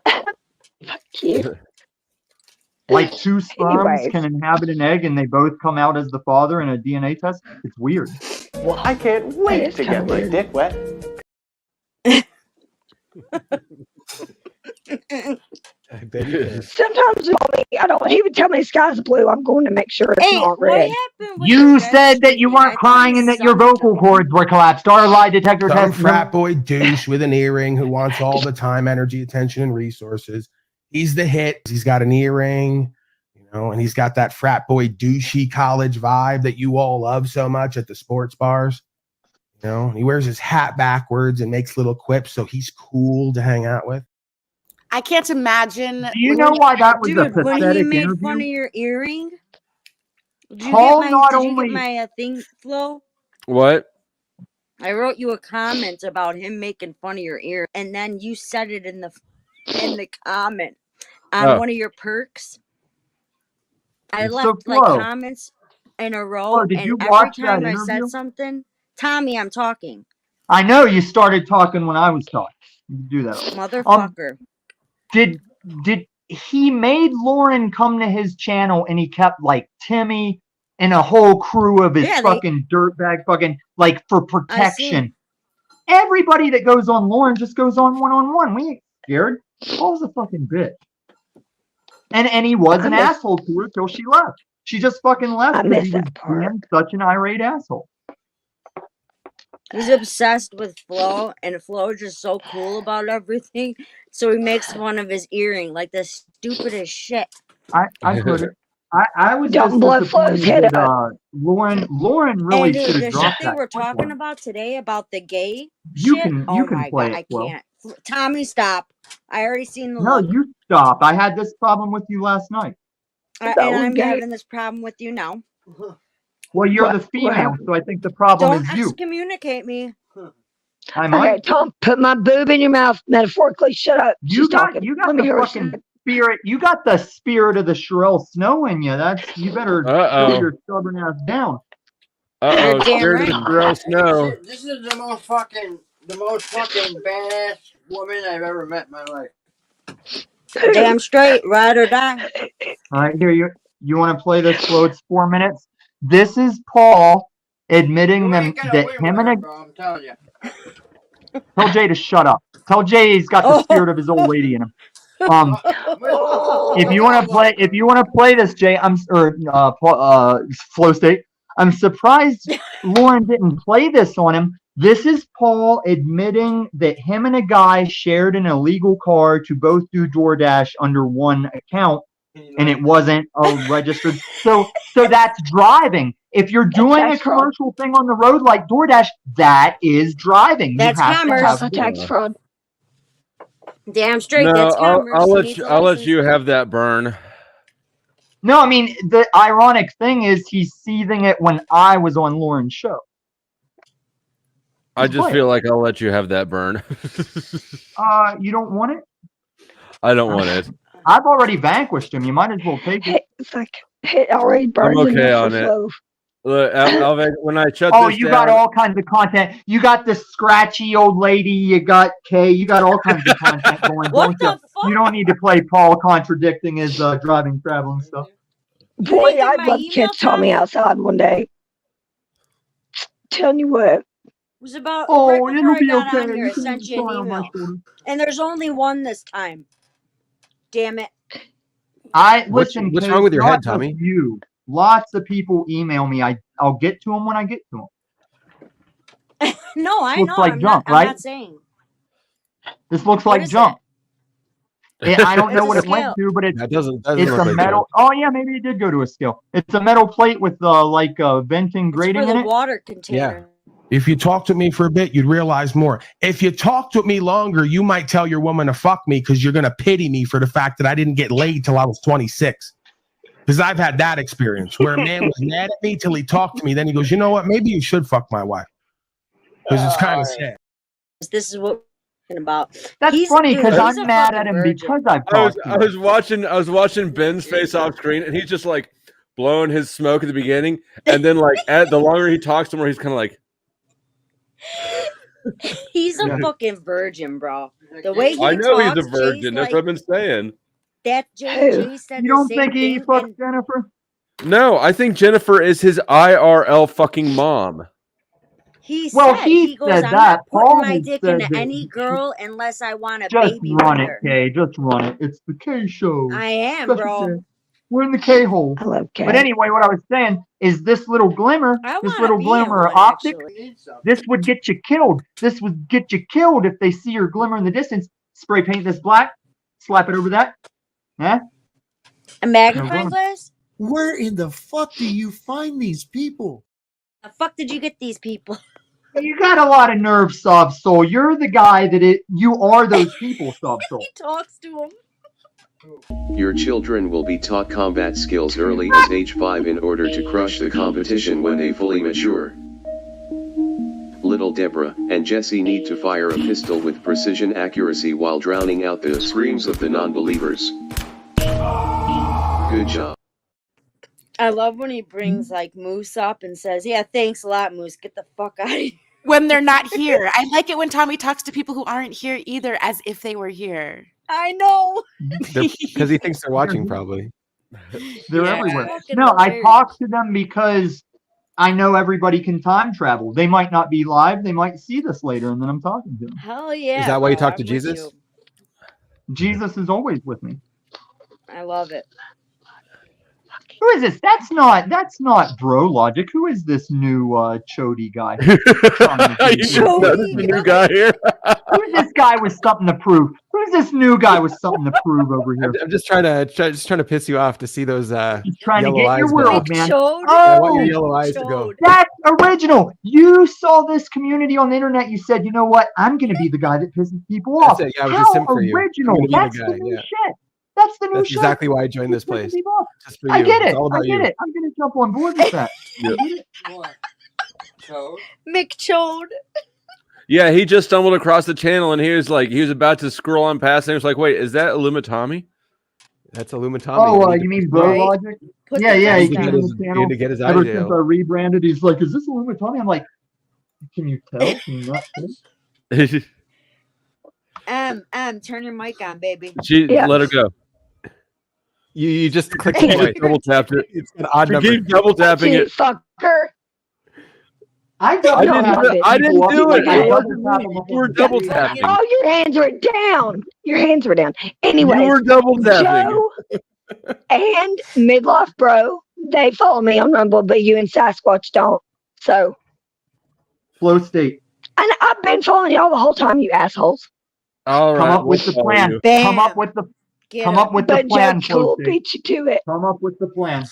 Fuck you. Like 2 sperms Anyways. can inhabit an egg and they both come out as the father in a DNA test. It's weird. Well, I can't wait to get my dick wet. I bet you can. Sometimes he would tell me the sky's blue. I'm going to make sure it's not red. You said that you weren't crying and that your vocal cords were collapsed. Our lie detector Some test. frat boy douche with an earring who wants all the time, energy, attention, and resources. He's the hit. He's got an earring, and he's got that frat boy douchey college vibe that you all love so much at the sports bars. He wears his hat backwards and makes little quips, so he's cool to hang out with. I can't imagine. Do you know why that was a Dude, when he pathetic made interview? fun of your earring, did you Paul get not did you only- get my thing, Flo? What? I wrote you a comment about him making fun of your ear, and then you said it in the comment on one of your perks. I So, left like Flo. comments in a row, Flo, did and you every watch that time I interview? said something, Tommy, I'm talking, I know you started talking when I was talking. You do that. motherfucker. Did he made Lauren come to his channel and he kept like Timmy and a whole crew of his Yeah, fucking dirtbag fucking like for I protection. Everybody that goes on Lauren just goes on one-on-one. We ain't scared. Paul's a fucking bitch. And he was an asshole to her till she left. She just fucking left because he was being such an irate asshole. He's obsessed with Flo, and Flo's just so cool about everything. So he makes fun of his earring like the stupidest shit. I put it. I was Don't just blow Flo's disappointed head that Lauren really And dude, should the have shit dropped they that. were quick talking one. about today about the gay You shit. can Oh can my play god, it, I Flo. can't. Tommy, stop! I already seen the No, look, you stop. I had this problem with you last night. and I'm having this problem with you now. Well, you're the female, so I think the problem Don't is you. excommunicate me. I might. Okay, Tom, put my boob in your mouth, metaphorically. Shut up. You got the fucking spirit. You got the spirit of the Sherelle Snow in you. You better slow your stubborn ass down. You're damn Scared of right. Sherelle Snow. This is the most fucking badass woman I've ever met in my life. Damn straight, ride or die. All right, here you want to play this, Flo? It's 4 minutes. This is Paul admitting that him and I'm telling you. tell Jay to shut up. Tell Jay he's got the spirit of his old lady in him. If you want to play this, Jay, Flow State, I'm surprised Lauren didn't play this on him. This is Paul admitting that him and a guy shared an illegal car to both do DoorDash under one account, and it wasn't registered. So that's driving. If you're doing a commercial thing on the road like DoorDash, that is driving. That's commerce. That's tax fraud. Damn straight, No, that's commerce. I'll let you have that burn. No, I mean, the ironic thing is he's seething it when I was on Lauren's show. I just feel like I'll let you have that burn. You don't want it? I don't want it. I've already vanquished him. You might as well take it. It's like it already burned. I'm okay on it. Look, when I shut this you down, got all kinds of content. You got this scratchy old lady. You got Kay. You got all kinds of content going. What don't you? You don't need to play Paul contradicting his driving, traveling stuff. Boy, I'd love to catch Tommy outside one day. Telling you what. It was about right before I got on here. I sent you an email, and there's only one this time. Damn it! What's wrong with your head, Tommy? Lots of people email me. I'll get to them when I get to them. No, I Looks know. like I'm junk, not right? saying. This looks like junk. I don't know It's what a it went scale. to, but it's doesn't it's look a like metal. junk. Oh yeah, maybe it did go to a scale. It's a metal plate with venting grating For in the it. water container. Yeah. If you talked to me for a bit, you'd realize more. If you talked to me longer, you might tell your woman to fuck me because you're going to pity me for the fact that I didn't get laid till I was 26. Because I've had that experience where a man was mad at me till he talked to me. Then he goes, you know what? Maybe you should fuck my wife. Because it's kind of sad. This is what we're talking about. That's funny because he's I'm a mad fucking at him virgin. because I've I was talked to him. I was watching Ben's face off screen, and he's just like blowing his smoke at the beginning, and then like the longer he talks, the more he's kind of like. He's a fucking virgin, bro. The way he I know talks, he's a virgin. Jay's That's what I've been saying. That Jay said You the don't same think he thing, fucked Jennifer? No, I think Jennifer is his IRL fucking mom. He Well, said, he he goes, said I'm that. not putting Paul my has dick said into that. any girl unless I want a Just baby run with it, her. Kay. Just run it. It's the K show. I am, Special bro. K. We're in the K hole. I love K. But anyway, what I was saying is this little glimmer, I this wanna little be glimmer in one, optic, actually. this would get you killed. This would get you killed if they see your glimmer in the distance. Spray paint this black, slap it over that. Huh? A magnifying glass? Where in the fuck do you find these people? The fuck did you get these people? You got a lot of nerve, Sob Soul. You're the guy you are those people, Sob Soul. He talks to him. Your children will be taught combat skills early as age 5 in order to crush the competition when they fully mature. Little Deborah and Jesse need to fire a pistol with precision accuracy while drowning out the screams of the non-believers. Good job. I love when he brings like Moose up and says, yeah, thanks a lot, Moose. Get the fuck out of here. When they're not here. I like it when Tommy talks to people who aren't here either as if they were here. I know. Because he thinks they're watching, probably. They're everywhere. No, I talk to them because I know everybody can time travel. They might not be live. They might see this later, and then I'm talking to them. Hell yeah. Is that why you bro, talk to I'm with Jesus? you. Jesus is always with me. I love it. Who is this? That's not bro logic. Who is this new Chody guy? That's the new guy here. Who's this guy with something to prove? Who's this new guy with something to prove over here? I'm just trying to piss you off to see those Trying to yellow get eyes your go. world, man. Yeah, I want your yellow eyes to go. That's original. You saw this community on the internet. You said, you know what? I'm going to be the guy that pisses people off. That's it. Yeah, I was How just simp for you. I'm original. gonna be That's the the guy, new yeah. shit. That's the new That's shit. exactly why I joined this place. Just for you. I get It's it. all I about get you. it. I'm going to jump on board with that. Yep. McChode. Yeah, he just stumbled across the channel, and he was about to scroll on past, and he was like, "Wait, is that Illumitami?" That's Illumitami. Oh, you mean bro logic? Yeah. He came in the He channel. had to get his eye Ever jail. since I rebranded, he's like, "Is this Illumitami?" I'm like, "Can you tell? Can you not tell?" Turn your mic on, baby. Let her go. You just clicked She twice. just double tapped it. It's an odd She number. keeps double tapping it. Fucker. I didn't do it. It wasn't me. You were double tapping. Oh, your hands were down. Your hands were down. Anyway, You were double tapping. Joe and Midlife Bro, they follow me on Rumble, but you and Sasquatch don't. So, Flow state. and I've been following y'all the whole time, you assholes. All right. Come up with the plan. Come up with the But plan. Joe Tool Flow state. beat you to it. Come up with the plan.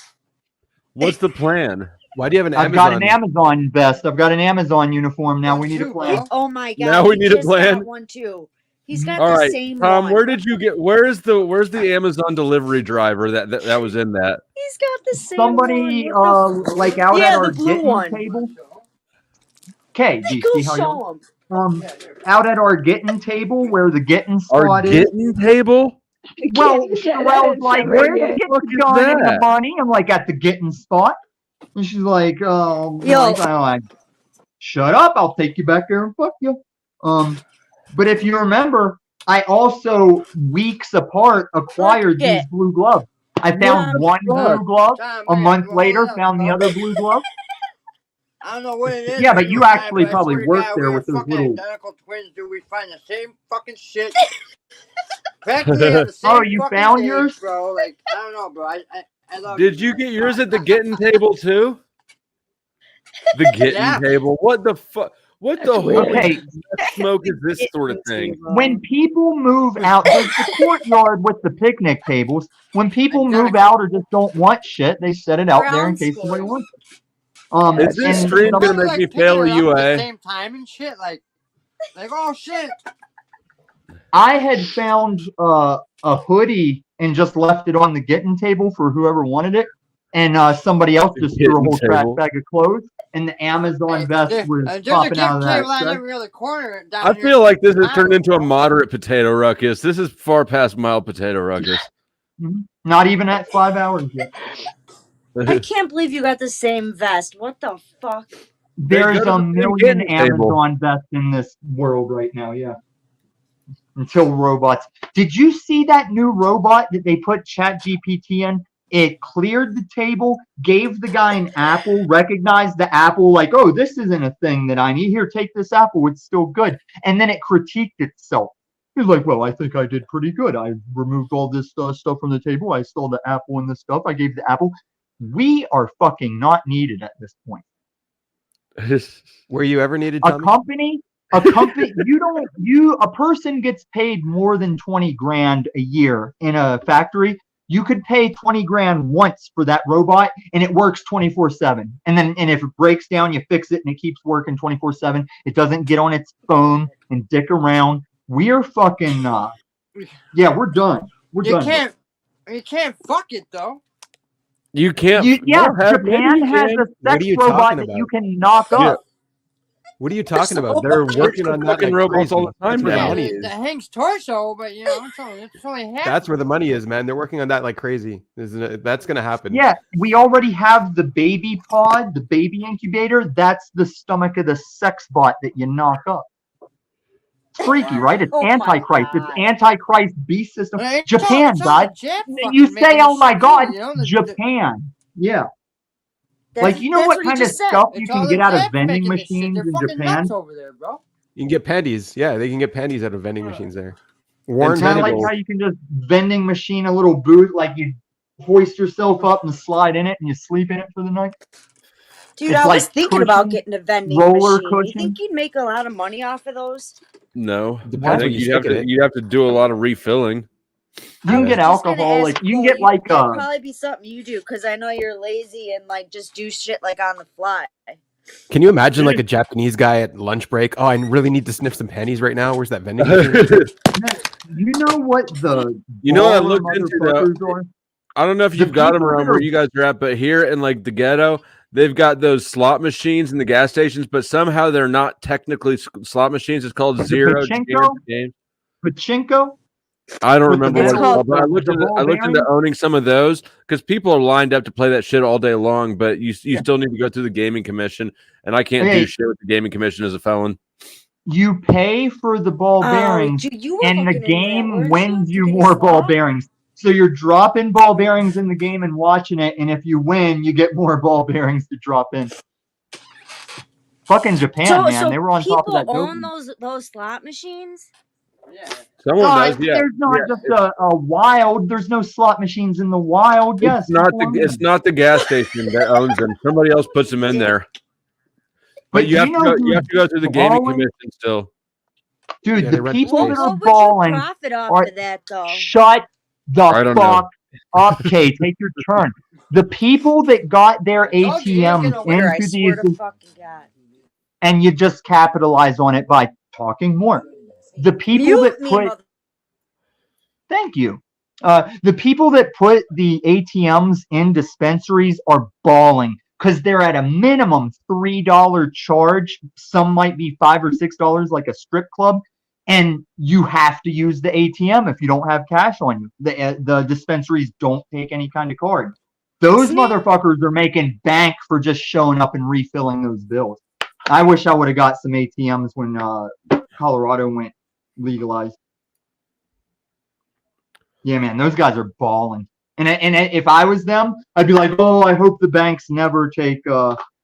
What's the plan? Why do you have an I've Amazon? got an Amazon vest. I've got an Amazon uniform. Now we need a plan. Oh my god. Now we he need a just plan? got one too. He's got All the right, same Tom. one. Where did you get? Where's the Amazon delivery driver that was in that? He's got the same Somebody one. like out Yeah, at our the blue getting one. table. Okay, do you Go see how show you him. out at our getting table where the getting Our spot is? getting table? Well, Sherelle's like, where's the fuck getting is gun and the that? money? I'm like, at the getting spot. And she's like, Yo. like, shut up, I'll take you back there and fuck you. But if you remember, I also weeks apart acquired Fuck it. these blue gloves. I found one blue glove. A month later, found the other blue glove. I don't know what it is. Yeah, but you guy, actually but I probably swear to worked God, there we're with those fucking little. identical twins. Do we find the same fucking shit? Practically on the same Oh, you fucking found page, yours? bro. Like I don't know, bro. I love Did you get yours at the getting table too? The getting Yeah. table. What the fuck? What the holy Okay. smoke is this sort of thing? When people move out, there's the courtyard with the picnic tables. When people move out or just don't want shit, they set it out there in case somebody wants it. Is this and stream some- gonna make me fail a at the UA? same time and shit. Like oh shit. I had found a hoodie and just left it on the getting table for whoever wanted it, and somebody else just threw a whole trash bag of clothes, and the Amazon vest was There's a popping out of gift that. table on every other corner down I here. feel like this has turned into a moderate potato ruckus. This is far past mild potato ruckus. Not even at 5 hours yet. I can't believe you got the same vest. What the fuck? There's go to a the same million getting table. Amazon vests in this world right now, yeah. Until robots. Did you see that new robot that they put ChatGPT in? It cleared the table, gave the guy an apple, recognized the apple, like, oh, this isn't a thing that I need. Here, take this apple. It's still good. And then it critiqued itself. He's like, well, I think I did pretty good. I removed all this stuff from the table. I stole the apple and the stuff. I gave the apple. We are fucking not needed at this point. Were you ever needed, A Tommy? company, a person gets paid more than 20 grand a year in a factory. You could pay 20 grand once for that robot and it works 24/7. And if it breaks down, you fix it and it keeps working 24/7. It doesn't get on its phone and dick around. We are fucking, yeah, we're done. We're done. You can't fuck it though. You can't. Japan has a sex robot that you can knock up. What are you talking about? They're working on that like robots crazy. all the time That's where the now. money is. The Hank's torso, but you know, it's only half. That's where the money is, man. They're working on that like crazy. That's gonna happen. Yeah, we already have the baby pod, the baby incubator. That's the stomach of the sex bot that you knock up. It's freaky, right? It's Antichrist. It's Antichrist beast system. Japan, God. You say, oh my God, Japan. Yeah. Like, you know what kind of stuff you can get out of vending machines in Japan? Over there, bro. You can get panties. Yeah, they can get panties out of vending machines there. It's kind of like how you can just vending machine a little booth, like you hoist yourself up and slide in it and you sleep in it for the night. Dude, It's I was like thinking about getting a vending roller machine. cushion. You think you'd make a lot of money off of those? No, Depends I where think you you'd have stick to. it. You have to do a lot of refilling. You can get alcohol, like you can get like that'd probably be something you do because I know you're lazy and like just do shit like on the fly. Can you imagine like a Japanese guy at lunch break? Oh, I really need to sniff some panties right now. Where's that vending machine? You know what the You know what I baller looked into though? motherfuckers are? I don't know if you've got them around where you guys are at, but here in like the ghetto, they've got those slot machines in the gas stations, but somehow they're not technically slot machines. It's called Zero Game. Pachinko? I don't remember what It's it's called, called but I the looked ball into bearing? owning some of those because people are lined up to play that shit all day long, but you still need to go through the gaming commission, and I can't do Hey. shit with the gaming commission as a felon. You pay for the ball bearings, dude, you were and the fucking in there, game weren't wins you? you more ball bearings. So you're dropping ball bearings in the game and watching it, and if you win, you get more ball bearings to drop in. Fucking Japan, man. They were on top of that. People own those slot machines? Someone does, yeah. There's not Yeah, just a wild. There's no slot machines in the wild. Yes, It's not the gas station that owns them. Somebody else puts them in there. But you have to go through the gaming commission still. Dude, Yeah, they the rent the people that space. are What would balling you profit off are of that though? shut I the don't know. fuck up, Kay. Take your turn. The people that got their ATMs I into swear these, to fucking God. and you just capitalize on it by talking more. The people that put, thank you. The people that put the ATMs in dispensaries are balling because they're at a minimum $3 charge. Some might be $5 or $6, like a strip club. And you have to use the ATM if you don't have cash on you. The dispensaries don't take any kind of card. Those motherfuckers are making bank for just showing up and refilling those bills. I wish I would have got some ATMs when Colorado went legalized. Yeah, man, those guys are balling. And if I was them, I'd be like, oh, I hope the banks never take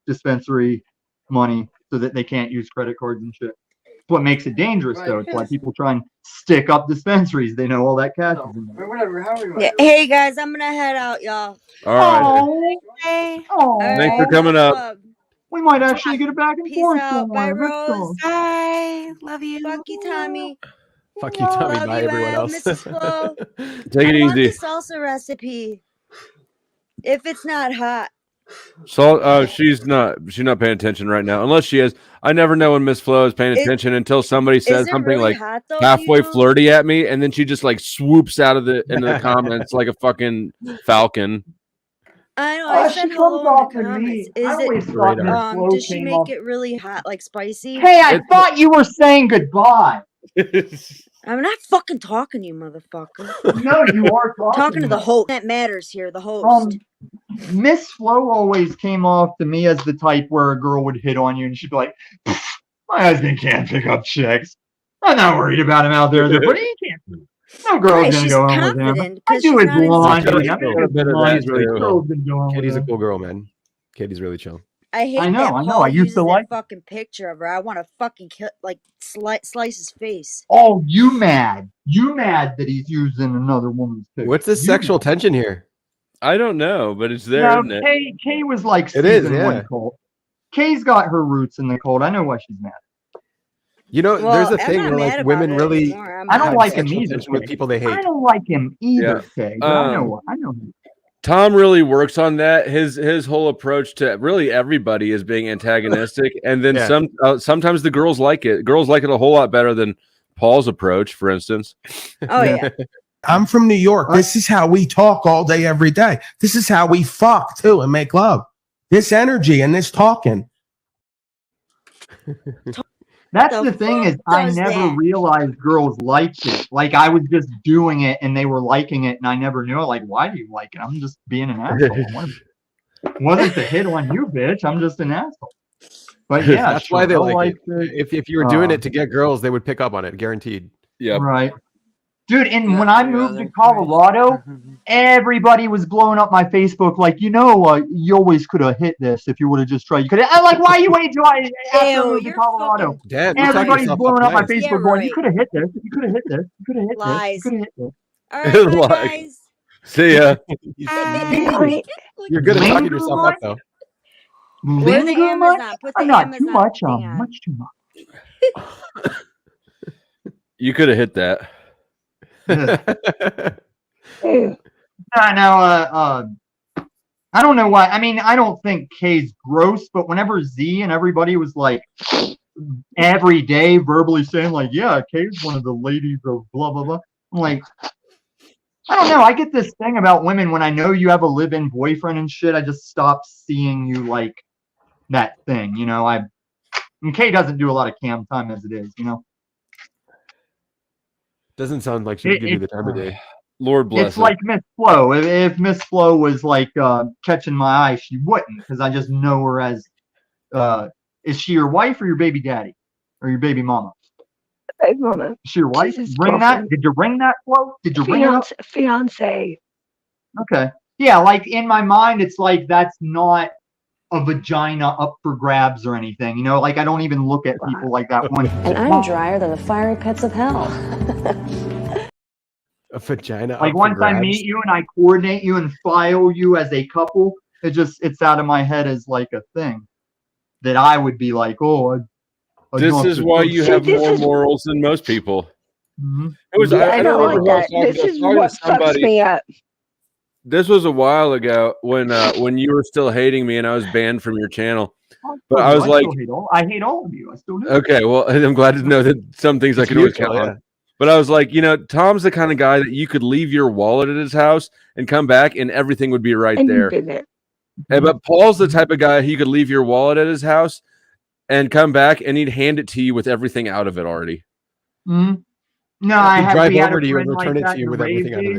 dispensary money so that they can't use credit cards and shit. It's what makes it dangerous, though. It's why people try and stick up dispensaries. They know all that cash is in there. Yeah. Hey guys, I'm gonna head out, y'all. All right. Hey. Thanks for coming up. We might actually get it back and Peace forth. out. Bye, somewhere. Rose. Bye. Love you. Fuck you, Tommy. Fuck you, Tommy. Love Bye, you, everyone Al, else. Mrs. Flo. Take it I want easy. the salsa recipe. If it's not hot. So she's not paying attention right now, unless she is. I never know when Miss Flo is paying attention until somebody says it something really like hot, though? halfway flirty at me, and then she just like swoops out of into the comments like a fucking falcon. I know. I said She comes hello off in the to comments. me. I Is always it? thought Miss Flo Does she came make off. it really hot, like spicy? Hey, I thought you were saying goodbye. I'm not fucking talking to you, motherfucker. No, you are Talking to the me. host. That matters here. The host. Miss Flo always came off to me as the type where a girl would hit on you and she'd be like, my husband can't pick up chicks. I'm not worried about him out there. But he can't. No girl's Right, gonna she's go home with him. confident I 'cause do she's his not laundry. insecure. I mean, A bit of that laundry's really too. girl's been going with Katie's a him. cool girl, man. Katie's really chill. I hate I know, that I know. Paul I used uses to that like it. fucking picture of her. I want to fucking kill, like slice his face. Oh, you mad? You mad that he's using another woman's picture? What's this sexual tension here? I don't know, but it's there, No, isn't it? Kay was like It is, season one yeah. cult. Kay's got her roots in the cult. I know why she's mad. You know, Well, there's a I'm thing not where mad like about women it really anymore. I'm I don't have like him sexual either. tension with people they hate. I don't like him either, Yeah. Kay. But I know him. Tom really works on that. His whole approach to really everybody is being antagonistic, and then Yeah. sometimes the girls like it. Girls like it a whole lot better than Paul's approach, for instance. Oh yeah. I'm from New York. This is how we talk all day, every day. This is how we fuck too and make love. This energy and this talking. That's the thing is I never realized girls liked it. Like I was just doing it and they were liking it and I never knew it. Like, why do you like it? I'm just being an asshole. Wasn't to hit on you, bitch. I'm just an asshole. But yeah, that's why they Sherelle like it. liked If you were doing it to get girls, they would pick up on it, guaranteed. Yeah. Right. Dude, and when I moved to Colorado, everybody was blowing up my Facebook like, you always could have hit this if you would have just tried. You could have. I'm like, why you wait till after I moved to Colorado? Damn, Everybody's blowing up my Facebook Yeah, going, right. you could have hit this. You could have hit this. You could have hit Lies. this. You could have hit this. All right, bye, guys. See ya. You're good at talking Linger yourself much? up, though. Where's the Linger much? Amazon? Put the I'm not Amazon too much. thing on. Much too much. You could have hit that. I don't know why. I mean, I don't think Kay's gross, but whenever Z and everybody was like every day verbally saying like, yeah, Kay's one of the ladies of blah blah blah. I'm like, I don't know. I get this thing about women when I know you have a live-in boyfriend and shit. I just stop seeing you like that thing, And Kay doesn't do a lot of cam time as it is, Doesn't sound like she would give you the time of day. Lord bless It's her. like Miss Flo. If Miss Flo was like catching my eye, she wouldn't, because I just know her as is she your wife or your baby daddy? Or your baby mama? Baby mama. Is she your wife? She's his Ring that? girlfriend. Did you ring that, Flo? Did you ring it up? Fiance. Okay. Yeah, like in my mind, it's like that's not a vagina up for grabs or anything. Like I don't even look at people like that one. And I'm drier than the fiery pits of hell. A vagina. Like once I meet you and I coordinate you and file you as a couple, it's out of my head as like a thing that I would be like, oh. This is why you have more morals than most people. Mm-hmm. It was. I don't remember who I was talking to. This is I was what talking to fucks somebody. me up. This was a while ago when you were still hating me and I was banned from your channel. But I was like, I hate all of you. I still do. okay, well, I'm glad to know that some things I can always count on. But I was like, Tom's the kind of guy that you could leave your wallet at his house and come back and everything would be right there. But Paul's the type of guy you could leave your wallet at his house and come back and he'd hand it to you with everything out of it already. Mm-hmm. No, He'd drive we had over a to you and friend return like it that to you in with the everything out of rave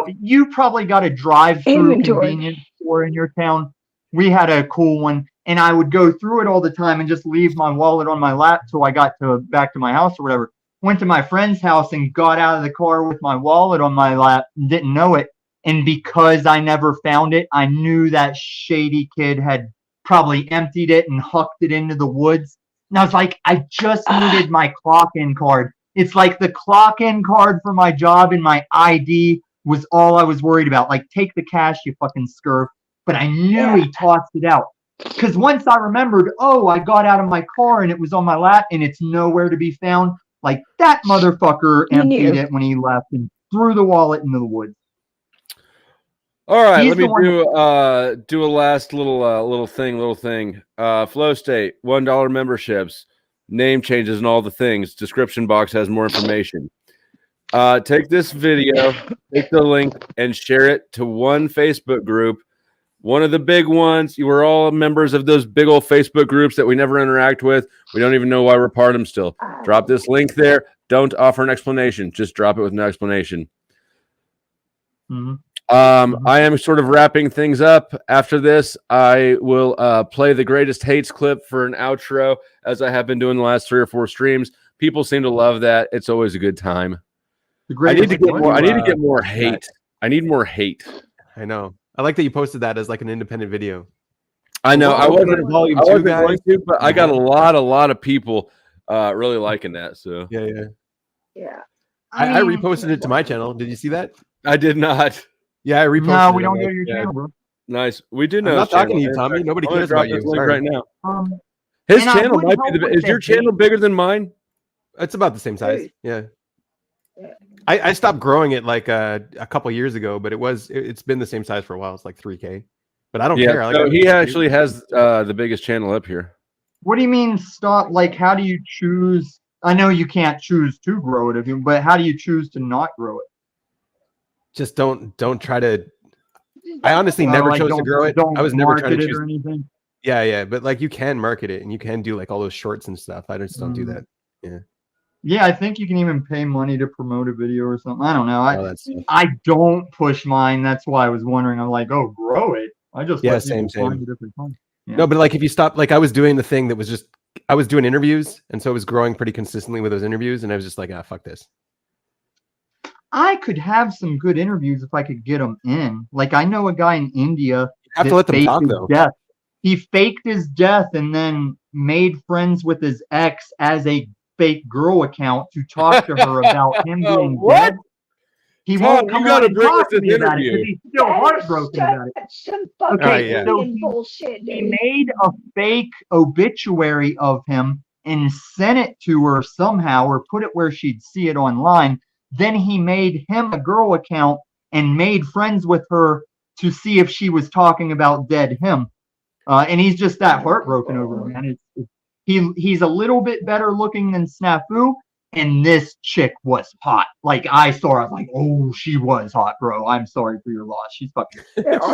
it. You probably got a drive-through Inventory. convenience store in your town. We had a cool one, and I would go through it all the time and just leave my wallet on my lap till I got back to my house or whatever. Went to my friend's house and got out of the car with my wallet on my lap and didn't know it. And because I never found it, I knew that shady kid had probably emptied it and hucked it into the woods. And I was like, I just needed my clock-in card. It's like the clock-in card for my job and my ID was all I was worried about. Like, take the cash, you fucking scurf. But I knew he tossed it out. Because once I remembered, I got out of my car and it was on my lap and it's nowhere to be found. Like, that motherfucker emptied it when he left and threw the wallet into the woods. All right, He's let me the one do a last little thing. Flow State, $1 memberships, name changes, and all the things. Description box has more information. Take this video, take the link, and share it to one Facebook group. One of the big ones. You were all members of those big old Facebook groups that we never interact with. We don't even know why we're part of them still. Drop this link there. Don't offer an explanation. Just drop it with no explanation. I am sort of wrapping things up. After this, I will play the greatest hates clip for an outro, as I have been doing the last 3 or 4 streams. People seem to love that. It's always a good time. I need to get more. I need to get more hate. I need more hate. I know. I like that you posted that as like an independent video. I know. I wasn't volume I 2 wasn't guys. going to, but I got a lot of people really liking that. So Yeah. I reposted it to my channel. Did you see that? I did not. Yeah, I reposted. No, we it. don't go to your Yeah. channel, bro. Nice. We do know. I'm not his talking to you, channel. Tommy. Nobody I'm gonna cares drop about this you. link Sorry. right now. His and I channel would might be help the. with Is your that channel bigger than mine? It's about the same size. Yeah. I stopped growing it like a couple years ago, but it's been the same size for a while. It's like 3K. But I don't care. I So like he actually has the biggest channel up here. What do you mean stop? Like, how do you choose? I know you can't choose to grow it, but how do you choose to not grow it? Just don't try to. I honestly never chose to grow it. I was never trying to choose or anything. Yeah, but like you can market it and you can do like all those shorts and stuff. I just don't do that. Yeah. Yeah, I think you can even pay money to promote a video or something. I don't know. Oh, I don't push mine. That's why I was wondering. I'm like, oh, grow it. I just let same. people find a different time. Yeah. No, but like if you stop, like I was doing the thing that was just I was doing interviews, and so it was growing pretty consistently with those interviews, and I was just like, fuck this. I could have some good interviews if I could get them in. Like I know a guy in India. You have to let them talk though. Death. He faked his death and then made friends with his ex as a fake girl account to talk to her about him being dead. He won't come on and talk to me about it because he's still heartbroken about it. Okay, so he made a fake obituary of him and sent it to her somehow or put it where she'd see it online. Then he made him a girl account and made friends with her to see if she was talking about dead him. And he's just that heartbroken over it, man. He's a little bit better looking than Snafu, and this chick was hot. Like I saw her, I was like, oh, she was hot, bro. I'm sorry for your loss. She's fucking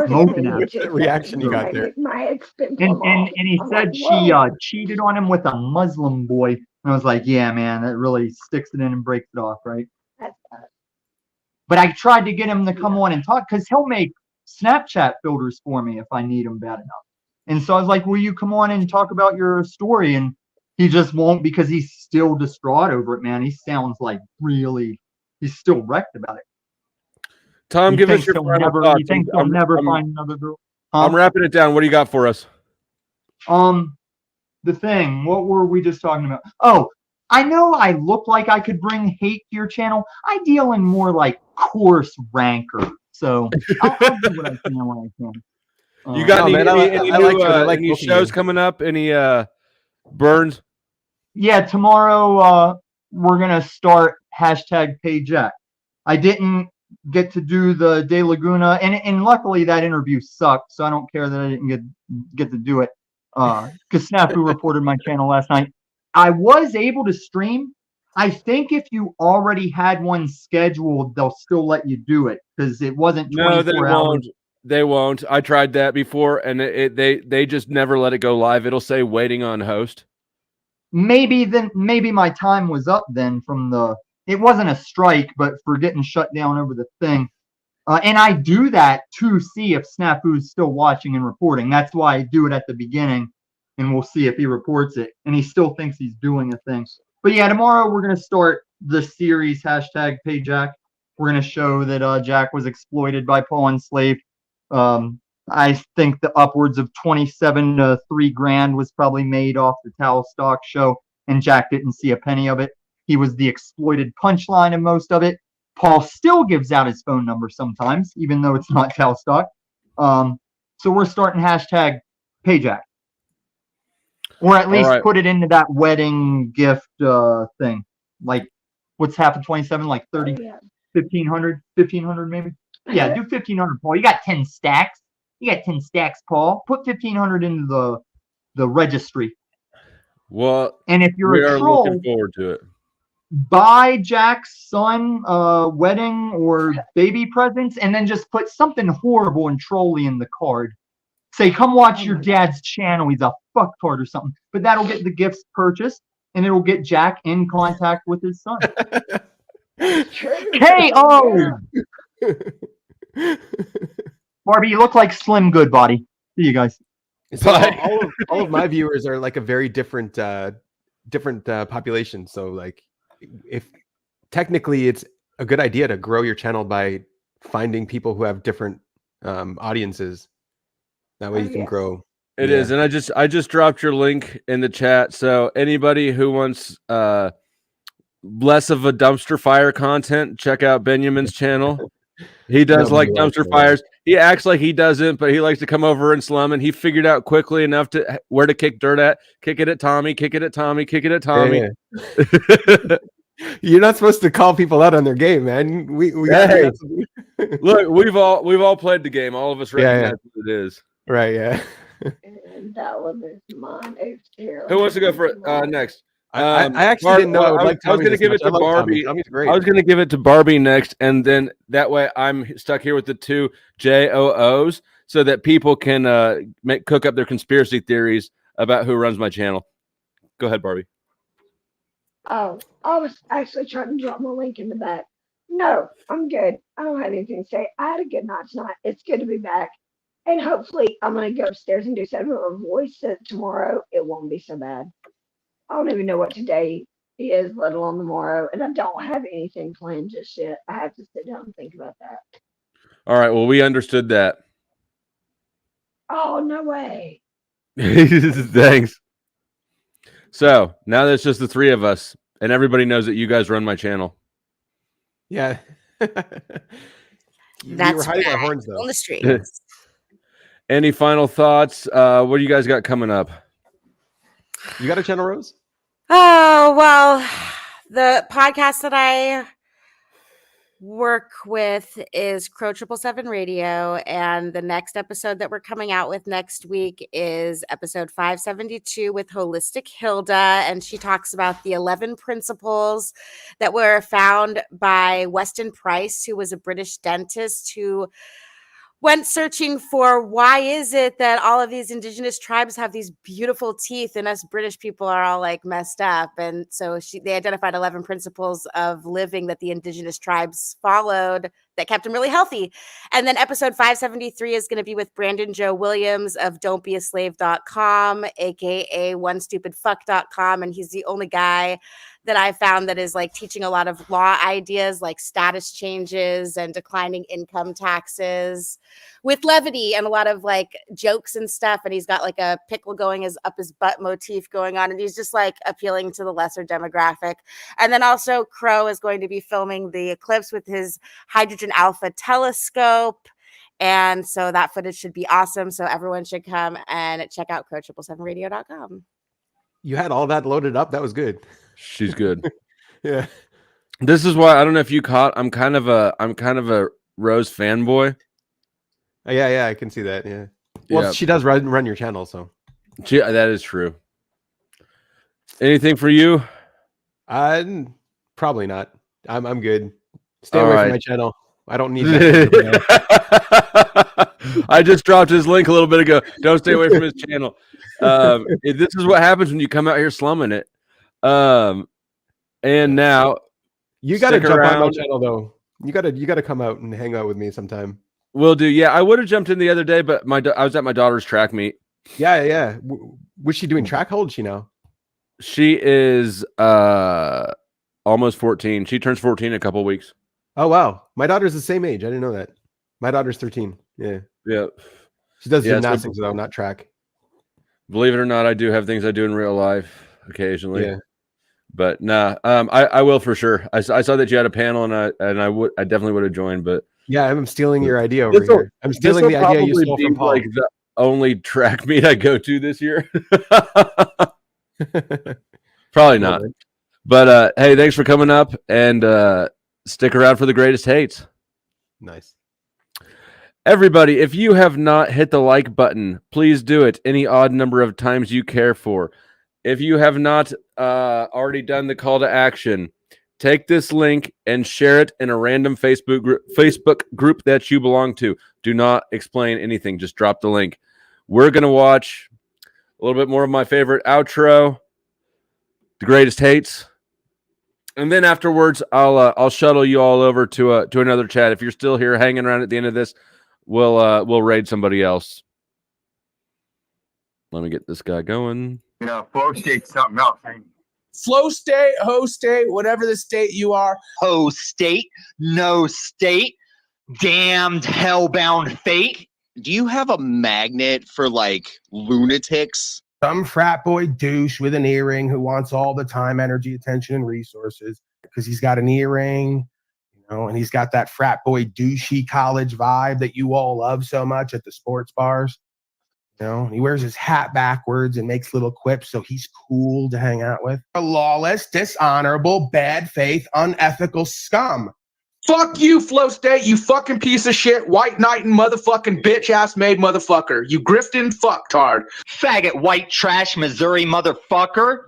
smoking at it. Reaction you got there. And he said she cheated on him with a Muslim boy. And I was like, yeah, man, that really sticks it in and breaks it off, right? But I tried to get him to come on and talk because he'll make Snapchat filters for me if I need him bad enough. And so I was like, will you come on and talk about your story? And he just won't because he's still distraught over it, man. He sounds like he's still wrecked about it. Tom, give us your final thoughts. He thinks he'll never find another girl. I'm wrapping it down. What do you got for us? The thing, what were we just talking about? Oh, I know I look like I could bring hate to your channel. I deal in more like coarse rancor. So I'll do what I can when I can. You got any new shows coming up? Any burns? Yeah, tomorrow we're gonna start #PayJack. I didn't get to do the De Laguna, and luckily that interview sucked, so I don't care that I didn't get to do it. Because Snafu reported my channel last night. I was able to stream. I think if you already had one scheduled, they'll still let you do it because it wasn't 24 hours. They won't. I tried that before, and they just never let it go live. It'll say waiting on host. Maybe my time was up then from it wasn't a strike, but for getting shut down over the thing. And I do that to see if Snafu's still watching and reporting. That's why I do it at the beginning, and we'll see if he reports it. And he still thinks he's doing a thing. But yeah, tomorrow we're going to start the series #PayJack. We're going to show that Jack was exploited by Paul Enslaved. I think the upwards of 27 to 3 grand was probably made off the Talstock show, and Jack didn't see a penny of it. He was the exploited punchline of most of it. Paul still gives out his phone number sometimes, even though it's not Talstock. So we're starting #PayJack. Or at least put it into that wedding gift thing. Like, what's half of 27? Like 30, 1,500 maybe? Yeah, do 1,500, Paul. You got 10 stacks. You got 10 stacks, Paul. Put 1,500 into the registry. Well, and if you're we a are troll, looking forward to it. buy Jack's son wedding or baby presents, and then just put something horrible and trolly in the card. Say, come watch your dad's channel. He's a fucktard or something. But that'll get the gifts purchased, and it'll get Jack in contact with his son. KO! Barbie, you look like Slim Goodbody. See you guys. So all of my viewers are like a very different population. So like, if technically it's a good idea to grow your channel by finding people who have different audiences. That way you can grow. It is, and I just dropped your link in the chat. So anybody who wants less of a dumpster fire content, check out Benjamin's channel. He does like dumpster fires. He acts like he doesn't, but he likes to come over and slum, and he figured out quickly enough to where to kick dirt at. Kick it at Tommy, kick it at Tommy, kick it at Tommy. Yeah. You're not supposed to call people out on their game, man. We hey, look, we've all played the game. All of us recognize what it is. Right, yeah. And that one is mine. It's here. Who wants to go for next? I actually didn't know I would like I was going to give it to Barbie. I was going to give it to Barbie next, and then that way I'm stuck here with the two JOOs, so that people can cook up their conspiracy theories about who runs my channel. Go ahead, Barbie. Oh, I was actually trying to drop my link in the back. No, I'm good. I don't have anything to say. I had a good night tonight. It's good to be back. And hopefully I'm going to go upstairs and do something with my voice so that tomorrow it won't be so bad. I don't even know what today is, let alone tomorrow. And I don't have anything planned just yet. I have to sit down and think about that. All right. Well, we understood that. Oh, no way. Thanks. So now there's just the three of us, and everybody knows that you guys run my channel. Yeah. That's were hiding our right. horns, though. On the streets. Any final thoughts? What do you guys got coming up? You got a channel, Rose? Oh, well, the podcast that I work with is Crow 777 Radio, and the next episode that we're coming out with next week is episode 572 with Holistic Hilda, and she talks about the 11 principles that were found by Weston Price, who was a British dentist who went searching for why is it that all of these indigenous tribes have these beautiful teeth and us British people are all like messed up. And so they identified 11 principles of living that the indigenous tribes followed that kept them really healthy. And then episode 573 is going to be with Brandon Joe Williams of don'tbeaslave.com, aka onestupidfuck.com. And he's the only guy that I found that is like teaching a lot of law ideas like status changes and declining income taxes with levity and a lot of like jokes and stuff. And he's got like a pickle going up his butt motif going on. And he's just like appealing to the lesser demographic. And then also Crow is going to be filming the eclipse with his hydrogen alpha telescope. And so that footage should be awesome. So everyone should come and check out crow777radio.com. You had all that loaded up. That was good. She's good. Yeah. This is why I don't know if you caught. I'm kind of a Rose fanboy. Yeah, I can see that. Yeah. Well, she does run your channel, so that is true. Anything for you? Probably not. I'm good. Stay All away right. from my channel. I don't need that. I just dropped his link a little bit ago. Don't stay away from his channel. This is what happens when you come out here slumming it. And now you got to jump on my channel though. You got to come out and hang out with me sometime. Will do. Yeah, I would have jumped in the other day, but I was at my daughter's track meet. Yeah. Was she doing track? How old is she now? She is almost 14. She turns 14 in a couple weeks. Oh wow, my daughter's the same age. I didn't know that. My daughter's 13. Yeah. She does gymnastics though, not track. Believe it or not, I do have things I do in real life occasionally. Yeah. But nah, I will for sure. I saw that you had a panel, and I definitely would have joined. But yeah, I'm stealing your idea over here. I'm stealing the idea you stole from Paul. Like the only track meet I go to this year. Probably not. But hey, thanks for coming up, and stick around for the greatest hates. Nice. Everybody, if you have not hit the like button, please do it any odd number of times you care for. If you have not already done the call to action, take this link and share it in a random Facebook group that you belong to. Do not explain anything. Just drop the link. We're going to watch a little bit more of my favorite outro, The Greatest Hates. And then afterwards, I'll shuttle you all over to another chat. If you're still here hanging around at the end of this, we'll raid somebody else. Let me get this guy going. Yeah, flow state's something else. Flow state, ho state, whatever the state you are. Ho state, no state, damned hellbound fate. Do you have a magnet for like lunatics? Some frat boy douche with an earring who wants all the time, energy, attention, and resources because he's got an earring, and he's got that frat boy douchey college vibe that you all love so much at the sports bars. He wears his hat backwards and makes little quips, so he's cool to hang out with. A lawless, dishonorable, bad faith, unethical scum. Fuck you, Flow State, you fucking piece of shit, white knight and motherfucking bitch ass made motherfucker. You grifting fucktard. Faggot white trash Missouri motherfucker.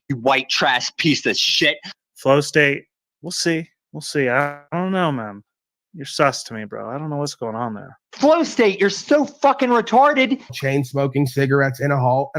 You white trash piece of shit. Flow State, we'll see. We'll see. I don't know, man. You're sus to me, bro. I don't know what's going on there. Flow State, you're so fucking retarded. Chain smoking cigarettes in a hall.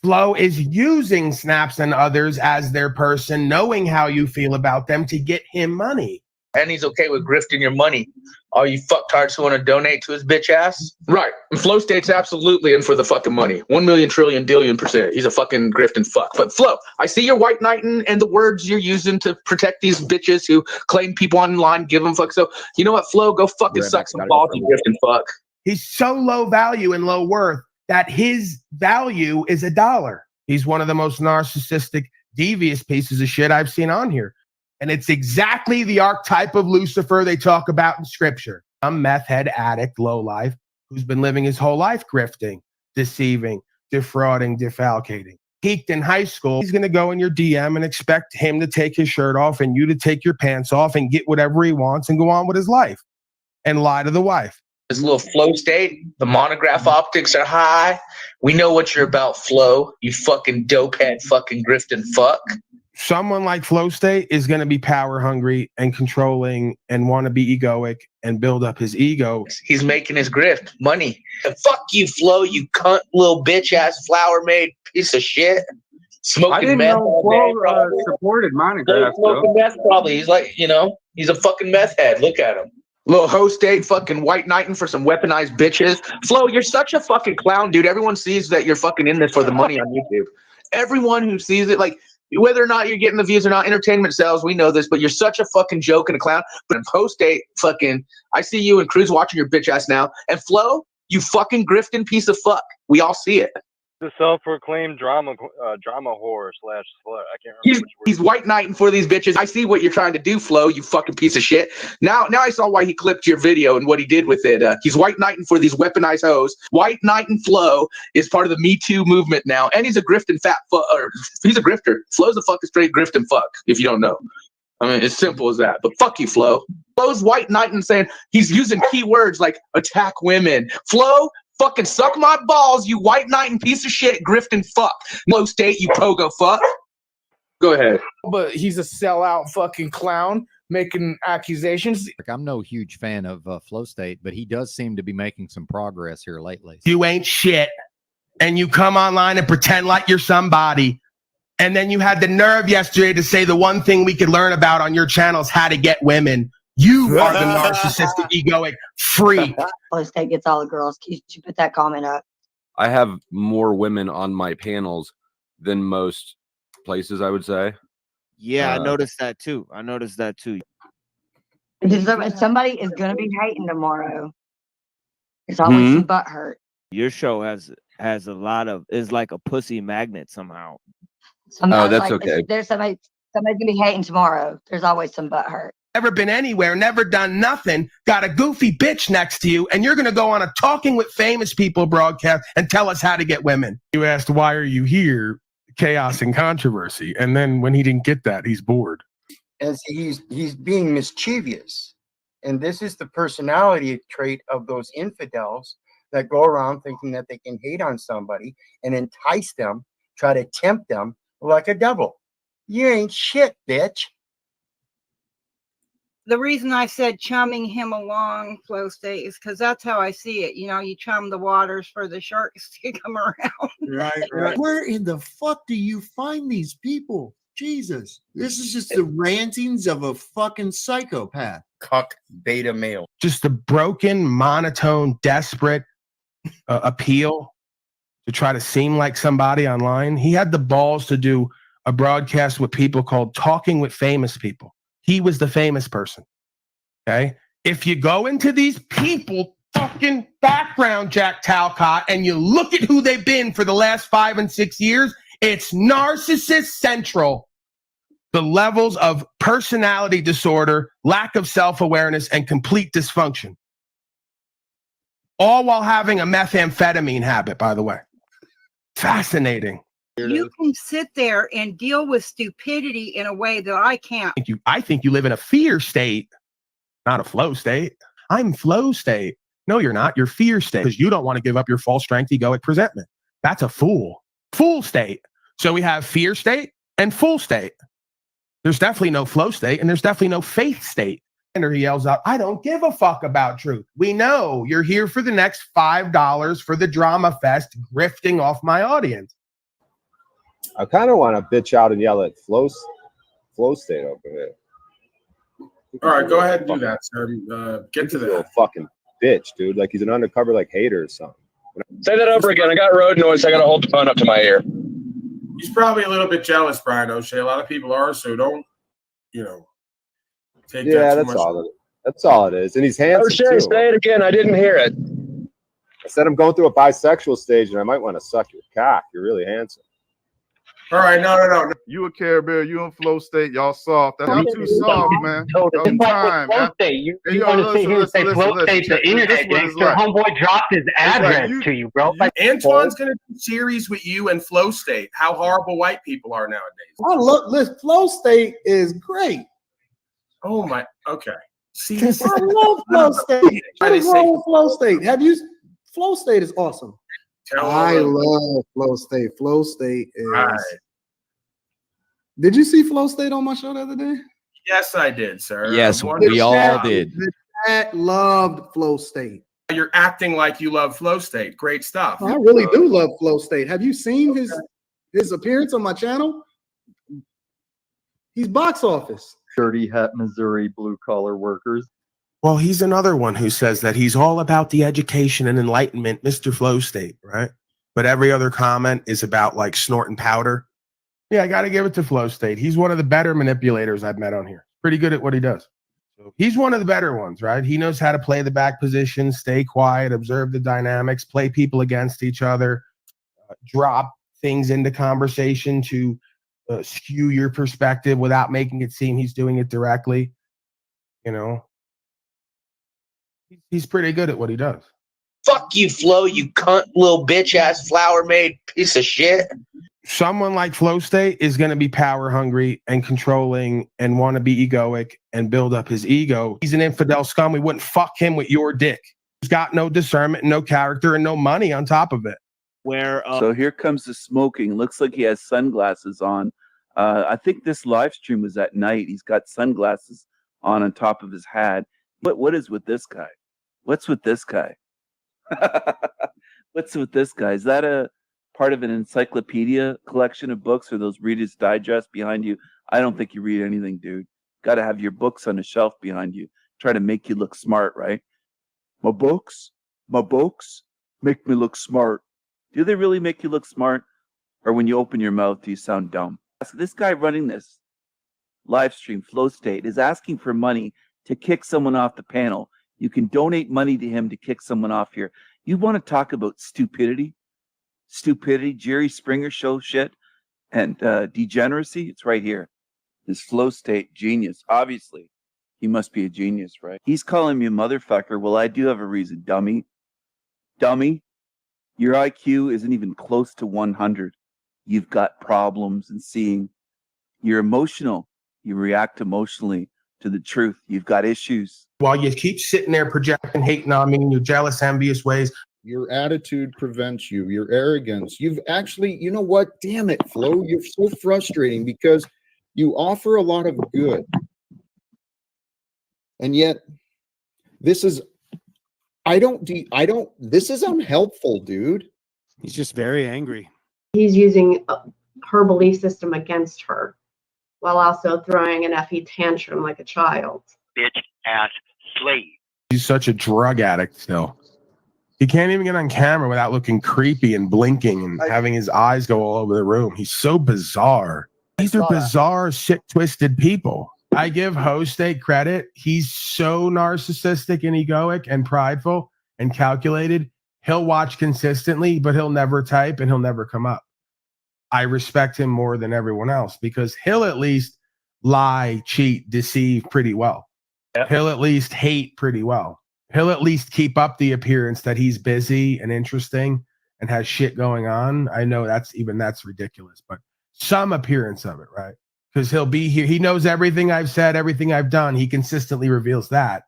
Flo is using Snaps and others as their person, knowing how you feel about them to get him money. And he's okay with grifting your money. All you fucktards who want to donate to his bitch ass? Right. And Flow State's absolutely in for the fucking money. 1 million trillion dillion %. He's a fucking grifting fuck. But Flo, I see your white knighting and the words you're using to protect these bitches who claim people online, give them fuck. So, you know what, Flo? Go fucking suck some balls, you grifting fuck. He's so low value and low worth that his value is $1. He's one of the most narcissistic, devious pieces of shit I've seen on here. And it's exactly the archetype of Lucifer they talk about in scripture. A meth head addict, lowlife, who's been living his whole life grifting, deceiving, defrauding, defalcating. Peaked in high school, he's going to go in your DM and expect him to take his shirt off and you to take your pants off and get whatever he wants and go on with his life and lie to the wife. This little Flow State, the monograph optics are high. We know what you're about, Flo. You fucking dopehead, fucking grifting fuck. Someone like Flow State is going to be power hungry and controlling and want to be egoic and build up his ego. He's making his grift money. And fuck you, Flo, you cunt little bitch ass flower made piece of shit. Smoking meth all day. Supported monograph. Smoking meth probably. He's like, he's a fucking meth head. Look at him. Little Ho State fucking white knighting for some weaponized bitches. Flo, you're such a fucking clown, dude. Everyone sees that you're fucking in this for the money on YouTube. Everyone who sees it, like, whether or not you're getting the views or not, entertainment sells, we know this, but you're such a fucking joke and a clown. But in Post-State, fucking, I see you and Cruz watching your bitch ass now. And Flo, you fucking grifting piece of fuck. We all see it. The self-proclaimed drama whore / slut. I can't remember. He's white knighting for these bitches. I see what you're trying to do, Flo, you fucking piece of shit. Now I saw why he clipped your video and what he did with it. He's white knighting for these weaponized hoes. White knighting Flo is part of the Me Too movement now, and he's a grifting fat fuck. He's a grifter. Flo's a fucking straight grifting fuck. If you don't know, I mean, it's simple as that. But fuck you, Flo. Flo's white knighting, saying he's using keywords like attack women. Flo. Fucking suck my balls, you white knight and piece of shit, grifting fuck. Flow State, you pogo fuck. Go ahead. But he's a sellout fucking clown making accusations. I'm no huge fan of Flow State, but he does seem to be making some progress here lately. You ain't shit. And you come online and pretend like you're somebody. And then you had the nerve yesterday to say the one thing we could learn about on your channel is how to get women. You are the narcissistic, egoic freak. Flow State gets all the girls. You should put that comment up. I have more women on my panels than most places, I would say. Yeah, I noticed that too. Somebody is going to be hating tomorrow. There's always some butt hurt. Your show has a lot of, is like a pussy magnet somehow. That's okay. There's somebody's going to be hating tomorrow. There's always some butt hurt. Never been anywhere, never done nothing, got a goofy bitch next to you, and you're going to go on a Talking with Famous People broadcast and tell us how to get women. You asked, why are you here? Chaos and controversy. And then when he didn't get that, he's bored. As he's being mischievous. And this is the personality trait of those infidels that go around thinking that they can hate on somebody and entice them, try to tempt them like a devil. You ain't shit, bitch. The reason I said chumming him along, Flow State, is because that's how I see it. You know, you chum the waters for the sharks to come around. Right. Where in the fuck do you find these people? Jesus, this is just the rantings of a fucking psychopath. Cuck beta male. Just a broken, monotone, desperate appeal to try to seem like somebody online. He had the balls to do a broadcast with people called Talking with Famous People. He was the famous person. Okay. If you go into these people fucking background, Jack Talcott, and you look at who they've been for the last 5 and 6 years, it's narcissist central. The levels of personality disorder, lack of self-awareness, and complete dysfunction. All while having a methamphetamine habit, by the way. Fascinating. You can sit there and deal with stupidity in a way that I can't. I think you live in a fear state, not a flow state. I'm flow state. No, you're not. You're fear state because you don't want to give up your false strength, egoic presentment. That's a fool. Fool state. So we have fear state and fool state. There's definitely no flow state and there's definitely no faith state. And he yells out, I don't give a fuck about truth. We know you're here for the next $5 for the drama fest, grifting off my audience. I kind of want to bitch out and yell at Flow State over here. All right, go ahead and do that, sir. Get to that. Fucking bitch, dude. Like he's an undercover like hater or something. Say that over again. I got road noise. I got to hold the phone up to my ear. He's probably a little bit jealous, Brian O'Shea. A lot of people are, so don't, take that too much. That's all it is. And he's handsome O'Shea, too. say it again. I didn't hear it. I said I'm going through a bisexual stage and I might want to suck your cock. You're really handsome. All right, no. You a Care Bear, you in Flow State, y'all soft. Y'all too soft, man. It's like with Flow State. You want to sit here and say Flow State's the internet gangster. Homeboy dropped his address to you, bro. Antoine's going to do a series with you and Flow State, how horrible white people are nowadays. I love Flow State is great. Oh my, okay. See, I love Flow State. What is wrong with Flow State? Flow State is awesome. I love Flow State. Flow State is. Right. Did you see Flow State on my show the other day? Yes, I did, sir. Yes, we all did. The chat loved Flow State. You're acting like you love Flow State. Great stuff. I really do love Flow State. Have you seen his appearance on my channel? He's box office. Dirty hat, Missouri, blue collar workers. Well, he's another one who says that he's all about the education and enlightenment, Mr. Flow State, right? But every other comment is about like snorting powder. Yeah, I got to give it to Flow State. He's one of the better manipulators I've met on here. Pretty good at what he does. So he's one of the better ones, right? He knows how to play the back position, stay quiet, observe the dynamics, play people against each other, drop things into conversation to skew your perspective without making it seem he's doing it directly. He's pretty good at what he does. Fuck you, Flo, you cunt little bitch ass flower made piece of shit. Someone like Flow State is going to be power hungry and controlling and want to be egoic and build up his ego. He's an infidel scum. We wouldn't fuck him with your dick. He's got no discernment, no character, and no money on top of it. So here comes the smoking. Looks like he has sunglasses on. I think this live stream was at night. He's got sunglasses on top of his hat. What is with this guy? What's with this guy? What's with this guy? Is that a part of an encyclopedia collection of books or those Reader's Digest behind you? I don't think you read anything, dude. Got to have your books on a shelf behind you. Try to make you look smart, right? My books make me look smart. Do they really make you look smart? Or when you open your mouth, do you sound dumb? This guy running this live stream, Flow State, is asking for money to kick someone off the panel. You can donate money to him to kick someone off here. You want to talk about stupidity, Jerry Springer show shit, and degeneracy? It's right here. This Flow State genius. Obviously, he must be a genius, right? He's calling me a motherfucker. Well, I do have a reason, dummy. Dummy, your IQ isn't even close to 100. You've got problems in seeing. You're emotional. You react emotionally to the truth. You've got issues. While you keep sitting there projecting, hating on me in your jealous, envious ways. Your attitude prevents you, your arrogance. You've actually, you know what? Damn it, Flo. You're so frustrating because you offer a lot of good. And yet, this is, this is unhelpful, dude. He's just very angry. He's using her belief system against her while also throwing an effing tantrum like a child. Bitch ass slave. He's such a drug addict still. He can't even get on camera without looking creepy and blinking and having his eyes go all over the room. He's so bizarre. These are bizarre, sick, twisted people. I give Hostate credit. He's so narcissistic and egoic and prideful and calculated. He'll watch consistently, but he'll never type and he'll never come up. I respect him more than everyone else because he'll at least lie, cheat, deceive pretty well. Yep. He'll at least hate pretty well. He'll at least keep up the appearance that he's busy and interesting and has shit going on. I know that's ridiculous, but some appearance of it, right? Because he'll be here. He knows everything I've said, everything I've done. He consistently reveals that,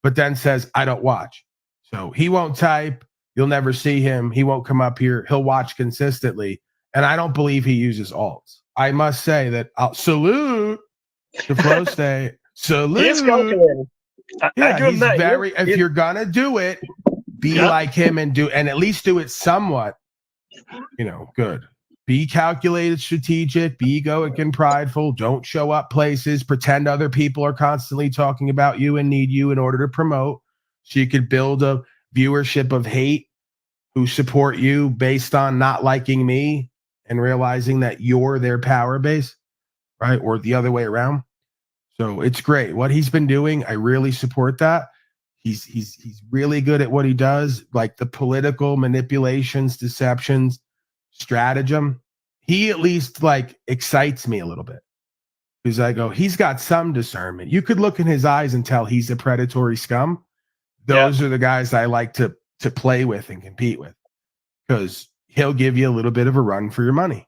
but then says, I don't watch. So he won't type. You'll never see him. He won't come up here. He'll watch consistently. And I don't believe he uses alts. I must say that I'll salute to Flow State. Salute. Yeah, he's very, if you're gonna do it, be like him and at least do it somewhat, good. Be calculated, strategic, be egoic and prideful. Don't show up places, pretend other people are constantly talking about you and need you in order to promote. So you could build a viewership of hate who support you based on not liking me and realizing that you're their power base, right? Or the other way around. So it's great. What he's been doing, I really support that. He's really good at what he does, like the political manipulations, deceptions, stratagem. He at least excites me a little bit. Because I go, he's got some discernment. You could look in his eyes and tell he's a predatory scum. Those are the guys I like to play with and compete with. Because he'll give you a little bit of a run for your money.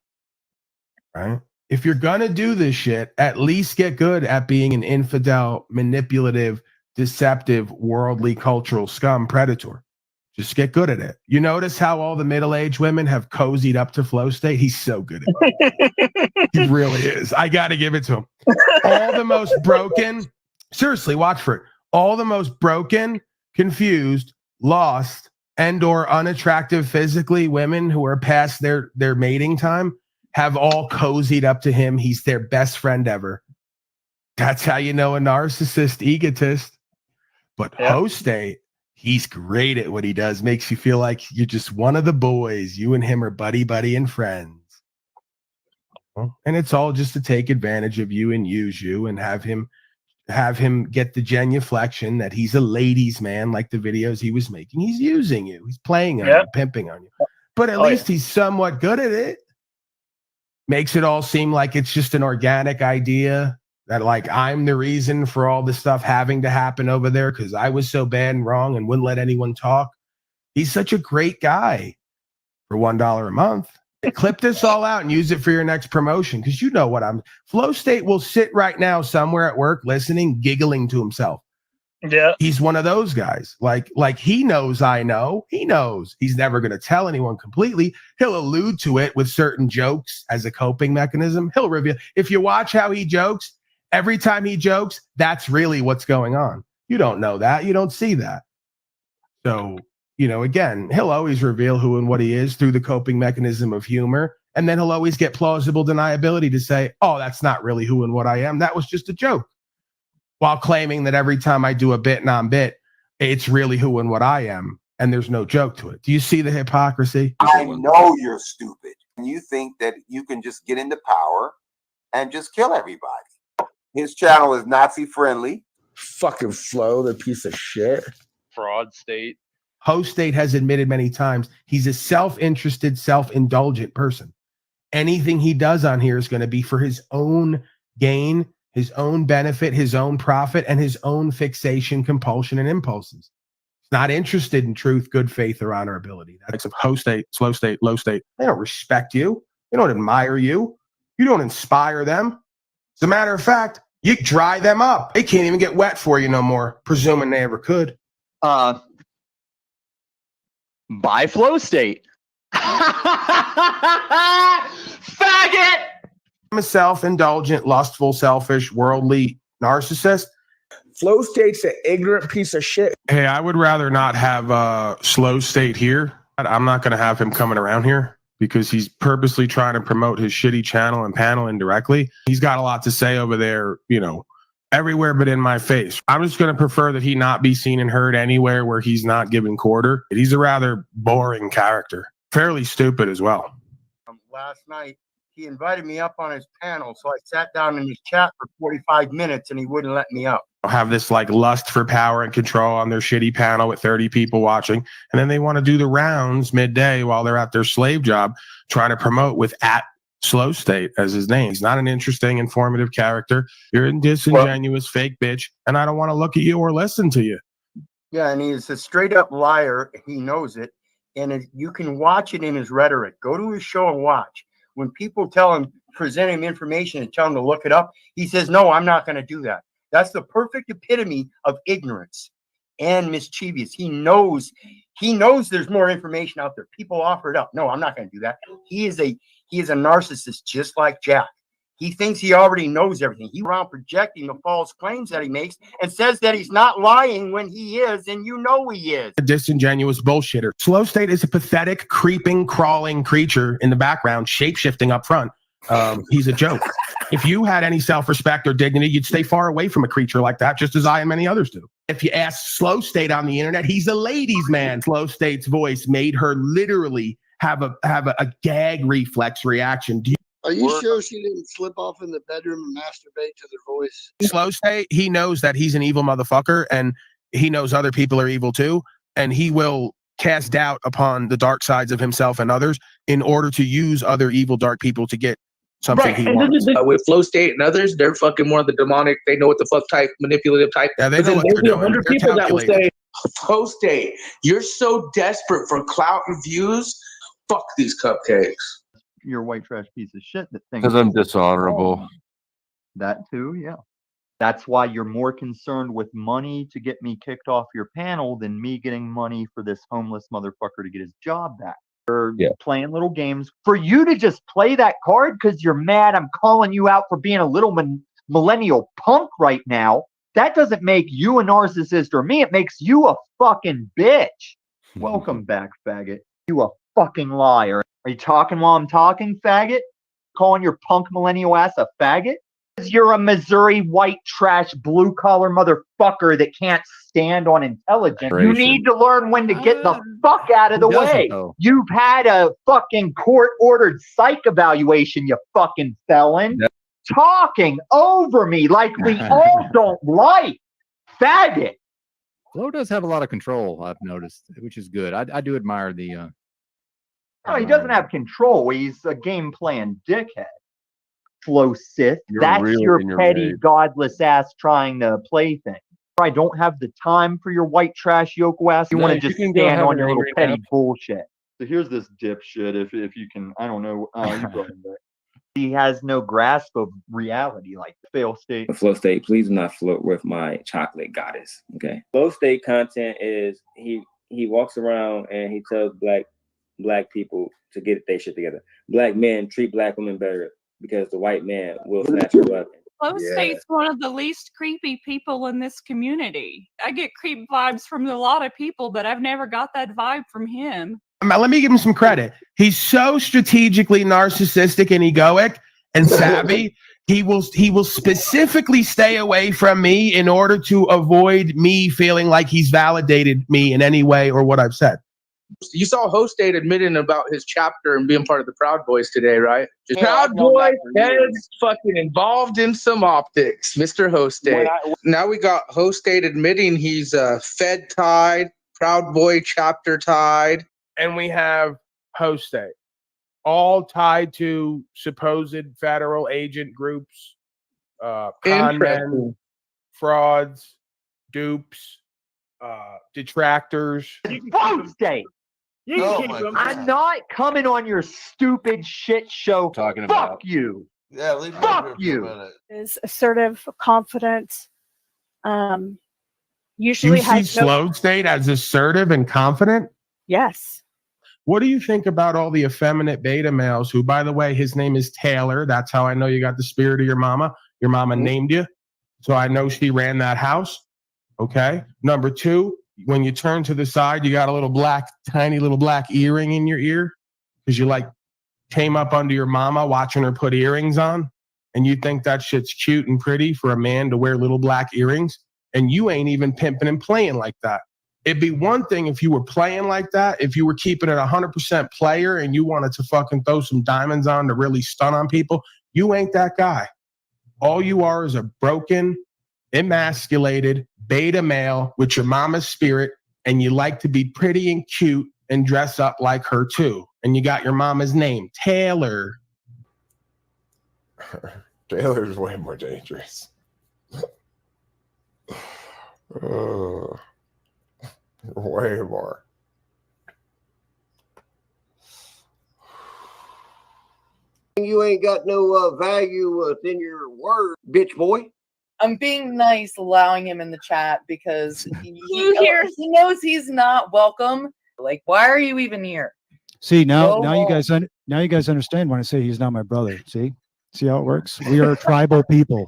Right? If you're going to do this shit, at least get good at being an infidel, manipulative, deceptive, worldly, cultural scum predator. Just get good at it. You notice how all the middle-aged women have cozied up to Flow State? He's so good at it. He really is. I got to give it to him. All the most broken, seriously, watch for it. All the most broken, confused, lost, and or unattractive physically women who are past their mating time have all cozied up to him. He's their best friend ever. That's how you know a narcissist, egotist. But Hostate, he's great at what he does. Makes you feel like you're just one of the boys. You and him are buddy and friends. And it's all just to take advantage of you and use you and have him get the genuflection that he's a ladies' man, like the videos he was making. He's using you. He's playing on you, pimping on you. But at least he's somewhat good at it. Makes it all seem like it's just an organic idea that I'm the reason for all this stuff having to happen over there because I was so bad and wrong and wouldn't let anyone talk. He's such a great guy for $1 a month. Clip this all out and use it for your next promotion because you know what Flow State will sit right now somewhere at work listening, giggling to himself. Yeah. He's one of those guys. Like he knows I know. He knows. He's never going to tell anyone completely. He'll allude to it with certain jokes as a coping mechanism. He'll reveal. If you watch how he jokes, every time he jokes, that's really what's going on. You don't know that. You don't see that. So, again, he'll always reveal who and what he is through the coping mechanism of humor. And then he'll always get plausible deniability to say, oh, that's not really who and what I am. That was just a joke. While claiming that every time I do a bit non-bit, it's really who and what I am, and there's no joke to it. Do you see the hypocrisy? I know you're stupid. You think that you can just get into power and just kill everybody. His channel is Nazi-friendly. Fucking Flow, the piece of shit. Fraud state. Hostate has admitted many times he's a self-interested, self-indulgent person. Anything he does on here is going to be for his own gain, his own benefit, his own profit, and his own fixation, compulsion, and impulses. He's not interested in truth, good faith, or honorability. That's of Hostate, Slow State, Low State. They don't respect you. They don't admire you. You don't inspire them. As a matter of fact, You dry them up. They can't even get wet for you no more, presuming they ever could. By flow state. Faggot! I'm a self-indulgent, lustful, selfish, worldly narcissist. Flow state's an ignorant piece of shit. Hey, I would rather not have Slow State here. I'm not going to have him coming around here because he's purposely trying to promote his shitty channel and panel indirectly. He's got a lot to say over there, you know, everywhere but in my face. I'm just going to prefer that he not be seen and heard anywhere where he's not giving quarter. He's a rather boring character, fairly stupid as well. Last night, he invited me up on his panel, so I sat down in his chat for 45 minutes and he wouldn't let me up. Have this like lust for power and control on their shitty panel with 30 people watching, and then they want to do the rounds midday while they're at their slave job trying to promote with @Slow State as his name. He's not an interesting, informative character. You're a disingenuous fake bitch, and I don't want to look at you or listen to you. Yeah, and he's a straight up liar. He knows it, and you can watch it in his rhetoric. Go to his show and watch. When people tell him, present him information and tell him to look it up, he says, no, I'm not going to do that. That's the perfect epitome of ignorance and mischievous. He knows there's more information out there. People offer it up. No, I'm not going to do that. He is a narcissist just like Jack. He thinks he already knows everything. He's around projecting the false claims that he makes and says that he's not lying when he is, and you know he is. A disingenuous bullshitter. Slow State is a pathetic, creeping, crawling creature in the background, shape-shifting up front. He's a joke. If you had any self-respect or dignity, you'd stay far away from a creature like that, just as I and many others do. If you ask Slow State on the internet, he's a ladies' man. Slow State's voice made her literally have a gag reflex reaction. Are you sure she didn't slip off in the bedroom and masturbate to their voice? Slow State, he knows that he's an evil motherfucker, and he knows other people are evil too, and he will cast doubt upon the dark sides of himself and others in order to use other evil, dark people to get something he wants. With Flow State and others, they're fucking more of the demonic. They know what the fuck type, manipulative type. Yeah, they know what they're doing. 100 people that will say, Flow State, you're so desperate for clout and views. Fuck these cupcakes. You're a white trash piece of shit that thinks Because I'm dishonorable. that too, yeah. That's why you're more concerned with money to get me kicked off your panel than me getting money for this homeless motherfucker to get his job back. You're playing little games. For you to just play that card because you're mad I'm calling you out for being a little millennial punk right now, that doesn't make you a narcissist or me. It makes you a fucking bitch. Welcome back, faggot. You a fucking liar. Are you talking while I'm talking, faggot? Calling your punk millennial ass a faggot? You're a Missouri white trash blue collar motherfucker that can't stand on intelligence. You need to learn when to get the fuck out of the way. You've had a fucking court ordered psych evaluation, you fucking felon. Yep. Talking over me like we all don't like. Faggot. Flo does have a lot of control, I've noticed, which is good. I do admire the No, he doesn't have control. He's a game plan dickhead. Flow Sith. That's your petty, godless ass trying to play things. I don't have the time for your white trash Yoko ass. You want to just stand on your little petty bullshit. So here's this dipshit. If you can, I don't know. You go ahead. He has no grasp of reality, like fail state. Flow State, please do not flirt with my chocolate goddess. Okay. Flow State content is he walks around and he tells black people to get their shit together. Black men treat black women better because the white man will snatch her weapon. Flow State's one of the least creepy people in this community. I get creep vibes from a lot of people, but I've never got that vibe from him. Let me give him some credit. He's so strategically narcissistic and egoic and savvy. He will specifically stay away from me in order to avoid me feeling like he's validated me in any way or what I've said. You saw Host State admitting about his chapter and being part of the Proud Boys today, right? Proud Boy is fucking involved in some optics, Mr. Host State. Now we got Host State admitting he's Fed tied, Proud Boy chapter tied. And we have Host State, all tied to supposed federal agent groups, con men, frauds, dupes, detractors. Flow State. I'm not coming on your stupid shit show. Talking Fuck about you. Yeah, leave me up Fuck here for you. a minute. Is assertive, confident. You Usually see has no. Slow State as assertive and confident? Yes. What do you think about all the effeminate beta males who, by the way, his name is Taylor. That's how I know you got the spirit of your mama. Your mama named you. So I know she ran that house. Okay. Number two, when you turn to the side, you got a little black, tiny little black earring in your ear because you like came up under your mama watching her put earrings on. And you think that shit's cute and pretty for a man to wear little black earrings. And you ain't even pimping and playing like that. It'd be one thing if you were playing like that, if you were keeping it 100% player and you wanted to fucking throw some diamonds on to really stun on people. You ain't that guy. All you are is a broken, emasculated beta male with your mama's spirit, and you like to be pretty and cute and dress up like her too. And you got your mama's name, Taylor. Taylor's way more dangerous. Way more. You ain't got no value within your word, bitch boy. I'm being nice, allowing him in the chat because he knows he's not welcome. Like, why are you even here? See, now Go now you home. guys now you guys understand when I say he's not my brother. See how it works? We are tribal people.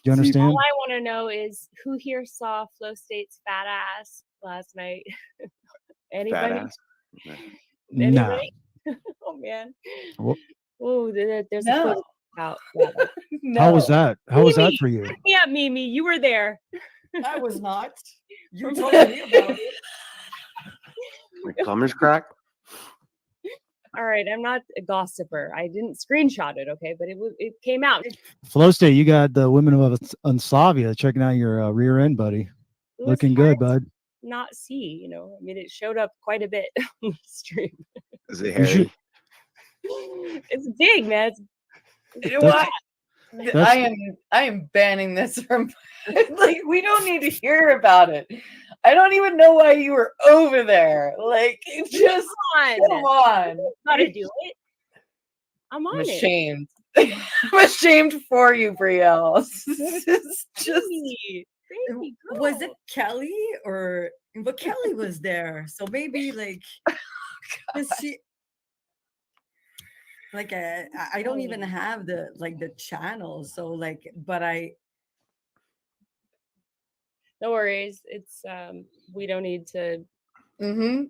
Do you understand? All I want to know is who here saw Flow State's fat ass last night? Anybody? ass? Anybody? Oh man. Well, Oh, there's No. a photo out. How was that? How was that for you? Yeah, Mimi, you were there. I was not. You told me about it. My gummer's cracked. All right, I'm not a gossiper. I didn't screenshot it, okay, but it came out. Flow State, you got the women of Unsavia checking out your rear end, buddy. was Looking good, bud. Not see, I mean, it showed up quite a bit on the stream. Is it You should- hairy? It's big, man. You know what? I am banning this from like we don't need to hear about it. I don't even know why you were over there. Like just come on. Gotta do it. I'm on I'm it. ashamed. I'm ashamed for you, Brielle. It's just Baby girl. Was it Kelly but Kelly was there, so maybe like 'cause she like I don't even have the channel, so like but No worries. It's we don't need to ever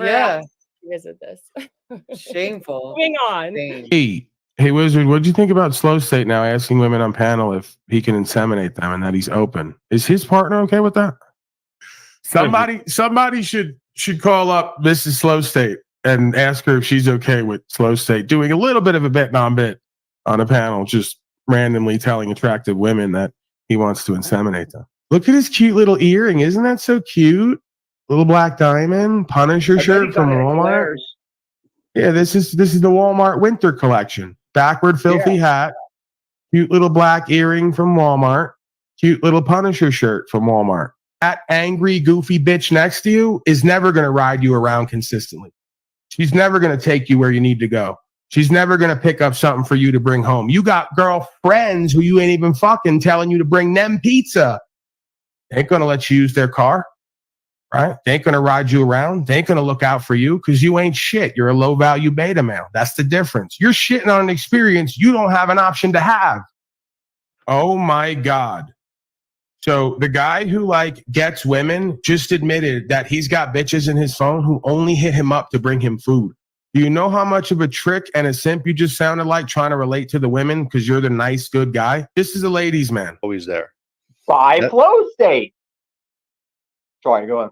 Yeah. visit this. Shameful. Moving on. Hey, Wizard, what'd you think about Slow State now asking women on panel if he can inseminate them and that he's open? Is his partner okay with that? Somebody should call up Mrs. Slow State and ask her if she's okay with Slow State doing a little bit of a bit non-bit on a panel, just randomly telling attractive women that he wants to inseminate them. Look at his cute little earring. Isn't that so cute? Little black diamond, Punisher shirt from Walmart. Yeah, this is the Walmart winter collection. Backward filthy hat, cute little black earring from Walmart, cute little Punisher shirt from Walmart. That angry, goofy bitch next to you is never going to ride you around consistently. She's never going to take you where you need to go. She's never going to pick up something for you to bring home. You got girlfriends who you ain't even fucking telling you to bring them pizza. They ain't going to let you use their car, right? They ain't going to ride you around. They ain't going to look out for you because you ain't shit. You're a low-value beta male. That's the difference. You're shitting on an experience you don't have an option to have. Oh, my God. So the guy who gets women just admitted that he's got bitches in his phone who only hit him up to bring him food. Do you know how much of a trick and a simp you just sounded like trying to relate to the women because you're the nice, good guy? This is a ladies' man. Always there. By Flow State. Sorry, go on.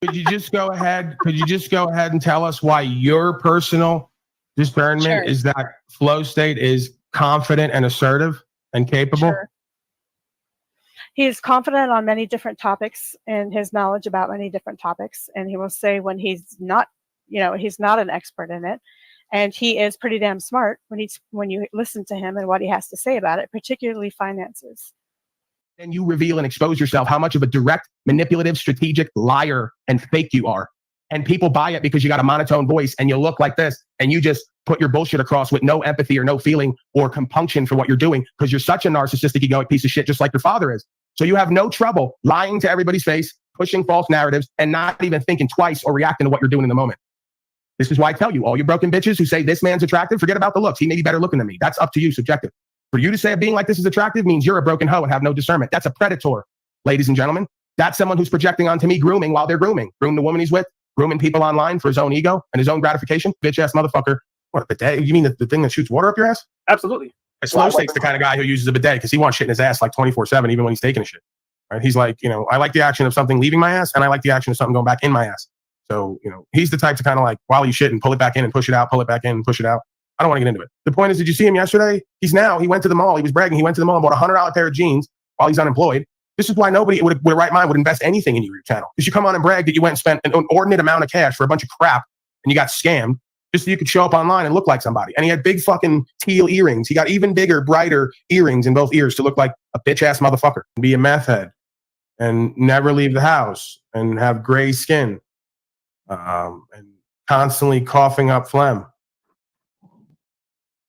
Could you just go ahead? And tell us why your personal discernment is that Flow State is confident and assertive and capable? Sure. He's confident on many different topics and his knowledge about many different topics. And he will say when he's not, he's not an expert in it. And he is pretty damn smart when you listen to him and what he has to say about it, particularly finances. And you reveal and expose yourself how much of a direct, manipulative, strategic liar and fake you are. and people buy it because you got a monotone voice and you look like this and you just put your bullshit across with no empathy or no feeling or compunction for what you're doing because you're such a narcissistic, egoic piece of shit, just like your father is. So you have no trouble lying to everybody's face, pushing false narratives, and not even thinking twice or reacting to what you're doing in the moment. This is why I tell you, all you broken bitches who say this man's attractive, forget about the looks. He may be better looking than me. That's up to you, subjective. For you to say being like this is attractive means you're a broken hoe and have no discernment. That's a predator, ladies and gentlemen. That's someone who's projecting onto me grooming while they're grooming. Groom the woman he's with, grooming people online for his own ego and his own gratification. Bitch-ass motherfucker. What, a bidet? You mean the thing that shoots water up your ass? Absolutely. Slow State's the kind of guy who uses a bidet because he wants shit in his ass like 24/7, even when he's taking a shit. Right? He's like, I like the action of something leaving my ass, and I like the action of something going back in my ass. So, he's the type to kind of like, while you shit and pull it back in and push it out, pull it back in and push it out. I don't want to get into it. The point is, did you see him yesterday? He went to the mall. He was bragging. He went to the mall and bought a $100 pair of jeans while he's unemployed. This is why nobody with a right mind would invest anything in your channel. Because you come on and brag that you went and spent an inordinate amount of cash for a bunch of crap and you got scammed just so you could show up online and look like somebody. And he had big fucking teal earrings. He got even bigger, brighter earrings in both ears to look like a bitch-ass motherfucker. Be a meth head and never leave the house and have gray skin and constantly coughing up phlegm.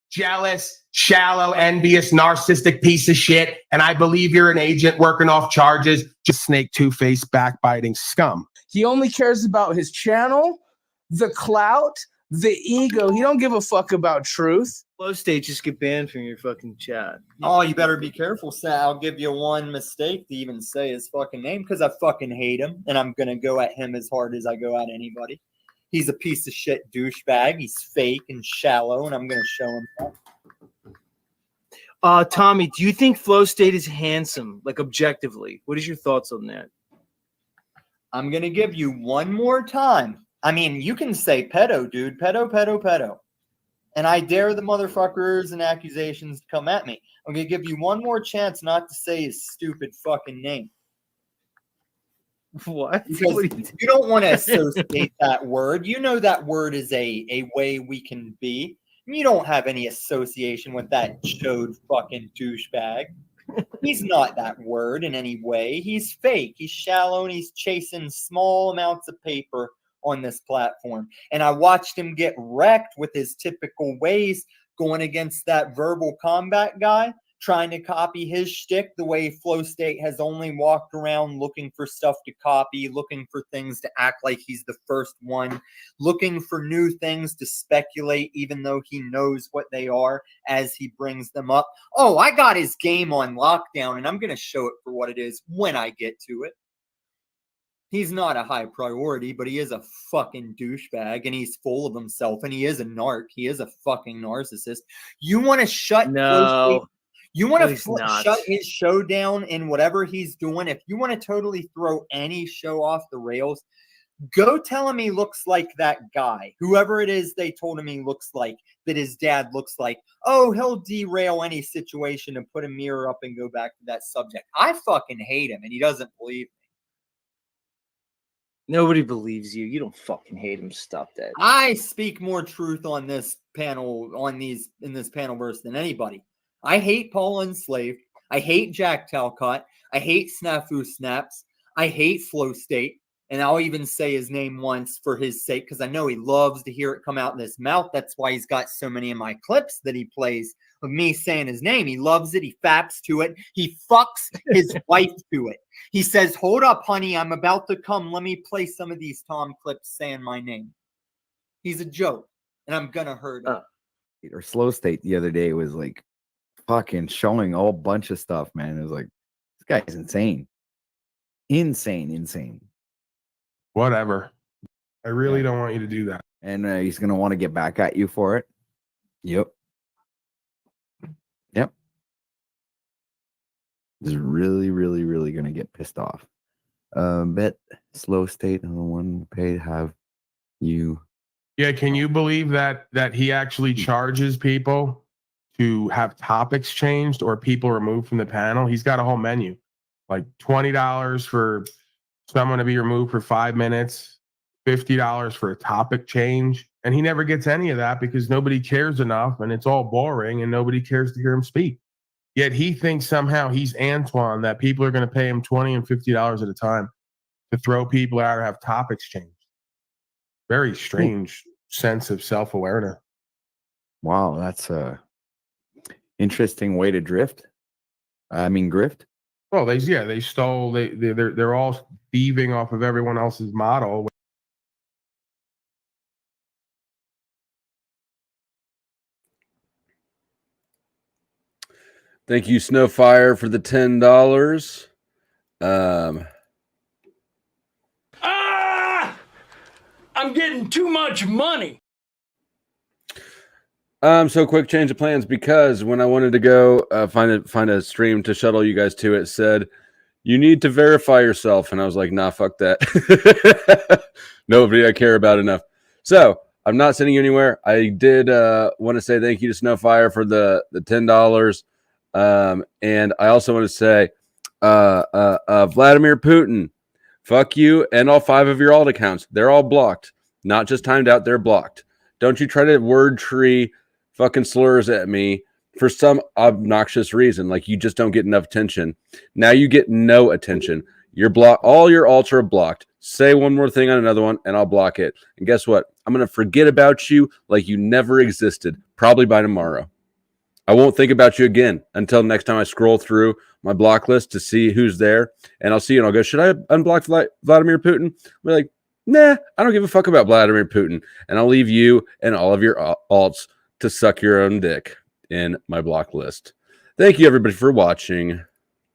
Jealous, shallow, envious, narcissistic piece of shit. And I believe you're an agent working off charges. Just snake, two-faced, backbiting scum. He only cares about his channel, the clout, the ego. He don't give a fuck about truth. Flow State, just get banned from your fucking chat. Oh, you better be careful, Sal. I'll give you one mistake to even say his fucking name because I fucking hate him. And I'm going to go at him as hard as I go at anybody. He's a piece of shit douchebag. He's fake and shallow, and I'm going to show him that. Tommy, do you think Flow State is handsome, like objectively? What is your thoughts on that? I'm going to give you one more time. I mean, you can say pedo, dude. Pedo. And I dare the motherfuckers and accusations to come at me. I'm going to give you one more chance not to say his stupid fucking name. What? Because you don't want to associate that word. You know that word is a way we can be. You don't have any association with that chode fucking douchebag. He's not that word in any way. He's fake. He's shallow and he's chasing small amounts of paper on this platform. And I watched him get wrecked with his typical ways going against that verbal combat guy, trying to copy his shtick the way Flow State has only walked around looking for stuff to copy, looking for things to act like he's the first one, looking for new things to speculate even though he knows what they are as he brings them up. Oh, I got his game on lockdown and I'm going to show it for what it is when I get to it. He's not a high priority, but he is a fucking douchebag and he's full of himself and he is a narc. He is a fucking narcissist. You want to shut Flow State? You want to shut his show down in whatever he's doing? If you want to totally throw any show off the rails, go tell him he looks like that guy. Whoever it is they told him he looks like, that his dad looks like. Oh, he'll derail any situation and put a mirror up and go back to that subject. I fucking hate him and he doesn't believe me. Nobody believes you. You don't fucking hate him. Stop that. I speak more truth on this panel, in this panel verse than anybody. I hate Paul Enslaved. I hate Jack Talcott. I hate Snafu Snaps. I hate Flow State. And I'll even say his name once for his sake because I know he loves to hear it come out in his mouth. That's why he's got so many of my clips that he plays of me saying his name. He loves it. He faps to it. He fucks his wife to it. He says, hold up, honey. I'm about to come. Let me play some of these Tom clips saying my name. He's a joke. And I'm going to hurt him. Or Slow State the other day was like, fucking showing a whole bunch of stuff, man. It was like, this guy's insane. Insane. Whatever. I really don't want you to do that. And he's going to want to get back at you for it. Yep. He's really going to get pissed off. Bet Slow State on the one paid have you. Yeah, can you believe that he actually charges people to have topics changed or people removed from the panel? He's got a whole menu, like $20 for someone to be removed for 5 minutes, $50 for a topic change. And he never gets any of that because nobody cares enough and it's all boring and nobody cares to hear him speak. Yet he thinks somehow he's Antoine, that people are going to pay him $20 and $50 at a time to throw people out or have topics changed. Very strange sense of self-awareness. Wow, that's a interesting way to drift. I mean, grift. Well, they stole. They're all thieving off of everyone else's model. Thank you, Snowfire, for the $10. I'm getting too much money. So quick change of plans because when I wanted to go find a stream to shuttle you guys to, it said you need to verify yourself, and I was like, nah, fuck that. Nobody I care about enough. So I'm not sending you anywhere. I did want to say thank you to Snowfire for the $10. And I also want to say Vladimir Putin, fuck you and all 5 of your alt accounts. They're all blocked, not just timed out. They're blocked. Don't you try to word tree fucking slurs at me for some obnoxious reason. Like you just don't get enough attention. Now you get no attention. You're blocked. All your alts are blocked. Say one more thing on another one and I'll block it. And guess what? I'm going to forget about you like you never existed, probably by tomorrow. I won't think about you again until next time I scroll through my block list to see who's there. And I'll see you and I'll go, should I unblock Vladimir Putin? I'll be like, nah, I don't give a fuck about Vladimir Putin. And I'll leave you and all of your alts to suck your own dick in my block list. Thank you, everybody, for watching.